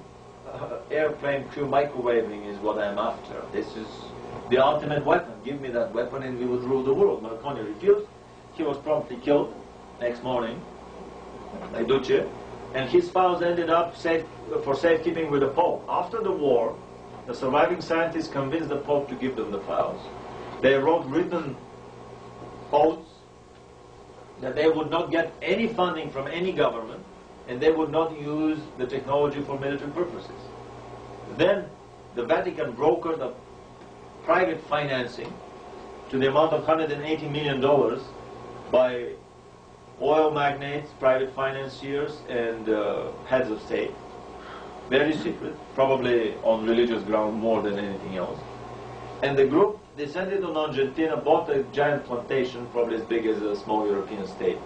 Speaker 1: airplane crew microwaving is what I'm after. This is the ultimate weapon. Give me that weapon and we would rule the world. Marconi refused. He was promptly killed next morning by Duce. And his files ended up for safekeeping with the Pope. After the war, the surviving scientists convinced the Pope to give them the files. They wrote written oaths that they would not get any funding from any government, and they would not use the technology for military purposes. Then the Vatican brokered a private financing to the amount of $180 million by oil magnates, private financiers, and heads of state. Very secret, probably on religious ground more than anything else. And the group descended on Argentina, bought a giant plantation, probably as big as a small European state,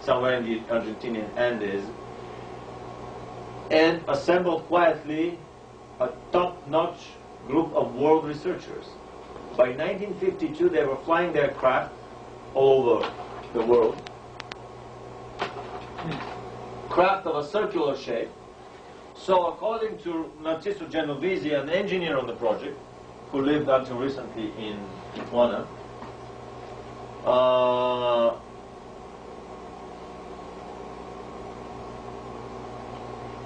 Speaker 1: somewhere in the Argentinian Andes, and assembled quietly a top-notch group of world researchers. By 1952, they were flying their craft all over the world. Craft of a circular shape. So according to Narciso Genovese, an engineer on the project, who lived until recently in Tijuana,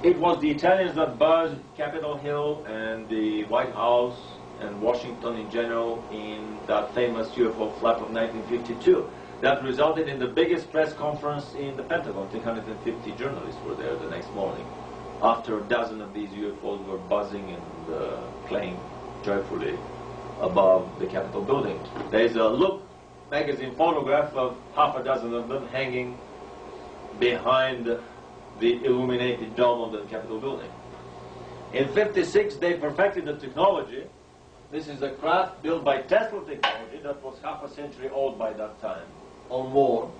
Speaker 1: it was the Italians that buzzed Capitol Hill and the White House and Washington in general in that famous UFO flap of 1952. That resulted in the biggest press conference in the Pentagon. 350 journalists were there the next morning, after a dozen of these UFOs were buzzing and playing joyfully above the Capitol building. There is a Look magazine photograph of half a dozen of them hanging behind the illuminated dome of the Capitol building. In '56, they perfected the technology. This is a craft built by Tesla technology that was half a century old by that time, or more.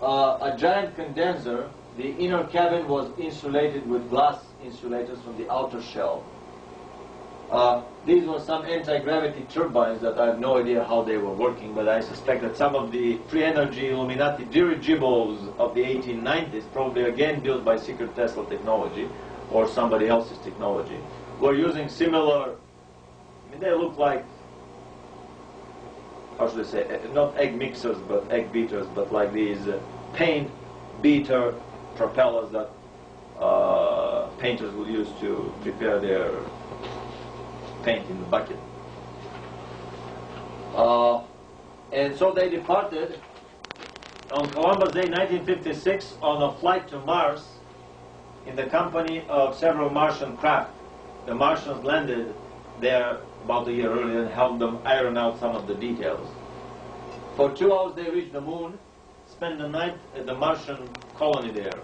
Speaker 1: A giant condenser. The inner cabin was insulated with glass insulators from the outer shell. These were some anti-gravity turbines that I have no idea how they were working, but I suspect that some of the free energy Illuminati dirigibles of the 1890s, probably again built by secret Tesla technology or somebody else's technology, were using similar, I mean, they look like, how should I say, not egg mixers, but egg beaters, but like these paint beater propellers that painters would use to prepare their paint in the bucket. And so they departed on Columbus Day 1956 on a flight to Mars in the company of several Martian craft. The Martians landed there about a year earlier and helped them iron out some of the details. For 2 hours they reached the moon, spent the night at the Martian colony there,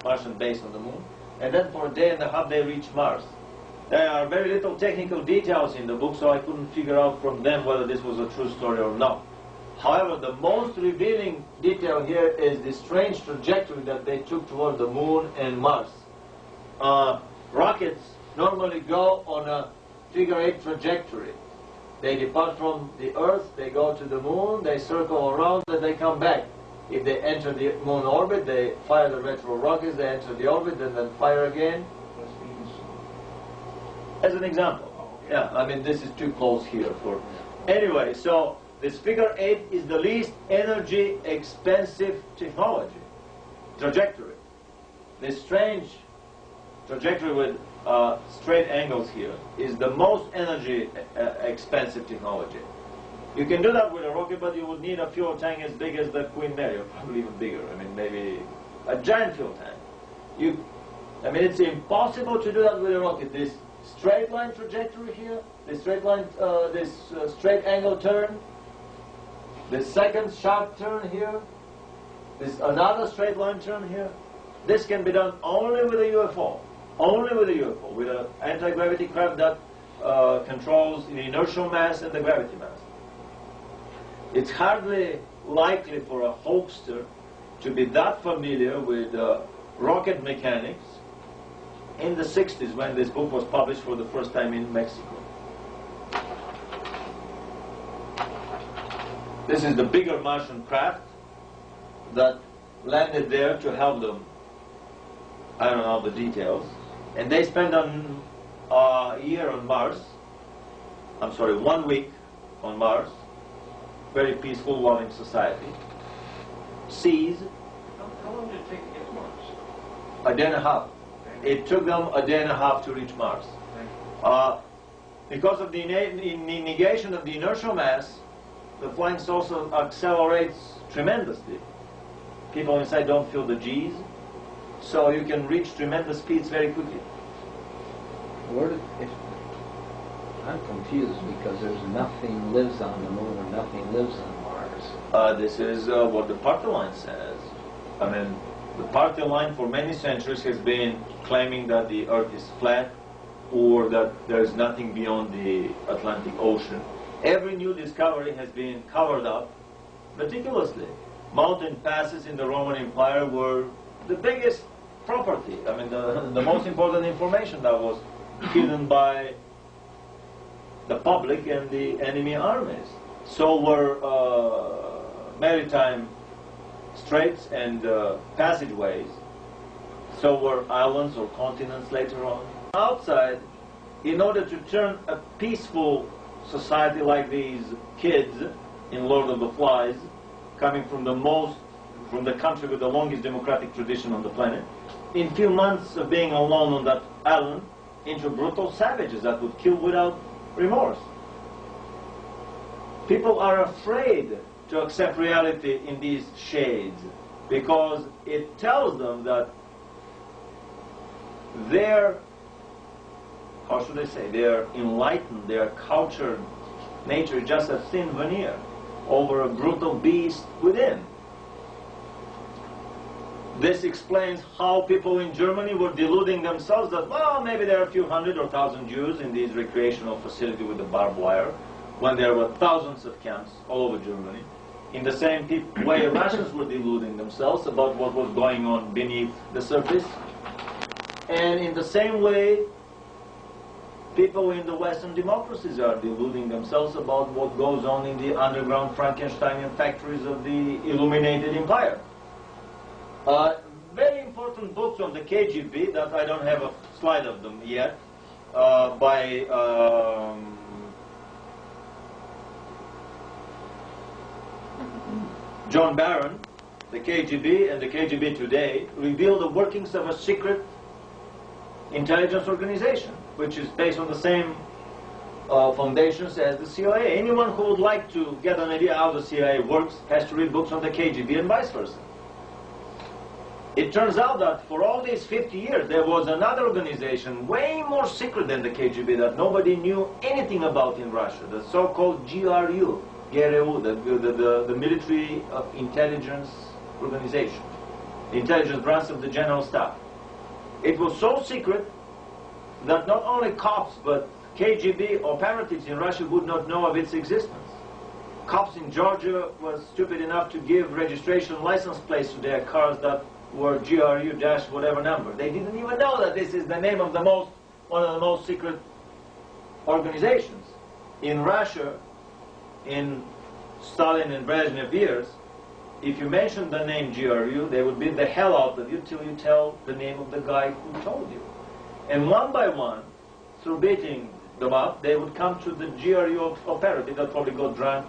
Speaker 1: Martian base on the moon, and then for a day and a half they reached Mars. There are very little technical details in the book, so I couldn't figure out from them whether this was a true story or not. However, the most revealing detail here is the strange trajectory that they took toward the moon and Mars. Rockets normally go on a figure-8 trajectory. They depart from the Earth, they go to the moon, they circle around, and they come back. If they enter the moon orbit, they fire the retro rockets, they enter the orbit, and then fire again. As an example. Yeah, I mean, this is too close here for... Anyway, so this figure-8 is the least energy expensive technology, trajectory. This strange trajectory with straight angles here is the most energy expensive technology. You can do that with a rocket, but you would need a fuel tank as big as the Queen Mary, or probably even bigger. I mean, maybe a giant fuel tank. I mean, it's impossible to do that with a rocket. This straight line trajectory here, this straight line, straight angle turn, this second sharp turn here, this another straight line turn here. This can be done only with a UFO. Only with a UFO, with an anti-gravity craft that controls the inertial mass and the gravity mass. It's hardly likely for a hoaxer to be that familiar with rocket mechanics in the 60s when this book was published for the first time in Mexico. This is the bigger Martian craft that landed there to help them. I don't know the details. And they spent a year on Mars. I'm sorry, 1 week on Mars. Very peaceful, loving society. Seas.
Speaker 3: How long did it take to get to Mars?
Speaker 1: A day and a half. It took them a day and a half to reach Mars. Because of the negation of the inertial mass, the flying saucer accelerates tremendously. People inside don't feel the G's. So you can reach tremendous speeds very quickly.
Speaker 7: I'm confused because there's nothing lives on the moon and nothing lives on Mars.
Speaker 1: This is what the party line says. I mean, the party line for many centuries has been claiming that the Earth is flat or that there is nothing beyond the Atlantic Ocean. Every new discovery has been covered up meticulously. Mountain passes in the Roman Empire were the biggest property. I mean, the most important information that was hidden by the public and the enemy armies. So were maritime straits and passageways. So were islands or continents later on. Outside, in order to turn a peaceful society like these kids in Lord of the Flies, coming from the country with the longest democratic tradition on the planet, in few months of being alone on that island, into brutal savages that would kill without remorse. People are afraid to accept reality in these shades because it tells them that their, how should I say, their enlightened, their cultured nature is just a thin veneer over a brutal beast within. This explains how people in Germany were deluding themselves that, well, maybe there are a few hundred or thousand Jews in these recreational facilities with the barbed wire, when there were thousands of camps all over Germany. In the same way, Russians were deluding themselves about what was going on beneath the surface. And in the same way, people in the Western democracies are deluding themselves about what goes on in the underground Frankensteinian factories of the illuminated empire. Very important books on the KGB that I don't have a slide of them yet, by John Barron, the KGB and the KGB Today, reveal the workings of a secret intelligence organization, which is based on the same foundations as the CIA. Anyone who would like to get an idea how the CIA works has to read books on the KGB and vice versa. It turns out that for all these 50 years, there was another organization way more secret than the KGB that nobody knew anything about in Russia, the so-called GRU, the military intelligence organization, the intelligence branch of the general staff. It was so secret that not only cops but KGB operatives in Russia would not know of its existence. Cops in Georgia were stupid enough to give registration license plates to their cars that were GRU dash whatever number. They didn't even know that this is the name of one of the most secret organizations. In Russia, in Stalin and Brezhnev years, if you mention the name GRU, they would beat the hell out of you till you tell the name of the guy who told you. And one by one, through beating them up, they would come to the GRU operative that probably got drunk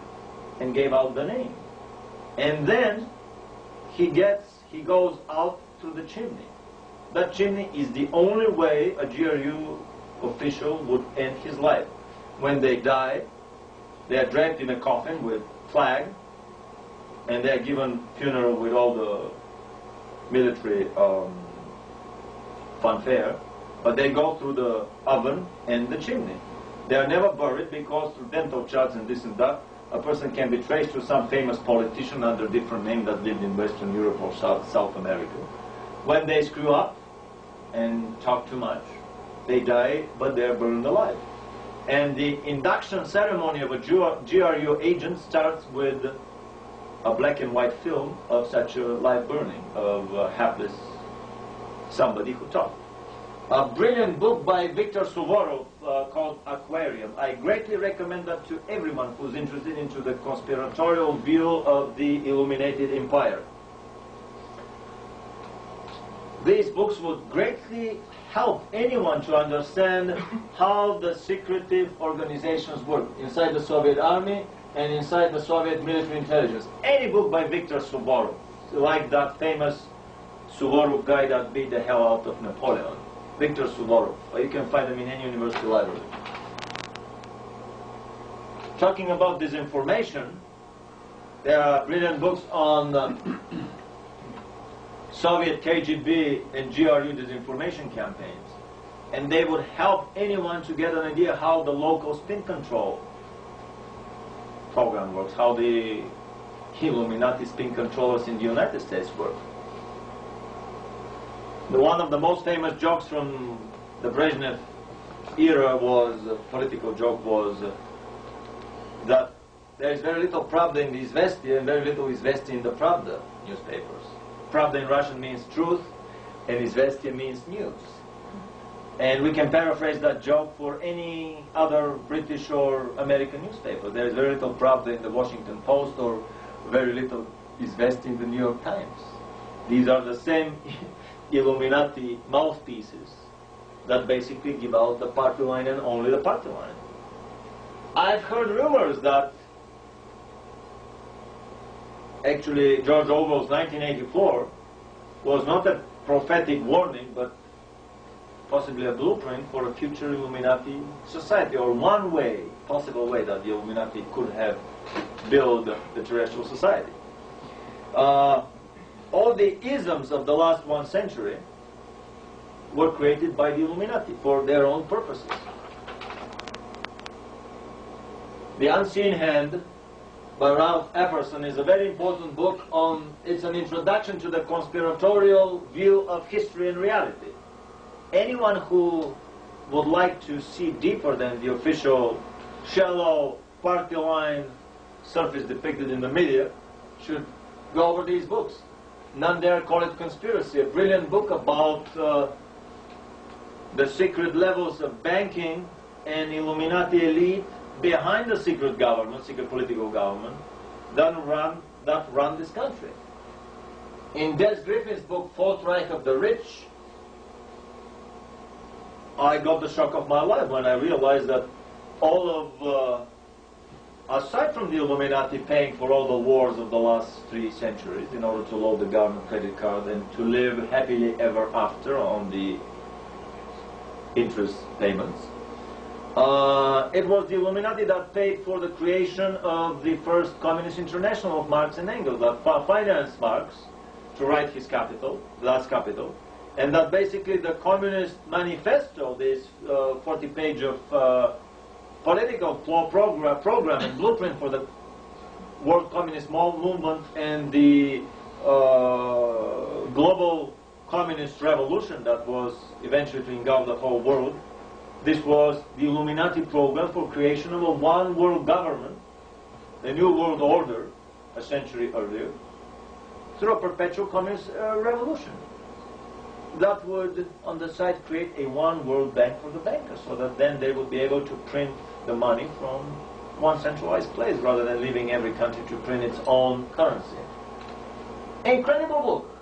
Speaker 1: and gave out the name. And then he goes out through the chimney. That chimney is the only way a GRU official would end his life. When they die, they are draped in a coffin with flag, and they are given funeral with all the military fanfare, but they go through the oven and the chimney. They are never buried because through dental charts and this and that, a person can be traced to some famous politician under a different name that lived in Western Europe or South America. When they screw up and talk too much, they die, but they are burned alive. And the induction ceremony of a GRU agent starts with a black and white film of such a live burning of a hapless somebody who talked. A brilliant book by Viktor Suvorov called Aquarium. I greatly recommend that to everyone who's interested into the conspiratorial view of the Illuminated Empire. These books would greatly help anyone to understand how the secretive organizations work inside the Soviet army and inside the Soviet military intelligence. Any book by Viktor Suvorov, like that famous Suvorov guy that beat the hell out of Napoleon. Viktor Suvorov. You can find them in any university library. Talking about disinformation, there are brilliant books on Soviet KGB and GRU disinformation campaigns. And they would help anyone to get an idea how the local spin control program works, how the Illuminati spin controllers in the United States work. One of the most famous jokes from the Brezhnev era was, a political joke was, that there is very little Pravda in the Izvestia and very little Izvestia in the Pravda newspapers. Pravda in Russian means truth and Izvestia means news. And we can paraphrase that joke for any other British or American newspaper. There is very little Pravda in the Washington Post or very little Izvestia in the New York Times. These are the same Illuminati mouthpieces that basically give out the party line and only the party line. I've heard rumors that actually George Orwell's 1984 was not a prophetic warning, but possibly a blueprint for a future Illuminati society, or one way, possible way that the Illuminati could have built the terrestrial society. All the isms of the last 1 century were created by the Illuminati for their own purposes. The Unseen Hand by Ralph Epperson is a very important book on, it's an introduction to the conspiratorial view of history and reality. Anyone who would like to see deeper than the official shallow party line surface depicted in the media should go over these books. None dare call it conspiracy, a brilliant book about the secret levels of banking and Illuminati elite behind the secret government, secret political government, that run this country. In Des Griffin's book, Fourth Reich of the Rich, I got the shock of my life when I realized that all of, aside from the Illuminati paying for all the wars of the last 3 centuries in order to load the government credit card and to live happily ever after on the interest payments, it was the Illuminati that paid for the creation of the first Communist International of Marx and Engels, that financed Marx to write his Capital, Das Kapital, and that basically the Communist Manifesto, this 40-page of political program and blueprint for the World Communist Movement and the global communist revolution that was eventually to engulf the whole world, This was the Illuminati program for creation of a one world government, a new world order, a century earlier, through a perpetual communist revolution. That would, on the side, create a one world bank for the bankers, so that then they would be able to print the money from one centralized place, rather than leaving every country to print its own currency. Incredible book.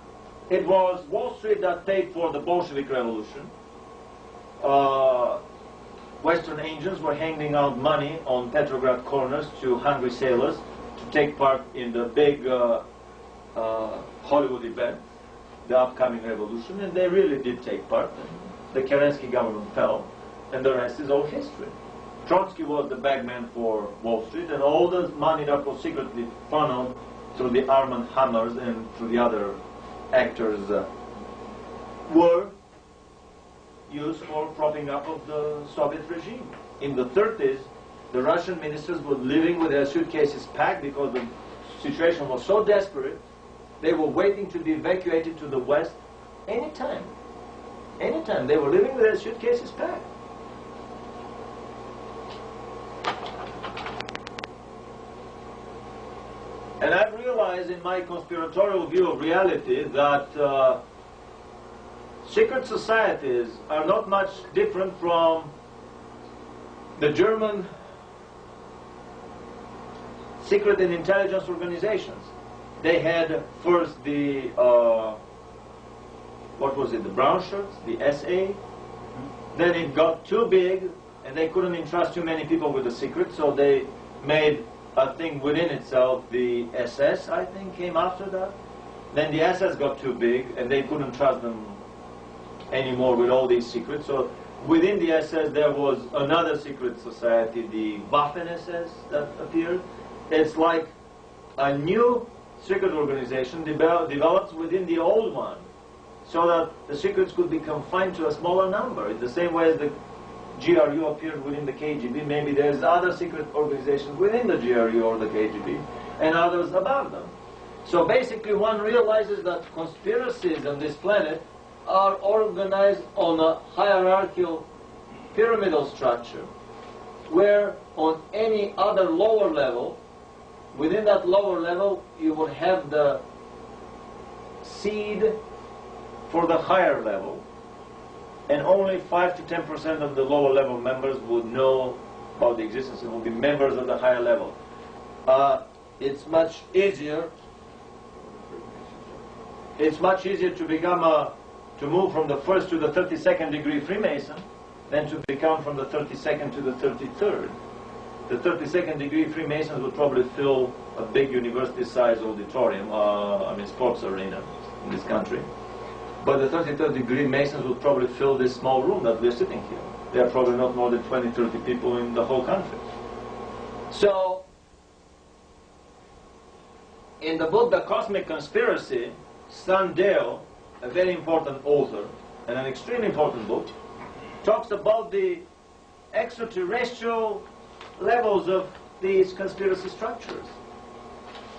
Speaker 1: It was Wall Street that paid for the Bolshevik Revolution. Western agents were handing out money on Petrograd corners to hungry sailors to take part in the big Hollywood event, the upcoming revolution, and they really did take part. The Kerensky government fell, and the rest is all history. Trotsky was the bagman for Wall Street, and all the money that was secretly funneled through the Armand Hammers and through the other actors were used for propping up of the Soviet regime. In the 30s, the Russian ministers were living with their suitcases packed because the situation was so desperate. They were waiting to be evacuated to the West anytime. Anytime. They were living with their suitcases packed. And I've realized in my conspiratorial view of reality that secret societies are not much different from the German secret and intelligence organizations. They had first the, what was it, the brown shirts, the SA. Then it got too big, and they couldn't entrust too many people with the secret, so they made a thing within itself. The SS, I think, came after that. Then the SS got too big, and they couldn't trust them anymore with all these secrets. So within the SS, there was another secret society, the Waffen-SS, that appeared. It's like a new secret organization developed within the old one, so that the secrets could be confined to a smaller number. In the same way as the GRU appeared within the KGB, maybe there's other secret organizations within the GRU or the KGB, and others above them. So basically one realizes that conspiracies on this planet are organized on a hierarchical pyramidal structure, where on any other lower level, within that lower level, you would have the seed for the higher level, and only 5 to 10% of the lower level members would know about the existence and would be members of the higher level. It's much easier. It's much easier to become to move from the 1st to the 32nd degree Freemason than to become from the 32nd to the 33rd. The 32nd degree Freemasons would probably fill a big university-sized auditorium, sports arena in this country. But the 33rd degree Masons would probably fill this small room that we're sitting here. There are probably not more than 20, 30 people in the whole country. So, in the book, The Cosmic Conspiracy, Sandel, a very important author, and an extremely important book, talks about the extraterrestrial levels of these conspiracy structures.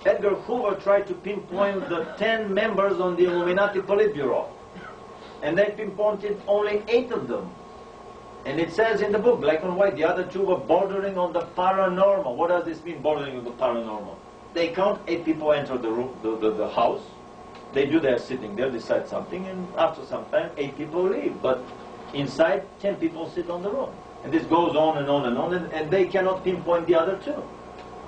Speaker 1: Edgar Hoover tried to pinpoint the 10 members on the Illuminati Politburo, and they pinpointed only 8 of them. And it says in the book, black and white, the other 2 were bordering on the paranormal. What does this mean, bordering on the paranormal? They count 8 people enter the room, the house. They do their sitting there, decide something, and after some time, 8 people leave. But inside, 10 people sit on the room. And this goes on and on and on, and they cannot pinpoint the other 2,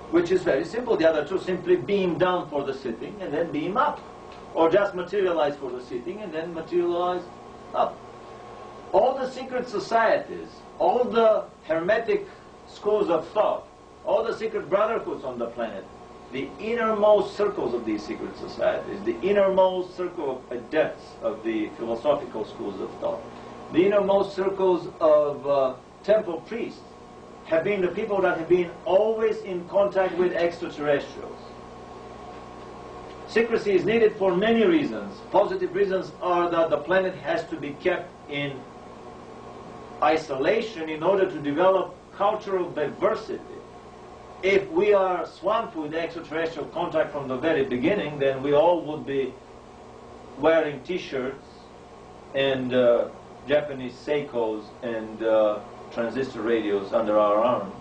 Speaker 1: which is very simple. The other 2 simply beam down for the sitting and then beam up, or just materialize for the sitting and then materialize up. All the secret societies, all the hermetic schools of thought, all the secret brotherhoods on the planet, the innermost circles of these secret societies, the innermost circle of adepts of the philosophical schools of thought, the innermost circles of temple priests, have been the people that have been always in contact with extraterrestrials. Secrecy is needed for many reasons. Positive reasons are that the planet has to be kept in isolation in order to develop cultural diversity. If we are swamped with extraterrestrial contact from the very beginning, then we all would be wearing T-shirts and Japanese seikos and transistor radios under our arm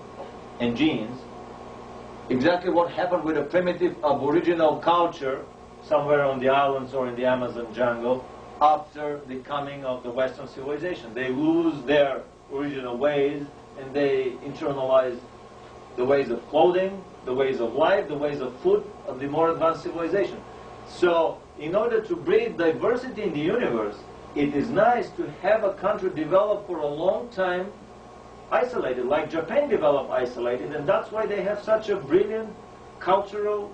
Speaker 1: and genes, exactly what happened with a primitive aboriginal culture somewhere on the islands or in the Amazon jungle after the coming of the Western civilization. They lose their original ways and they internalize the ways of clothing, the ways of life, the ways of food of the more advanced civilization. So in order to breed diversity in the universe, it is nice to have a country develop for a long time isolated, like Japan developed isolated, and that's why they have such a brilliant cultural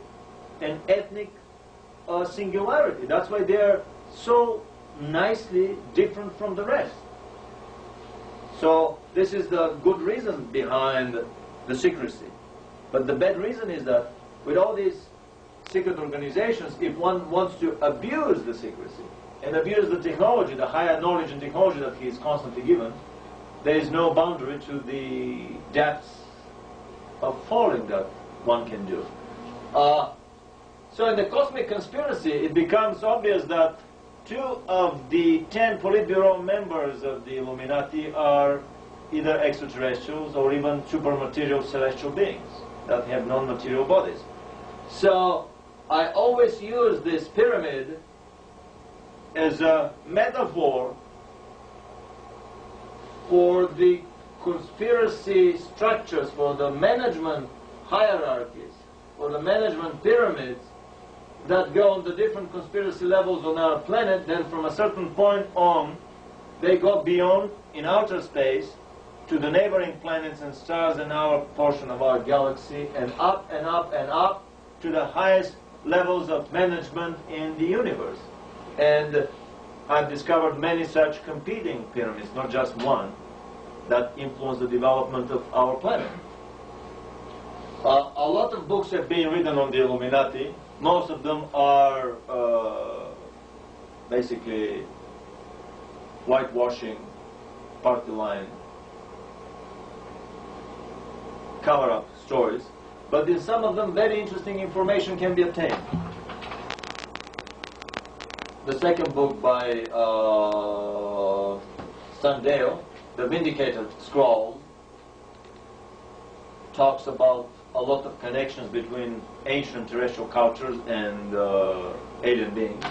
Speaker 1: and ethnic singularity. That's why they're so nicely different from the rest. So this is the good reason behind the secrecy. But the bad reason is that with all these secret organizations, if one wants to abuse the secrecy and abuse the technology, the higher knowledge and technology that he is constantly given, there is no boundary to the depths of falling that one can do. So in the cosmic conspiracy, it becomes obvious that 2 of the 10 Politburo members of the Illuminati are either extraterrestrials or even supermaterial celestial beings that have non-material bodies. So I always use this pyramid as a metaphor for the conspiracy structures, for the management hierarchies, for the management pyramids that go on the different conspiracy levels on our planet. Then from a certain point on, they go beyond in outer space to the neighboring planets and stars in our portion of our galaxy, and up and up and up to the highest levels of management in the universe. And I've discovered many such competing pyramids, not just one, that influence the development of our planet. A lot of books have been written on the Illuminati. Most of them are basically whitewashing, party line, cover-up stories. But in some of them, very interesting information can be obtained. The second book by Sandeo, The Vindicator Scroll, talks about a lot of connections between ancient terrestrial cultures and alien beings.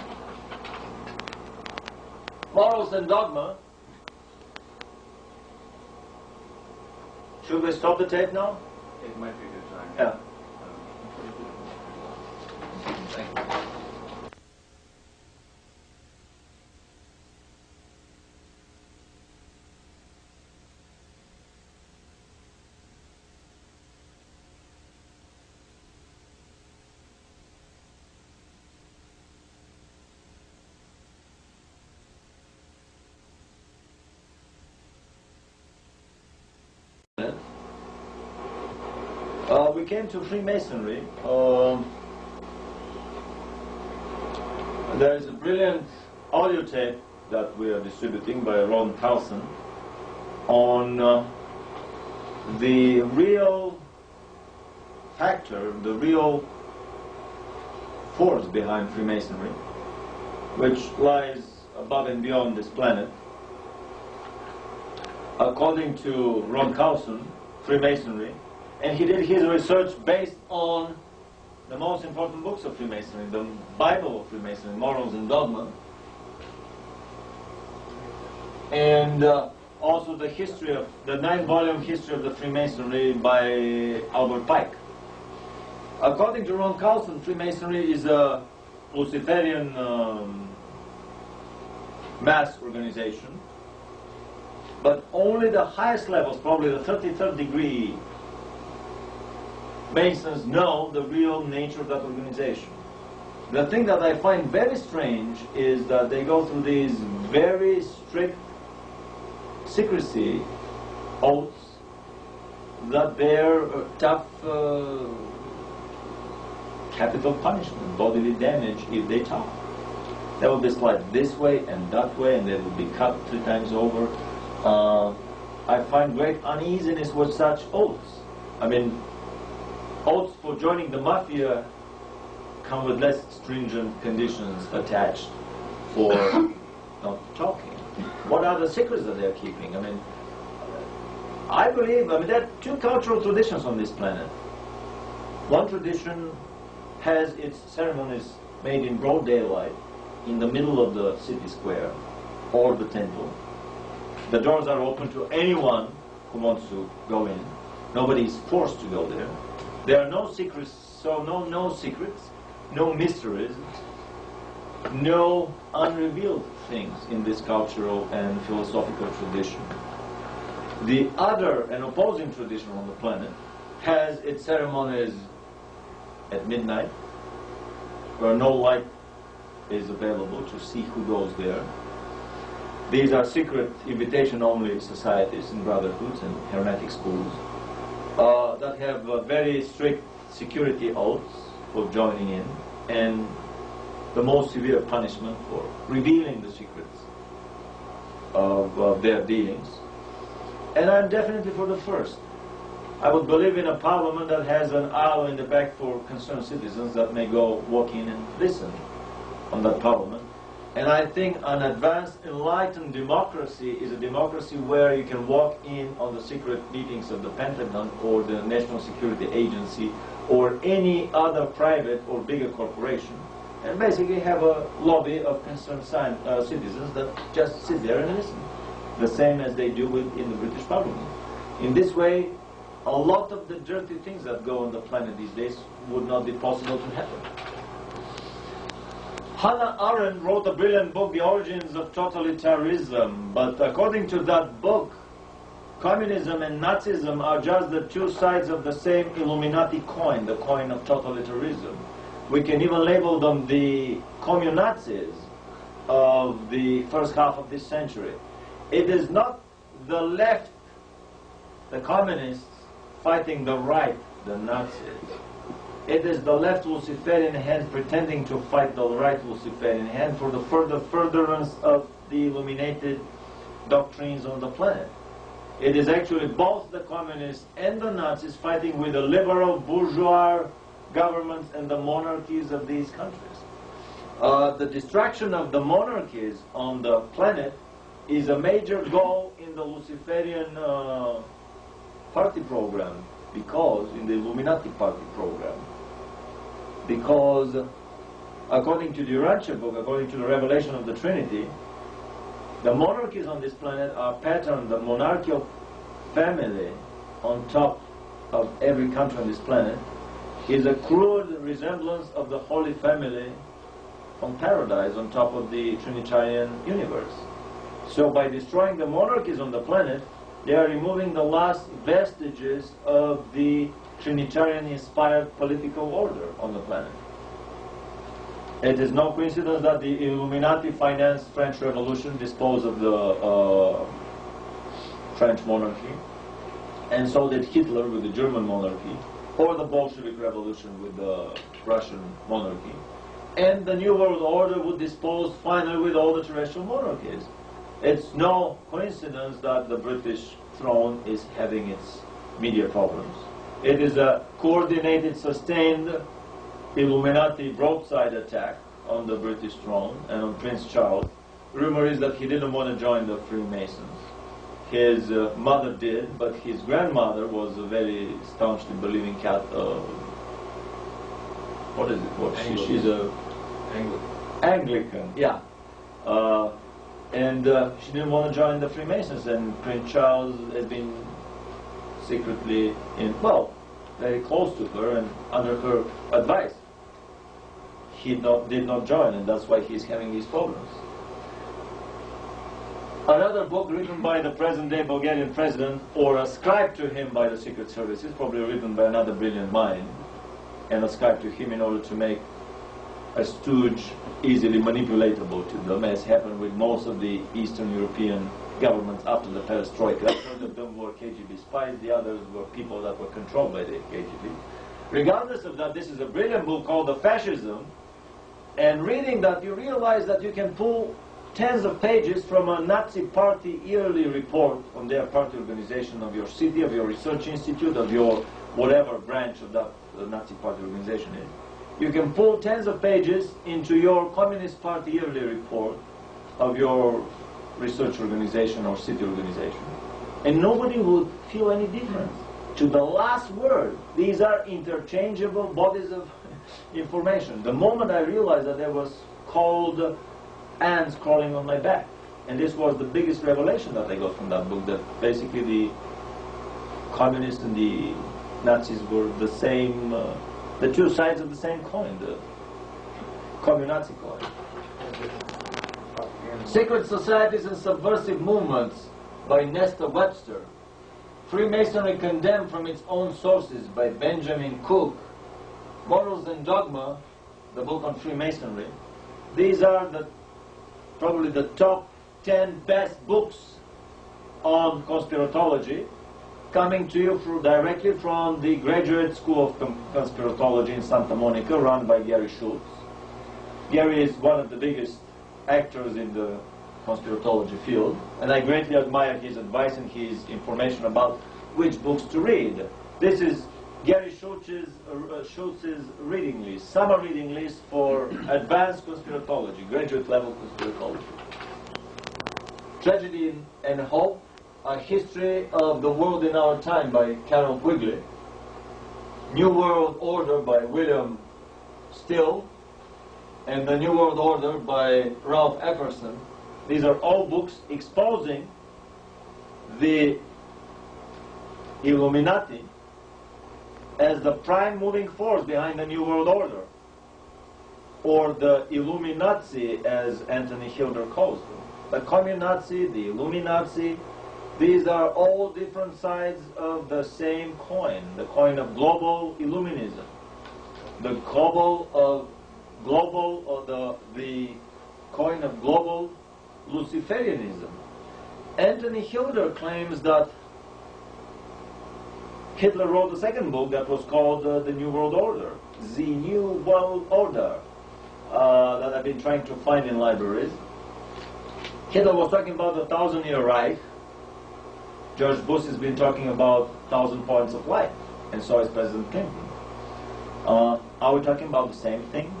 Speaker 1: Morals and Dogma. Should we stop the tape now?
Speaker 4: It might be a good time.
Speaker 1: Yeah.
Speaker 4: Thank you.
Speaker 1: We came to Freemasonry. There is a brilliant audio tape that we are distributing by Ron Carlson on the real factor, the real force behind Freemasonry, which lies above and beyond this planet. According to Ron Carlson, Freemasonry, and he did his research based on the most important books of Freemasonry, the Bible of Freemasonry, Morals and Dogma, and also the history of the 9-volume history of the Freemasonry by Albert Pike. According to Ron Carlson, Freemasonry is a Luciferian mass organization, but only the highest levels, probably the 33rd degree Masons, know the real nature of that organization. The thing that I find very strange is that they go through these very strict secrecy oaths that bear tough capital punishment, bodily damage if they talk. They will be sliced this way and that way, and they will be cut 3 times over. I find great uneasiness with such oaths. I mean, oaths for joining the mafia come with less stringent conditions attached for not talking. What are the secrets that they're keeping? I mean, I believe, there are two cultural traditions on this planet. One tradition has its ceremonies made in broad daylight, in the middle of the city square or the temple. The doors are open to anyone who wants to go in. Nobody is forced to go there. There are no secrets, so no secrets, no mysteries, no unrevealed things in this cultural and philosophical tradition. The other and opposing tradition on the planet has its ceremonies at midnight, where no light is available to see who goes there. These are secret invitation-only societies and brotherhoods and hermetic schools that have very strict security oaths for joining in and the most severe punishment for revealing the secrets of their dealings. And I'm definitely for the first. I would believe in a parliament that has an aisle in the back for concerned citizens that may go walk in and listen on that parliament. And I think an advanced, enlightened democracy is a democracy where you can walk in on the secret meetings of the Pentagon or the National Security Agency or any other private or bigger corporation and basically have a lobby of concerned citizens that just sit there and listen, the same as they do in the British Parliament. In this way, a lot of the dirty things that go on the planet these days would not be possible to happen. Hannah Arendt wrote a brilliant book, The Origins of Totalitarianism, but according to that book, communism and Nazism are just the two sides of the same Illuminati coin, the coin of totalitarianism. We can even label them the communazis of the first half of this century. It is not the left, the communists, fighting the right, the Nazis. It is the left Luciferian hand pretending to fight the right Luciferian hand for the furtherance of the illuminated doctrines on the planet. It is actually both the communists and the Nazis fighting with the liberal bourgeois governments and the monarchies of these countries. The destruction of the monarchies on the planet is a major goal in the Luciferian party program, because in the Illuminati party program, because according to the Urantia book, according to the revelation of the Trinity, the monarchies on this planet are patterned, the monarchical family on top of every country on this planet is a crude resemblance of the Holy Family on paradise on top of the Trinitarian universe. So by destroying the monarchies on the planet, they are removing the last vestiges of the Trinitarian-inspired political order on the planet. It is no coincidence that the Illuminati financed French Revolution, disposed of the French monarchy, and so did Hitler with the German monarchy, or the Bolshevik Revolution with the Russian monarchy. And the New World Order would dispose finally with all the terrestrial monarchies. It's no coincidence that the British throne is having its media problems. It is a coordinated, sustained Illuminati broadside attack on the British throne and on Prince Charles. Rumor is that he didn't want to join the Freemasons. His mother did, but his grandmother was a very staunchly believing what is it? What? She's a Anglican, yeah. And she didn't want to join the Freemasons, and Prince Charles has been secretly very close to her and under her advice. He did not join, and that's why he's having these problems. Another book written by the present-day Bulgarian president, or ascribed to him by the Secret Services, probably written by another brilliant mind, and ascribed to him in order to make a stooge easily manipulatable to them, as happened with most of the Eastern European governments after the perestroika. Some of them were KGB spies, the others were people that were controlled by the KGB. Regardless of that, this is a brilliant book called The Fascism, and reading that you realize that you can pull tens of pages from a Nazi party yearly report on their party organization of your city, of your research institute, of your whatever branch of that Nazi party organization is. You can pull tens of pages into your Communist Party yearly report of your research organization or city organization. and nobody would feel any difference. To the last word, these are interchangeable bodies of information. The moment I realized that there was cold ants crawling on my back, and this was the biggest revelation that I got from that book, that basically the communists and the Nazis were the same, the two sides of the same coin, the commun-Nazi coin. Secret Societies and Subversive Movements by Nesta Webster. Freemasonry Condemned from Its Own Sources by Benjamin Cook. Morals and Dogma, the book on Freemasonry. These are probably the top 10 best books on conspiratology, coming to you directly from the Graduate School of Conspiratology in Santa Monica, run by Gary Schultz. Gary is one of the biggest actors in the conspiratology field, and I greatly admire his advice and his information about which books to read. This is Gary Schultz's reading list, summer reading list for advanced conspiratology, graduate level conspiratology. Tragedy and Hope, A History of the World in Our Time by Carol Quigley. New World Order by William Still, and The New World Order by Ralph Epperson. These are all books exposing the Illuminati as the prime moving force behind the New World Order, or the Illuminati as Anthony Hilder calls them. The Commun-Nazi, the Illuminati, these are all different sides of the same coin, the coin of global Illuminism, the coin of global Luciferianism. Anthony Hilder claims that Hitler wrote a second book that was called The New World Order, The New World Order, that I've been trying to find in libraries. Hitler was talking about the 1,000-year Reich. George Bush has been talking about 1,000 points of light, and so is President Clinton. Are we talking about the same thing?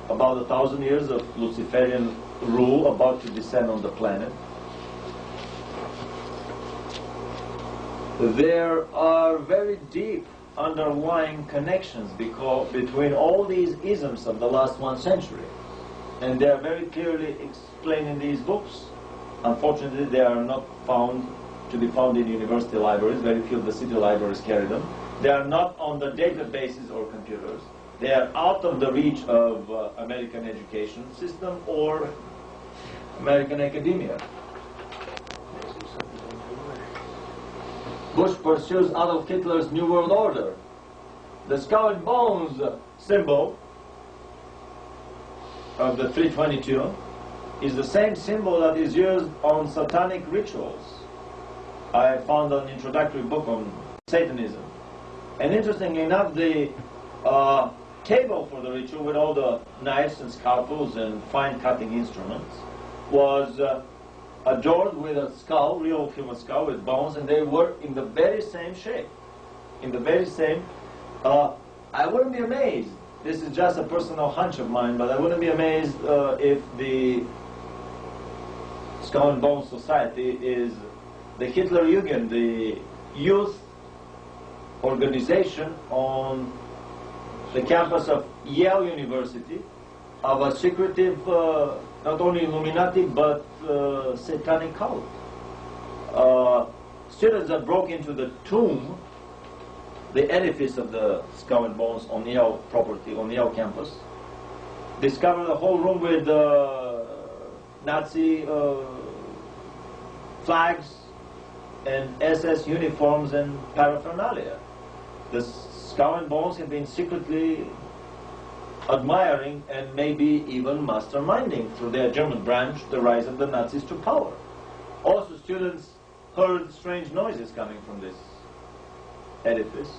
Speaker 1: About 1,000 years of Luciferian rule about to descend on the planet? There are very deep underlying connections between all these isms of the last 1 century, and they are very clearly explained in these books. Unfortunately, they are not to be found in university libraries. Very few of the city libraries carry them. They are not on the databases or computers. They are out of the reach of American education system or American academia. Bush pursues Adolf Hitler's New World Order. The skull and bones symbol of the 322 is the same symbol that is used on satanic rituals. I found an introductory book on Satanism. And interestingly enough, the table for the ritual with all the knives and scalpels and fine cutting instruments was adorned with a skull, real human skull with bones, and they were in the very same shape. In the very same, I wouldn't be amazed, this is just a personal hunch of mine, but I wouldn't be amazed if the Skull and Bones Society is the Hitlerjugend, the youth organization on the campus of Yale University, of a secretive, not only Illuminati, but satanic cult. Students that broke into the tomb, the edifice of the Skull and Bones on Yale property, on Yale campus, discovered a whole room with Nazi flags and SS uniforms and paraphernalia. The Skull and Bones have been secretly admiring and maybe even masterminding through their German branch the rise of the Nazis to power. Also, students heard strange noises coming from this edifice.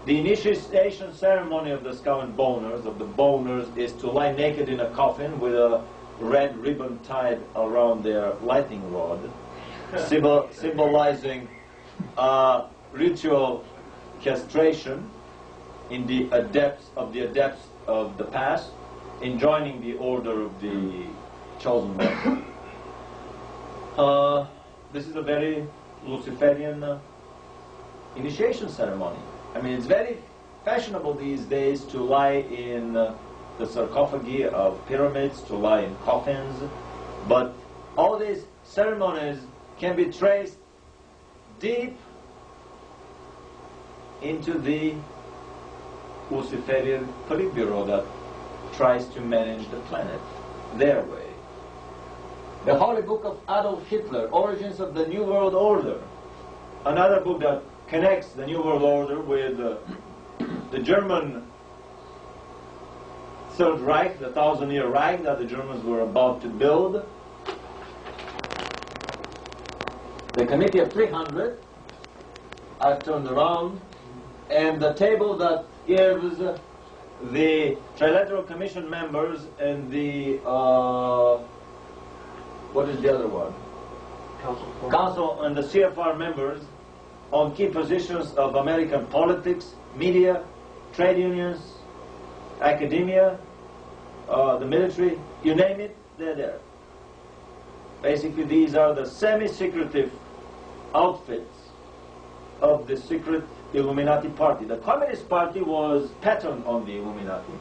Speaker 1: The initiation ceremony of the Skull and Boners, is to lie naked in a coffin with a red ribbon tied around their lightning rod, symbolizing ritual castration in the adepts of the past, in joining the order of the chosen one. This is a very Luciferian initiation ceremony. I mean, it's very fashionable these days to lie in the sarcophagi of pyramids, to lie in coffins, but all these ceremonies can be traced deep into the Luciferian Politburo that tries to manage the planet their way. The Holy Book of Adolf Hitler, Origins of the New World Order, another book that connects the New World Order with the German Third Reich, the 1,000-year Reich that the Germans were about to build. The Committee of 300, I've turned around, and the table that gives the Trilateral Commission members and the, what is the other one? Council and the CFR members on key positions of American politics, media, trade unions, academia, the military, you name it, they're there. Basically, these are the semi-secretive outfits of the secret Illuminati party. The Communist Party was patterned on the Illuminati.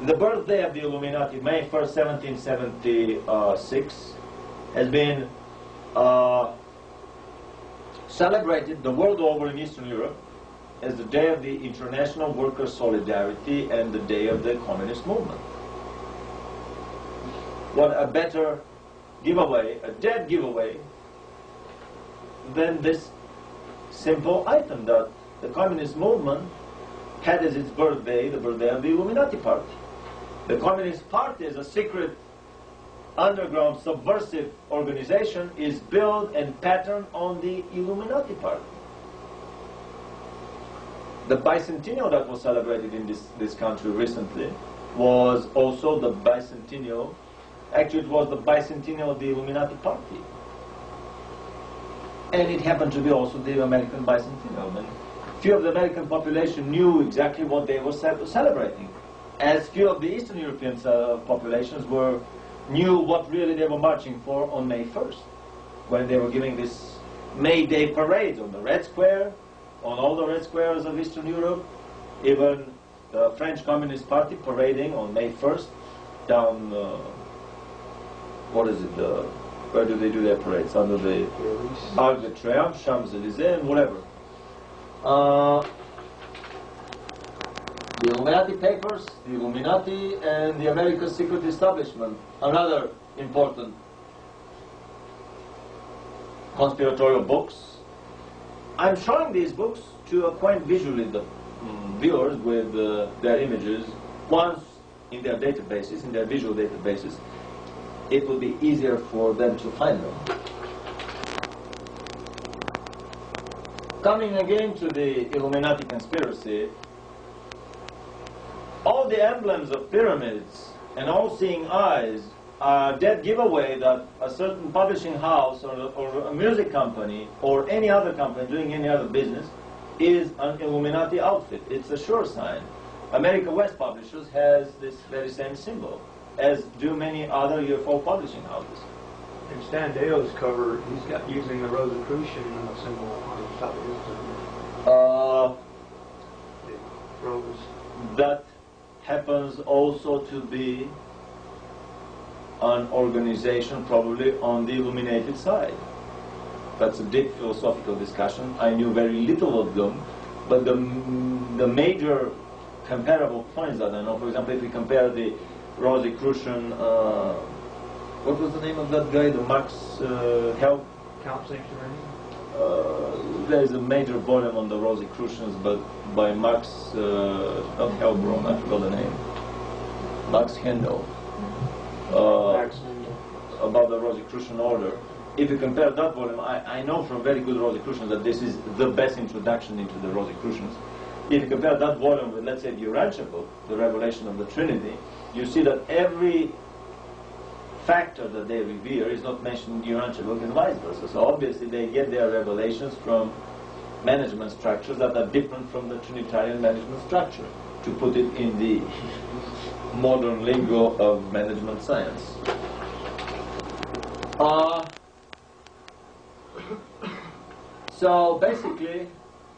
Speaker 1: The birthday of the Illuminati, May 1st, 1776, has been celebrated the world over in Eastern Europe as the day of the International Workers' Solidarity and the day of the Communist Movement. What a better giveaway, a dead giveaway, than this simple item that the Communist Movement had as its birthday, the birthday of the Illuminati Party. The Communist Party, as a secret, underground, subversive organization, is built and patterned on the Illuminati Party. The bicentennial that was celebrated in this country recently was also the bicentennial, actually it was the bicentennial of the Illuminati Party. And it happened to be also the American bicentennial. And few of the American population knew exactly what they were celebrating, as few of the Eastern European populations knew what really they were marching for on May 1st, when they were giving this May Day parade on the Red Square, on all the red squares of Eastern Europe, even the French Communist Party parading on May 1st down, what is it, where do they do their parades? Under the Arc de Triomphe, Champs-Élysées, and whatever. The Illuminati papers, the Illuminati, and the American secret establishment, another important conspiratorial books. I'm showing these books to acquaint visually the viewers with their images. Once in their databases, in their visual databases, it will be easier for them to find them. Coming again to the Illuminati conspiracy, all the emblems of pyramids and all-seeing eyes are a dead giveaway that a certain publishing house or a music company or any other company doing any other business is an Illuminati outfit. It's a sure sign. America West Publishers has this very same symbol, as do many other UFO publishing houses.
Speaker 3: In Stan Deo's cover, he's got using the Rosicrucian symbol on the top of his rose.
Speaker 1: That happens also to be an organization probably on the illuminated side. That's a deep philosophical discussion. I knew very little of them, but the major comparable points that I know, for example, if we compare the Rosicrucian, what was the name of that guy, the Max Help?
Speaker 3: Count Sanctuary.
Speaker 1: There is a major volume on the Rosicrucians, but by Max, not Helbron, I forgot the name, Max Handel. About the Rosicrucian order. If you compare that volume, I know from very good Rosicrucians that this is the best introduction into the Rosicrucians. If you compare that volume with, let's say, the Urantia book, the Revelation of the Trinity, you see that every factor that they revere is not mentioned in the Urantia book and vice versa. So obviously they get their revelations from management structures that are different from the Trinitarian management structure, to put it in the modern lingo of management science. So basically,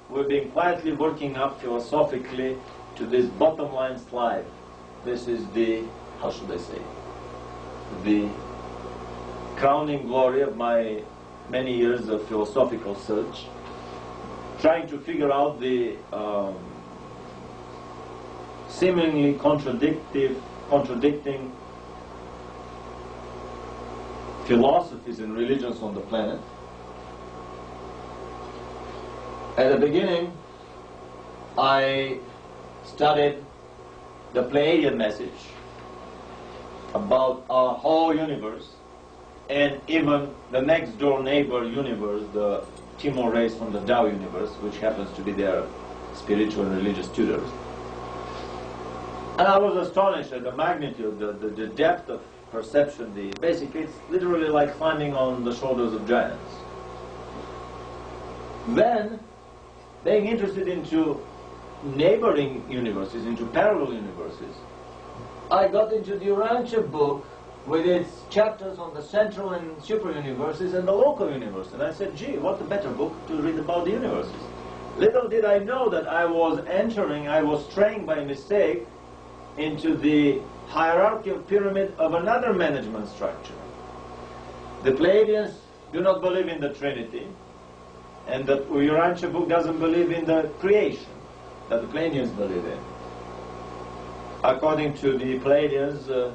Speaker 1: we've been quietly working up philosophically to this bottom line slide. This is the, how should I say, the crowning glory of my many years of philosophical search, trying to figure out the seemingly contradicting philosophies and religions on the planet. At the beginning, I studied the Pleiadian message about our whole universe, and even the next door neighbor universe, the Timor race from the Tao universe, which happens to be their spiritual and religious tutors. And I was astonished at the magnitude, the depth of perception. Basically, it's literally like climbing on the shoulders of giants. Then, being interested into neighboring universes, into parallel universes, I got into the Urantia book with its chapters on the central and super universes and the local universe. And I said, gee, what a better book to read about the universes. Little did I know that I was straying by mistake into the hierarchical pyramid of another management structure. The Pleiadians do not believe in the Trinity, and the Urantia book doesn't believe in the creation that the Pleiadians believe in. According to the Pleiadians,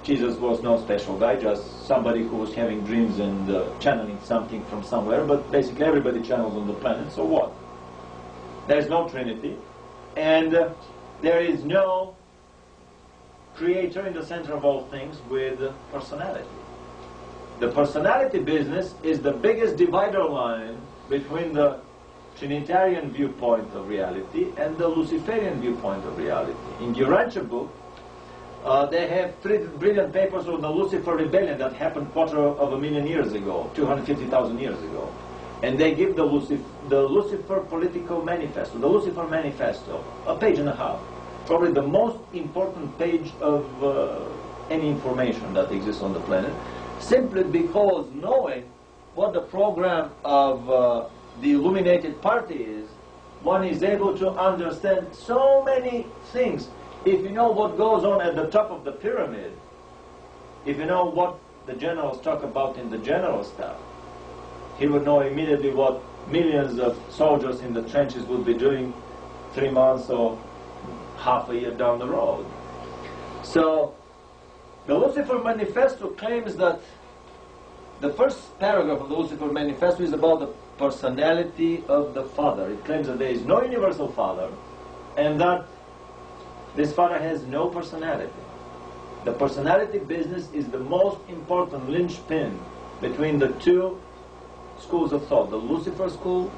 Speaker 1: Jesus was no special guy, just somebody who was having dreams and channeling something from somewhere, but basically everybody channels on the planet, so what? There's no Trinity, and there is no creator in the center of all things with personality. The personality business is the biggest divider line between the Trinitarian viewpoint of reality and the Luciferian viewpoint of reality. In the Urantia book, they have 3 brilliant papers on the Lucifer rebellion that happened 250,000 years ago, 250,000 years ago. And they give the Lucifer political manifesto, the Lucifer manifesto, a page and a half. Probably the most important page of any information that exists on the planet, simply because knowing what the program of the illuminated party is, one is able to understand so many things. If you know what goes on at the top of the pyramid, if you know what the generals talk about in the general staff, he would know immediately what millions of soldiers in the trenches would be doing 3 months or half a year down the road. So, the Lucifer Manifesto claims that the first paragraph of the Lucifer Manifesto is about the personality of the Father. It claims that there is no universal Father, and that this Father has no personality. The personality business is the most important linchpin between the two schools of thought, the Lucifer school,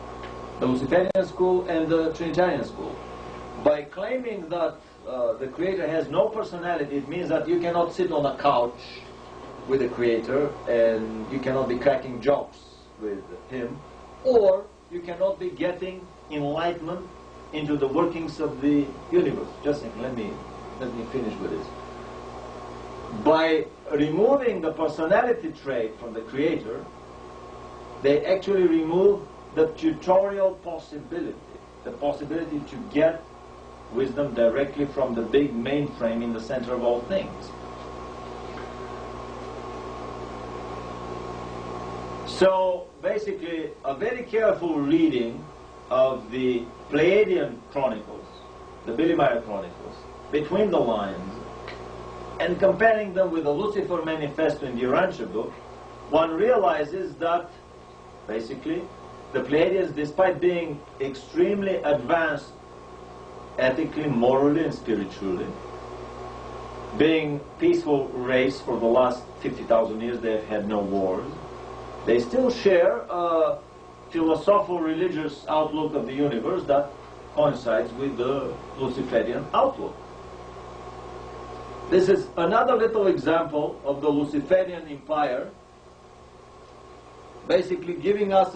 Speaker 1: the Luciferian school, and the Trinitarian school. By claiming that the Creator has no personality, it means that you cannot sit on a couch with the Creator and you cannot be cracking jokes with Him, or you cannot be getting enlightenment into the workings of the universe. Just a second, let me finish with this. By removing the personality trait from the Creator, they actually remove the tutorial possibility, the possibility to get wisdom directly from the big mainframe in the center of all things. So basically, a very careful reading of the Pleiadian Chronicles, the Billy Meyer Chronicles, between the lines, and comparing them with the Lucifer Manifesto in the Urantia book, one realizes that basically the Pleiadians, despite being extremely advanced ethically, morally, and spiritually, being peaceful race for the last 50,000 years, they've had no wars, they still share a philosophical religious outlook of the universe that coincides with the Luciferian outlook. This is another little example of the Luciferian empire basically giving us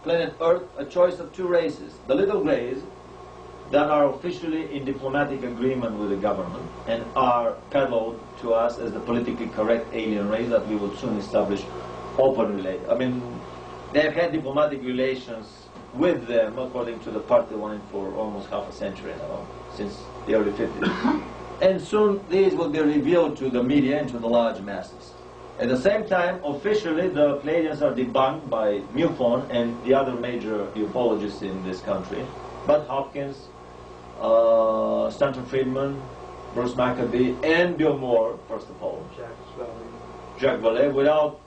Speaker 1: planet Earth a choice of 2 races. The little grays that are officially in diplomatic agreement with the government and are peddled to us as the politically correct alien race that we will soon establish open relation. I mean, they've had diplomatic relations with them, according to the party line, for almost half a century now, since the early 50s. And soon these will be revealed to the media and to the large masses. At the same time, officially, the Pleiadians are debunked by MUFON and the other major ufologists in this country. Bud Hopkins, Stanton Friedman, Bruce Maccabee, and Bill Moore, first of all. Jacques Vallée, without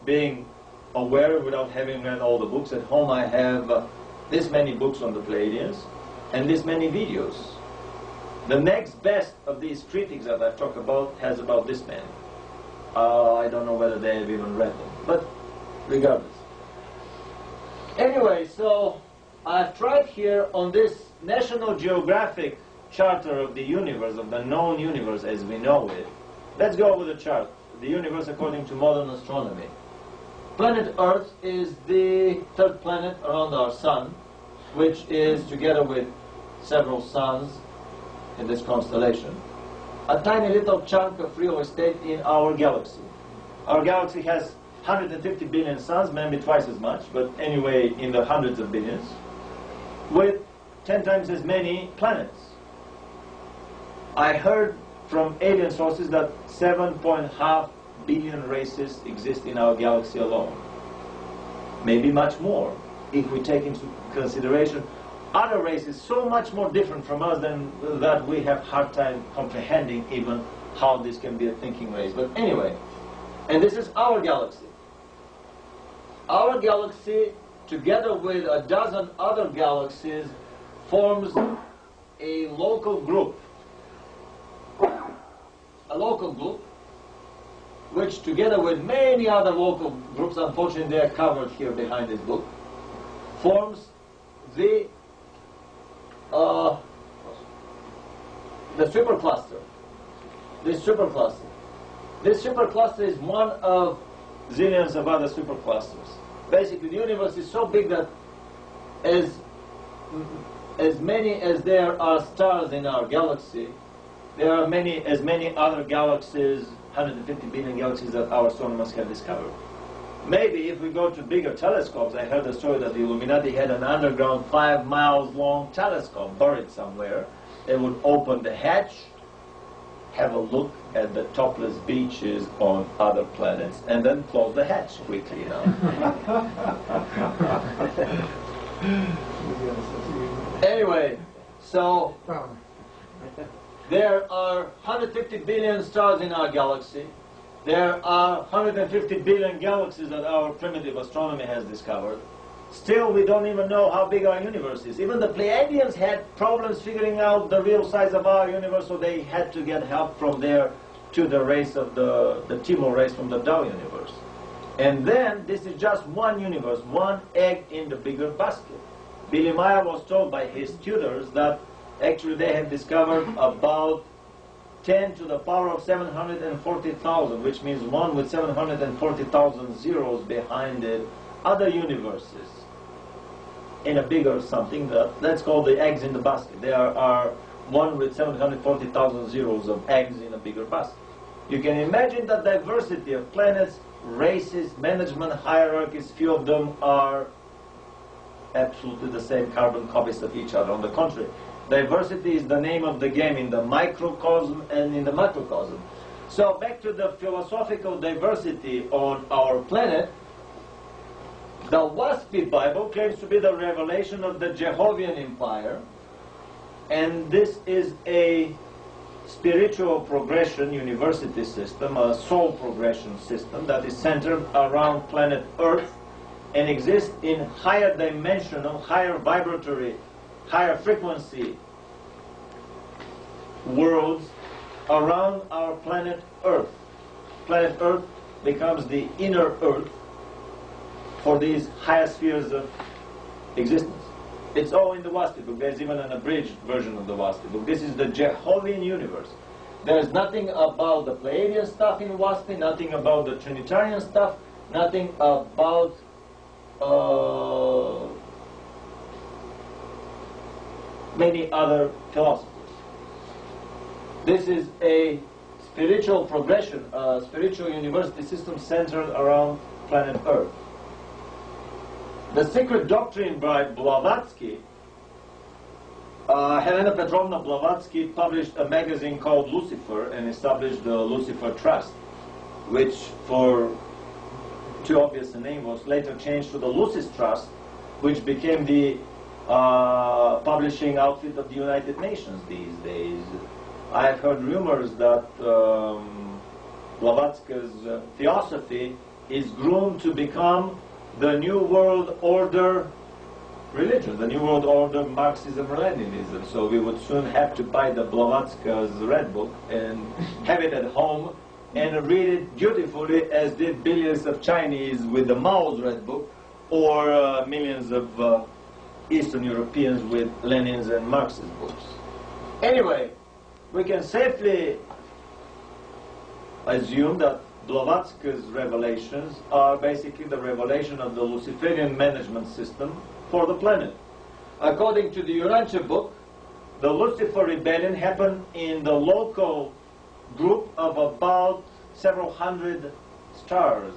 Speaker 1: being aware, without having read all the books. At home I have this many books on the Pleiadians and this many videos. The next best of these critics that I've talked about has about this many. I don't know whether they have even read them, but regardless. Anyway, so I've tried here on this National Geographic Charter of the universe, of the known universe as we know it. Let's go with the chart. The universe according to modern astronomy. Planet Earth is the third planet around our sun, which is, together with several suns in this constellation, a tiny little chunk of real estate in our galaxy. Our galaxy has 150 billion suns, maybe twice as much, but anyway in the hundreds of billions, with 10 times as many planets. I heard from alien sources that 7.5 billion races exist in our galaxy alone. Maybe much more, if we take into consideration other races so much more different from us than that we have hard time comprehending even how this can be a thinking race. But anyway, and this is our galaxy. Our galaxy, together with a dozen other galaxies, forms a local group. A local group, which together with many other local groups, unfortunately they are covered here behind this book, forms the supercluster. This supercluster. This supercluster is one of zillions of other superclusters. Basically, the universe is so big that as many as there are stars in our galaxy, there are as many other galaxies, 150 billion galaxies that our astronomers have discovered. Maybe if we go to bigger telescopes, I heard a story that the Illuminati had an underground 5 miles long telescope buried somewhere. They would open the hatch, have a look at the topless beaches on other planets, and then close the hatch quickly, you know. Anyway, so there are 150 billion stars in our galaxy. There are 150 billion galaxies that our primitive astronomy has discovered. Still, we don't even know how big our universe is. Even the Pleiadians had problems figuring out the real size of our universe, so they had to get help from there to the race of the Timor race from the Dow universe. And then, this is just one universe, one egg in the bigger basket. Billy Meier was told by his tutors that actually they have discovered about 10 to the power of 740,000, which means 1 with 740,000 zeros behind it, other universes in a bigger something that's called the eggs in the basket. There are 1 with 740,000 zeros of eggs in a bigger basket. You can imagine the diversity of planets, races, management hierarchies. Few of them are absolutely the same carbon copies of each other. On the contrary, diversity is the name of the game in the microcosm and in the macrocosm. So back to the philosophical diversity on our planet. The WASPI Bible claims to be the revelation of the Jehovian Empire, and this is a spiritual progression university system, a soul progression system that is centered around planet Earth and exists in higher dimensional, higher vibratory, higher frequency worlds around our planet Earth. Planet Earth becomes the inner Earth for these higher spheres of existence. It's all in the WASPI book. There's even an abridged version of the WASPI book. This is the Jehovian universe. There's nothing about the Pleiadian stuff in WASPI, nothing about the Trinitarian stuff, nothing about many other philosophers. This is a spiritual progression, a spiritual university system centered around planet Earth. The secret doctrine by Blavatsky, Helena Petrovna Blavatsky published a magazine called Lucifer and established the Lucifer Trust, which, for too obvious a name, was later changed to the Lucis Trust, which became the publishing outfit of the United Nations these days. I have heard rumors that Blavatsky's theosophy is groomed to become the New World Order religion, the New World Order Marxism-Leninism. So we would soon have to buy the Blavatsky's Red Book and have it at home and read it dutifully, as did billions of Chinese with the Mao's Red Book, or millions of Eastern Europeans with Lenin's and Marx's books. Anyway, we can safely assume that Blavatsky's revelations are basically the revelation of the Luciferian management system for the planet. According to the Urantia book, the Lucifer rebellion happened in the local group of about several hundred stars,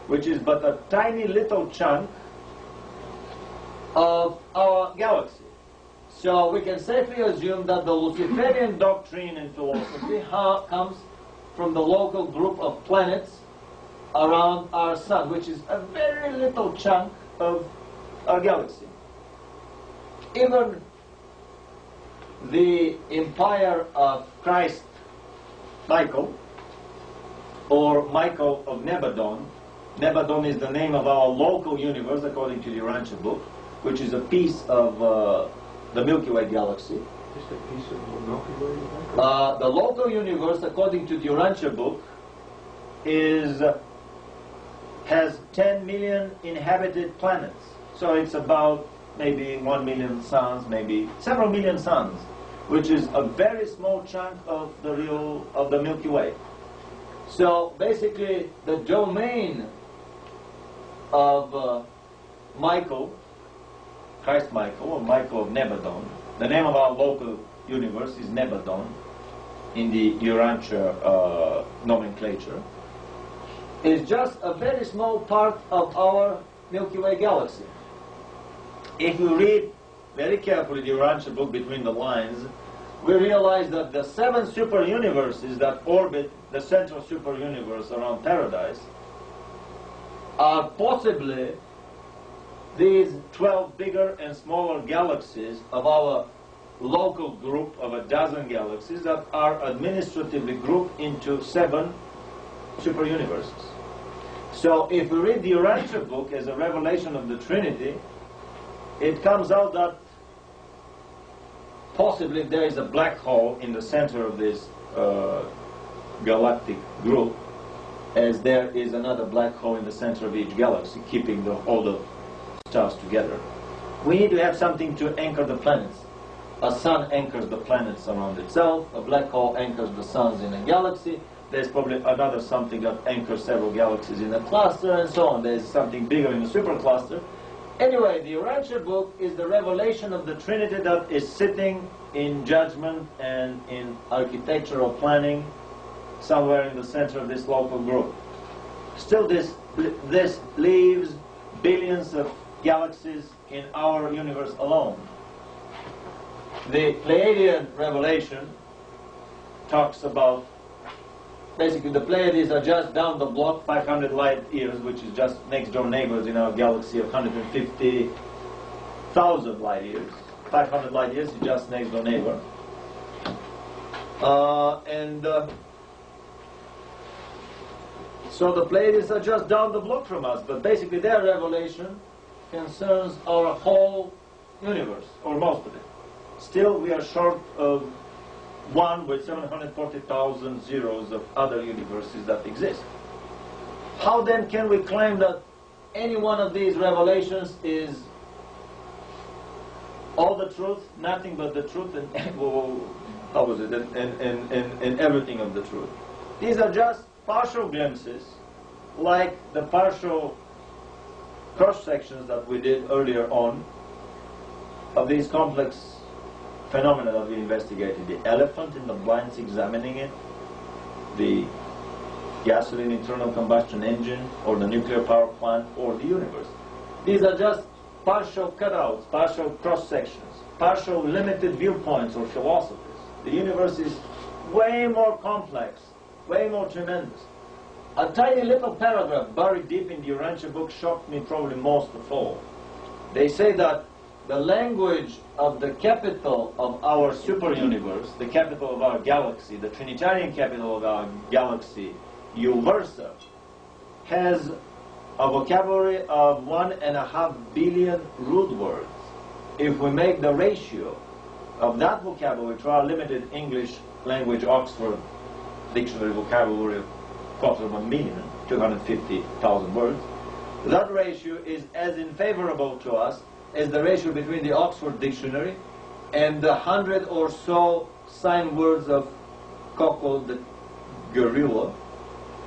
Speaker 1: which is but a tiny little chunk of our galaxy. So we can safely assume that the Luciferian doctrine and philosophy comes from the local group of planets around our sun, which is a very little chunk of our galaxy. Even the empire of Christ Michael, or Michael of Nebadon. Nebadon is the name of our local universe according to the Urantia book, which is a piece of the Milky Way galaxy.
Speaker 3: Just a piece of the Milky Way, you think?
Speaker 1: The local universe, according to the Urantia book, has 10 million inhabited planets. So it's about maybe 1 million suns, maybe several million suns, which is a very small chunk of the Milky Way. So basically, the domain of Michael, Christ Michael, or Michael of Nebadon, the name of our local universe is Nebadon in the Urantia nomenclature, is just a very small part of our Milky Way galaxy. If we read very carefully the Urantia book between the lines, we realize that the 7 super universes that orbit the central super universe around Paradise are possibly these 12 bigger and smaller galaxies of our local group of a dozen galaxies that are administratively grouped into 7 super universes. So if we read the Urantia book as a revelation of the Trinity, it comes out that possibly there is a black hole in the center of this galactic group, as there is another black hole in the center of each galaxy, keeping all the stars together. We need to have something to anchor the planets. A sun anchors the planets around itself, a black hole anchors the suns in a galaxy, there's probably another something that anchors several galaxies in a cluster, and so on. There's something bigger in a supercluster. Anyway, the Urantia book is the revelation of the Trinity that is sitting in judgment and in architectural planning somewhere in the center of this local group. Still, this leaves billions of galaxies in our universe alone. The Pleiadian revelation talks about, basically the Pleiades are just down the block 500 light years, which is just next door neighbors in our galaxy of 150,000 light years. 500 light years is just next door neighbor. So the Pleiades are just down the block from us, but basically their revelation concerns our whole universe, or most of it. Still, we are short of one with 740,000 zeros of other universes that exist. How then can we claim that any one of these revelations is all the truth, nothing but the truth, and how was it, and everything of the truth? These are just partial glimpses, like the partial cross-sections that we did earlier on of these complex phenomena that we investigated. The elephant in the blinds examining it, the gasoline internal combustion engine, or the nuclear power plant, or the universe. These are just partial cutouts, partial cross-sections, partial limited viewpoints or philosophies. The universe is way more complex, way more tremendous. A tiny little paragraph buried deep in the Urantia book shocked me probably most of all. They say that the language of the capital of our super universe, the capital of our galaxy, the Trinitarian capital of our galaxy, Uversa, has a vocabulary of 1.5 billion root words. If we make the ratio of that vocabulary to our limited English language Oxford dictionary vocabulary of 250,000 250,000 words, that ratio is as unfavorable to us as the ratio between the Oxford dictionary and the 100 or so sign words of Coco the gorilla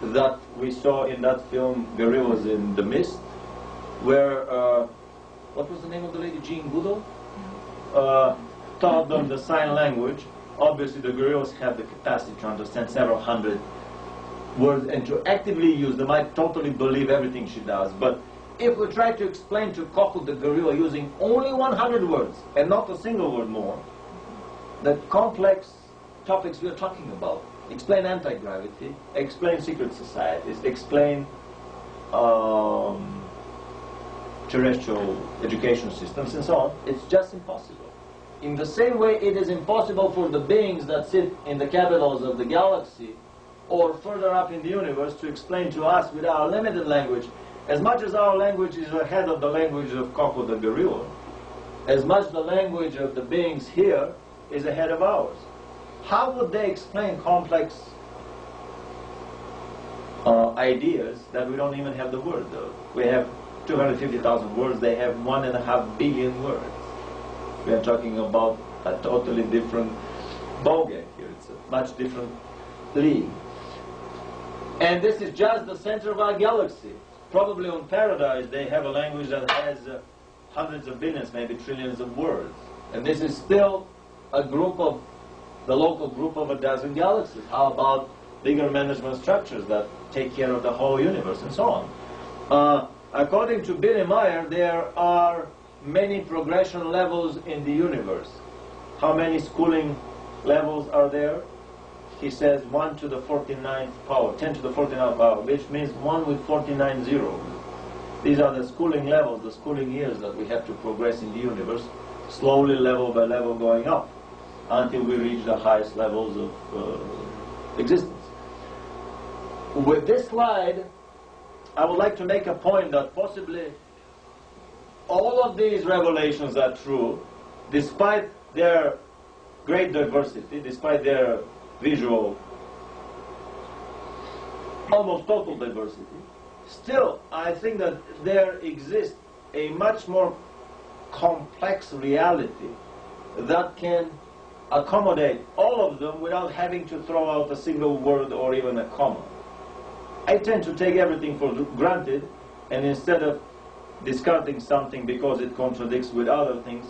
Speaker 1: that we saw in that film Gorillas in the Mist, where what was the name of the lady? Jean Goodall taught them the sign language. Obviously the gorillas have the capacity to understand several hundred words and to actively use them. I totally believe everything she does, but if we try to explain to Coco the gorilla using only 100 words and not a single word more, the complex topics we are talking about, explain anti-gravity, explain secret societies, explain terrestrial education systems and so on, it's just impossible. In the same way it is impossible for the beings that sit in the capitals of the galaxy or further up in the universe to explain to us with our limited language, as much as our language is ahead of the language of Coco the gorilla, as much the language of the beings here is ahead of ours. How would they explain complex ideas that we don't even have the word of? We have 250,000 words, they have 1.5 billion words. We are talking about a totally different ballgame here. It's a much different league. And this is just the center of our galaxy. Probably on Paradise they have a language that has hundreds of billions, maybe trillions of words. And this is still a group of, the local group of a dozen galaxies. How about bigger management structures that take care of the whole universe and so on? According to Billy Meyer, there are many progression levels in the universe. How many schooling levels are there? He says 1 to the 49th power, 10 to the 49th power, which means 1 with 49 zeros. These are the schooling levels, the schooling years that we have to progress in the universe, slowly, level by level, going up, until we reach the highest levels of existence. With this slide, I would like to make a point that possibly all of these revelations are true, despite their great diversity, despite their visual, almost total diversity. Still, I think that there exists a much more complex reality that can accommodate all of them without having to throw out a single word or even a comma. I tend to take everything for granted, and instead of discarding something because it contradicts with other things,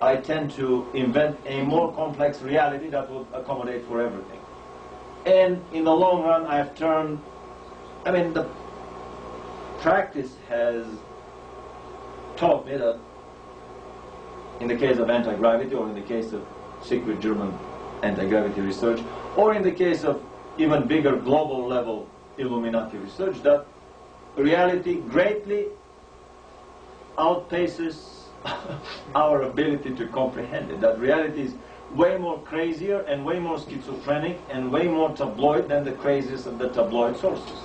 Speaker 1: I tend to invent a more complex reality that will accommodate for everything. And in the long run, I've turned, the practice has taught me that in the case of anti-gravity, or in the case of secret German anti-gravity research, or in the case of even bigger global level Illuminati research, that reality greatly outpaces our ability to comprehend it. That reality is way more crazier and way more schizophrenic and way more tabloid than the craziest of the tabloid sources.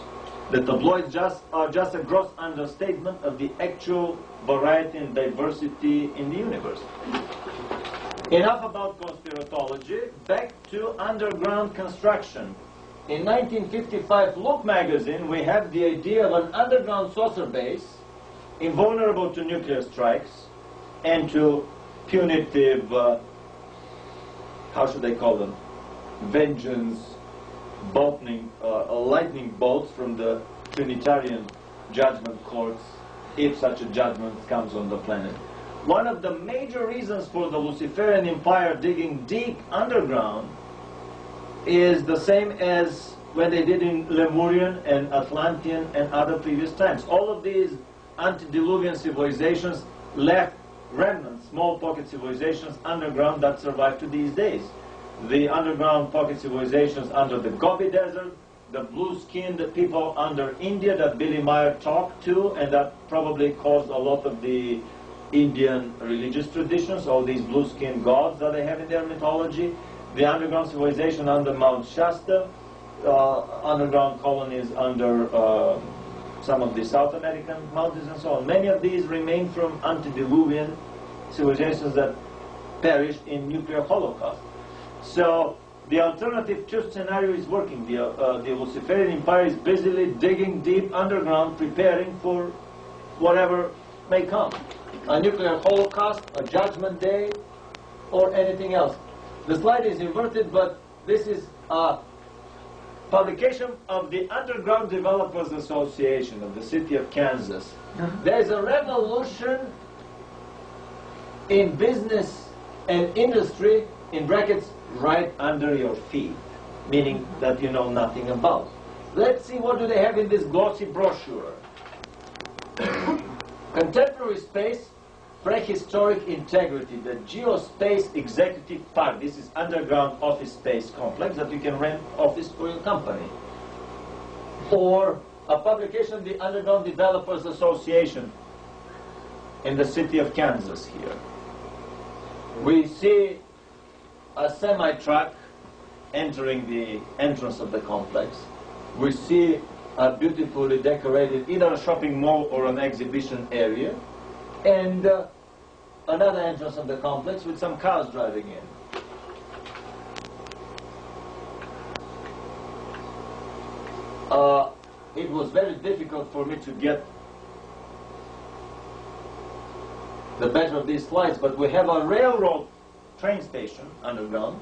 Speaker 1: The tabloids are just a gross understatement of the actual variety and diversity in the universe. Enough about conspiratology, back to underground construction. In 1955 Look magazine, we have the idea of an underground saucer base, invulnerable to nuclear strikes and to punitive, how should they call them, vengeance, lightning bolts from the Trinitarian judgment courts, if such a judgment comes on the planet. One of the major reasons for the Luciferian empire digging deep underground is the same as when they did in Lemurian and Atlantean and other previous times. All of these antediluvian civilizations left remnants, small pocket civilizations underground that survive to these days. The underground pocket civilizations under the Gobi Desert, the blue-skinned people under India that Billy Meyer talked to, and that probably caused a lot of the Indian religious traditions, all these blue-skinned gods that they have in their mythology. The underground civilization under Mount Shasta, underground colonies under some of the South American mountains and so on. Many of these remain from antediluvian civilizations that perished in nuclear holocaust. So the alternative truth scenario is working. The Luciferian Empire is busily digging deep underground, preparing for whatever may come. A nuclear holocaust, a judgment day, or anything else. The slide is inverted, but this is a publication of the Underground Developers Association of the city of Kansas. There is a revolution in business and industry, in brackets, right under your feet, meaning that you know nothing about. Let's see what do they have in this glossy brochure. Contemporary space, prehistoric integrity, the Geospace Executive Park. This is underground office space complex that you can rent office for your company. Or a publication of the Underground Developers Association in the city of Kansas here. We see a semi-truck entering the entrance of the complex. We see a beautifully decorated either a shopping mall or an exhibition area, and another entrance of the complex with some cars driving in. It was very difficult for me to get the better of these slides, but we have a railroad train station underground,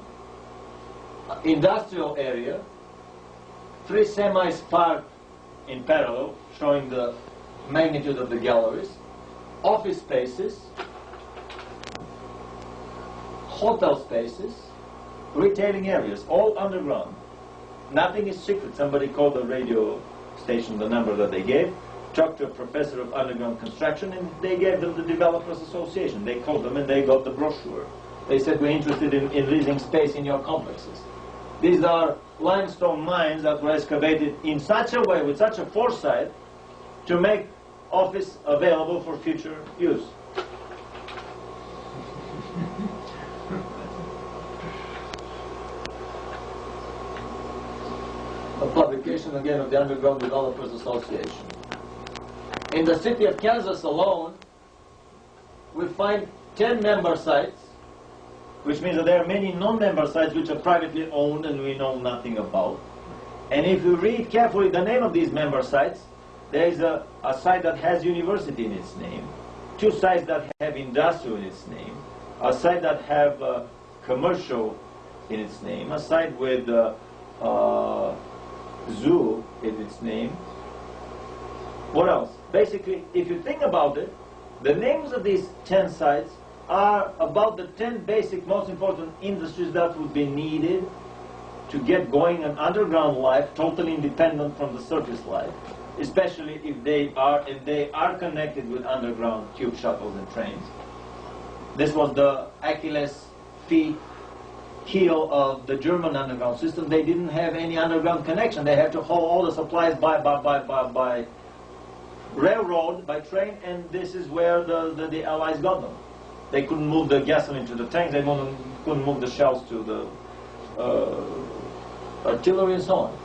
Speaker 1: industrial area, 3 semis parked in parallel, showing the magnitude of the galleries, office spaces, hotel spaces, retailing areas, all underground. Nothing is secret. Somebody called the radio station the number that they gave, talked to a professor of underground construction, and they gave them the Developers Association. They called them and they got the brochure. They said, we're interested in leasing space in your complexes. These are limestone mines that were excavated in such a way, with such a foresight, to make office available for future use. A publication again of the Underground Developers Association. In the city of Kansas alone, we find 10 member sites, which means that there are many non-member sites which are privately owned and we know nothing about. And if you read carefully the name of these member sites, there is a site that has university in its name, 2 sites that have industrial in its name, a site that have commercial in its name, a site with zoo in its name. What else? Basically, if you think about it, the names of these 10 sites are about the 10 basic, most important industries that would be needed to get going an underground life totally independent from the surface life, especially if they are connected with underground tube shuttles and trains. This was the Achilles heel of the German underground system. They didn't have any underground connection. They had to haul all the supplies by railroad, by train, and this is where the Allies got them. They couldn't move the gasoline to the tanks, they couldn't move the shells to the artillery and so on.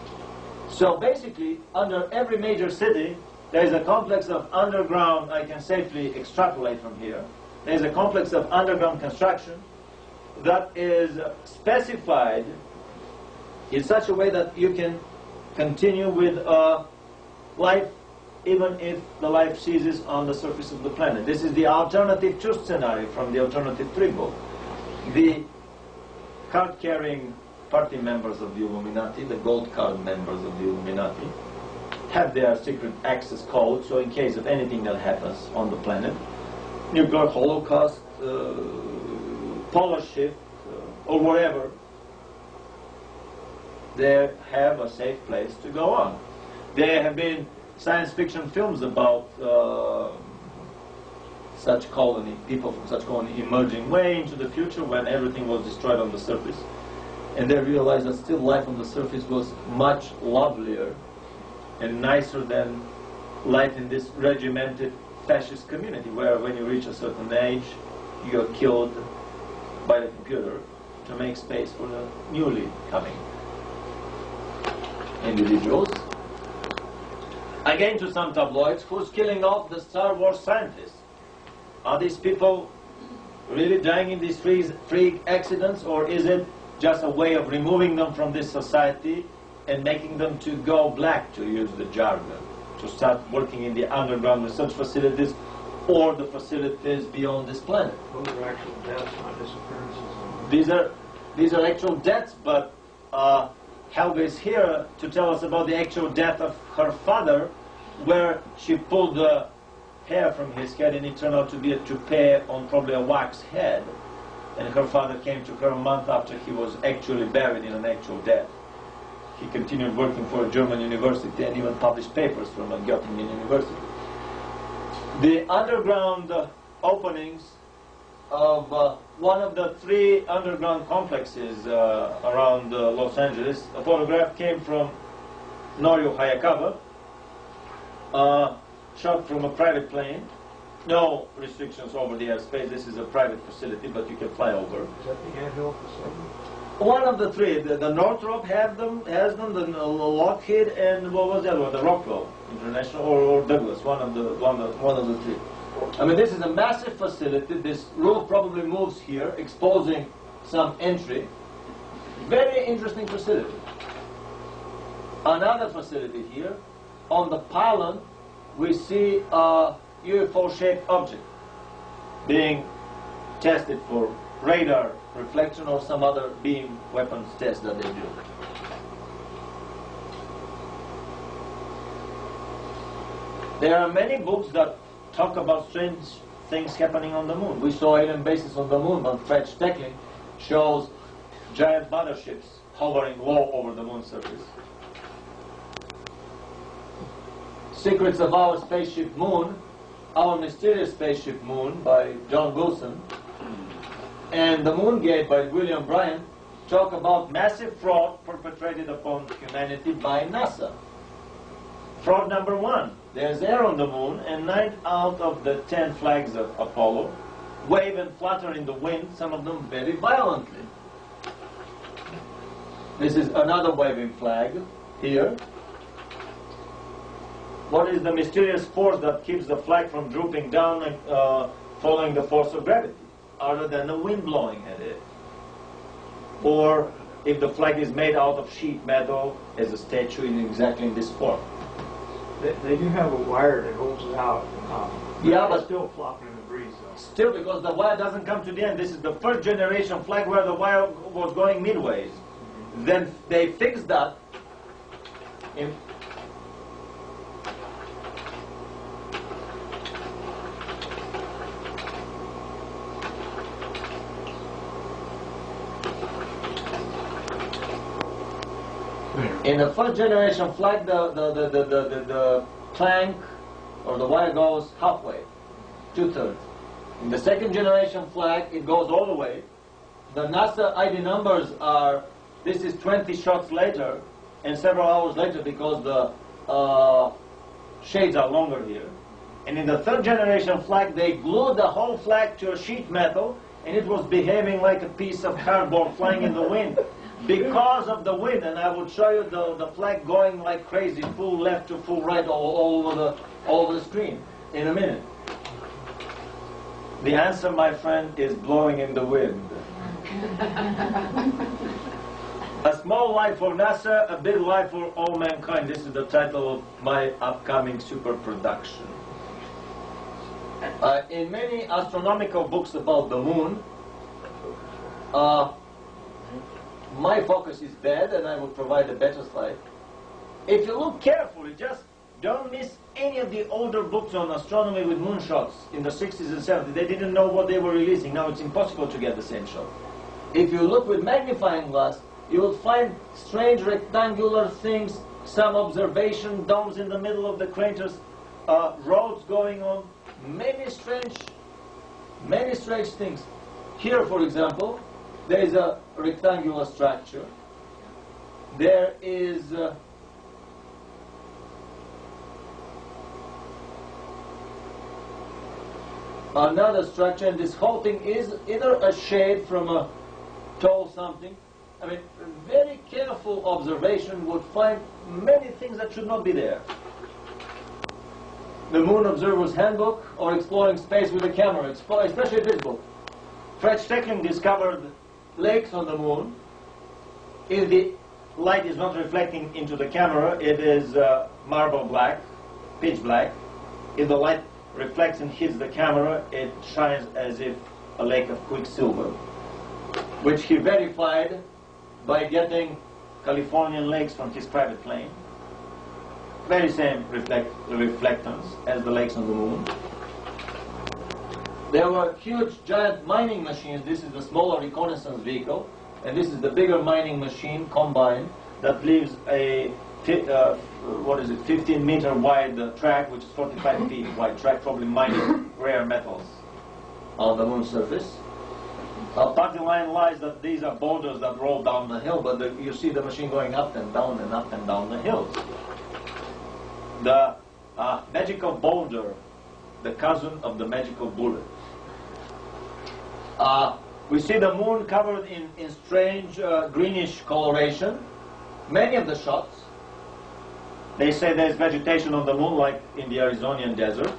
Speaker 1: So basically, under every major city, there is a complex of underground, I can safely extrapolate from here, there is a complex of underground construction that is specified in such a way that you can continue with life even if the life ceases on the surface of the planet. This is the alternative truth scenario from the Alternative 3 book. The card-carrying party members of the Illuminati, the gold card members of the Illuminati, have their secret access code, so in case of anything that happens on the planet, nuclear holocaust, polar shift, or whatever, they have a safe place to go on. There have been science fiction films about such colony, people from such colony emerging way into the future when everything was destroyed on the surface. And they realized that still life on the surface was much lovelier and nicer than life in this regimented fascist community, where when you reach a certain age, you are killed by the computer to make space for the newly coming individuals. Again, to some tabloids, who's killing off the Star Wars scientists? Are these people really dying in these freak accidents, or is it just a way of removing them from this society and making them to go black, to use the jargon, to start working in the underground research facilities or the facilities beyond this planet?
Speaker 3: Those are actual deaths, not disappearances.
Speaker 1: These are actual deaths, but Helga is here to tell us about the actual death of her father, where she pulled the hair from his head and it turned out to be a toupee on probably a wax head. And her father came to her a month after he was actually buried in an actual death. He continued working for a German university and even published papers from a Göttingen university. The underground openings of one of the 3 underground complexes around Los Angeles, a photograph came from Norio Hayakawa, shot from a private plane. No restrictions over the airspace. This is a private facility, but you can fly over.
Speaker 3: Is that the anthill facility?
Speaker 1: One of the 3. The Northrop has them, the Lockheed, and what was the other one? The Rockwell International or Douglas. One of the 3. I mean, this is a massive facility. This roof probably moves here, exposing some entry. Very interesting facility. Another facility here. On the pylon, we see a UFO-shaped object being tested for radar reflection or some other beam weapons test that they do. There are many books that talk about strange things happening on the moon. We saw alien bases on the moon, but Fred Steckling shows giant motherships hovering low over the moon's surface. Secrets of Our Spaceship Moon, Our Mysterious Spaceship Moon by John Wilson, and The Moon Gate by William Bryan talk about massive fraud perpetrated upon humanity by NASA. Fraud number 1, there's air on the moon, and 9 out of the 10 flags of Apollo wave and flutter in the wind, some of them very violently. This is another waving flag here. What is the mysterious force that keeps the flag from drooping down and following the force of gravity, other than the wind blowing at it? Or if the flag is made out of sheet metal as a statue exactly in this form?
Speaker 3: They do have a wire that holds it out.
Speaker 1: Yeah, but
Speaker 3: it's still flopping in the breeze, though.
Speaker 1: Still, because the wire doesn't come to the end. This is the first generation flag where the wire was going midways. Then they fixed that in in the first generation flag, the plank or the wire goes halfway, 2/3. In the second generation flag, it goes all the way. The NASA ID numbers are, this is 20 shots later and several hours later because the shades are longer here. And in the third generation flag, they glued the whole flag to a sheet metal, and it was behaving like a piece of cardboard flying in the wind. Because of the wind, and I will show you the flag going like crazy, full left to full right all over the screen in a minute. The answer, my friend, is blowing in the wind. A small life for NASA, a big life for all mankind. This is the title of my upcoming super production. In many astronomical books about the moon, my focus is bad, and I will provide a better slide. If you look carefully, just don't miss any of the older books on astronomy with moonshots in the 60s and 70s. They didn't know what they were releasing. Now it's impossible to get the same shot. If you look with magnifying glass, you will find strange rectangular things, some observation domes in the middle of the craters, roads going on, many strange things. Here, for example, there is a rectangular structure. There is another structure, and this whole thing is either a shade from a tall something. I mean, very careful observation would find many things that should not be there. The Moon Observer's Handbook or Exploring Space with a Camera, especially this book. Fred Steckling discovered lakes on the moon. If the light is not reflecting into the camera, it is marble black, pitch black. If the light reflects and hits the camera, it shines as if a lake of quicksilver, which he verified by getting Californian lakes from his private plane. Very same reflectance as the lakes on the moon. There were huge, giant mining machines. This is the smaller reconnaissance vehicle, and this is the bigger mining machine combined that leaves a 15-meter wide track, which is 45 feet wide track, probably mining rare metals on the moon's surface. Part of the line lies that these are boulders that roll down the hill, but you see the machine going up and down and up and down the hills. The magical boulder, the cousin of the magical bullet. We see the moon covered in strange greenish coloration. Many of the shots, they say there's vegetation on the moon like in the Arizonian desert.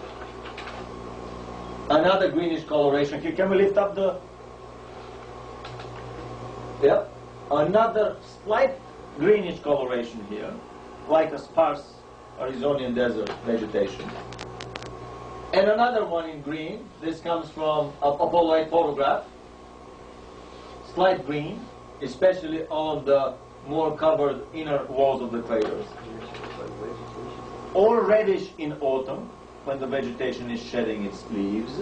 Speaker 1: Another greenish coloration here. Can we lift up the... Yeah. Another slight greenish coloration here, like a sparse Arizonian desert vegetation. And another one in green. This comes from a Apollo 8 photograph. Slight green, especially on the more covered inner walls of the craters. All reddish in autumn, when the vegetation is shedding its leaves.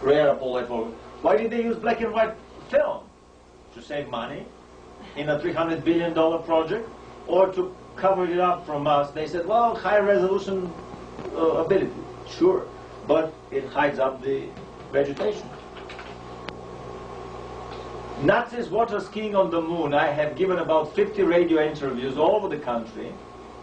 Speaker 1: Rare Apollo 8 photograph. Why did they use black and white film? To save money in a $300 billion project, or to cover it up from us? They said, well, high resolution ability, sure, but it hides up the vegetation. Nazis water skiing on the moon. I have given about 50 radio interviews all over the country,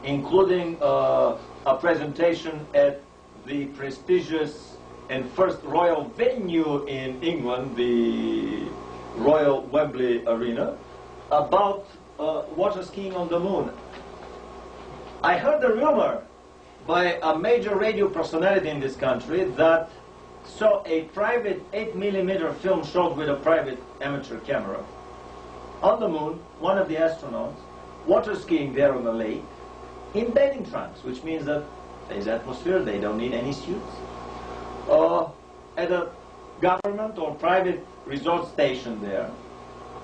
Speaker 1: including a presentation at the prestigious and first royal venue in England, the Royal Wembley Arena, about water skiing on the moon. I heard a rumor by a major radio personality in this country that saw a private 8mm film shot with a private amateur camera on the moon, one of the astronauts, water skiing there on the lake in bathing trunks, which means that there's atmosphere, they don't need any suits. At a government or private resort station there,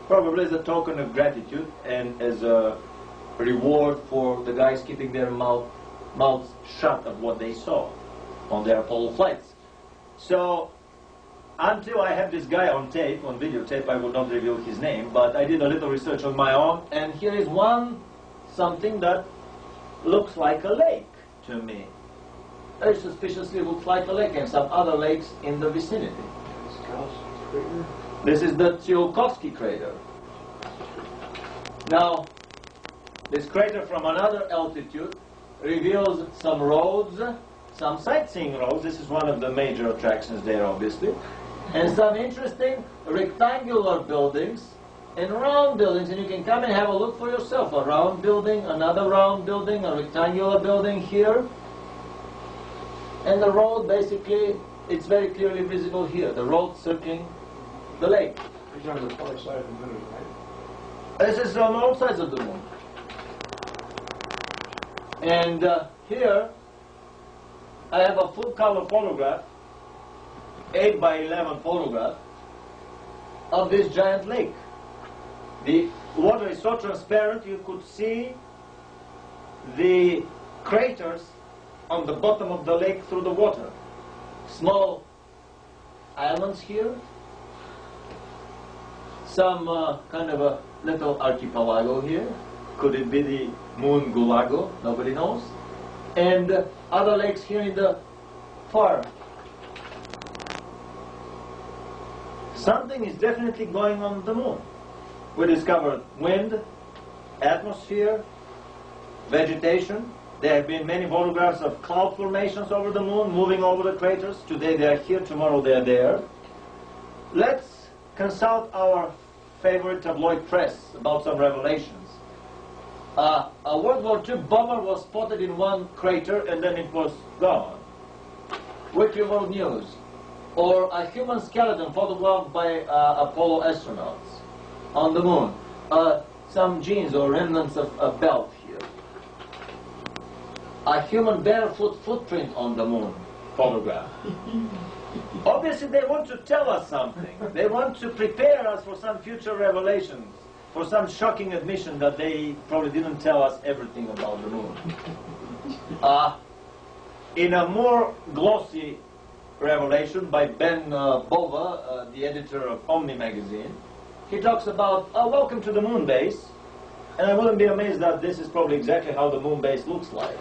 Speaker 1: probably as a token of gratitude and as a reward for the guys keeping their mouths shut of what they saw on their Apollo flights. So until I have this guy on tape, on videotape, I will not reveal his name, but I did a little research on my own, and here is something that looks like a lake to me. Very suspiciously looks like a lake, and some other lakes in the vicinity. This is the Tsiolkovsky crater. Now, this crater from another altitude reveals some roads, some sightseeing roads. This is one of the major attractions there, obviously. And some interesting rectangular buildings and round buildings. And you can come and have a look for yourself. A round building, another round building, a rectangular building here. And the road, basically, it's very clearly visible here. The road circling the lake.
Speaker 3: These are on the far side of the moon, right?
Speaker 1: This is on all sides of the moon. And here, I have a full-color photograph, 8x11 photograph, of this giant lake. The water is so transparent you could see the craters on the bottom of the lake through the water. Small islands here, some kind of a little archipelago here. Could it be the moon Gulago? Nobody knows. And other lakes here in the far. Something is definitely going on the moon. We discovered wind, atmosphere, vegetation. There have been many photographs of cloud formations over the moon, moving over the craters. Today they are here, tomorrow they are there. Let's consult our favorite tabloid press about some revelations. A World War II bomber was spotted in one crater and then it was gone. Wiki World News. Or a human skeleton photographed by Apollo astronauts on the moon. Some jeans or remnants of a belt here. A human barefoot footprint on the moon photograph. Obviously they want to tell us something. They want to prepare us for some future revelations, for some shocking admission that they probably didn't tell us everything about the moon. In a more glossy revelation by Ben Bova, the editor of Omni magazine, he talks about welcome to the moon base, and I wouldn't be amazed that this is probably exactly how the moon base looks like.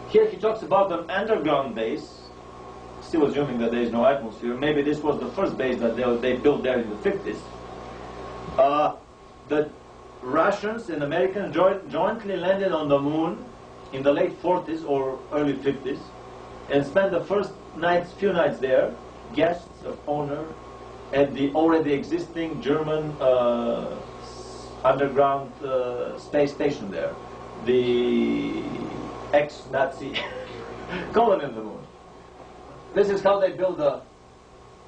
Speaker 1: Here he talks about an underground base, still assuming that there is no atmosphere. Maybe this was the first base that they built there in the 50s. The Russians and Americans jointly landed on the moon in the late 40s or early 50s and spent the first few nights there, guests of honor at the already existing German underground space station there, the ex-Nazi colony on the moon. This is how they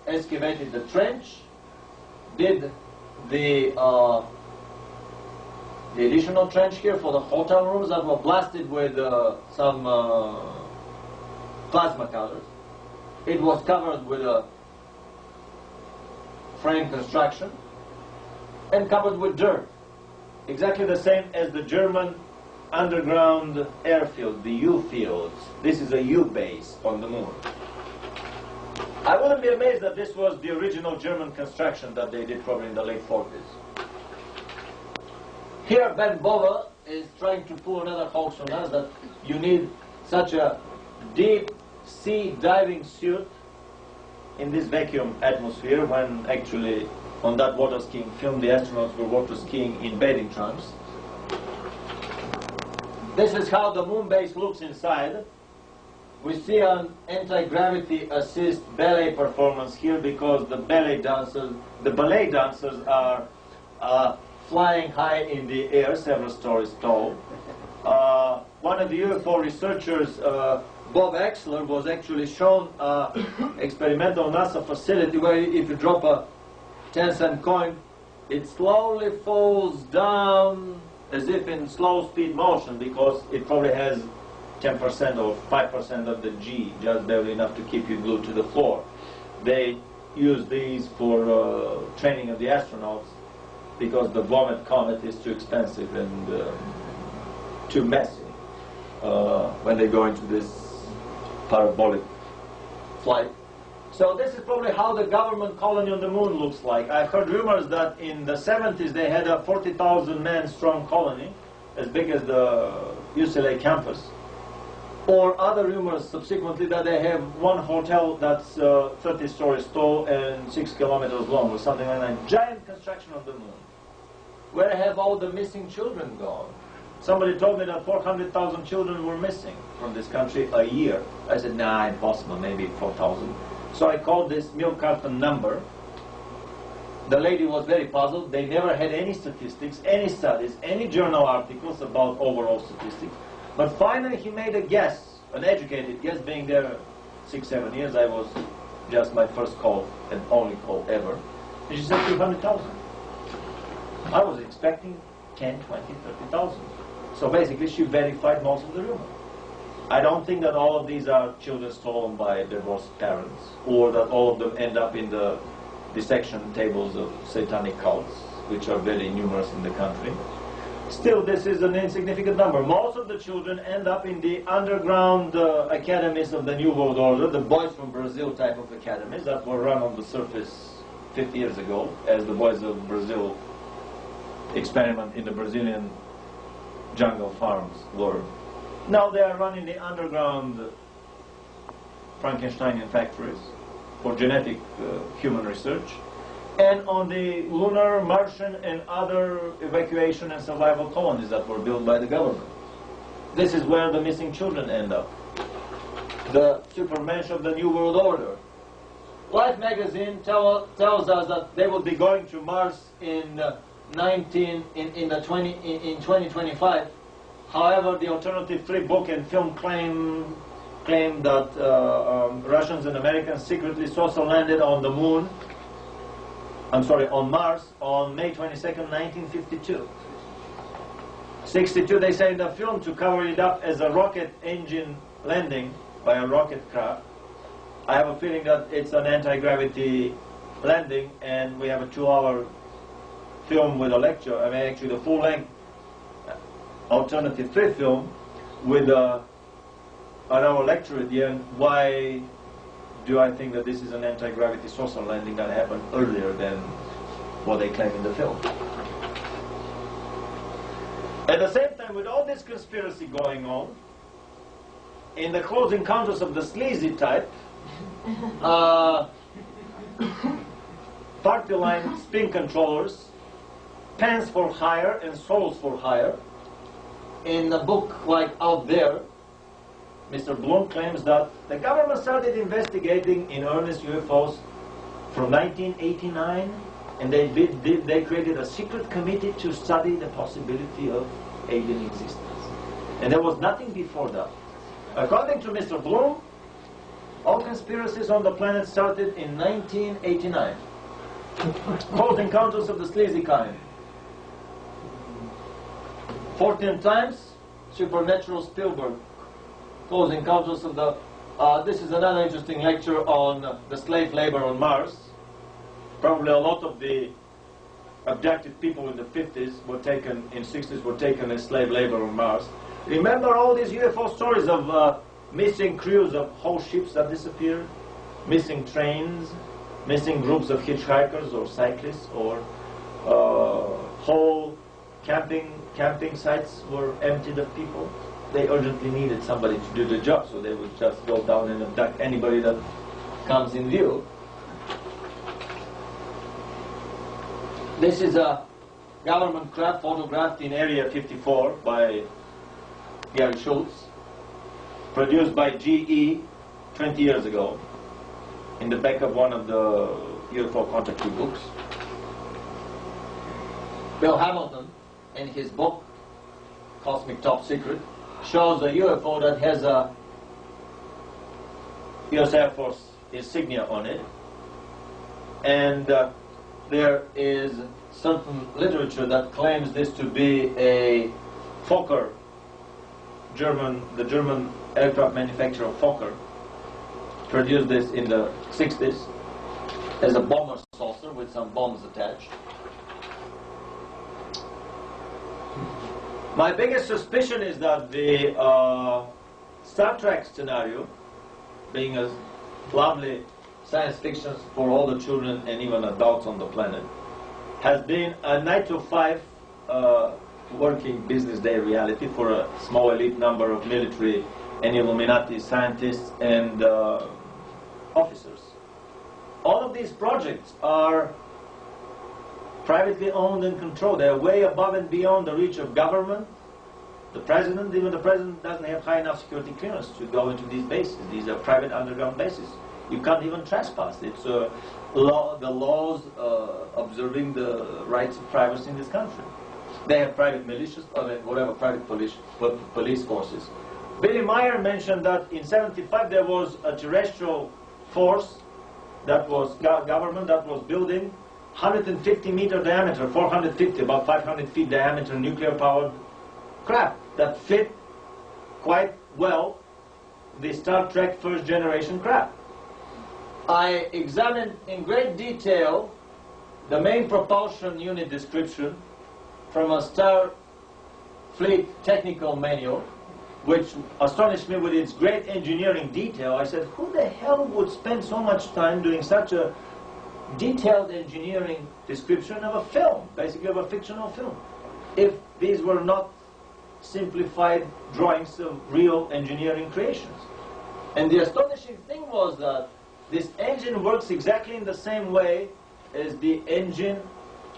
Speaker 1: excavated the trench, did the additional trench here for the hotel rooms that were blasted with some plasma cutters. It was covered with a frame construction and covered with dirt. Exactly the same as the German underground airfield, the U fields. This is a U base on the moon. I wouldn't be amazed that this was the original German construction that they did probably in the late 40s. Here Ben Bova is trying to pull another hoax on us that you need such a deep sea diving suit in this vacuum atmosphere when actually on that water skiing film the astronauts were water skiing in bathing trunks. This is how the moon base looks inside. We see an anti-gravity assist ballet performance here because the ballet dancers are flying high in the air, several stories tall. One of the UFO researchers, Bob Axler, was actually shown experimental NASA facility where if you drop a 10-cent coin, it slowly falls down as if in slow speed motion because it probably has 10% or 5% of the G, just barely enough to keep you glued to the floor. They use these for training of the astronauts because the Vomit Comet is too expensive and too messy when they go into this parabolic flight. So this is probably how the government colony on the moon looks like. I've heard rumors that in the 70s they had a 40,000 man strong colony as big as the UCLA campus. Or other rumors subsequently that they have one hotel that's 30 stories tall and 6 kilometers long or something like that. Giant construction on the moon. Where have all the missing children gone? Somebody told me that 400,000 children were missing from this country a year. I said, nah, impossible, maybe 4,000. So I called this milk carton number. The lady was very puzzled. They never had any statistics, any studies, any journal articles about overall statistics. But finally he made a guess, an educated guess, being there 6-7 years. I was just my first call and only call ever. And she said 200,000. I was expecting 10, 20, 30,000. So basically she verified most of the rumor. I don't think that all of these are children stolen by divorced parents, or that all of them end up in the dissection tables of satanic cults, which are very numerous in the country. Still, this is an insignificant number. Most of the children end up in the underground academies of the New World Order, the Boys from Brazil type of academies that were run on the surface 50 years ago, as the Boys of Brazil experiment in the Brazilian jungle farms were. Now they are running the underground Frankensteinian factories for genetic human research, and on the lunar, Martian, and other evacuation and survival colonies that were built by the government. This is where the missing children end up. The supermensch of the New World Order. Life magazine tells us that they will be going to Mars in 2025. However, the alternative free book and film claim that Russians and Americans secretly social landed on the moon. On Mars on May 22nd, 1952. 62, they say in the film, to cover it up as a rocket engine landing by a rocket craft. I have a feeling that it's an anti-gravity landing, and we have a 2-hour film with a lecture. I mean, actually the full-length alternative free film with an hour lecture at the end. Why do I think that this is an anti-gravity social landing that happened earlier than what they claim in the film? At the same time, with all this conspiracy going on, in the Close Encounters of the Sleazy type, party line spin controllers, pants for hire and souls for hire, in a book like Out There, Mr. Bloom claims that the government started investigating in earnest UFOs from 1989, and they created a secret committee to study the possibility of alien existence. And there was nothing before that. According to Mr. Bloom, all conspiracies on the planet started in 1989. Close Encounters of the Sleazy kind. 14 times, Supernatural Spielberg. Close Encounters of the... this is another interesting lecture on the slave labor on Mars. Probably a lot of the abducted people in the 50s were taken, in 60s were taken as slave labor on Mars. Remember all these UFO stories of missing crews of whole ships that disappeared, missing trains, missing groups of hitchhikers or cyclists, or whole camping sites were emptied of people. They urgently needed somebody to do the job, so they would just go down and abduct anybody that comes in view. This is a government craft photographed in Area 54 by Gary Schultz, produced by GE 20 years ago, in the back of one of the UFO contactee books. Bill Hamilton, in his book, Cosmic Top Secret, shows a UFO that has a US Air Force insignia on it, and there is certain literature that claims this to be a Fokker, the German aircraft manufacturer Fokker, produced this in the 60s as a bomber saucer with some bombs attached. My biggest suspicion is that the Star Trek scenario, being a lovely science fiction for all the children and even adults on the planet, has been a 9-to-5 working business day reality for a small elite number of military and Illuminati scientists and officers. All of these projects are privately owned and controlled. They are way above and beyond the reach of government. The president, even the president, doesn't have high enough security clearance to go into these bases. These are private underground bases. You can't even trespass. It's the laws observing the rights of privacy in this country. They have private militias, or whatever, private police forces. Billy Meyer mentioned that in '75 there was a terrestrial force that was government that was building 150-meter diameter, 450, about 500 feet diameter nuclear-powered craft that fit quite well the Star Trek first-generation craft. I examined in great detail the main propulsion unit description from a Starfleet technical manual, which astonished me with its great engineering detail. I said, who the hell would spend so much time doing such a detailed engineering description of a film, basically of a fictional film, if these were not simplified drawings of real engineering creations. And the astonishing thing was that this engine works exactly in the same way as the engine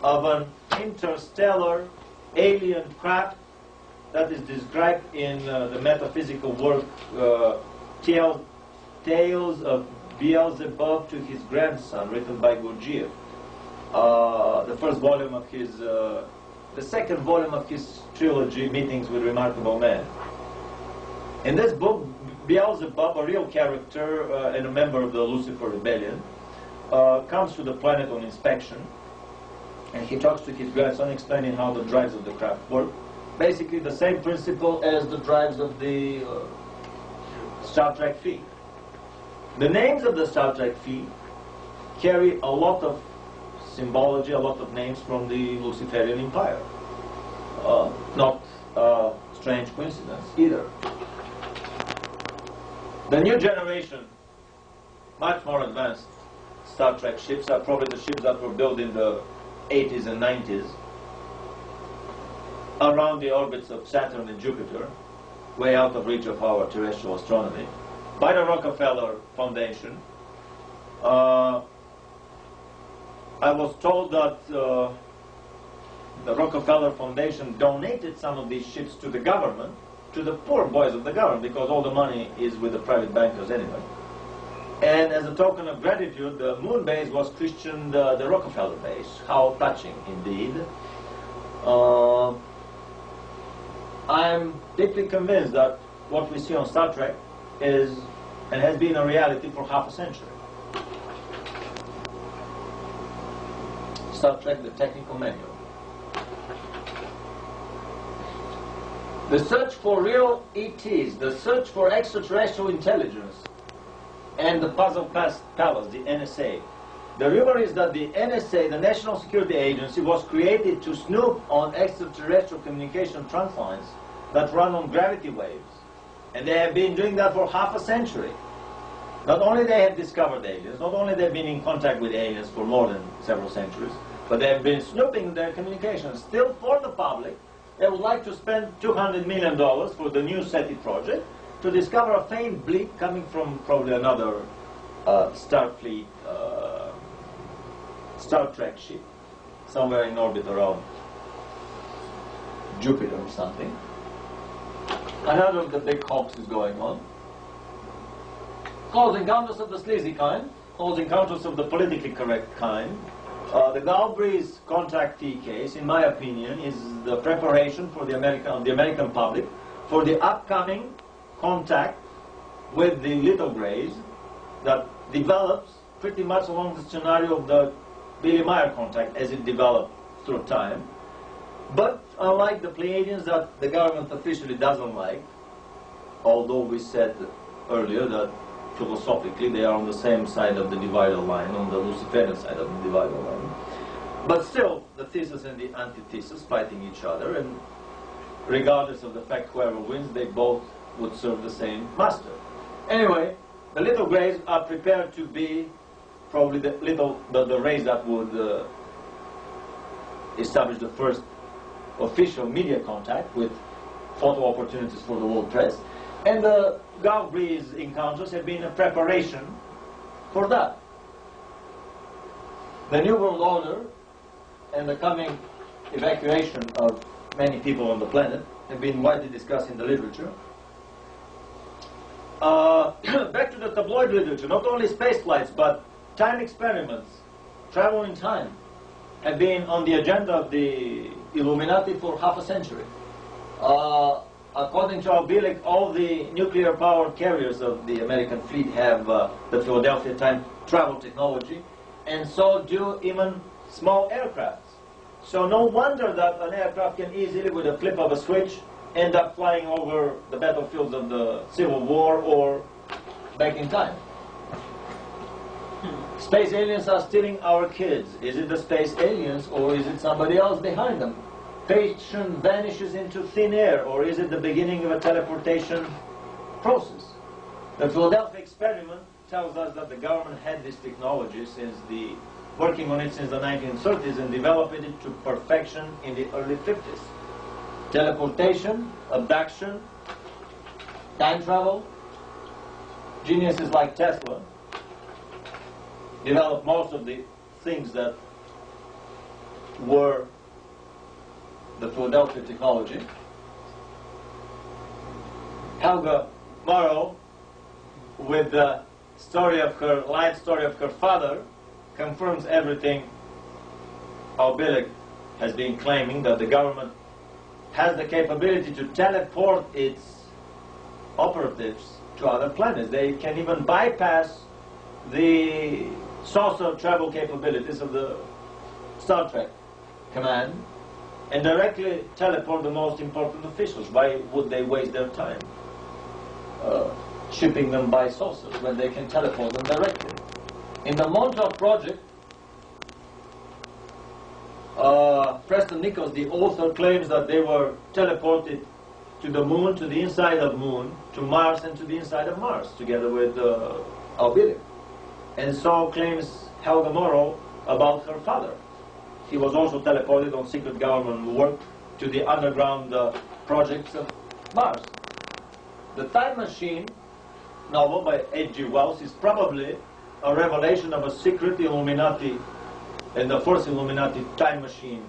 Speaker 1: of an interstellar alien craft that is described in the metaphysical work Tales of Beelzebub to His Grandson, written by Gurdjieff. The first volume of his, the second volume of his trilogy, Meetings with Remarkable Men. In this book, Beelzebub, a real character and a member of the Lucifer Rebellion, comes to the planet on inspection, and he talks to his grandson, explaining how the drives of the craft work. Basically the same principle as the drives of the Star Trek fleet. The names of the Star Trek fleet carry a lot of symbology, a lot of names from the Luciferian Empire. Not a strange coincidence either. The new generation, much more advanced Star Trek ships, are probably the ships that were built in the 80s and 90s around the orbits of Saturn and Jupiter, way out of reach of our terrestrial astronomy, by the Rockefeller Foundation. I was told that the Rockefeller Foundation donated some of these ships to the government, to the poor boys of the government, because all the money is with the private bankers anyway. And as a token of gratitude, the moon base was christened the Rockefeller base. How touching indeed. I'm deeply convinced that what we see on Star Trek is and has been a reality for half a century. Star Trek, the technical manual. The search for real ETs, the search for extraterrestrial intelligence, and the Puzzle Palace, the NSA. The rumor is that the NSA, the National Security Agency, was created to snoop on extraterrestrial communication trunk lines that run on gravity waves. And they have been doing that for half a century. Not only they have discovered aliens, not only they've been in contact with aliens for more than several centuries, but they have been snooping their communications. Still, for the public, they would like to spend $200 million for the new SETI project to discover a faint bleep coming from probably another Starfleet, Star Trek ship, somewhere in orbit around Jupiter or something. Another of the big hoax is going on. Close encounters of the sleazy kind, close encounters of the politically correct kind. The Galbraith's contactee case, in my opinion, is the preparation for the American public for the upcoming contact with the little grays that develops pretty much along the scenario of the Billy Meyer contact as it developed through time. But unlike the Pleiadians that the government officially doesn't like, although we said earlier that philosophically they are on the same side of the divider line, on the Luciferian side of the divider line, but still the thesis and the antithesis fighting each other, and regardless of the fact whoever wins, they both would serve the same master. Anyway, the little grays are prepared to be probably the race that would establish the first official media contact with photo opportunities for the world press. And the Galbraith's encounters have been a preparation for that. The New World Order and the coming evacuation of many people on the planet have been widely discussed in the literature. Back to the tabloid literature, not only space flights, but time experiments, travel in time, have been on the agenda of the Illuminati for half a century. According to Albilic, all the nuclear-powered carriers of the American fleet have the Philadelphia time travel technology, and so do even small aircrafts. So no wonder that an aircraft can easily, with a flip of a switch, end up flying over the battlefields of the Civil War or back in time. Space aliens are stealing our kids. Is it the space aliens or is it somebody else behind them? Patient vanishes into thin air, or is it the beginning of a teleportation process? The Philadelphia experiment tells us that the government had this technology since the working on it since the 1930s and developed it to perfection in the early 50s. Teleportation, abduction, time travel. Geniuses like Tesla developed most of the things that were the Philadelphia technology. Helga Morrow, with the story of her life story of her father, confirms everything our Billig has been claiming, that the government has the capability to teleport its operatives to other planets. They can even bypass the saucer travel capabilities of the Star Trek command and directly teleport the most important officials. Why would they waste their time shipping them by saucers when they can teleport them directly? In the Montauk project, Preston Nichols, the author, claims that they were teleported to the moon, to the inside of the moon, to Mars, and to the inside of Mars, together with Albidic. And so claims Helga Morrow about her father. He was also teleported on secret government work to the underground projects of Mars. The Time Machine novel by H.G. Wells is probably a revelation of a secret Illuminati and the first Illuminati time machine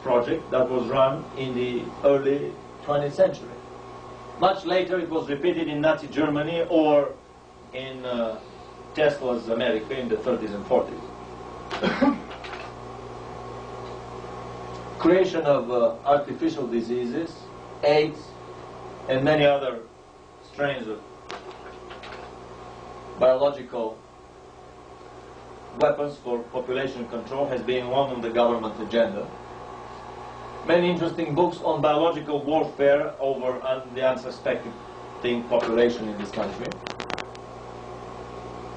Speaker 1: project that was run in the early 20th century. Much later it was repeated in Nazi Germany or in Tesla's America in the 30s and 40s. Creation of artificial diseases, AIDS, and many other strains of biological weapons for population control has been one on the government agenda. Many interesting books on biological warfare over the unsuspecting population in this country.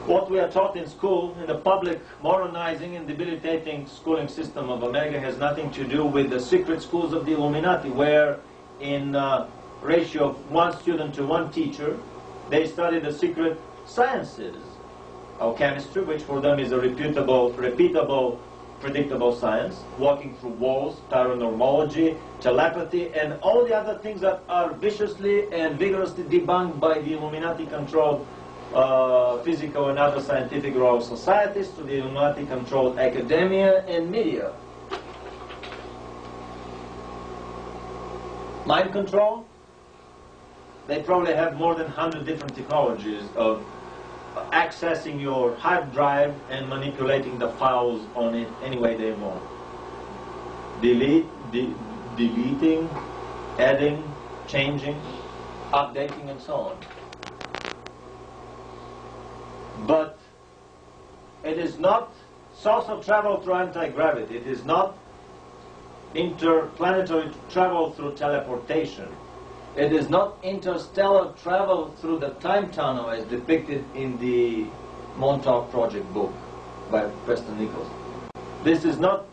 Speaker 1: What we are taught in school, in the public moralizing and debilitating schooling system of America, has nothing to do with the secret schools of the Illuminati, where in ratio of 1 student to 1 teacher, they study the secret sciences of chemistry, which for them is a repeatable, predictable science, walking through walls, paranormology, telepathy, and all the other things that are viciously and vigorously debunked by the Illuminati-controlled physical and other scientific royal societies, to the Illuminati-controlled academia and media. Mind control, they probably have more than 100 different technologies of accessing your hard drive and manipulating the files on it any way they want. Deleting, adding, changing, updating, and so on. But it is not saucer travel through anti-gravity. It is not interplanetary travel through teleportation. It is not interstellar travel through the time tunnel as depicted in the Montauk Project book by Preston Nichols. This is not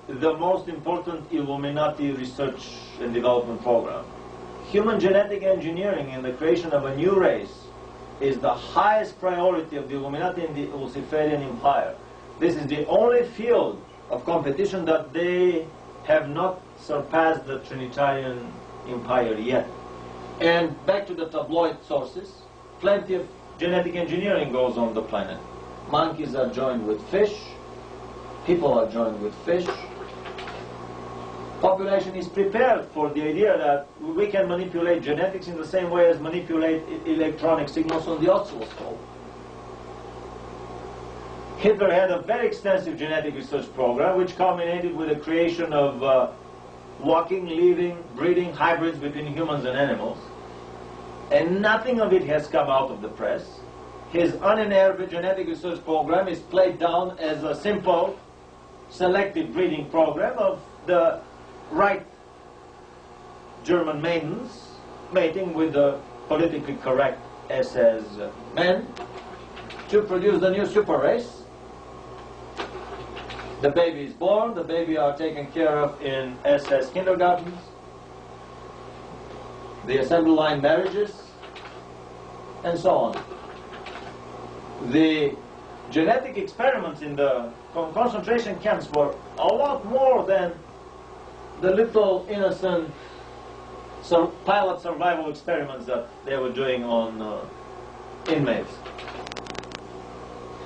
Speaker 1: the most important Illuminati research and development program. Human genetic engineering and the creation of a new race is the highest priority of the Illuminati and the Luciferian Empire. This is the only field of competition that they have not surpassed the Trinitarian Empire yet. And back to the tabloid sources, plenty of genetic engineering goes on the planet. Monkeys are joined with fish, people are joined with fish. Population is prepared for the idea that we can manipulate genetics in the same way as manipulate electronic signals on the oscilloscope. Hitler had a very extensive genetic research program which culminated with the creation of walking, living, breeding hybrids between humans and animals. And nothing of it has come out of the press. His unenerved genetic research program is played down as a simple selective breeding program of the right German maidens mating with the politically correct SS men to produce the new super race. The baby is born, the baby are taken care of in SS kindergartens, the assembly line marriages, and so on. The genetic experiments in the concentration camps were a lot more than the little innocent pilot survival experiments that they were doing on inmates.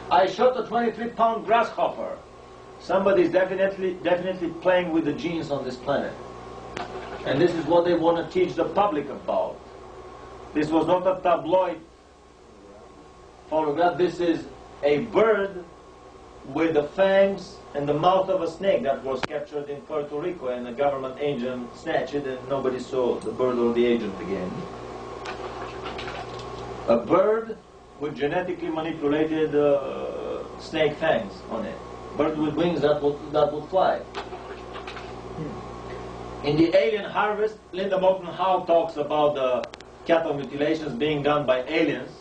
Speaker 1: I shot a 23-pound grasshopper. Somebody's definitely playing with the genes on this planet. And this is what they want to teach the public about. This was not a tabloid photograph. This is a bird with the fangs and the mouth of a snake that was captured in Puerto Rico, and a government agent snatched it and nobody saw the bird or the agent again. A bird with genetically manipulated snake fangs on it. Bird with wings that would fly. In the Alien Harvest, Linda Moulton Howe talks about the cattle mutilations being done by aliens.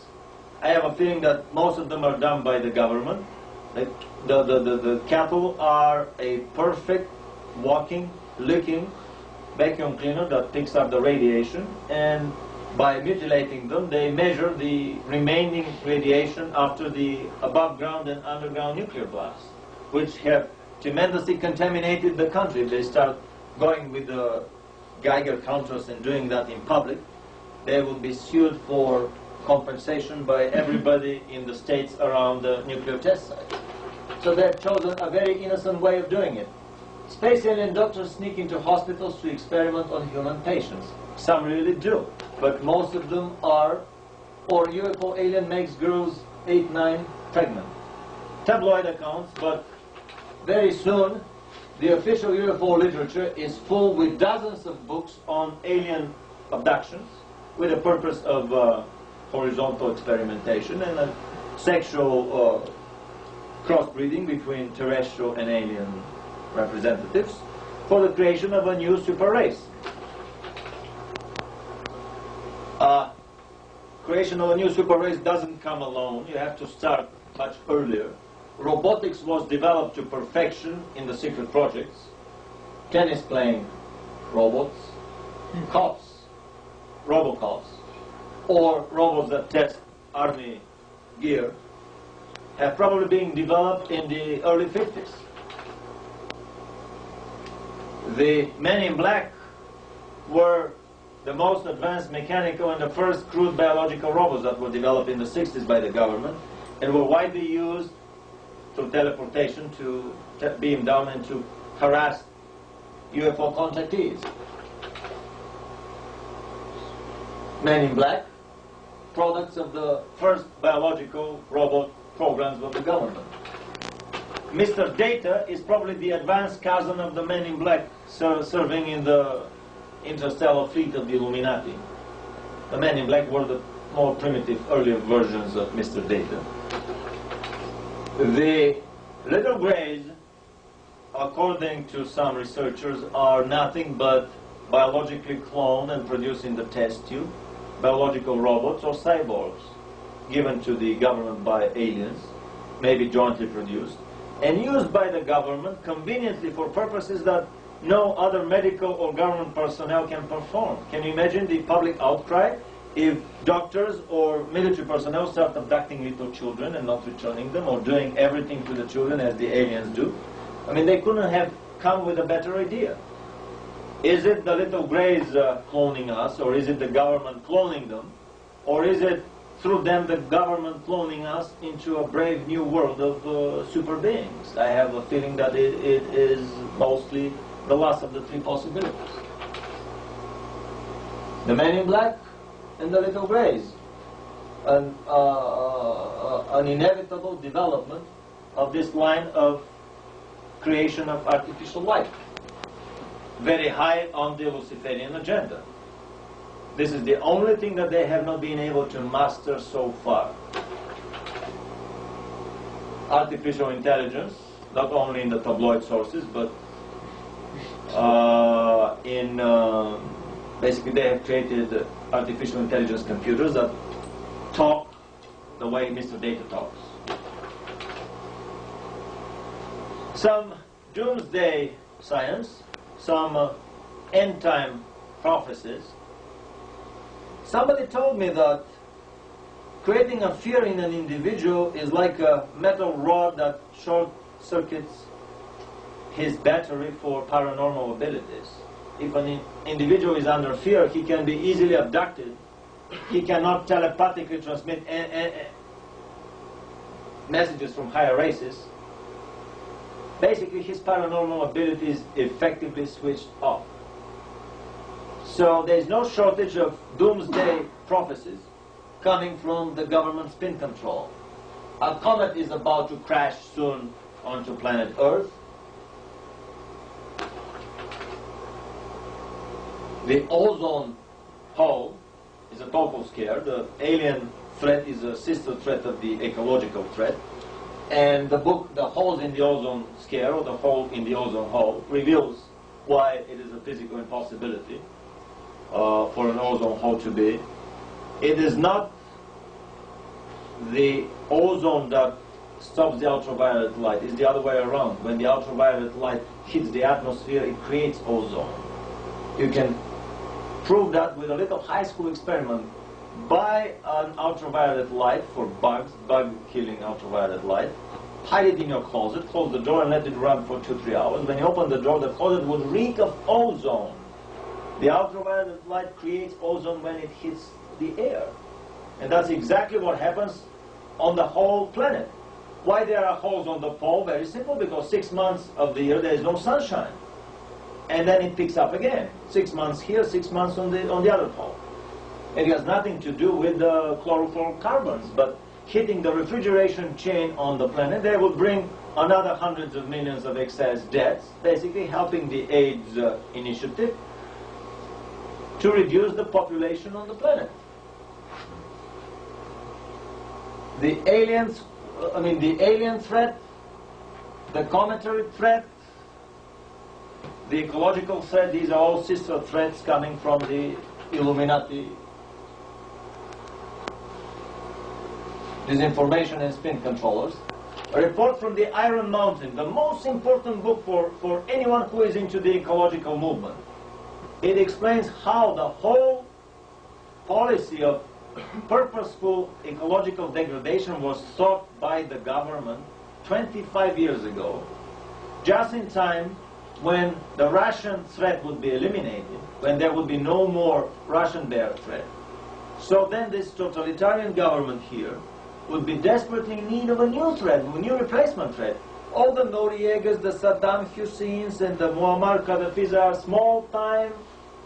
Speaker 1: I have a feeling that most of them are done by the government. The cattle are a perfect walking, licking vacuum cleaner that picks up the radiation, and by mutilating them, they measure the remaining radiation after the above ground and underground nuclear blasts, which have tremendously contaminated the country. They start going with the Geiger counters and doing that in public. They will be sued for compensation by everybody in the states around the nuclear test site. So they've chosen a very innocent way of doing it. Space alien doctors sneak into hospitals to experiment on human patients. Some really do, but most of them are, or UFO alien makes girls 8, 9 pregnant. Tabloid accounts, but very soon the official UFO literature is full with dozens of books on alien abductions with the purpose of horizontal experimentation and a sexual crossbreeding between terrestrial and alien representatives for the creation of a new super race. Creation of a new super race doesn't come alone. You have to start much earlier. Robotics was developed to perfection in the secret projects. Tennis playing robots, cops, robocops, or robots that test army gear have probably been developed in the early 50s. The Men in Black were the most advanced mechanical and the first crude biological robots that were developed in the 60s by the government and were widely used through teleportation to beam down and to harass UFO contactees. Men in Black, products of the first biological robot programs of the government. Mr. Data is probably the advanced cousin of the Men in Black serving in the interstellar fleet of the Illuminati. The Men in Black were the more primitive, earlier versions of Mr. Data. The little grays, according to some researchers, are nothing but biologically cloned and produced in the test tube, biological robots or cyborgs, given to the government by aliens, maybe jointly produced, and used by the government conveniently for purposes that no other medical or government personnel can perform. Can you imagine the public outcry if doctors or military personnel start abducting little children and not returning them, or doing everything to the children as the aliens do? I mean, they couldn't have come with a better idea. Is it the little grays cloning us, or is it the government cloning them, or is it through them the government cloning us into a brave new world of super beings? I have a feeling that it is mostly the last of the three possibilities. The Men in Black and the little grays. An inevitable development of this line of creation of artificial life. Very high on the Luciferian agenda. This is the only thing that they have not been able to master so far. Artificial intelligence, not only in the tabloid sources, but basically they have created artificial intelligence computers that talk the way Mr. Data talks. Some doomsday science, some end-time prophecies. Somebody told me that creating a fear in an individual is like a metal rod that circuits his battery for paranormal abilities. If an individual is under fear, he can be easily abducted. He cannot telepathically transmit messages from higher races. Basically, his paranormal ability is effectively switched off. So there is no shortage of doomsday prophecies coming from the government spin control. A comet is about to crash soon onto planet Earth. The ozone hole is a total scare. The alien threat is a sister threat of the ecological threat. And the book, The Holes in the Ozone Scare, or The Hole in the Ozone Hole, reveals why it is a physical impossibility for an ozone hole to be. It is not the ozone that stops the ultraviolet light. It's the other way around. When the ultraviolet light hits the atmosphere, it creates ozone. You can prove that with a little high school experiment. Buy an ultraviolet light for bugs, bug-killing ultraviolet light, hide it in your closet, close the door and let it run for 2-3 hours. When you open the door, the closet would reek of ozone. The ultraviolet light creates ozone when it hits the air. And that's exactly what happens on the whole planet. Why there are holes on the pole? Very simple, because 6 months of the year there is no sunshine. And then it picks up again. 6 months here, 6 months on the other pole. It has nothing to do with the chlorofluorocarbons, but hitting the refrigeration chain on the planet, they will bring another hundreds of millions of excess deaths, basically helping the AIDS initiative to reduce the population on the planet. The aliens, the alien threat, the cometary threat, the ecological threat, these are all sister threats coming from the Illuminati disinformation and spin controllers. A report from the Iron Mountain, the most important book for anyone who is into the ecological movement. It explains how the whole policy of purposeful ecological degradation was thought by the government 25 years ago, just in time when the Russian threat would be eliminated, when there would be no more Russian bear threat. So then this totalitarian government here would be desperately in need of a new threat, a new replacement threat. All the Noriegas, the Saddam Husseins, and the Muammar Qaddafis are small-time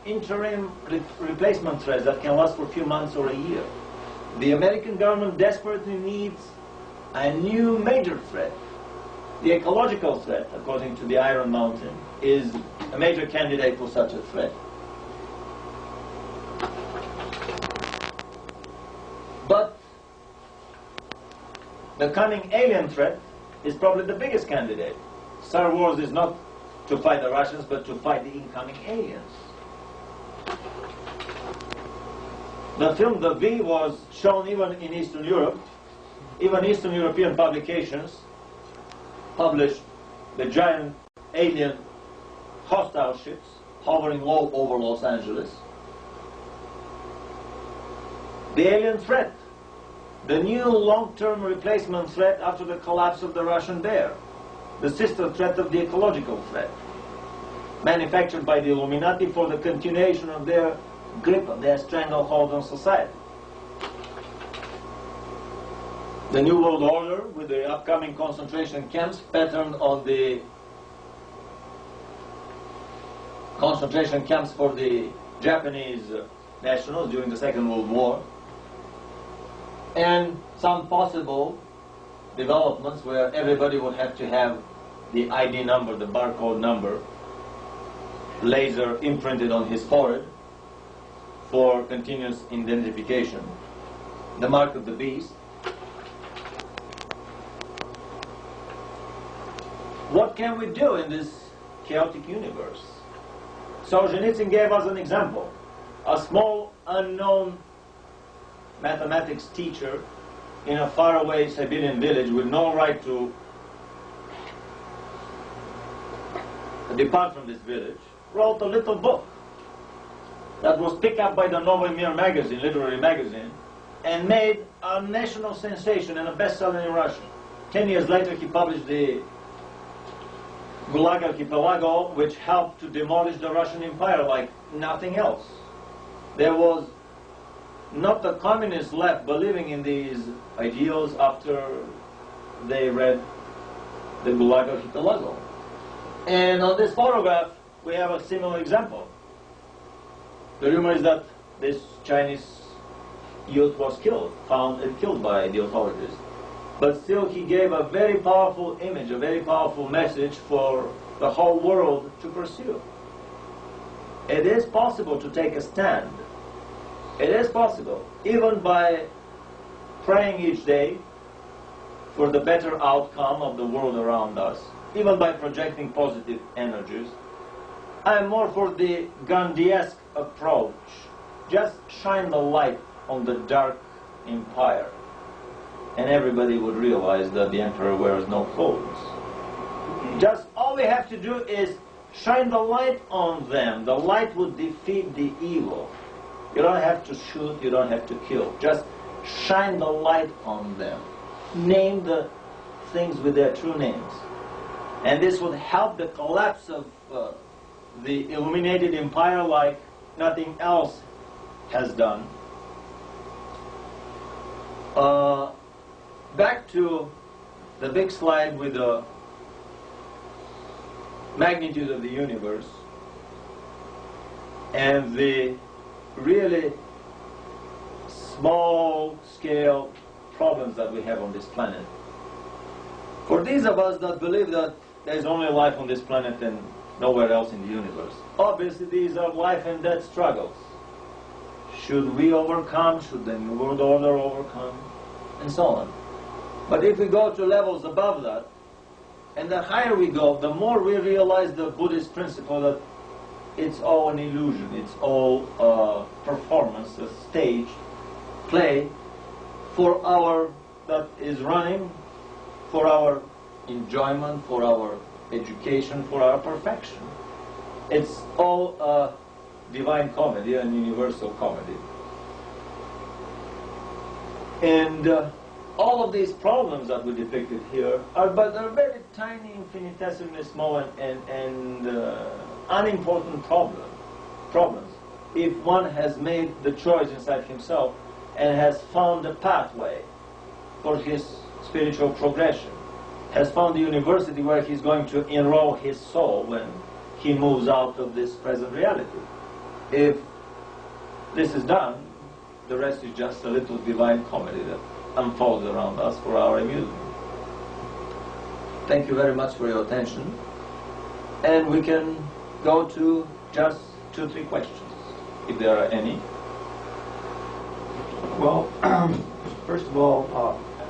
Speaker 1: interim replacement threats that can last for a few months or a year. The American government desperately needs a new major threat. The ecological threat, according to the Iron Mountain, is a major candidate for such a threat. But the coming alien threat is probably the biggest candidate. Star Wars is not to fight the Russians, but to fight the incoming aliens. The film The V was shown even in Eastern Europe. Even Eastern European publications published the giant alien hostile ships hovering low over Los Angeles. The alien threat, the new long-term replacement threat after the collapse of the Russian bear, the sister threat of the ecological threat, manufactured by the Illuminati for the continuation of their grip, of their stranglehold on society. The New World Order, with the upcoming concentration camps patterned on the concentration camps for the Japanese nationals during the Second World War, and some possible developments where everybody would have to have the ID number, the barcode number, laser imprinted on his forehead for continuous identification. The mark of the beast. What can we do in this chaotic universe? Solzhenitsyn gave us an example. A small, unknown mathematics teacher in a faraway Siberian village with no right to depart from this village, wrote a little book that was picked up by the Novy Mir magazine, literary magazine, and made a national sensation and a bestseller in Russia. 10 years later, he published the Gulag Archipelago, which helped to demolish the Russian Empire like nothing else. There was not the communists left believing in these ideals after they read the Gulag Archipelago. And on this photograph, we have a similar example. The rumor is that this Chinese youth was found and killed by the authorities. But still, he gave a very powerful image, a very powerful message for the whole world to pursue. It is possible to take a stand. It is possible, even by praying each day for the better outcome of the world around us, even by projecting positive energies. I am more for the Gandhi-esque approach. Just shine the light on the dark empire, and everybody would realize that the emperor wears no clothes. Just all we have to do is shine the light on them. The light would defeat the evil. You don't have to shoot, you don't have to kill. Just shine the light on them. Name the things with their true names. And this would help the collapse of the illuminated empire like nothing else has done. Back to the big slide with the magnitude of the universe and the really small scale problems that we have on this planet. For these of us that believe that there is only life on this planet and nowhere else in the universe, obviously these are life and death struggles. Should we overcome? Should the New World Order overcome? And so on. But if we go to levels above that, and the higher we go, the more we realize the Buddhist principle that it's all an illusion, it's all a performance, a stage play for our, that is running for our enjoyment, for our education, for our perfection. It's all a divine comedy, an universal comedy. And all of these problems that we depicted here are very tiny, infinitesimally small and unimportant problems. If one has made the choice inside himself and has found a pathway for his spiritual progression, has found the university where he's going to enroll his soul when he moves out of this present reality. If this is done, the rest is just a little divine comedy that unfolds around us for our amusement. Thank you very much for your attention. And we can go to just 2-3 questions, if there are any.
Speaker 3: Well, first of all,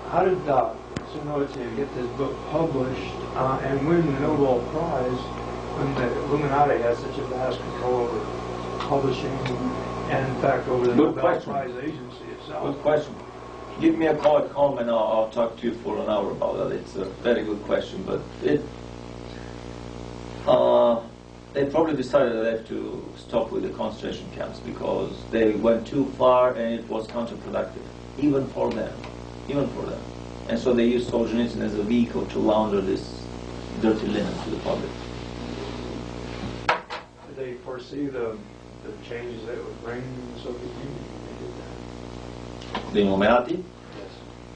Speaker 3: how did Sunodze get this book published and win the Nobel Prize when the Illuminati has such a vast control over publishing and, in fact, over the Nobel Prize agency itself?
Speaker 1: Good question. Give me a call at home and I'll talk to you for an hour about that. It's a very good question, but they probably decided they have to stop with the concentration camps because they went too far and it was counterproductive, even for them. And so they used Solzhenitsyn as a vehicle to launder this dirty linen to the public.
Speaker 3: Did they foresee the changes that it would bring in the Soviet Union? They did that.
Speaker 1: The Illuminati?
Speaker 3: Yes.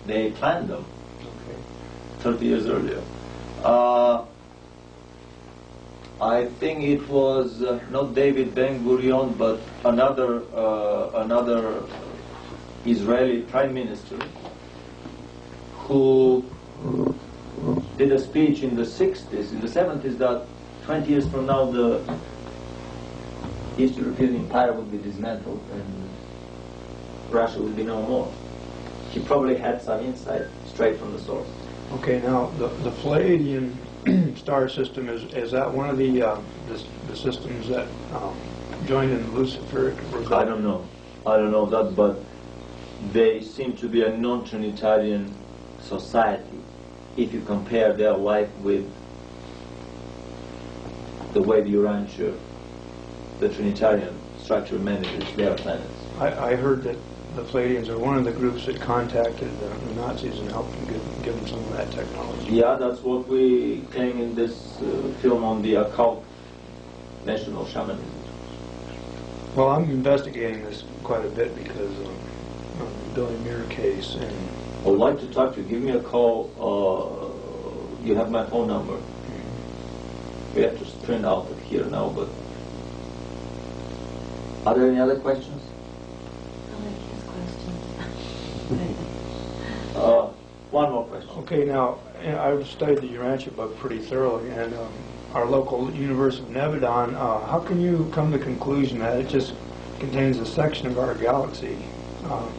Speaker 1: They planned them
Speaker 3: Okay.
Speaker 1: 30 years earlier. I think it was not David Ben-Gurion, but another Israeli prime minister who did a speech in the 60s, in the 70s, that 20 years from now the East European Empire would be dismantled and Russia would be no more. He probably had some insight straight from the source.
Speaker 3: Okay, now the Pleiadian star system, is that one of the systems that joined in Lucifer?
Speaker 1: I don't know that, but they seem to be a non-Trinitarian society if you compare their life with the way the Urantia, the Trinitarian structure, manages their planets.
Speaker 3: I heard that the Palladians are one of the groups that contacted the Nazis and helped them give them some of that technology.
Speaker 1: Yeah, that's what we claim in this film on the occult national shamanism.
Speaker 3: Well, I'm investigating this quite a bit because of the Billy Muir case, and
Speaker 1: I would like to talk to you. Give me a call. You have my phone number. We have to print out of here now, but are there any other questions?
Speaker 8: I'll make his questions.
Speaker 1: One more question.
Speaker 3: okay, now I've studied the Urantia book pretty thoroughly, and our local universe of Nebadon, how can you come to the conclusion that it just contains a section of our galaxy?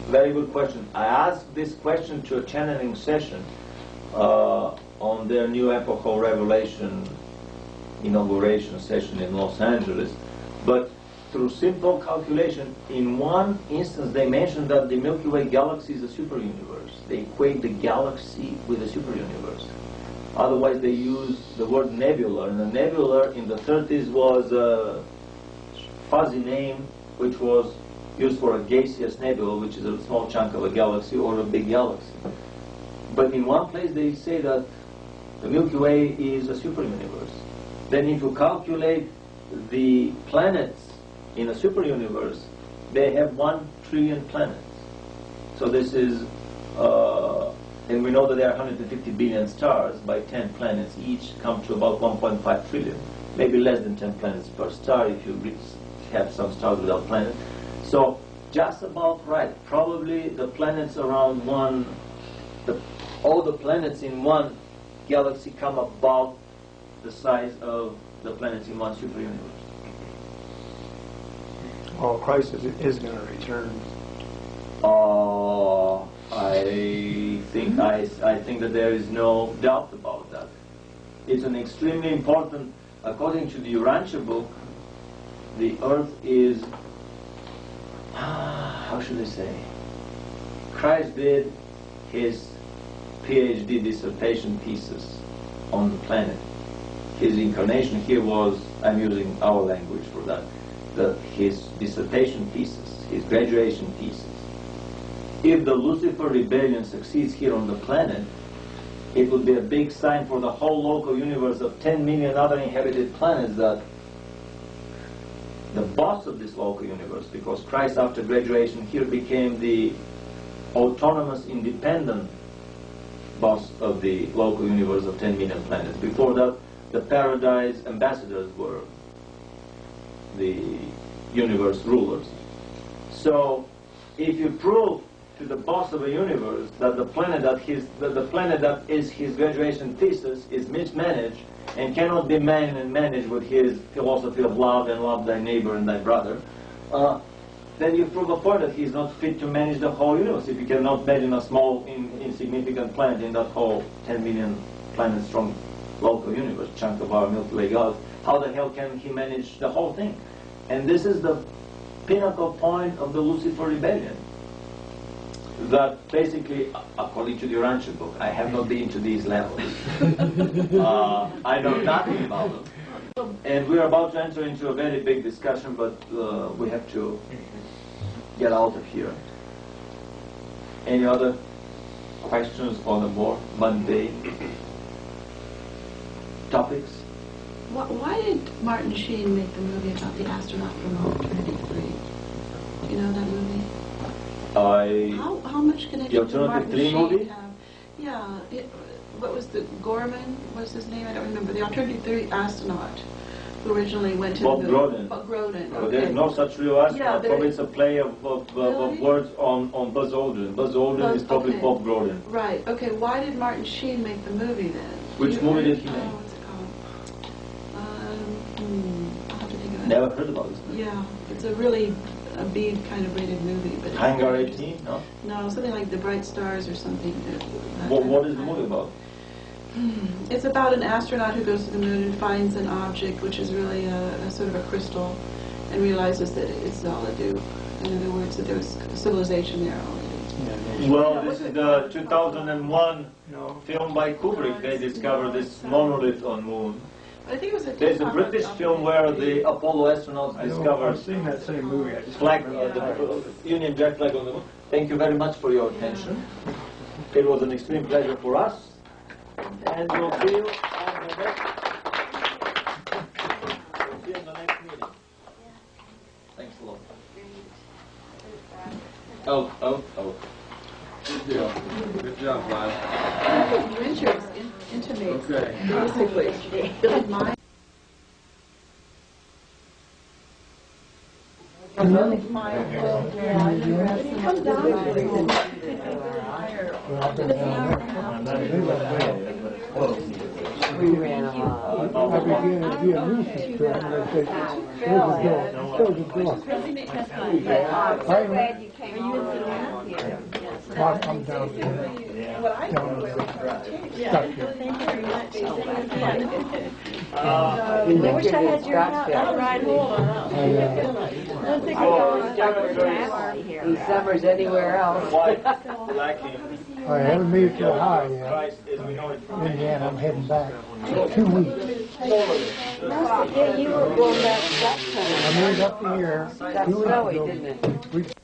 Speaker 1: Very good question. I asked this question to a channeling session on their new epochal revelation inauguration session in Los Angeles, but through simple calculation, in one instance they mentioned that the Milky Way galaxy is a superuniverse. They equate the galaxy with a superuniverse. Otherwise they use the word nebula, and the nebula in the 30s was a fuzzy name which was used for a gaseous nebula, which is a small chunk of a galaxy or a big galaxy. But in one place they say that the Milky Way is a superuniverse. Then if you calculate the planets in a superuniverse, they have 1 trillion planets. So this is, and we know that there are 150 billion stars. By 10 planets each come to about 1.5 trillion. Maybe less than 10 planets per star if you have some stars without planets. So just about right. Probably the planets around one, all the planets in one galaxy come about the size of the planets in one superuniverse.
Speaker 3: Well, Christ is going to return.
Speaker 1: I think that there is no doubt about that. It's an extremely important, according to the Urantia book, the Earth is, how should I say? Christ did his PhD dissertation thesis on the planet. His incarnation here was, I'm using our language for that, his dissertation thesis, his graduation thesis. If the Lucifer rebellion succeeds here on the planet, it would be a big sign for the whole local universe of 10 million other inhabited planets that the boss of this local universe, because Christ after graduation here became the autonomous, independent boss of the local universe of 10 million planets. Before that, the paradise ambassadors were the universe rulers. So if you prove to the boss of a universe that the planet that is his graduation thesis is mismanaged and cannot be managed with his philosophy of love and love thy neighbor and thy brother, then you prove a point that he's not fit to manage the whole universe. If you cannot manage a small, insignificant planet in that whole 10 million planet strong local universe, chunk of our Milky Way galaxy, how the hell can he manage the whole thing? And this is the pinnacle point of the Lucifer rebellion. That basically, according to the Urantia book, I have not been to these levels. I know nothing about them. And we're about to enter into a very big discussion, but we have to get out of here. Any other questions on the more mundane topics?
Speaker 8: Why did Martin Sheen make the movie about the astronaut from Alternative 3? Do you know that movie? How much connection
Speaker 1: The Alternative 3 movie?
Speaker 8: have? Yeah. What was the Gorman? What's his name? I don't remember. The Alternative 3 astronaut who originally went to
Speaker 1: Bob
Speaker 8: the
Speaker 1: Grodin.
Speaker 8: Bob Grodin.
Speaker 1: Well,
Speaker 8: Okay.
Speaker 1: there's no such real astronaut.
Speaker 8: Yeah,
Speaker 1: Probably it's a play of
Speaker 8: Really?
Speaker 1: words on Buzz Aldrin. Buzz Aldrin is probably
Speaker 8: okay.
Speaker 1: Bob Grodin.
Speaker 8: Right. Okay. Why did Martin Sheen make the movie then?
Speaker 1: Which
Speaker 8: You
Speaker 1: movie
Speaker 8: heard?
Speaker 1: did he make?
Speaker 8: What's it called? I'll have to think of it.
Speaker 1: Never heard about this.
Speaker 8: Yeah, it's a really a B kind of rated movie, but
Speaker 1: Hangar 18? No?
Speaker 8: No, something like The Bright Stars or something.
Speaker 1: What is the movie about?
Speaker 8: It's about an astronaut who goes to the moon and finds an object which is really a sort of a crystal, and realizes that it's all a dupe. In other words, that there was civilization there already.
Speaker 1: Well, this is the 2001 film by Kubrick. They discovered this monolith on moon.
Speaker 8: But I think it was a
Speaker 1: There's a British film where the Apollo astronauts
Speaker 3: I've
Speaker 1: discovered
Speaker 3: seen that same movie. I just
Speaker 1: flag,
Speaker 3: can't remember the title.
Speaker 1: the Union Jack flag on the moon. Thank you very much for your attention. It was an extreme pleasure for us. And we'll see you on the next, meeting. Thanks a lot. Oh.
Speaker 4: Good job, Vlad.
Speaker 8: Richards intimates
Speaker 4: Okay.
Speaker 8: basically that my come down
Speaker 9: We ran off.
Speaker 3: I began to be a nuisance to him, and I said, there's a door, there's a door.
Speaker 2: I'm so glad you came over here.
Speaker 3: I'm down here. Down there. Stuck here.
Speaker 9: I wish I had your house. I'll ride home. I don't think these summers anywhere else.
Speaker 3: I haven't made it to high yet. Indiana, I'm heading back. 2 weeks.
Speaker 9: Yeah, you were going back that time.
Speaker 3: I made up the year.
Speaker 9: Got
Speaker 3: 2 weeks
Speaker 9: snowy,
Speaker 3: ago.
Speaker 9: didn't it?